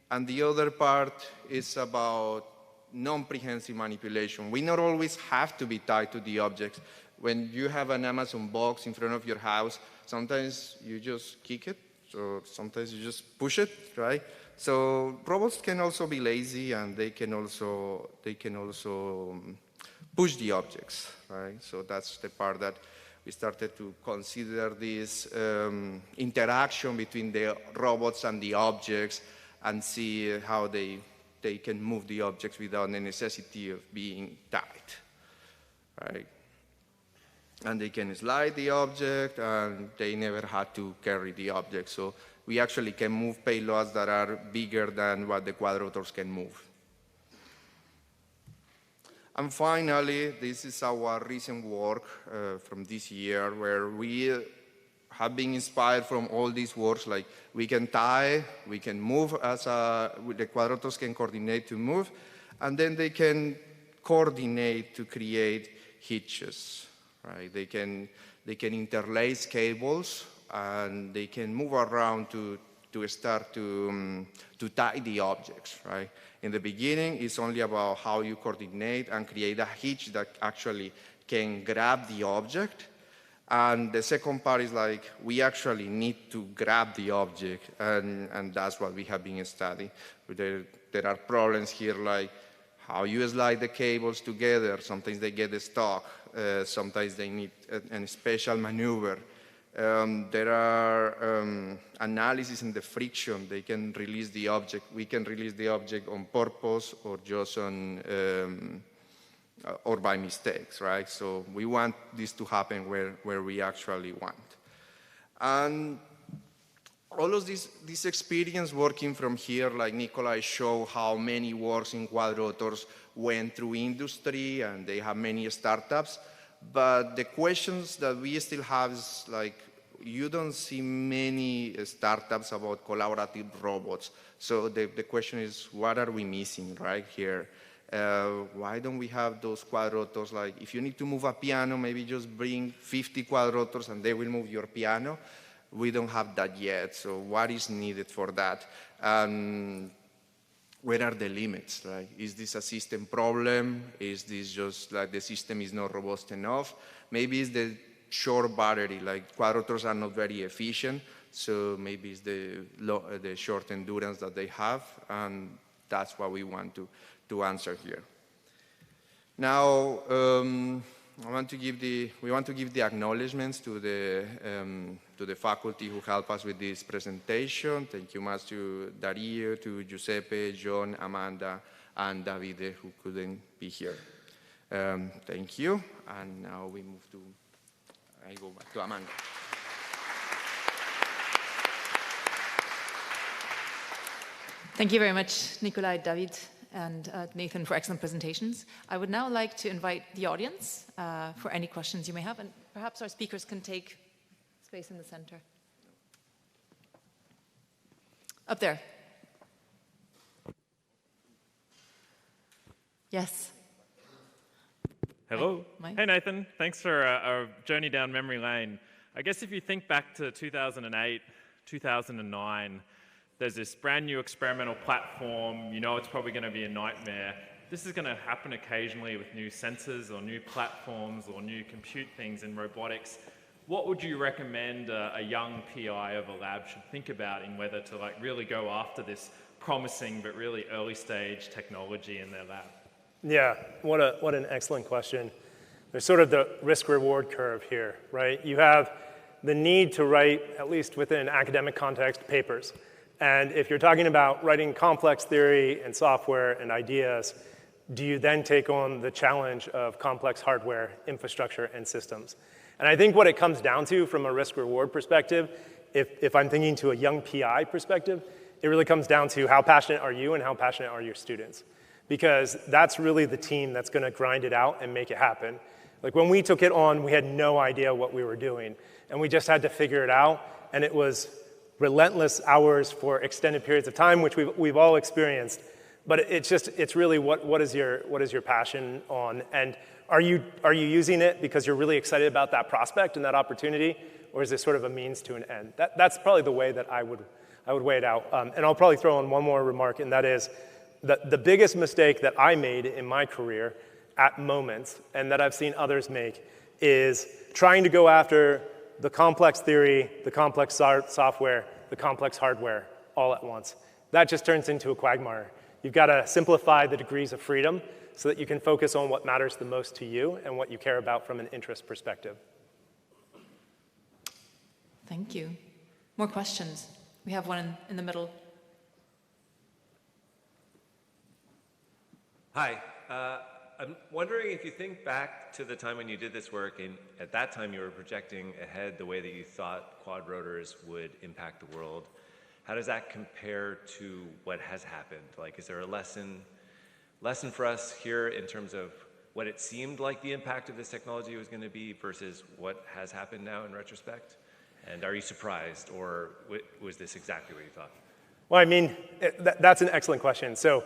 S18: And the other part is about non-prehensive manipulation. We not always have to be tied to the objects. When you have an Amazon box in front of your house, sometimes you just kick it, so sometimes you just push it, right? So robots can also be lazy, and they can also push the objects, right? So that's the part that we started to consider this interaction between the robots and the objects and see how they can move the objects without the necessity of being tied, right? And they can slide the object, and they never had to carry the object. So we actually can move payloads that are bigger than what the quadrotors can move. And finally, this is our recent work from this year, where we have been inspired from all these works. Like, we can tie, we can move the quadrotors can coordinate to move, and then they can coordinate to create hitches. Right? They can interlace cables, and they can move around to start to tie the objects. Right? In the beginning, it's only about how you coordinate and create a hitch that actually can grab the object. And the second part is like, we actually need to grab the object, and that's what we have been studying. There are problems here, like how you slide the cables together. Sometimes they get stuck. Sometimes they need a special maneuver. There are analysis in the friction. They can release the object. We can release the object on purpose or just on or by mistakes, right? So we want this to happen where we actually want. And all of this experience working from here, like Nikolai showed how many works in quadrotors went through industry, and they have many startups. But the questions that we still have is like, you don't see many startups about collaborative robots. So the question is, what are we missing right here? Why don't we have those quadrotors? Like, if you need to move a piano, maybe just bring 50 quadrotors and they will move your piano. We don't have that yet. So what is needed for that? Where are the limits? Right? Is this a system problem? Is this just like the system is not robust enough? Maybe it's the short battery, like quadrotors are not very efficient, so maybe it's the short endurance that they have, and that's what we want to answer here. Now, we want to give the acknowledgements to the faculty who helped us with this presentation. Thank you much to Dario, to Giuseppe, John, Amanda, and Davide, who couldn't be here. Thank you. And now we move to, I go back to Amanda.
S13: Thank you very much, Nikolai, David, and Nathan, for excellent presentations. I would now like to invite the audience for any questions you may have, and perhaps our speakers can take space in the center. Up there. Yes.
S1: Hello.
S13: Mike.
S1: Hey, Nathan. Thanks for our journey down memory lane. I guess if you think back to 2008, 2009, there's this brand new experimental platform. You know it's probably going to be a nightmare. This is going to happen occasionally with new sensors or new platforms or new compute things in robotics. What would you recommend a young PI of a lab should think about in whether to like really go after this promising but really early stage technology in their lab?
S15: Yeah, what an excellent question. There's sort of the risk-reward curve here, right? You have the need to write, at least within an academic context, papers. And if you're talking about writing complex theory and software and ideas, do you then take on the challenge of complex hardware, infrastructure, and systems? And I think what it comes down to from a risk-reward perspective, if I'm thinking to a young PI perspective, it really comes down to how passionate are you and how passionate are your students? Because that's really the team that's going to grind it out and make it happen. Like when we took it on, we had no idea what we were doing, and we just had to figure it out, and it was relentless hours for extended periods of time, which we've all experienced. But it's really what is your passion on, and are you using it because you're really excited about that prospect and that opportunity, or is it sort of a means to an end? That's probably the way that I would weigh it out. And I'll probably throw in one more remark, and that is that the biggest mistake that I made in my career at moments, and that I've seen others make, is trying to go after the complex theory, the complex software, the complex hardware all at once. That just turns into a quagmire. You've got to simplify the degrees of freedom so that you can focus on what matters the most to you and what you care about from an interest perspective.
S13: Thank you. More questions? We have one in the middle.
S3: Hi. I'm wondering if you think back to the time when you did this work, and at that time you were projecting ahead the way that you thought quad rotors would impact the world. How does that compare to what has happened? Like, is there a lesson for us here in terms of what it seemed like the impact of this technology was going to be versus what has happened now in retrospect? And are you surprised, or was this exactly what you thought?
S15: Well, I mean, that's an excellent question. So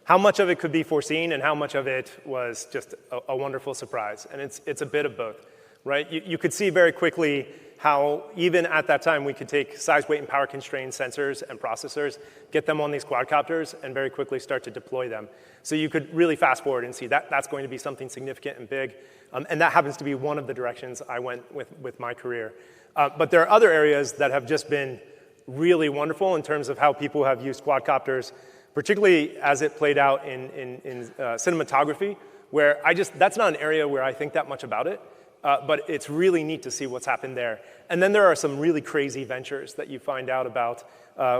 S15: how much of it could be foreseen and how much of it was just a wonderful surprise? And it's a bit of both, right? You could see very quickly how even at that time we could take size, weight, and power constrained sensors and processors, get them on these quadcopters, and very quickly start to deploy them. So you could really fast forward and see that that's going to be something significant and big. And that happens to be one of the directions I went with my career. But there are other areas that have just been really wonderful in terms of how people have used quadcopters, particularly as it played out in cinematography, where that's not an area where I think that much about it. But it's really neat to see what's happened there. And then there are some really crazy ventures that you find out about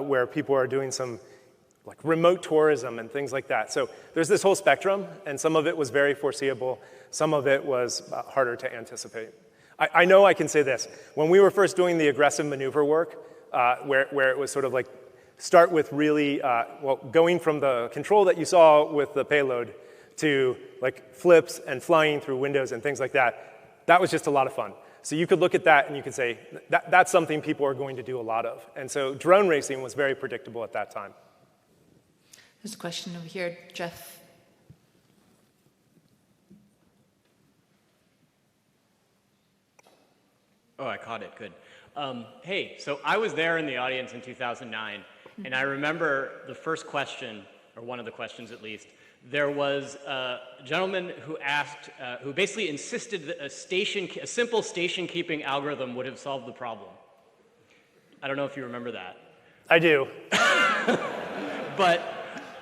S15: where people are doing some like remote tourism and things like that. So there's this whole spectrum, and some of it was very foreseeable. Some of it was harder to anticipate. I know I can say this. When we were first doing the aggressive maneuver work, where it was sort of like start with really, going from the control that you saw with the payload to like flips and flying through windows and things like that, that was just a lot of fun. So you could look at that and you could say, that's something people are going to do a lot of. And so drone racing was very predictable at that time.
S13: There's a question over here, Jeff.
S4: Oh, I caught it, good. Hey, so I was there in the audience in 2009, and I remember the first question, or one of the questions at least. There was a gentleman who asked, who basically insisted that a simple station keeping algorithm would have solved the problem. I don't know if you remember that.
S15: I do.
S4: But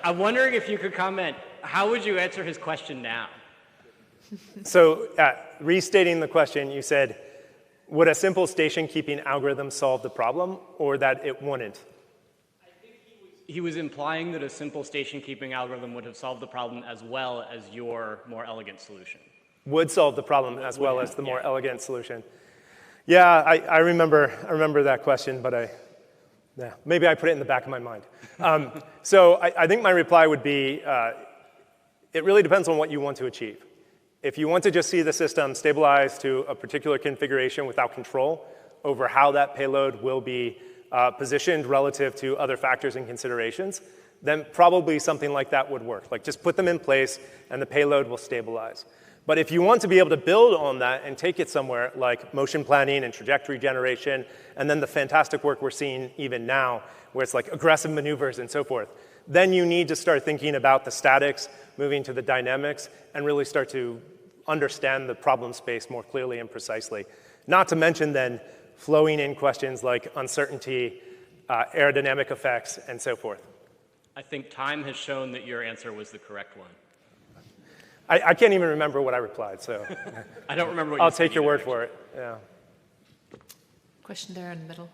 S4: I'm wondering if you could comment, how would you answer his question now?
S15: So restating the question, you said, would a simple station keeping algorithm solve the problem, or that it wouldn't?
S4: He was implying that a simple station-keeping algorithm would have solved the problem as well as your more elegant solution.
S15: Would solve the problem as well as the more elegant solution. Yeah, I remember that question, but maybe I put it in the back of my mind. So I think my reply would be, it really depends on what you want to achieve. If you want to just see the system stabilize to a particular configuration without control over how that payload will be positioned relative to other factors and considerations, then probably something like that would work. Like just put them in place and the payload will stabilize. But if you want to be able to build on that and take it somewhere like motion planning and trajectory generation, and then the fantastic work we're seeing even now, where it's like aggressive maneuvers and so forth, then you need to start thinking about the statics, moving to the dynamics, and really start to understand the problem space more clearly and precisely. Not to mention then flowing in questions like uncertainty, aerodynamic effects, and so forth.
S4: I think time has shown that your answer was the correct one.
S15: I can't even remember what I replied, so
S4: I don't remember what you
S15: I'll
S4: said
S15: take your
S4: either,
S15: word for it. Yeah.
S13: Question there in the middle.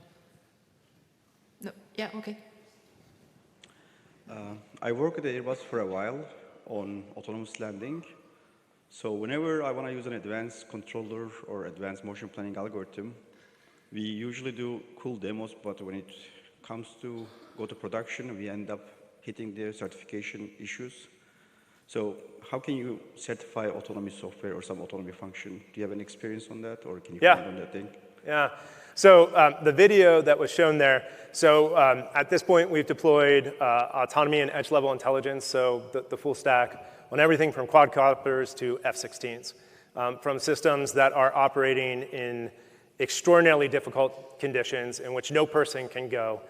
S13: No, yeah, okay.
S5: I worked at Airbus for a while on autonomous landing. So whenever I want to use an advanced controller or advanced motion planning algorithm, we usually do cool demos, but when it comes to go to production, we end up hitting the certification issues. So how can you certify autonomy software or some autonomy function? Do you have any experience on that, or can you comment on that thing?
S15: Yeah. So the video that was shown there, so at this point we've deployed autonomy and edge-level intelligence, so the full stack on everything from quadcopters to F-16s, from systems that are operating in extraordinarily difficult conditions in which no person can go,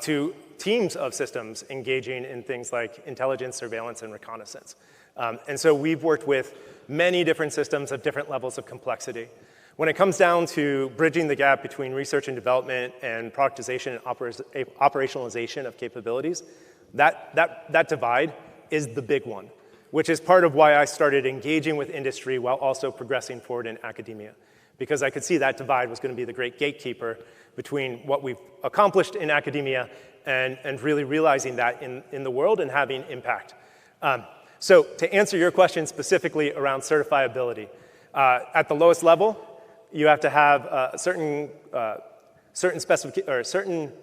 S15: to teams of systems engaging in things like intelligence, surveillance, and reconnaissance. And so we've worked with many different systems of different levels of complexity. When it comes down to bridging the gap between research and development and productization and operationalization of capabilities, that divide is the big one, which is part of why I started engaging with industry while also progressing forward in academia, because I could see that divide was going to be the great gatekeeper between what we've accomplished in academia and really realizing that in the world and having impact. So to answer your question specifically around certifiability, at the lowest level, you have to have certain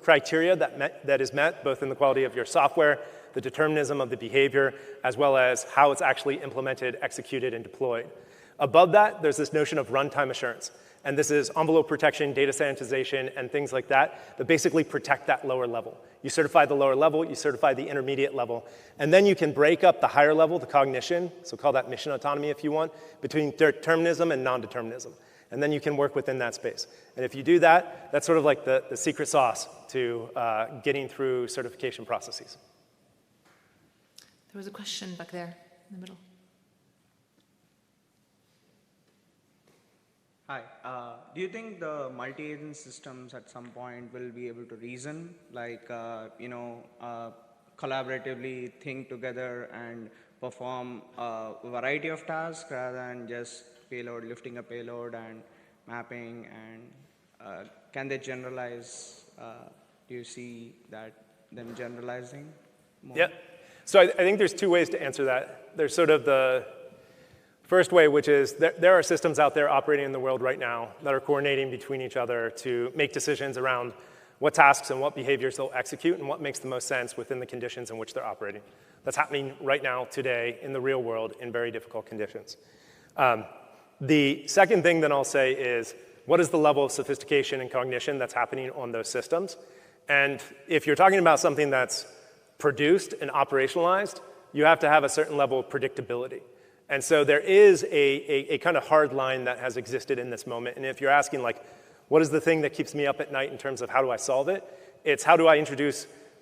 S15: criteria that is met, both in the quality of your software, the determinism of the behavior, as well as how it's actually implemented, executed, and deployed. Above that, there's this notion of runtime assurance. And this is envelope protection, data sanitization, and things like that basically protect that lower level. You certify the lower level, you certify the intermediate level, and then you can break up the higher level, the cognition, so call that mission autonomy if you want, between determinism and non-determinism. And then you can work within that space. And if you do that, that's sort of like the secret sauce to getting through certification processes.
S13: There was a question back there in the middle.
S6: Hi. Do you think the multi-agent systems at some point will be able to reason, like, collaboratively think together and perform a variety of tasks rather than just lifting a payload and mapping? And can they generalize? Do you see them generalizing more?
S15: Yeah. So I think there's two ways to answer that. There's sort of the first way, which is there are systems out there operating in the world right now that are coordinating between each other to make decisions around what tasks and what behaviors they'll execute and what makes the most sense within the conditions in which they're operating. That's happening right now, today, in the real world, in very difficult conditions. The second thing that I'll say is, what is the level of sophistication and cognition that's happening on those systems? And if you're talking about something that's produced and operationalized, you have to have a certain level of predictability. And so there is a kind of hard line that has existed in this moment. And if you're asking, like, what is the thing that keeps me up at night in terms of how do I solve it? It's how do I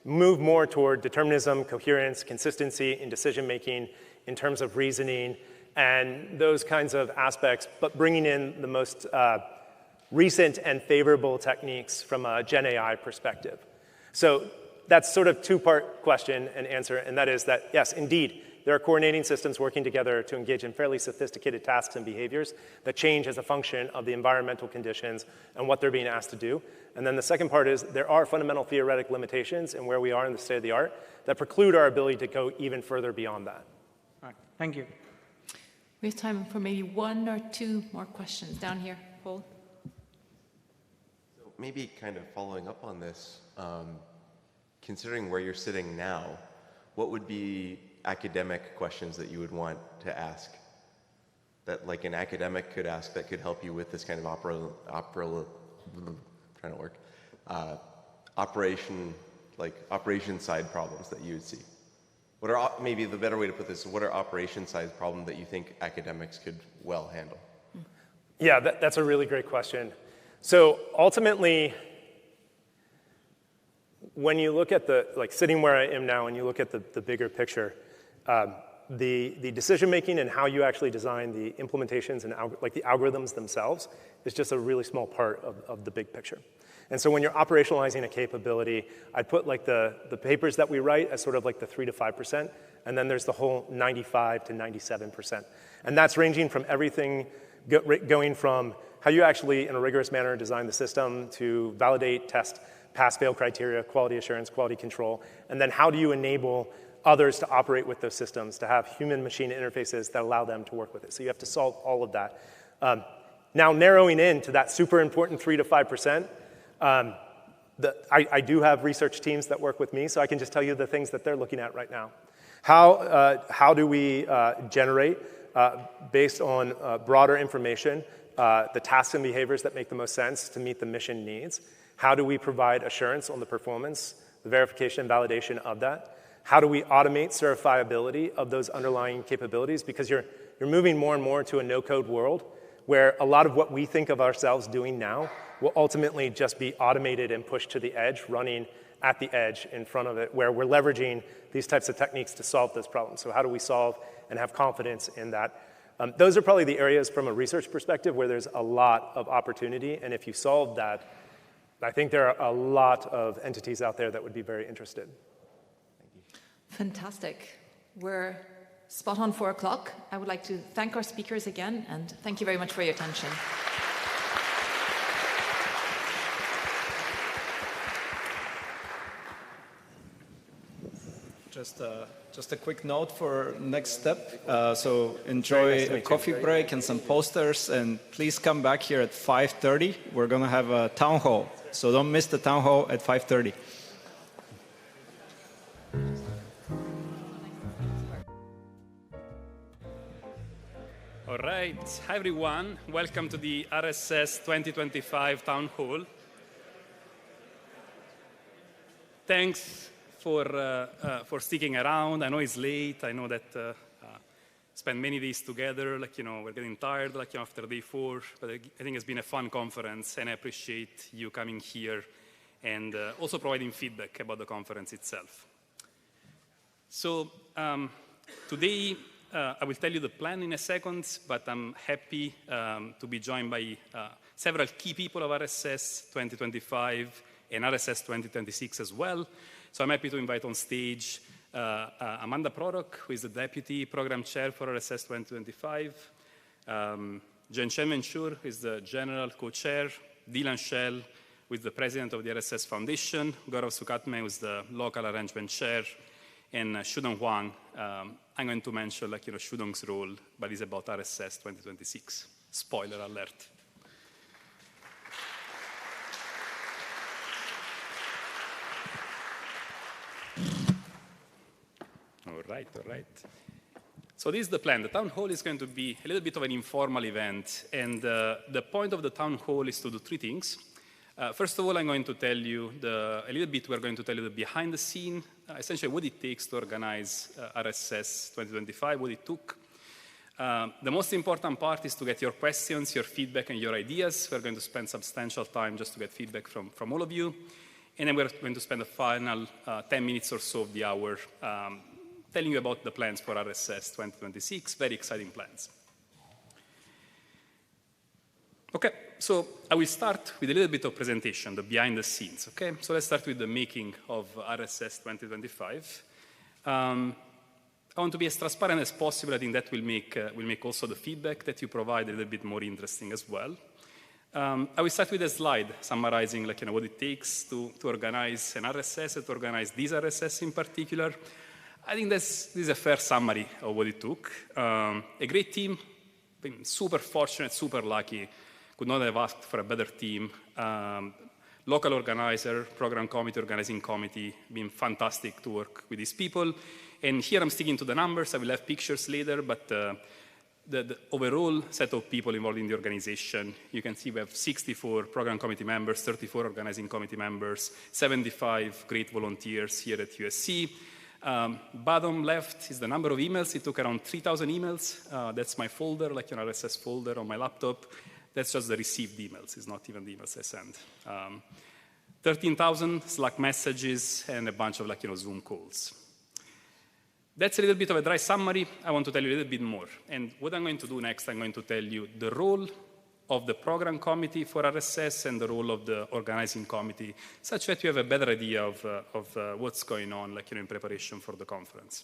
S15: move more toward determinism, coherence, consistency in decision-making, in terms of reasoning, and those kinds of aspects, but bringing in the most recent and favorable techniques from a Gen AI perspective. So that's sort of two-part question and answer, and that is that, yes, indeed, there are coordinating systems working together to engage in fairly sophisticated tasks and behaviors that change as a function of the environmental conditions and what they're being asked to do. And then the second part is there are fundamental theoretic limitations in where we are in the state of the art that preclude our ability to go even further beyond that.
S6: All right. Thank you.
S13: We have time for maybe one or two more questions. Down here, Paul.
S12: So maybe kind of following up on this, considering where you're sitting now, what would be academic questions that you would want to ask that like an academic could ask that could help you with this kind of operation side problems that you would see? What are, maybe the better way to put this, what are operation side problems that you think academics could well handle?
S15: Yeah, that's a really great question. So ultimately, when you look at sitting where I am now and you look at the bigger picture, the decision-making and how you actually design the implementations and the algorithms themselves is just a really small part of the big picture. And so when you're operationalizing a capability, I'd put like the papers that we write as sort of like the 3 to 5%, and then there's the whole 95 to 97%. And that's ranging from everything going from how you actually, in a rigorous manner, design the system to validate, test pass-fail criteria, quality assurance, quality control, and then how do you enable others to operate with those systems, to have human-machine interfaces that allow them to work with it. So you have to solve all of that. Now narrowing in to that super important 3 to 5%, I do have research teams that work with me, so I can just tell you the things that they're looking at right now. How do we generate, based on broader information, the tasks and behaviors that make the most sense to meet the mission needs? How do we provide assurance on the performance, the verification and validation of that? How do we automate certifiability of those underlying capabilities? Because you're moving more and more to a no-code world where a lot of what we think of ourselves doing now will ultimately just be automated and pushed to the edge, running at the edge in front of it, where we're leveraging these types of techniques to solve those problems. So how do we solve and have confidence in that? Those are probably the areas from a research perspective where there's a lot of opportunity, and if you solve that, I think there are a lot of entities out there that would be very interested.
S13: Fantastic. We're spot on 4 o'clock. I would like to thank our speakers again, and thank you very much for your attention.
S17: Just a quick note for next step. So enjoy a coffee break and some posters, and please come back here at 5:30. We're going to have a town hall, so don't miss the town hall at 5:30.
S2: All right, hi everyone. Welcome to the RSS2025 town hall. Thanks for sticking around. I know it's late. I know that spent many days together. We're getting tired, after day 4. But I think it's been a fun conference, and I appreciate you coming here and also providing feedback about the conference itself. So today, I will tell you the plan in a second, but I'm happy to be joined by several key people of RSS 2025 and RSS 2026 as well. So I'm happy to invite on stage Amanda Prorock, who is the Deputy Program Chair for RSS 2025, Jen Chen-Venture, who is the General Co-Chair, Dylan Shell, who is the President of the RSS Foundation, Gaurav Sukhatme, who is the Local Arrangement Chair, and Shudong Huang. I'm going to mention Shudong's role, but it's about RSS 2026. Spoiler alert. All right. So this is the plan. The town hall is going to be a little bit of an informal event, and the point of the town hall is to do 3 things. First of all, I'm going to tell you we're going to tell you the behind the scene, essentially what it takes to organize RSS 2025, what it took. The most important part is to get your questions, your feedback, and your ideas. We're going to spend substantial time just to get feedback from all of you. And then we're going to spend the final 10 minutes or so of the hour telling you about the plans for RSS 2026, very exciting plans. Okay, so I will start with a little bit of presentation, the behind the scenes, okay? So let's start with the making of RSS 2025. I want to be as transparent as possible. I think that will make also the feedback that you provide a little bit more interesting as well. I will start with a slide summarizing what it takes to organize an RSS, to organize these RSS in particular. I think this is a fair summary of what it took. A great team, been super fortunate, super lucky. Could not have asked for a better team. Local organizer, program committee, organizing committee, been fantastic to work with these people. And here I'm sticking to the numbers. I will have pictures later, but the overall set of people involved in the organization, you can see we have 64 program committee members, 34 organizing committee members, 75 great volunteers here at USC. Bottom left is the number of emails. It took around 3,000 emails. That's my folder, like an RSS folder on my laptop. That's just the received emails. It's not even the emails I send. 13,000 Slack messages and a bunch of Zoom calls. That's a little bit of a dry summary. I want to tell you a little bit more. And what I'm going to do next, I'm going to tell you the role of the program committee for RSS and the role of the organizing committee, such that you have a better idea of what's going on in preparation for the conference.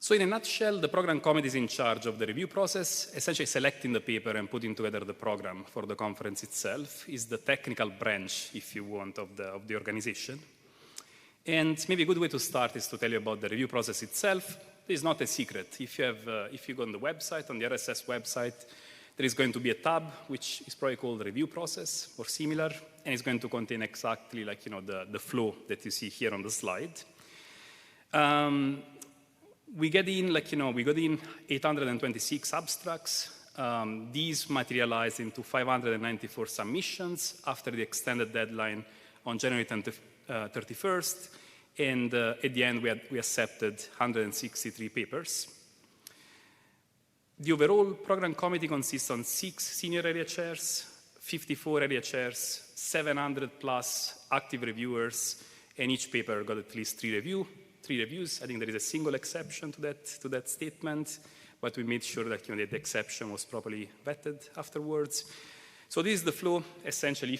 S2: So in a nutshell, the program committee is in charge of the review process, essentially selecting the paper and putting together the program for the conference itself. Is the technical branch, if you want, of the organization. And maybe a good way to start is to tell you about the review process itself. It is not a secret. If you go on the website, on the RSS website, there is going to be a tab which is probably called review process or similar, and it's going to contain exactly like the flow that you see here on the slide. We get in we got in 826 abstracts. These materialized into 594 submissions after the extended deadline on January 31st, and at the end we accepted 163 papers. The overall program committee consists on 6 senior area chairs, 54 area chairs, 700 plus active reviewers, and each paper got at least 3 reviews. I think there is a single exception to that statement, but we made sure that the exception was properly vetted afterwards. So this is the flow. Essentially,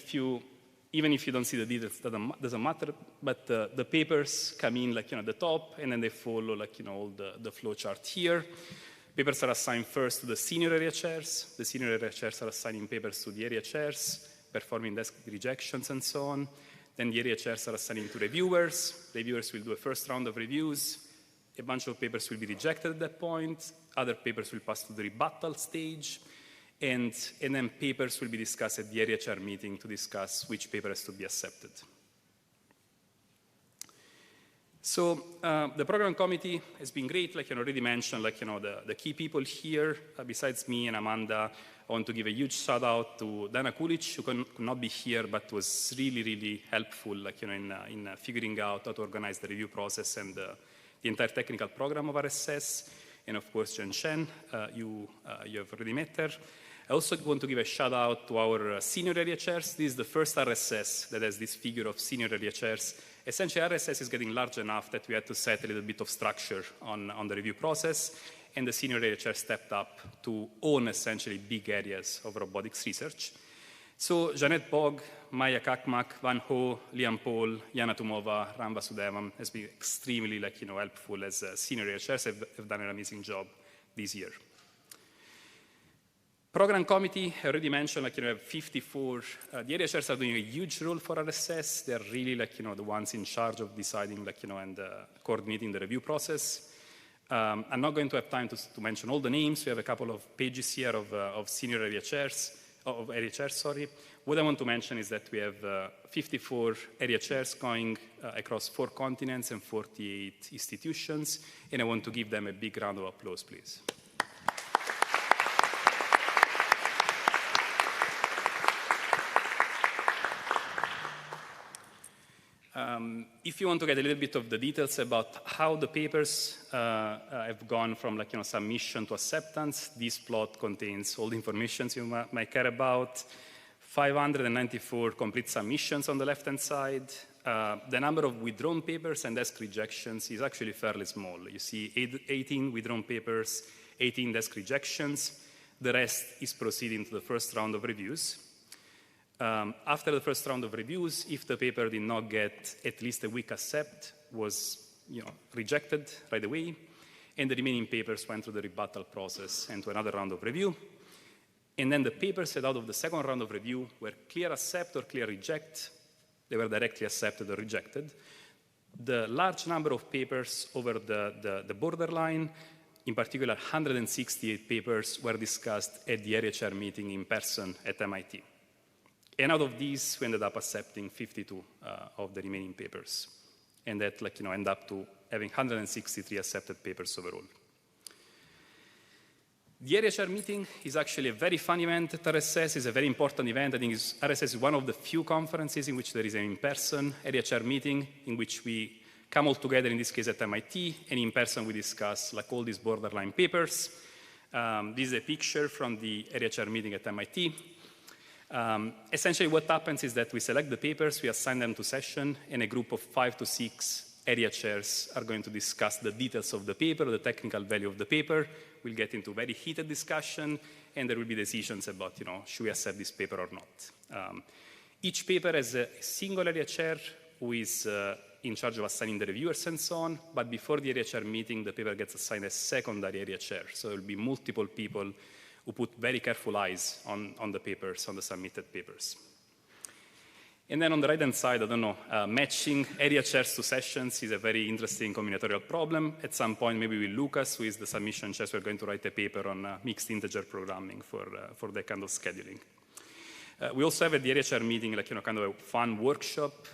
S2: even if you don't see the details, that doesn't matter, but the papers come in at the top, and then they follow all the flow chart here. Papers are assigned first to the senior area chairs. The senior area chairs are assigning papers to the area chairs, performing desk rejections and so on. Then the area chairs are assigning to reviewers. Reviewers will do a first round of reviews. A bunch of papers will be rejected at that point. Other papers will pass to the rebuttal stage. And then papers will be discussed at the area chair meeting to discuss which paper has to be accepted. So the program committee has been great, like I already mentioned, the key people here, besides me and Amanda. I want to give a huge shout out to Dana Kulic, who could not be here, but was really, really helpful, in figuring out how to organize the review process and the entire technical program of RSS. And of course, Jen Shen, you have already met her. I also want to give a shout out to our senior area chairs. This is the first RSS that has this figure of senior area chairs. Essentially, RSS is getting large enough that we had to set a little bit of structure on the review process, and the senior area chair stepped up to own essentially big areas of robotics research. So Janet Bog, Maya Kakmak, Van Ho, Liam Paul, Yana Tumova, Ram Vasudevan has been extremely helpful as senior area chairs. Have done an amazing job this year. Program committee, I already mentioned, you have 54. The area chairs are doing a huge role for RSS. They're really the ones in charge of deciding and coordinating the review process. I'm not going to have time to mention all the names. We have a couple of pages here of senior area chairs, sorry. What I want to mention is that we have 54 area chairs going across 4 continents and 48 institutions, and I want to give them a big round of applause, please. If you want to get a little bit of the details about how the papers have gone from submission to acceptance, this plot contains all the information you might care about. 594 complete submissions on the left-hand side. The number of withdrawn papers and desk rejections is actually fairly small. You see 18 withdrawn papers, 18 desk rejections. The rest is proceeding to the first round of reviews. After the first round of reviews, if the paper did not get at least a weak accept, was rejected right away, and the remaining papers went through the rebuttal process and to another round of review. And then the papers out of the second round of review were clear accept or clear reject. They were directly accepted or rejected. The large number of papers over the borderline, in particular 168 papers, were discussed at the area chair meeting in person at MIT. And out of these, we ended up accepting 52 of the remaining papers. And that end up to having 163 accepted papers overall. The area chair meeting is actually a very fun event at RSS. It's a very important event. I think RSS is one of the few conferences in which there is an in-person area chair meeting in which we come all together, in this case at MIT, and in person we discuss all these borderline papers. This is a picture from the area chair meeting at MIT. Essentially what happens is that we select the papers, we assign them to session, and a group of 5 to 6 area chairs are going to discuss the details of the paper, the technical value of the paper. We'll get into very heated discussion, and there will be decisions about, should we accept this paper or not. Each paper has a single area chair who is in charge of assigning the reviewers and so on, but before the area chair meeting, the paper gets assigned a secondary area chair. So there will be multiple people who put very careful eyes on the papers, on the submitted papers. And then on the right-hand side, I don't know, matching area chairs to sessions is a very interesting combinatorial problem. At some point, maybe with Lucas, who is the submission chair, we're going to write a paper on mixed integer programming for that kind of scheduling. We also have at the area chair meeting, like, kind of a fun workshop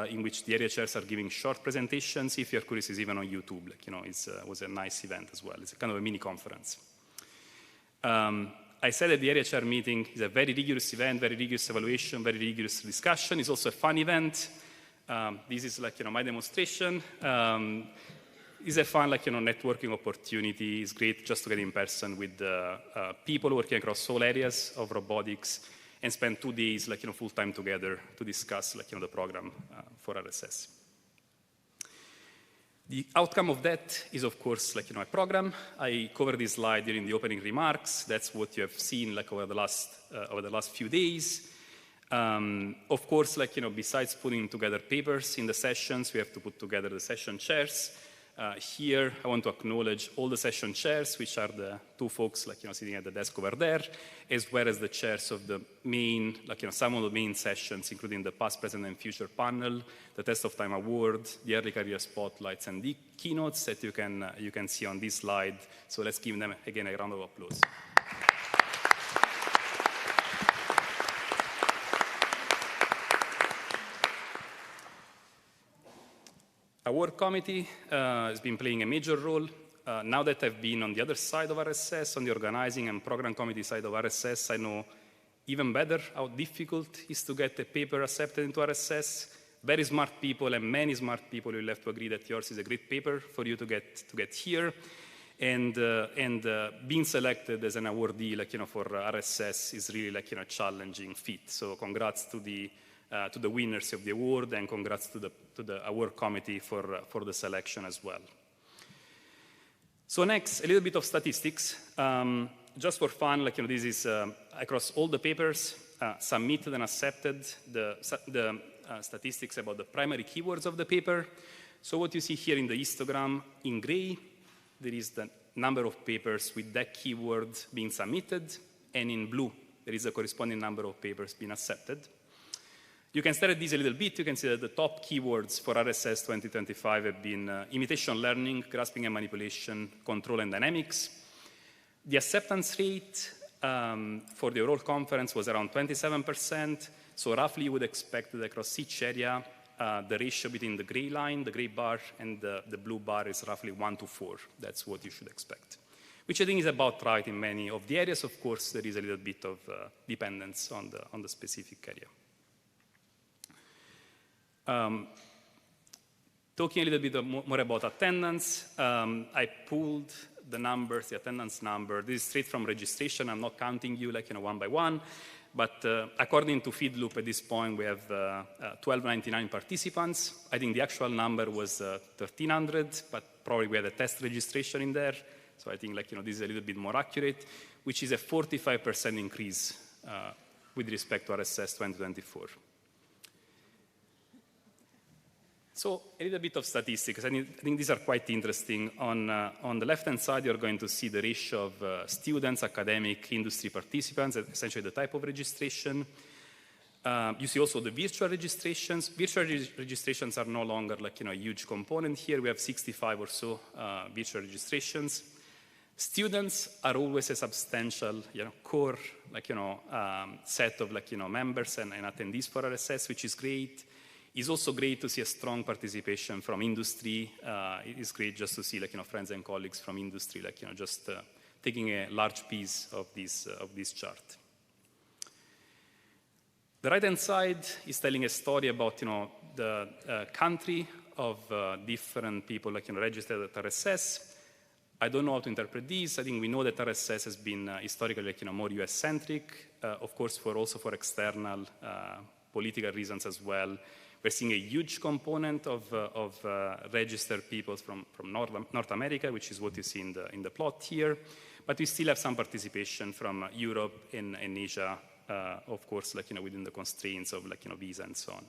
S2: in which the area chairs are giving short presentations. If you're curious, it's even on YouTube. Like, it was a nice event as well. It's kind of a mini conference. I said at the area chair meeting is a very rigorous event, very rigorous evaluation, very rigorous discussion. It's also a fun event. This is like, my demonstration. It's a fun, like, networking opportunity. It's great just to get in person with people working across all areas of robotics and spend 2 days, like, full time together to discuss, like, the program for RSS. The outcome of that is, of course, like, a program. I covered this slide during the opening remarks. That's what you have seen, like, over the last few days. Of course, like, besides putting together papers in the sessions, we have to put together the session chairs. Here, I want to acknowledge all the session chairs, which are the 2 folks, like, sitting at the desk over there, as well as the chairs of the main, like, some of the main sessions, including the past, present, and future panel, the Test of Time Award, the early career spotlights, and the keynotes that you can see on this slide. So let's give them, again, a round of applause. Our work committee has been playing a major role. Now that I've been on the other side of RSS, on the organizing and program committee side of RSS, I know even better how difficult it is to get a paper accepted into RSS. Very smart people and many smart people will have to agree that yours is a great paper for you to get here. And being selected as an awardee, like, for RSS is really, like, a challenging feat. So congrats to the winners of the award, and congrats to the award committee for the selection as well. So next, a little bit of statistics. Just for fun, like, this is across all the papers submitted and accepted, the statistics about the primary keywords of the paper. So what you see here in the histogram in gray, there is the number of papers with that keyword being submitted, and in blue, there is the corresponding number of papers being accepted. You can stare at this a little bit. You can see that the top keywords for RSS 2025 have been imitation learning, grasping and manipulation, control and dynamics. The acceptance rate for the overall conference was around 27%. So roughly you would expect that across each area, the ratio between the gray line, the gray bar, and the blue bar is roughly 1:4. That's what you should expect, which I think is about right in many of the areas. Of course, there is a little bit of dependence on the specific area. Talking a little bit more about attendance, I pulled the numbers, the attendance number. This is straight from registration. I'm not counting you, like, one by one. But according to Feedloop, at this point, we have 1,299 participants. I think the actual number was 1,300, but probably we had a test registration in there. So I think, like, this is a little bit more accurate, which is a 45% increase with respect to RSS 2024. So a little bit of statistics. I think these are quite interesting. On the left-hand side, you're going to see the ratio of students, academic, industry participants, essentially the type of registration. You see also the virtual registrations. Virtual registrations are no longer, like, a huge component here. We have 65 or so virtual registrations. Students are always a substantial, core, like, set of, like, members and attendees for RSS, which is great. It's also great to see a strong participation from industry. It is great just to see, like, friends and colleagues from industry, like, just taking a large piece of this chart. The right-hand side is telling a story about, the country of different people, like, registered at RSS. I don't know how to interpret this. I think we know that RSS has been historically, like, more US-centric, of course, also for external political reasons as well. We're seeing a huge component of registered people from North America, which is what you see in the plot here. But we still have some participation from Europe and Asia, of course, like, within the constraints of, like, visa and so on.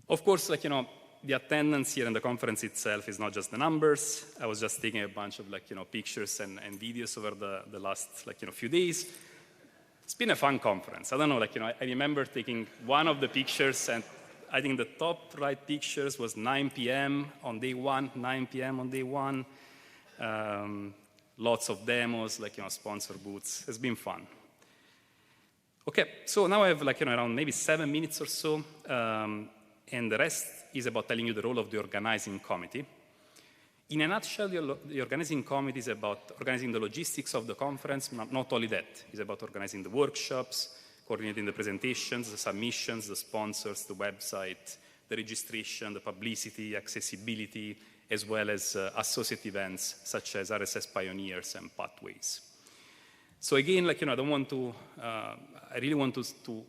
S2: Of course, the attendance here in the conference itself is not just the numbers. I was just taking a bunch of pictures and videos over the last few days. It's been a fun conference. I don't know, I remember taking one of the pictures, and I think the top right pictures was 9 p.m. on day one, 9 p.m. on day one. Lots of demos, sponsor booths. It's been fun. Okay, so now I have around maybe 7 minutes or so, and the rest is about telling you the role of the organizing committee. In a nutshell, the organizing committee is about organizing the logistics of the conference, not only that. It's about organizing the workshops, coordinating the presentations, the submissions, the sponsors, the website, the registration, the publicity, accessibility, as well as associate events such as RSS Pioneers and Pathways. So again, I don't want to, I really want to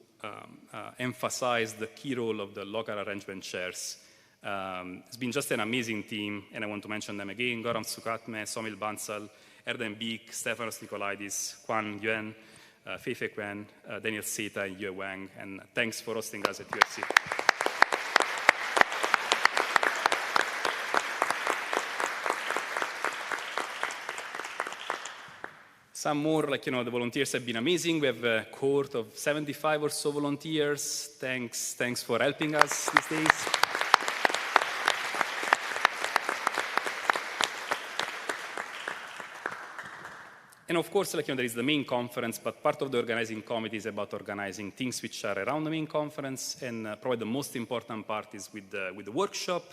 S2: emphasize the key role of the local arrangement chairs. It's been just an amazing team, and I want to mention them again: Goran Sukatme, Somil Bansal, Erdem Beek, Stefanos Nikolaidis, Quan Yuan, Feifei Quen, Daniel Seta, and Yue Wang, and thanks for hosting us at UFC. Some more, the volunteers have been amazing. We have a cohort of 75 or so volunteers. Thanks for helping us these days. And of course, there is the main conference, but part of the organizing committee is about organizing things which are around the main conference, and probably the most important part is with the workshop.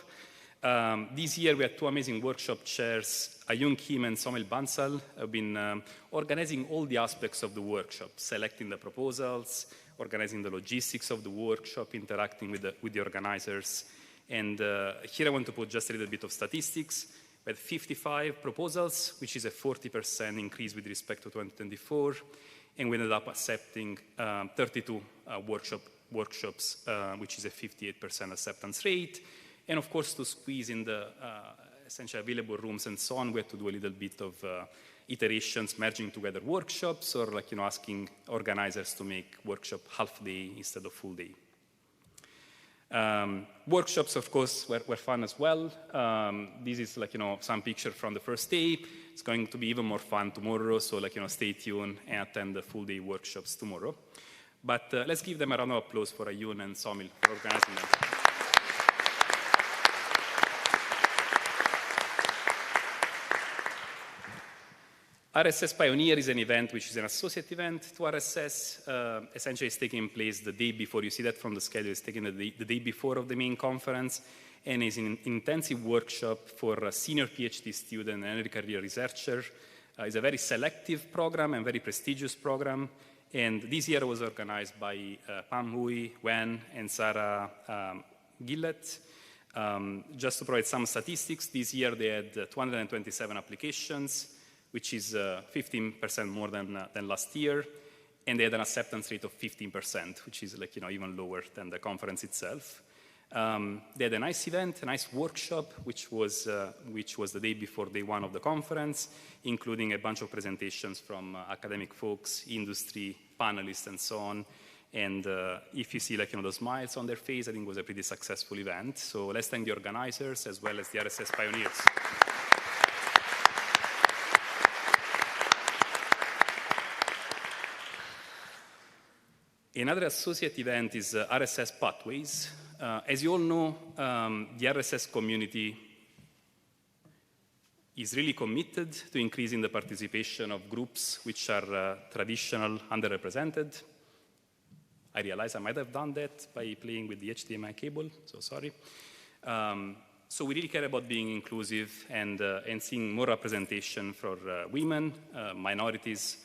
S2: This year we had two amazing workshop chairs, Ayun Kim and Somil Bansal, have been organizing all the aspects of the workshop, selecting the proposals, organizing the logistics of the workshop, interacting with the organizers. And here I want to put just a little bit of statistics. We had 55 proposals, which is a 40% increase with respect to 2024, and we ended up accepting 32 workshops, which is a 58% acceptance rate. And of course, to squeeze in the essentially available rooms and so on, we had to do a little bit of iterations, merging together workshops, or asking organizers to make workshop half day instead of full day. Workshops, of course, were fun as well. This is some picture from the first day. It's going to be even more fun tomorrow, so stay tuned and attend the full day workshops tomorrow. But let's give them a round of applause for Ayun and Somil for organizing them. RSS Pioneer is an event which is an associate event to RSS. Essentially, it's taking place the day before. You see that from the schedule. It's taking the day before of the main conference, and is an intensive workshop for a senior PhD student and early career researcher. It's a very selective program and very prestigious program. And this year was organized by Pam Hui, Wen, and Sarah Gillett. Just to provide some statistics, this year they had 227 applications, which is 15% more than last year, and they had an acceptance rate of 15%, which is even lower than the conference itself. They had a nice event, a nice workshop, which was the day before day one of the conference, including a bunch of presentations from academic folks, industry, panelists, and so on. And if you see the smiles on their face, I think it was a pretty successful event. So let's thank the organizers as well as the RSS pioneers. Another associate event is RSS Pathways. As you all know, the RSS community is really committed to increasing the participation of groups which are traditional, underrepresented. I realize I might have done that by playing with the HDMI cable, so sorry. So we really care about being inclusive and seeing more representation for women, minorities,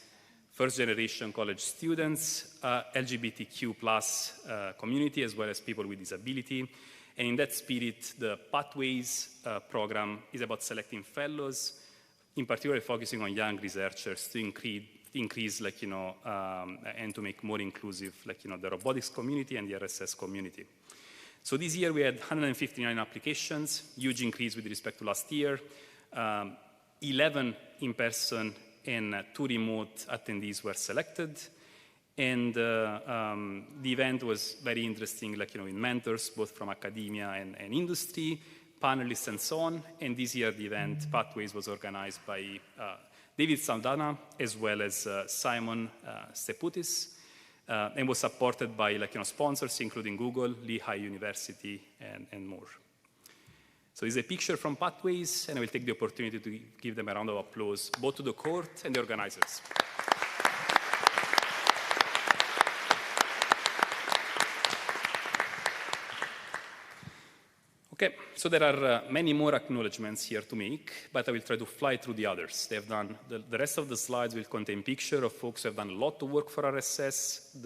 S2: first-generation college students, LGBTQ+ community, as well as people with disability. And in that spirit, the Pathways program is about selecting fellows, in particular focusing on young researchers to increase and to make more inclusive, the robotics community and the RSS community. So this year we had 159 applications, huge increase with respect to last year, 11 in-person and 2 remote attendees were selected. And the event was very interesting, like, with mentors, both from academia and industry, panelists and so on. And this year, the event, Pathways, was organized by David Saldana, as well as Simon Steputis, and was supported by sponsors, including Google, Lehigh University, and more. So this is a picture from Pathways, and I will take the opportunity to give them a round of applause, both to the court and the organizers. Okay, so there are many more acknowledgements here to make, but I will try to fly through the others. They have done, the rest of the slides will contain pictures of folks who have done a lot of work for RSS.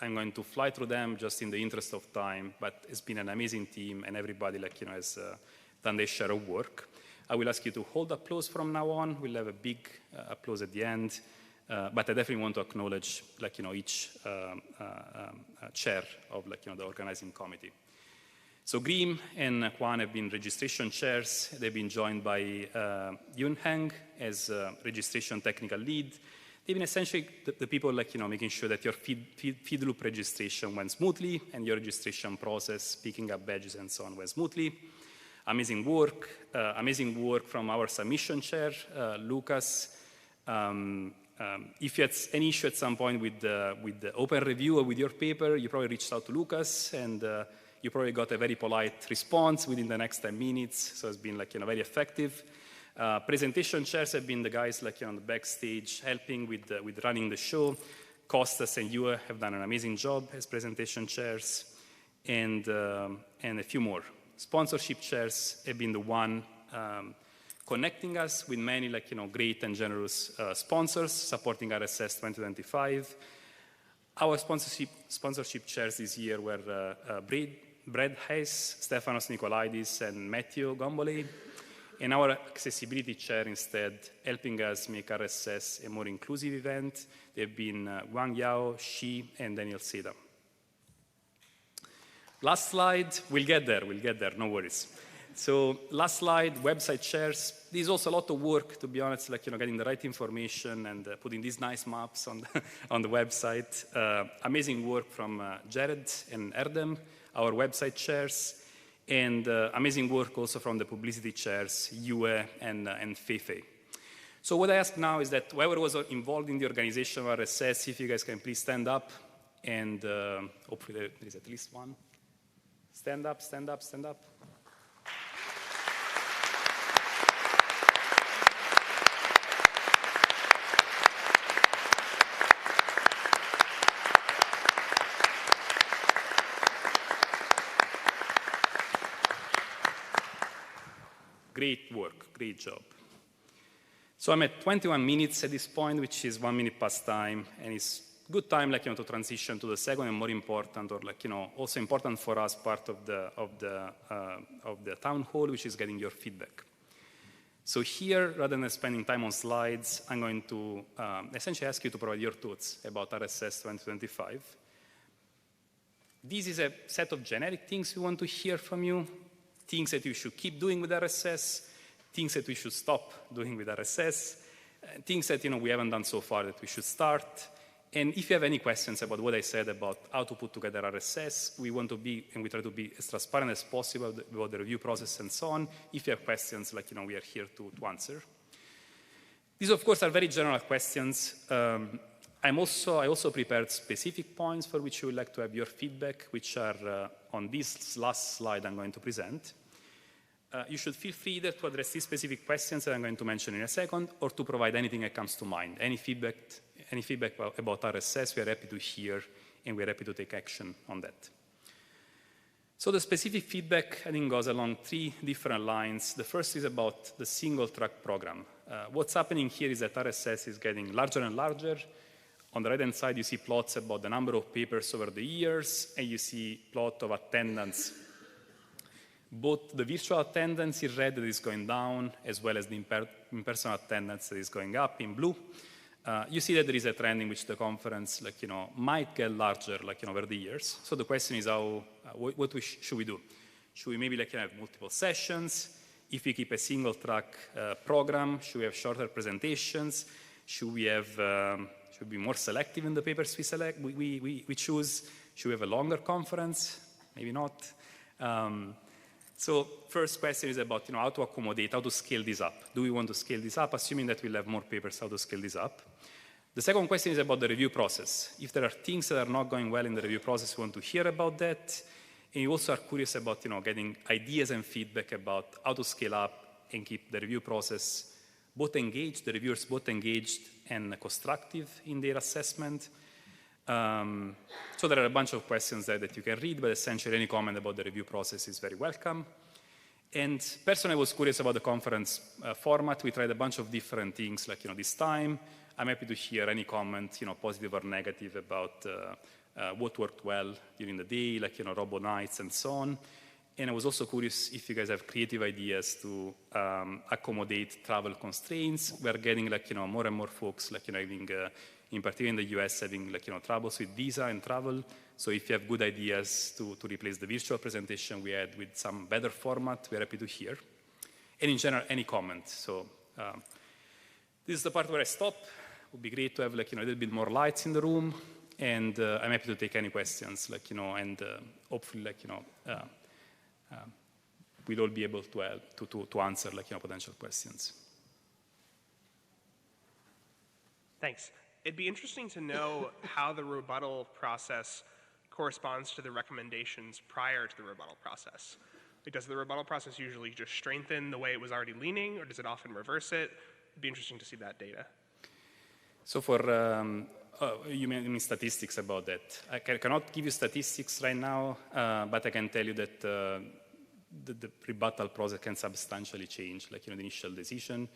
S2: I'm going to fly through them just in the interest of time, but it's been an amazing team, and everybody has done their share of work. I will ask you to hold applause from now on. We'll have a big applause at the end, but I definitely want to acknowledge each chair of the organizing committee. So Grim and Kwan have been registration chairs. They've been joined by Yun Heng as registration technical lead. They've been essentially the people making sure that your feed loop registration went smoothly and your registration process, picking up badges and so on, went smoothly. Amazing work from our submission chair, Lucas. If you had any issue at some point with the open review or with your paper, you probably reached out to Lucas, and you probably got a very polite response within the next 10 minutes. So it's been very effective. Presentation chairs have been the guys on the backstage helping with running the show. Costas and Yue have done an amazing job as presentation chairs, and a few more. Sponsorship chairs have been the one connecting us with many great and generous sponsors supporting RSS 2025. Our sponsorship chairs this year were Brad Hayes, Stefanos Nikolaidis, and Matthew Gombolay. And our accessibility chair instead, helping us make RSS a more inclusive event, they've been Wang Yao, Shi, and Daniel Seda. Last slide, we'll get there, no worries. So last slide, website chairs. There's also a lot of work, to be honest, getting the right information and putting these nice maps on the website. Amazing work from Jared and Erdem, our website chairs, and amazing work also from the publicity chairs, Yue and Feifei. So what I ask now is that whoever was involved in the organization of RSS, if you guys can please stand up, and hopefully there is at least one. Stand up, stand up, stand up. Great work, great job. So I'm at 21 minutes at this point, which is 1 minute past time, and it's good time to transition to the second and more important, or also important for us, part of the town hall, which is getting your feedback. So here, rather than spending time on slides, I'm going to essentially ask you to provide your thoughts about RSS 2025. This is a set of generic things we want to hear from you, things that you should keep doing with RSS, things that we should stop doing with RSS, things that we haven't done so far that we should start. And if you have any questions about what I said about how to put together RSS, we want to be, and we try to be as transparent as possible about the review process and so on. If you have questions, we are here to answer. These, of course, are very general questions. I also prepared specific points for which you would like to have your feedback, which are on this last slide I'm going to present. You should feel free either to address these specific questions that I'm going to mention in a second, or to provide anything that comes to mind. Any feedback about RSS, we are happy to hear, and we're happy to take action on that. So the specific feedback, I think, goes along 3 different lines. The first is about the single-track program. What's happening here is that RSS is getting larger and larger. On the right-hand side, you see plots about the number of papers over the years, and you see plot of attendance. Both the virtual attendance in red that is going down, as well as the in-person attendance that is going up in blue. You see that there is a trend in which the conference, might get larger, over the years. So the question is, what should we do? Should we maybe have multiple sessions? If we keep a single-track program, should we have shorter presentations? Should we have Should we be more selective in the papers we select? We choose. Should we have a longer conference? Maybe not. So first question is about how to accommodate, how to scale this up. Do we want to scale this up, assuming that we'll have more papers, how to scale this up? The second question is about the review process. If there are things that are not going well in the review process, we want to hear about that. And you also are curious about getting ideas and feedback about how to scale up and keep the review process both engaged, the reviewers both engaged and constructive in their assessment. So there are a bunch of questions there that you can read, but essentially any comment about the review process is very welcome. And personally, I was curious about the conference format. We tried a bunch of different things, like this time. I'm happy to hear any comment, positive or negative, about what worked well during the day, like Robo Nights and so on. And I was also curious if you guys have creative ideas to accommodate travel constraints. We're getting more and more folks having, in particular in the US, having troubles with visa and travel. So if you have good ideas to replace the virtual presentation we had with some better format, we're happy to hear. And in general, any comment. So this is the part where I stop. It would be great to have a little bit more lights in the room. And I'm happy to take any questions, and hopefully, we'll all be able to answer, potential questions.
S7: Thanks. It'd be interesting to know how the rebuttal process corresponds to the recommendations prior to the rebuttal process. Like, does the rebuttal process usually just strengthen the way it was already leaning, or does it often reverse it? It'd be interesting to see that data. So for you mean statistics about that. I cannot give you statistics right now, but I can tell you that the rebuttal process can substantially change, the initial decision.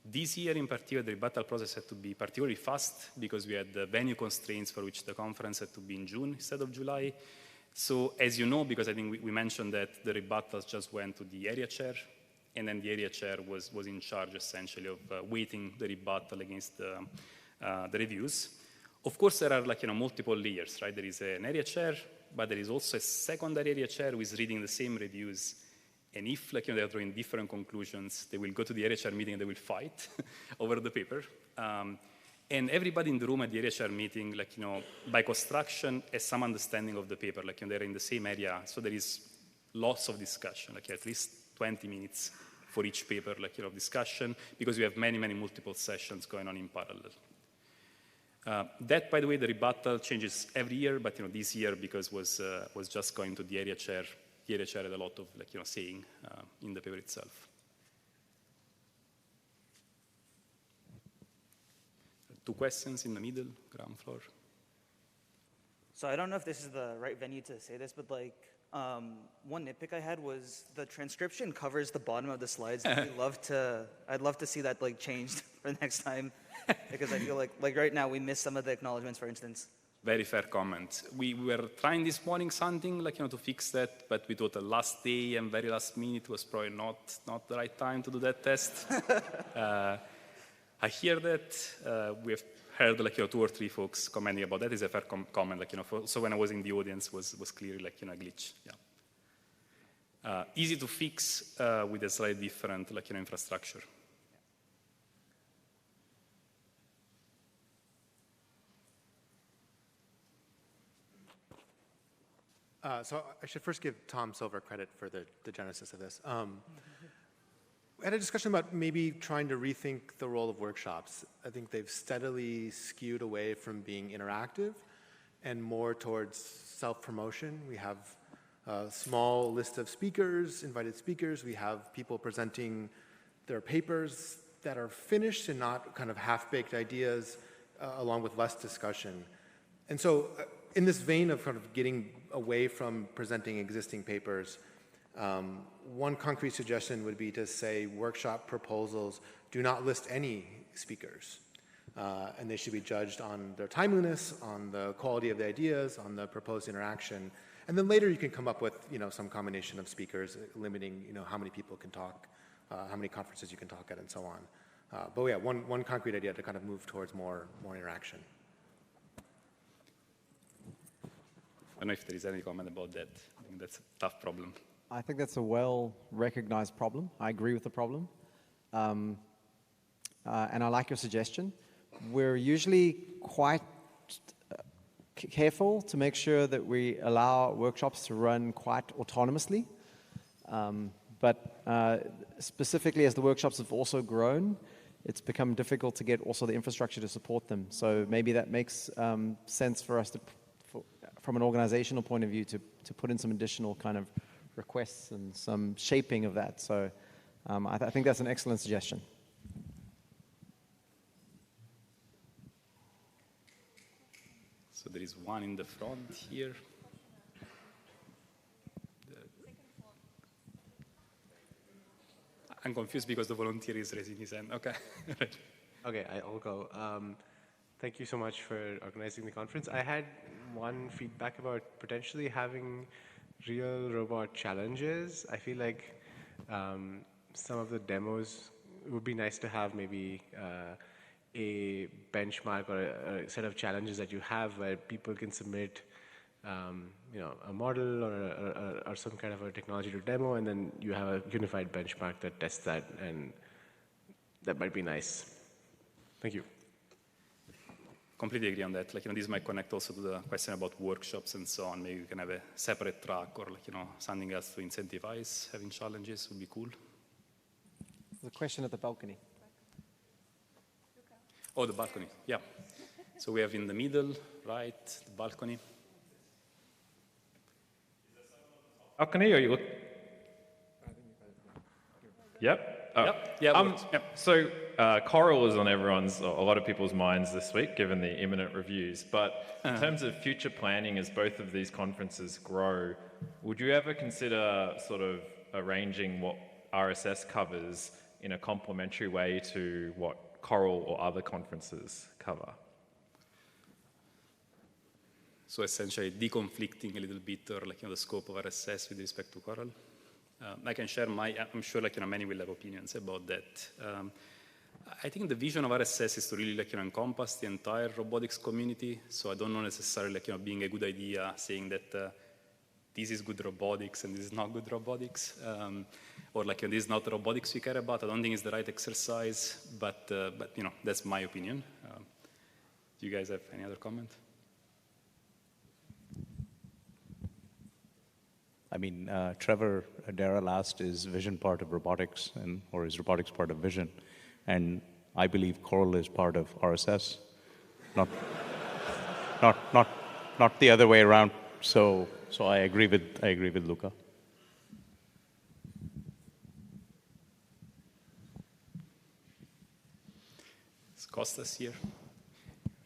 S7: This year in particular, the rebuttal process had to be particularly fast because we had the venue constraints for which the conference had to be in June instead of July. So as you know, because I think we mentioned that the rebuttals just went to the area chair, and then the area chair was in charge essentially of weighting the rebuttal against the reviews. Of course, there are multiple layers, right? There is an area chair, but there is also a secondary area chair who is reading the same reviews. And if they are drawing different conclusions, they will go to the area chair meeting and they will fight over the paper. And everybody in the room at the area chair meeting, by construction, has some understanding of the paper. They're in the same area, so there is lots of discussion, at least 20 minutes for each paper, of discussion, because we have many, many multiple sessions going on in parallel. That, by the way, the rebuttal changes every year, but this year, because was just going to the area chair had a lot of saying in the paper itself. Two questions in the middle, ground floor.
S9: So I don't know if this is the right venue to say this, but one nitpick I had was the transcription covers the bottom of the slides. I'd love to see that changed for next time, because I feel like right now we miss some of the acknowledgements, for instance.
S2: Very fair comment. We were trying this morning something to fix that, but we thought the last day and very last minute was probably not the right time to do that test. I hear that. We have heard 2 or 3 folks commenting about that. Is a fair comment. So when I was in the audience, was clearly a glitch. Yeah. Easy to fix with a slightly different infrastructure.
S14: So I should first give Tom Silver credit for the genesis of this. We had a discussion about maybe trying to rethink the role of workshops. I think they've steadily skewed away from being interactive and more towards self-promotion. We have a small list of speakers, invited speakers. We have people presenting their papers that are finished and not kind of half-baked ideas, along with less discussion. And so in this vein of kind of getting away from presenting existing papers, one concrete suggestion would be to say workshop proposals do not list any speakers. And they should be judged on their timeliness, on the quality of the ideas, on the proposed interaction. And then later you can come up with some combination of speakers, limiting how many people can talk, how many conferences you can talk at, and so on. But yeah, one concrete idea to kind of move towards more interaction.
S2: I don't know if there is any comment about that. I think that's a tough problem.
S16: I think that's a well-recognized problem. I agree with the problem. And I like your suggestion. we're usually quite careful to make sure that we allow workshops to run quite autonomously. But specifically as the workshops have also grown, it's become difficult to get also the infrastructure to support them. So maybe that makes sense for us to, from an organizational point of view, to put in some additional kind of requests and some shaping of that. So I think that's an excellent suggestion.
S2: So there is one in the front here. I'm confused because the volunteer is raising his hand. Okay.
S8: Okay, I'll go. Thank you so much for organizing the conference. I had one feedback about potentially having real robot challenges. I feel like some of the demos would be nice to have maybe a benchmark or a set of challenges that you have where people can submit a model or some kind of a technology to demo, and then you have a unified benchmark that tests that, and that might be nice. Thank you.
S2: Completely agree on that. This might connect also to the question about workshops and so on. Maybe we can have a separate track or something else to incentivize having challenges would be cool.
S16: The question at the balcony.
S2: Oh, the balcony. Yeah. So we have in the middle, right, the balcony.
S1: Balcony, or you look? Yep. Oh.
S2: Yep.
S1: So Coral is on a lot of people's minds this week, given the imminent reviews. But in terms of future planning, as both of these conferences grow, would you ever consider sort of arranging what RSS covers in a complementary way to what Coral or other conferences cover?
S2: So essentially deconflicting a little bit, or the scope of RSS with respect to Coral. I can share I'm sure many will have opinions about that. I think the vision of RSS is to really encompass the entire robotics community. So I don't know necessarily being a good idea saying that this is good robotics and this is not good robotics, or this is not robotics we care about. I don't think it's the right exercise, but that's my opinion. Do you guys have any other comment?
S10: I mean, Trevor Darrell asked, is vision part of robotics, or is robotics part of vision? And I believe Coral is part of RSS, not the other way around. So I agree with Luca.
S2: Is Costas here?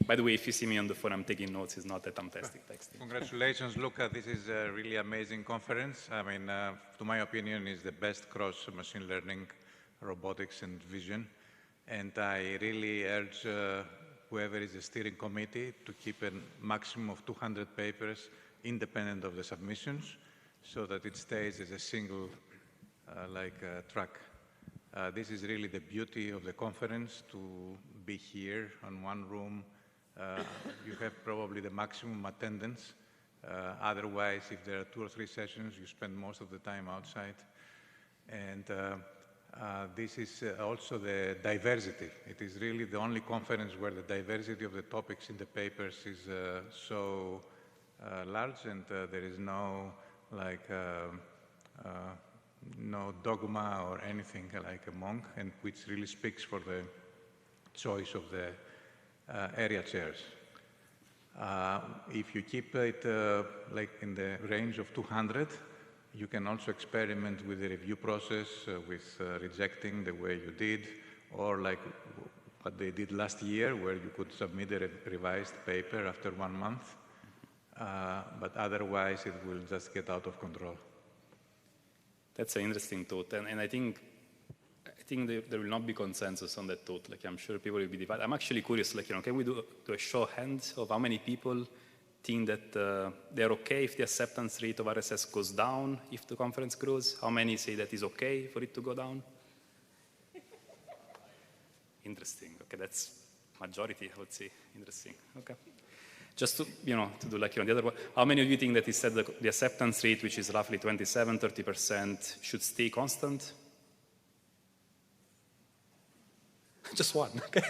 S2: By the way, if you see me on the phone, I'm taking notes. It's not that I'm texting.
S11: Congratulations, Luca. This is a really amazing conference. I mean, to my opinion, it's the best cross machine learning, robotics, and vision. And I really urge whoever is the steering committee to keep a maximum of 200 papers independent of the submissions, so that it stays as a single track. This is really the beauty of the conference, to be here on one room. You have probably the maximum attendance. Otherwise, if there are 2 or 3 sessions, you spend most of the time outside. And this is also the diversity. It is really the only conference where the diversity of the topics in the papers is so large, and there is no no dogma or anything like a monk, and which really speaks for the choice of the area chairs. If you keep it in the range of 200, you can also experiment with the review process, with rejecting the way you did, or like what they did last year, where you could submit a revised paper after 1 month. But otherwise, it will just get out of control.
S2: That's an interesting thought, and I think there will not be consensus on that thought. I'm sure people will be divided. I'm actually curious. Can we do a show of hands of how many people think that they're okay if the acceptance rate of RSS goes down if the conference grows? How many say that it's okay for it to go down? Interesting. Okay, that's majority, I would say. Interesting. Okay. Just to do the other one, how many of you think that he said the acceptance rate, which is roughly 27–30%, should stay constant? Just one, okay.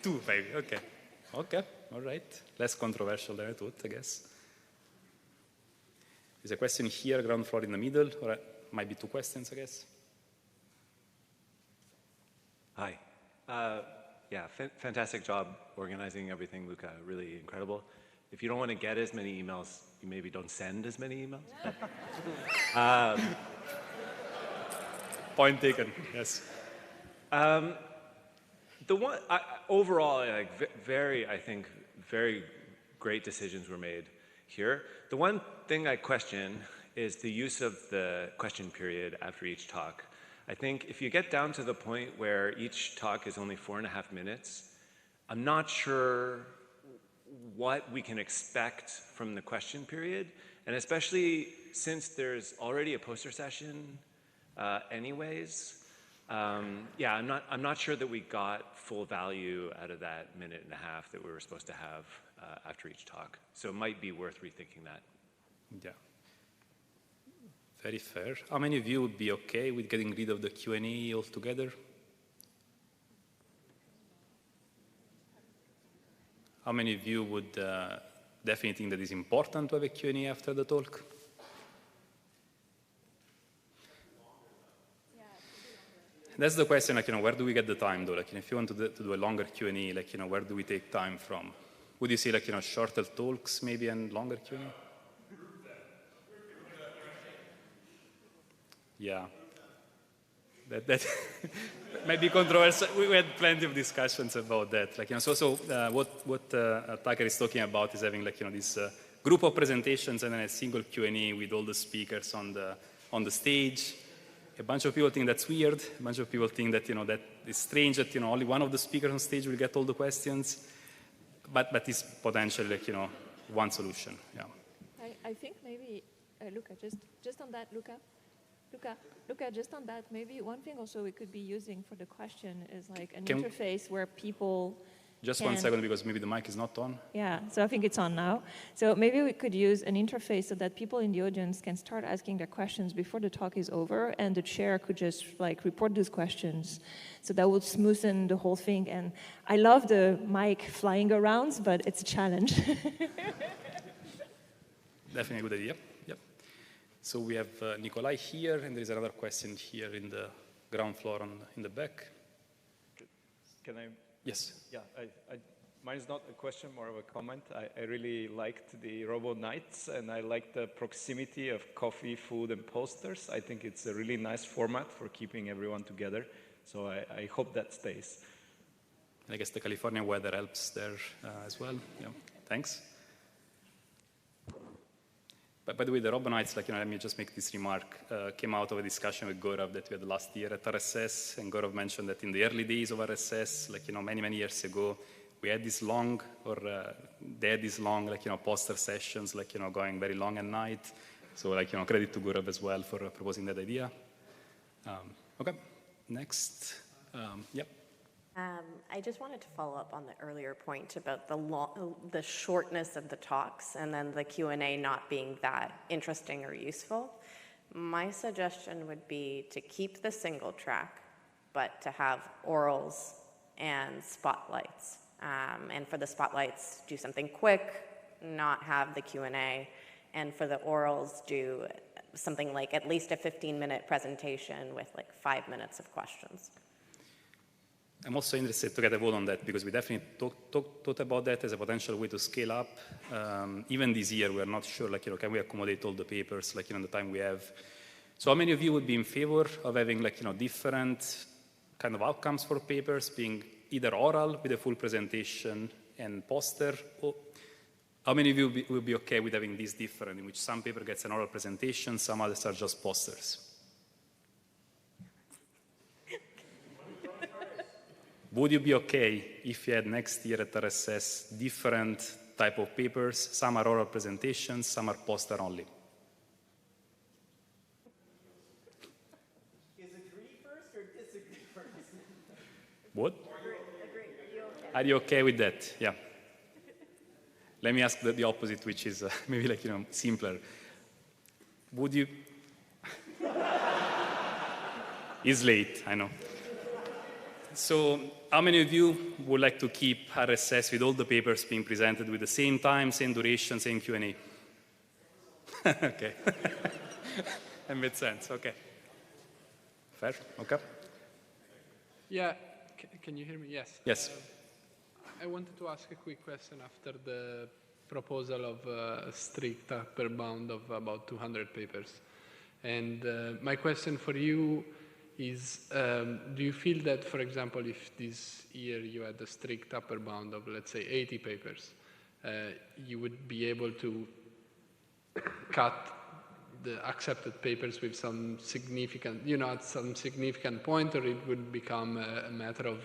S2: 2, maybe, okay. Okay, all right. Less controversial than I thought, I guess. There's a question here, ground floor in the middle, or might be 2 questions, I guess.
S3: Hi. Yeah, fantastic job organizing everything, Luca. Really incredible. If you don't want to get as many emails, you maybe don't send as many emails.
S2: Point taken, yes.
S3: The one overall, like I think very great decisions were made here. The one thing I question is the use of the question period after each talk. I think if you get down to the point where each talk is only 4.5 minutes, I'm not sure what we can expect from the question period, and especially since there's already a poster session anyways. Yeah, I'm not sure that we got full value out of that 1.5 minutes that we were supposed to have after each talk. So it might be worth rethinking that.
S2: Yeah. Very fair. How many of you would be okay with getting rid of the Q&A altogether? How many of you would definitely think that it's important to have a Q&A after the talk? That's the question, like, where do we get the time, though? Like, if you want to do a longer Q&A, like, where do we take time from? Would you say, like, shorter talks, maybe, and longer Q&A? Yeah. That might be controversial. We had plenty of discussions about that. Like, what Tucker is talking about is having, like, this group of presentations and then a single Q&A with all the speakers on the stage. A bunch of people think that's weird. A bunch of people think that, that it's strange that, only one of the speakers on stage will get all the questions. But it's potentially, like, one solution. Yeah.
S20: I think maybe, Luca, just on that, Luca, just on that, maybe one thing also we could be using for the question is like an interface where people
S2: Just 1 second, because maybe the mic is not on.
S20: Yeah, so I think it's on now. So maybe we could use an interface so that people in the audience can start asking their questions before the talk is over, and the chair could just like report those questions. So that would smoothen the whole thing. And I love the mic flying around, but it's a challenge.
S2: Definitely a good idea. Yep. So we have Nikolai here, and there is another question here in the ground floor in the back.
S21: Can I?
S2: Yes.
S21: Yeah, mine is not a question, more of a comment. I really liked the Robo Nights, and I like the proximity of coffee, food, and posters. I think it's a really nice format for keeping everyone together. So I hope that stays.
S2: I guess the California weather helps there as well. Yeah. Thanks. But by the way, the Robo Nights, like, let me just make this remark, came out of a discussion with Gaurav that we had last year at RSS, and Gaurav mentioned that in the early days of RSS, like, many, many years ago, we had this long, or they had this long, like, poster sessions, like, going very long at night. So, like, credit to Gaurav as well for proposing that idea. Okay, next. Yep.
S22: I just wanted to follow up on the earlier point about the shortness of the talks and then the Q&A not being that interesting or useful. My suggestion would be to keep the single track, but to have orals and spotlights. And for the spotlights, do something quick, not have the Q&A. And for the orals, do something like at least a 15-minute presentation with like 5 minutes of questions.
S2: I'm also interested to get a vote on that, because we definitely thought about that as a potential way to scale up. Even this year, we're not sure, like, can we accommodate all the papers, like, in the time we have? So how many of you would be in favor of having, like, different kind of outcomes for papers, being either oral with a full presentation and poster? Or how many of you will be okay with having these different, in which some paper gets an oral presentation, some others are just posters? Would you be okay if you had next year at RSS different type of papers? Some are oral presentations, some are poster only.
S22: Is agree first or disagree first?
S2: What?
S22: Agree.
S2: Are you okay with that? Yeah. Let me ask the opposite, which is maybe, like, simpler. Would you? It's late, I know. So how many of you would like to keep RSS with all the papers being presented with the same time, same duration, same Q&A? Okay. That made sense, okay. Fair, okay.
S18: Yeah, can you hear me? Yes.
S2: Yes.
S18: I wanted to ask a quick question after the proposal of a strict upper bound of about 200 papers. And my question for you is, do you feel that, for example, if this year you had a strict upper bound of, let's say, 80 papers, you would be able to cut the accepted papers with some significant, at some significant point, or it would become a matter of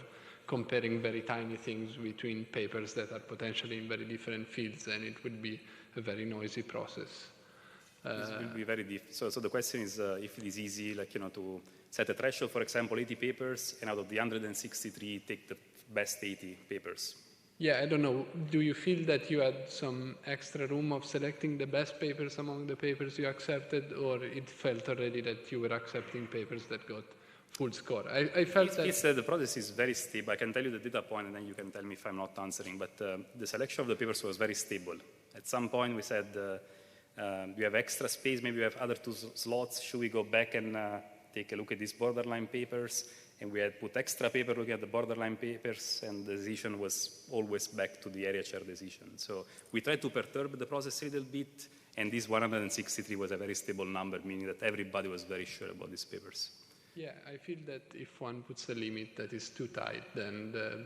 S18: comparing very tiny things between papers that are potentially in very different fields, and it would be a very noisy process?
S2: This will be very difficult. So the question is if it is easy, to set a threshold, for example, 80 papers, and out of the 163, take the best 80 papers.
S18: Yeah, I don't know. Do you feel that you had some extra room of selecting the best papers among the papers you accepted, or it felt already that you were accepting papers that got full score? I felt that...
S2: the process is very stable. I can tell you the data point, and then you can tell me if I'm not answering. But the selection of the papers was very stable. At some point, we said, we have extra space, maybe we have other 2 slots. Should we go back and take a look at these borderline papers? And we had put extra paper looking at the borderline papers, and the decision was always back to the area chair decision. So we tried to perturb the process a little bit, and this 163 was a very stable number, meaning that everybody was very sure about these papers.
S18: Yeah, I feel that if one puts a limit that is too tight, then the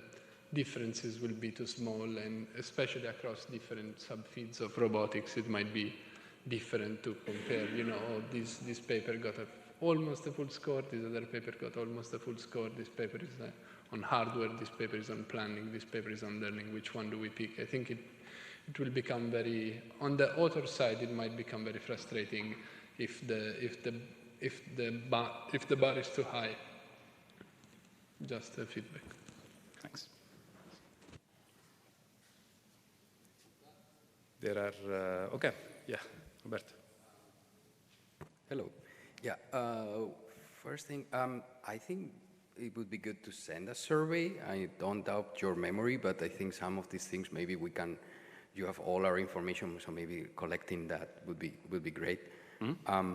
S18: differences will be too small, and especially across different subfields of robotics, it might be different to compare, this paper got almost a full score, this other paper got almost a full score, this paper is on hardware, this paper is on planning, this paper is on learning, which one do we pick? I think it will become very, on the author side, it might become very frustrating if the bar is too high. Just a feedback.
S2: Thanks. There are, okay, yeah, Roberto.
S19: Hello. Yeah, first thing, I think it would be good to send a survey. I don't doubt your memory, but I think some of these things, maybe you have all our information, so maybe collecting that would be great. Mm-hmm.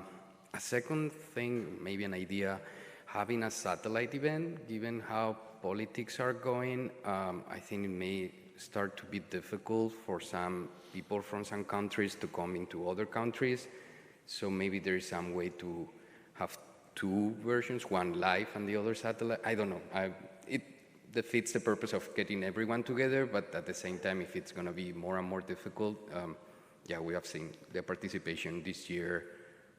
S19: A second thing, maybe an idea, having a satellite event, given how politics are going, I think it may start to be difficult for some people from some countries to come into other countries. So maybe there is some way to have 2 versions, one live and the other satellite. I don't know. It defeats the purpose of getting everyone together, but at the same time, if it's going to be more and more difficult, yeah, we have seen the participation this year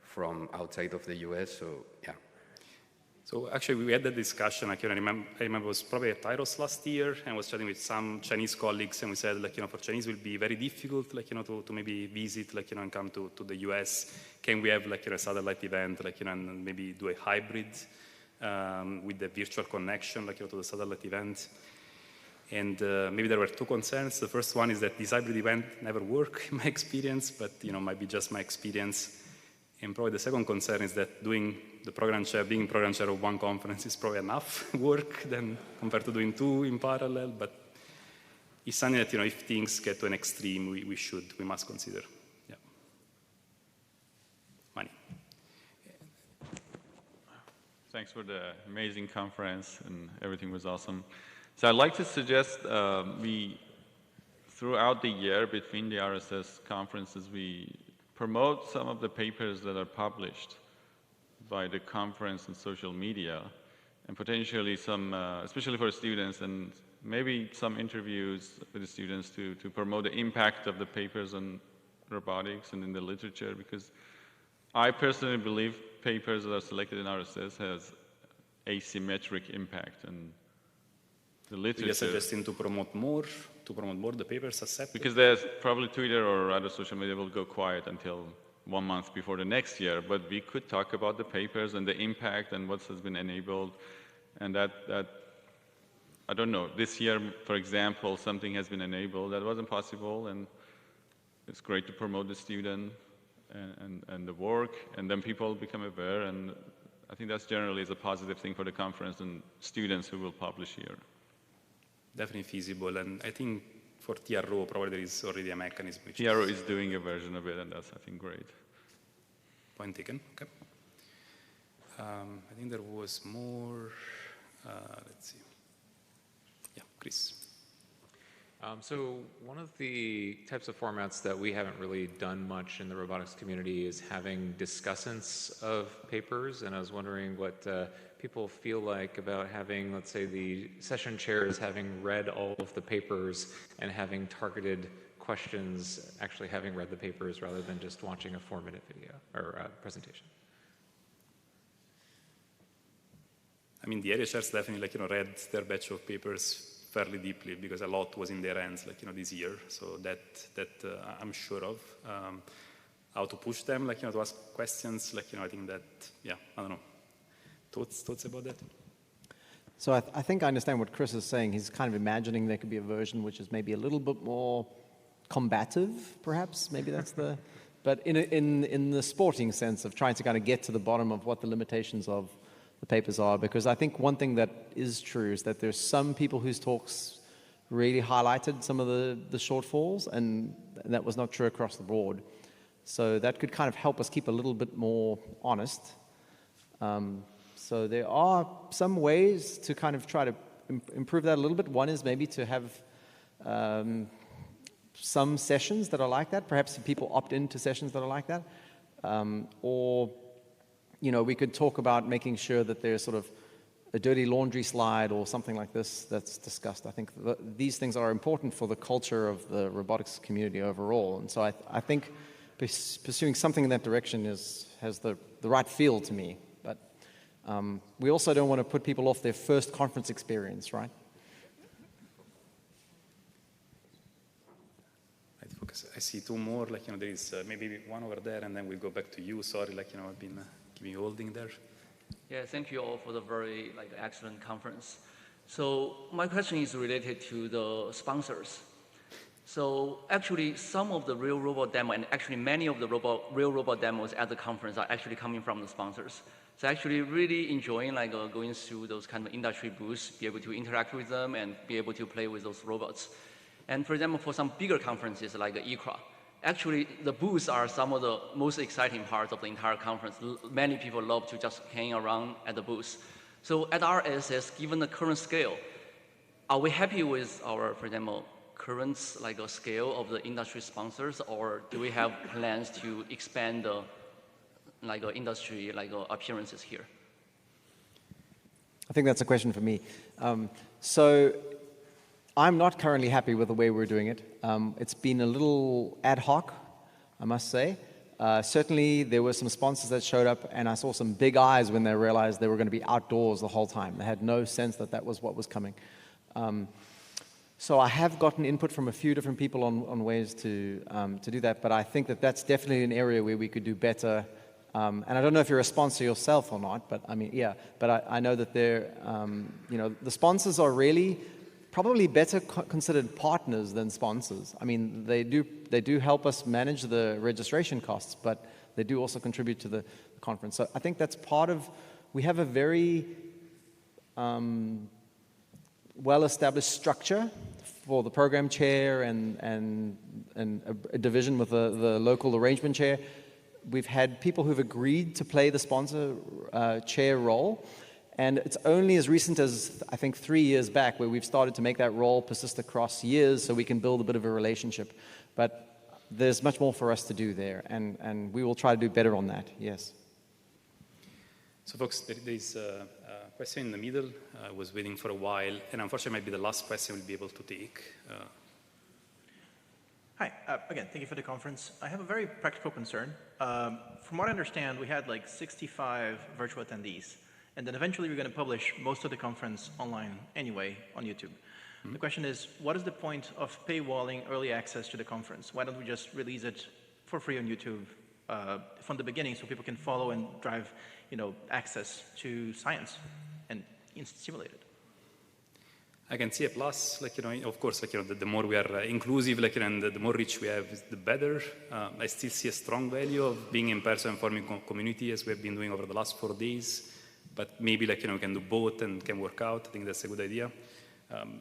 S19: from outside of the US, so yeah.
S2: So actually, we had that discussion. I remember it was probably at Tyros last year, and I was chatting with some Chinese colleagues, and we said, for Chinese it will be very difficult, to maybe visit, and come to the US. Can we have, a satellite event, and maybe do a hybrid with the virtual connection, to the satellite event? And maybe there were 2 concerns. The first one is that this hybrid event never worked in my experience, but, might be just my experience. And probably the second concern is that being program chair of one conference is probably enough work than compared to doing 2 in parallel, but it's something that, if things get to an extreme, we must consider. Yeah. Mani.
S23: Thanks for the amazing conference, and everything was awesome. So I'd like to suggest throughout the year between the RSS conferences, we promote some of the papers that are published by the conference and social media, and potentially some, especially for students, and maybe some interviews with the students to promote the impact of the papers on robotics and in the literature, because I personally believe papers that are selected in RSS has asymmetric impact on the literature.
S2: You're suggesting to promote more the papers accepted?
S23: Because there's probably Twitter or other social media will go quiet until 1 month before the next year, but we could talk about the papers and the impact and what has been enabled, and that I don't know, this year, for example, something has been enabled that wasn't possible, and it's great to promote the student and the work, and then people become aware, and I think that's generally is a positive thing for the conference and students who will publish here.
S2: Definitely feasible, and I think for TRO probably there is already a mechanism. Which
S23: TRO is doing a version of it, and that's, I think, great.
S2: Point taken, okay. I think there was more, let's see. Yeah, Chris.
S4: So one of the types of formats that we haven't really done much in the robotics community is having discussants of papers, and I was wondering what people feel like about having, let's say, the session chairs having read all of the papers and having targeted questions, actually having read the papers rather than just watching a 4-minute video or presentation.
S2: I mean, the area chairs definitely, read their batch of papers fairly deeply because a lot was in their hands, this year. So that I'm sure of. How to push them, to ask questions, I think that, yeah, I don't know. Thoughts about that?
S16: So I think I understand what Chris is saying. He's kind of imagining there could be a version which is maybe a little bit more combative, perhaps. Maybe that's the... But in the sporting sense of trying to kind of get to the bottom of what the limitations of the papers are, because I think one thing that is true is that there's some people whose talks really highlighted some of the shortfalls, and that was not true across the board. So that could kind of help us keep a little bit more honest. So there are some ways to kind of try to improve that a little bit. One is maybe to have some sessions that are like that. Perhaps people opt into sessions that are like that. Or we could talk about making sure that there's sort of a dirty laundry slide or something like this that's discussed. I think these things are important for the culture of the robotics community overall. And so I think pursuing something in that direction has the right feel to me. But we also don't want to put people off their first conference experience, right?
S2: I see two more, there is maybe one over there, and then we'll go back to you. Sorry, I've been holding there.
S5: Yeah, thank you all for the very excellent conference. So my question is related to the sponsors. So actually, some of the real robot demo, and actually many of the real robot demos at the conference are actually coming from the sponsors. So actually really enjoying going through those kind of industry booths, be able to interact with them and be able to play with those robots. And for example, for some bigger conferences like ICRA, actually the booths are some of the most exciting parts of the entire conference. Many people love to just hang around at the booths. So at RSS, given the current scale, are we happy with our, for example, current scale of the industry sponsors, or do we have plans to expand the industry appearances here?
S16: I think that's a question for me. So I'm not currently happy with the way we're doing it. It's been a little ad hoc, I must say. Certainly, there were some sponsors that showed up, and I saw some big eyes when they realized they were going to be outdoors the whole time. They had no sense that that was what was coming. So I have gotten input from a few different people on ways to do that, but I think that that's definitely an area where we could do better. And I don't know if you're a sponsor yourself or not, but I mean, yeah. But I know that they're, the sponsors are really probably better considered partners than sponsors. I mean, they do help us manage the registration costs, but they do also contribute to the conference. So I think that's part of, we have a very well-established structure for the program chair and a division with the local arrangement chair. We've had people who've agreed to play the sponsor chair role. And it's only as recent as, I think, 3 years back where we've started to make that role persist across years so we can build a bit of a relationship. But there's much more for us to do there, and we will try to do better on that, yes.
S2: So folks, there is a question in the middle. I was waiting for a while, and unfortunately, maybe the last question we'll be able to take.
S6: Hi, again, thank you for the conference. I have a very practical concern. From what I understand, we had like 65 virtual attendees. And then eventually we're going to publish most of the conference online anyway on YouTube. Mm-hmm. The question is, what is the point of paywalling early access to the conference? Why don't we just release it for free on YouTube from the beginning so people can follow and drive, access to science and stimulate it?
S2: I can see a plus, of course, the more we are inclusive, and the more reach we have, the better. I still see a strong value of being in person and forming community as we have been doing over the last 4 days. but maybe we can do both and can work out. I think that's a good idea.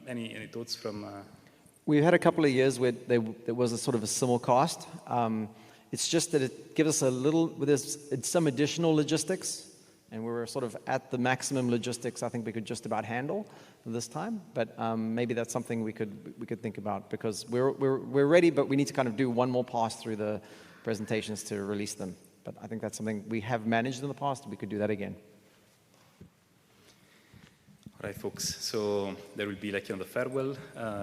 S2: Any thoughts from?
S16: We've had a couple of years where there was a sort of a similar cost. It's just that it gives us a little, there's some additional logistics, and we were sort of at the maximum logistics I think we could just about handle this time. But maybe that's something we could think about, because we're ready, but we need to kind of do one more pass through the presentations to release them. But I think that's something we have managed in the past. We could do that again.
S2: All right, folks. So there will be the farewell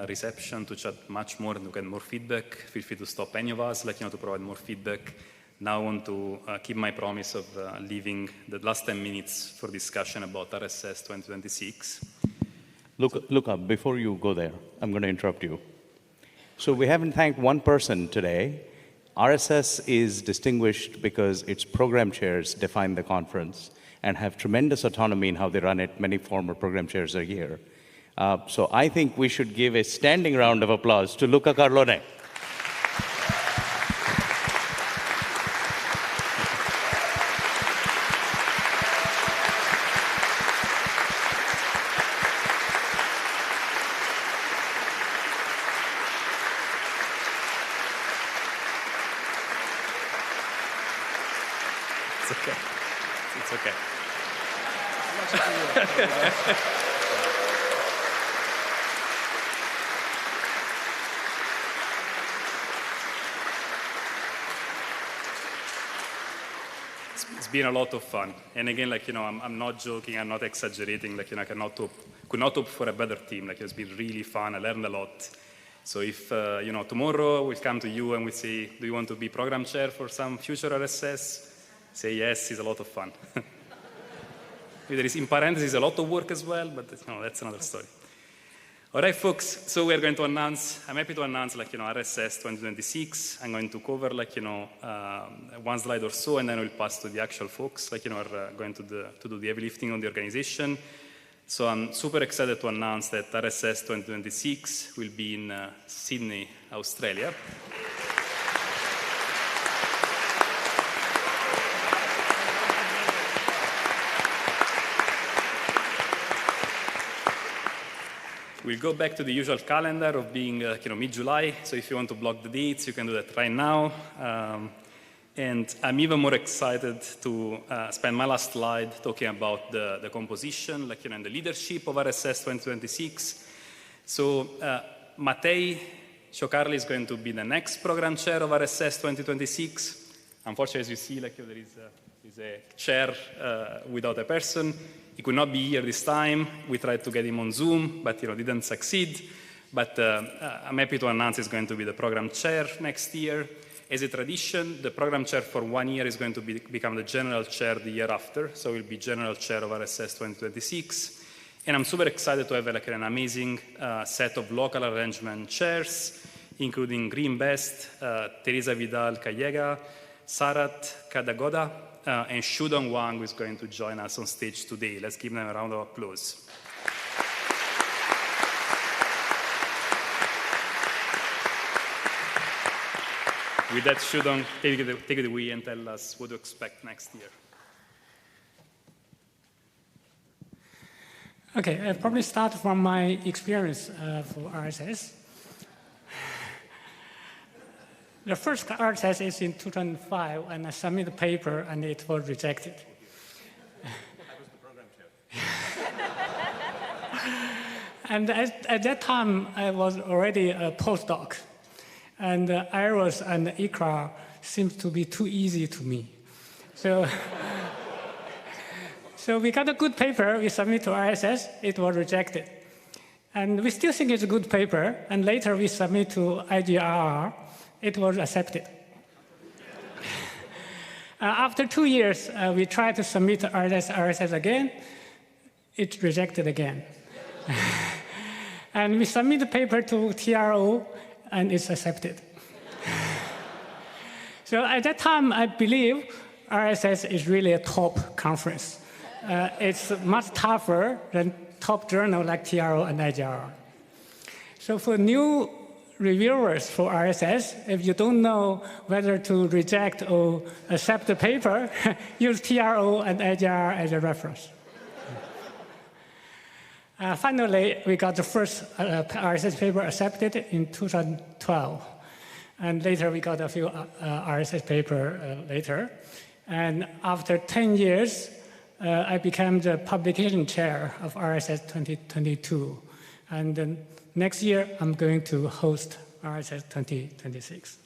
S2: reception to chat much more and to get more feedback. Feel free to stop any of us, to provide more feedback. Now I want to keep my promise of leaving the last 10 minutes for discussion about RSS 2026.
S10: Luca, before you go there, I'm going to interrupt you. So we haven't thanked one person today. RSS is distinguished because its program chairs define the conference and have tremendous autonomy in how they run it. Many former program chairs are here. So I think we should give a standing round of applause to Luca Carlone.
S2: It's okay. It's okay. It's been a lot of fun. And again, I'm not joking, I'm not exaggerating. I could not hope for a better team. It's been really fun. I learned a lot. So if, tomorrow we'll come to you and we say, do you want to be program chair for some future RSS? Say yes, it's a lot of fun. There is, in parentheses, a lot of work as well, but that's another story. All right, folks, so we're going to announce, I'm happy to announce, RSS 2026. I'm going to cover, one slide or so, and then we'll pass to the actual folks, are going to do the heavy lifting on the organization. So I'm super excited to announce that RSS 2026 will be in Sydney, Australia. We'll go back to the usual calendar of being mid-July. So if you want to block the dates, you can do that right now. And I'm even more excited to spend my last slide talking about the composition, and the leadership of RSS 2026. So Matej Ciocarli is going to be the next program chair of RSS 2026. Unfortunately, as you see, there is a chair without a person. He could not be here this time. We tried to get him on Zoom, but didn't succeed. But I'm happy to announce he's going to be the program chair next year. As a tradition, the program chair for 1 year is going to become the general chair the year after. So he'll be general chair of RSS 2026. And I'm super excited to have an amazing set of local arrangement chairs, including Green Best, Teresa Vidal Callega, Sarat Kadagoda, and Shudong Wang, who is going to join us on stage today. Let's give them a round of applause. With that, Shudong, take it away and tell us what to expect next year.
S12: Okay, I'll probably start from my experience for RSS. The first RSS is in 2005, and I submitted a paper, and it was rejected.
S3: I was the program chair.
S12: And at that time, I was already a postdoc, and Iris and ICRA seemed to be too easy to me. So, so we got a good paper, we submitted to RSS, it was rejected. And we still think it's a good paper, and later we submit to IGRR, it was accepted. After 2 years, we tried to submit to RSS again. It's rejected again. And we submit the paper to TRO, and it's accepted. So at that time, I believe RSS is really a top conference. It's much tougher than top journal like TRO and IGRR. So for new reviewers for RSS, if you don't know whether to reject or accept the paper, use TRO and IGR as a reference. Finally, we got the first RSS paper accepted in 2012. And later, we got a few RSS paper later. And after 10 years, I became the publication chair of RSS2022. And then next year, I'm going to host RSS2026.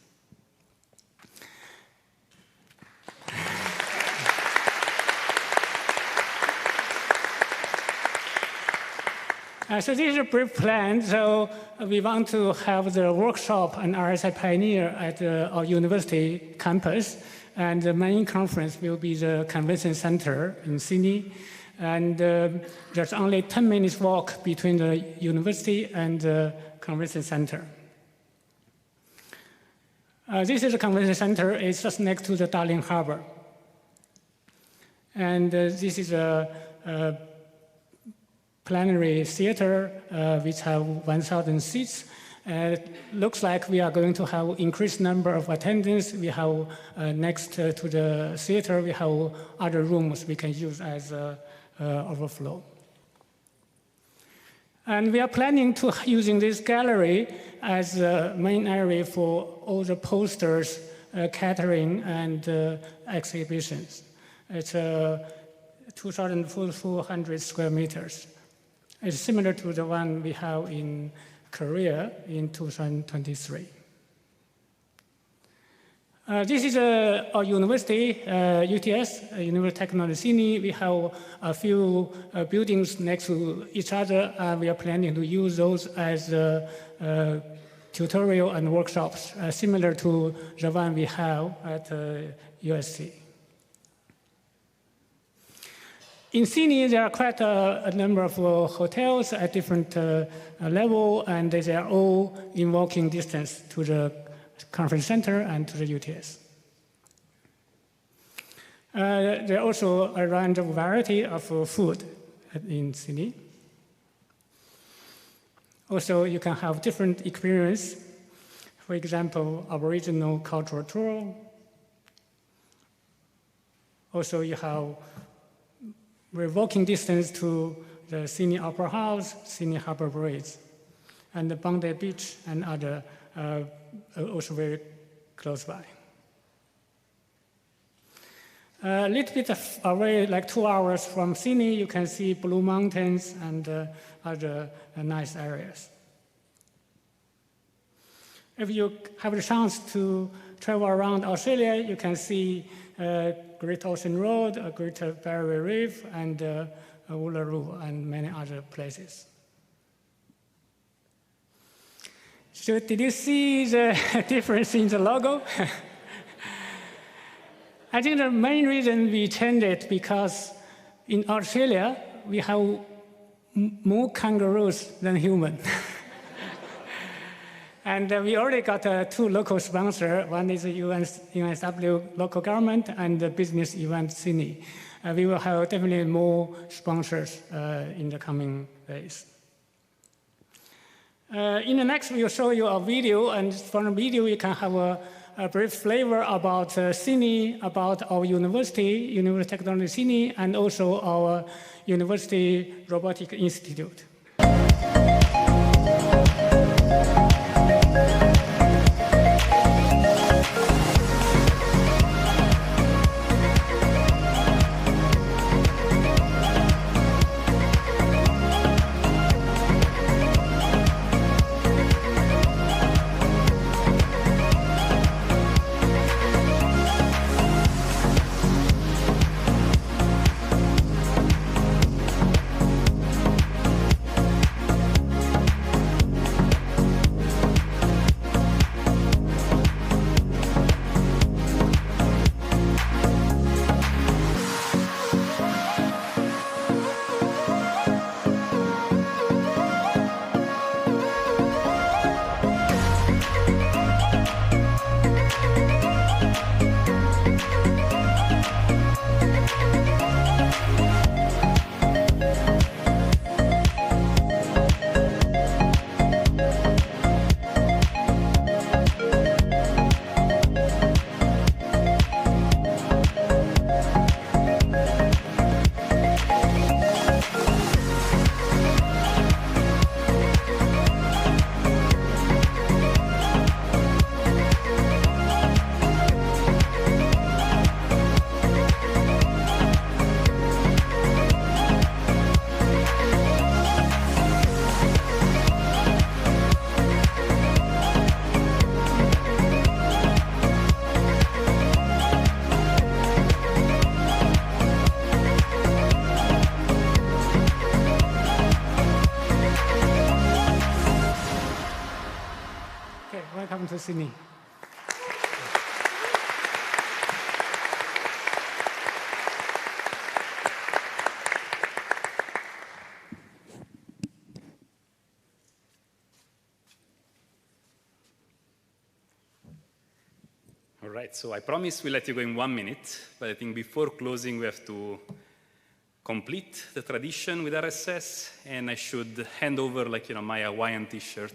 S12: So this is a brief plan. So we want to have the workshop on RSI Pioneer at our university campus. And the main conference will be the convention center in Sydney. And there's only 10 minutes walk between the university and the convention center. This is the convention center. It's just next to the Darling Harbour. And this is a plenary theater which have 1,000 seats. Looks like we are going to have increased number of attendants. We have next to the theater, we have other rooms we can use as overflow. And we are planning to using this gallery as the main area for all the posters, catering, and exhibitions. It's 2,400 square meters. It's similar to the one we have in Korea in 2023. This is our university, UTS, University of Technology Sydney. We have a few buildings next to each other. We are planning to use those as tutorial and workshops, similar to the one we have at USC. In Sydney, there are quite a number of hotels at different level, and they are all in walking distance to the conference center and to the UTS. There are also a range of variety of food in Sydney. Also, you can have different experience. For example, Aboriginal cultural tour. Also, you have we're walking distance to the Sydney Opera House, Sydney Harbour Bridge, and the Bondi Beach and other also very close by. A little bit away, like 2 hours from Sydney, you can see Blue Mountains and other nice areas. If you have the chance to travel around Australia, you can see Great Ocean Road, Great Barrier Reef, and Uluru, and many other places. So did you see the difference in the logo? I think the main reason we changed it because in Australia, we have more kangaroos than humans. And we already got 2 local sponsors. One is the UNSW local government and the business event Sydney. We will have definitely more sponsors in the coming days. In the next, we will show you a video, and from the video, you can have a brief flavor about Sydney, about our university, University of Technology Sydney, and also our University Robotics Institute. Welcome to Sydney.
S2: All right, so I promise we'll let you go in 1 minute, but I think before closing, we have to complete the tradition with RSS, and I should hand over, like, my Hawaiian shirt,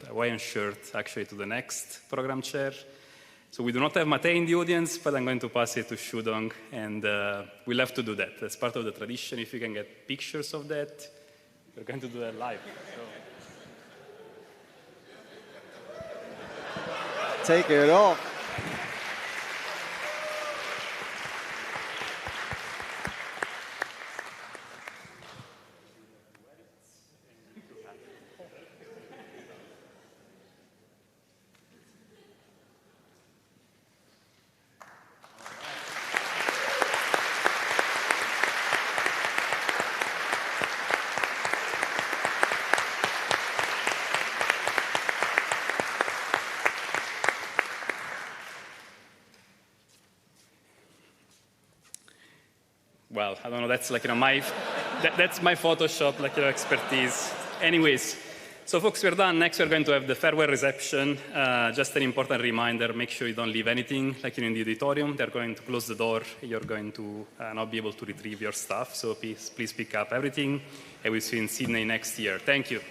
S2: actually, to the next program chair. So we do not have Mate in the audience, but I'm going to pass it to Shudong, and we'll have to do that. That's part of the tradition. If you can get pictures of that, we're going to do that live. So.
S16: Take it off.
S2: Well, I don't know, that's like, that's my Photoshop, expertise. Anyways, so folks, we're done. Next, we're going to have the farewell reception. Just an important reminder, make sure you don't leave anything, in the auditorium. They're going to close the door. You're going to not be able to retrieve your stuff. So please pick up everything. And we'll see you in Sydney next year. Thank you.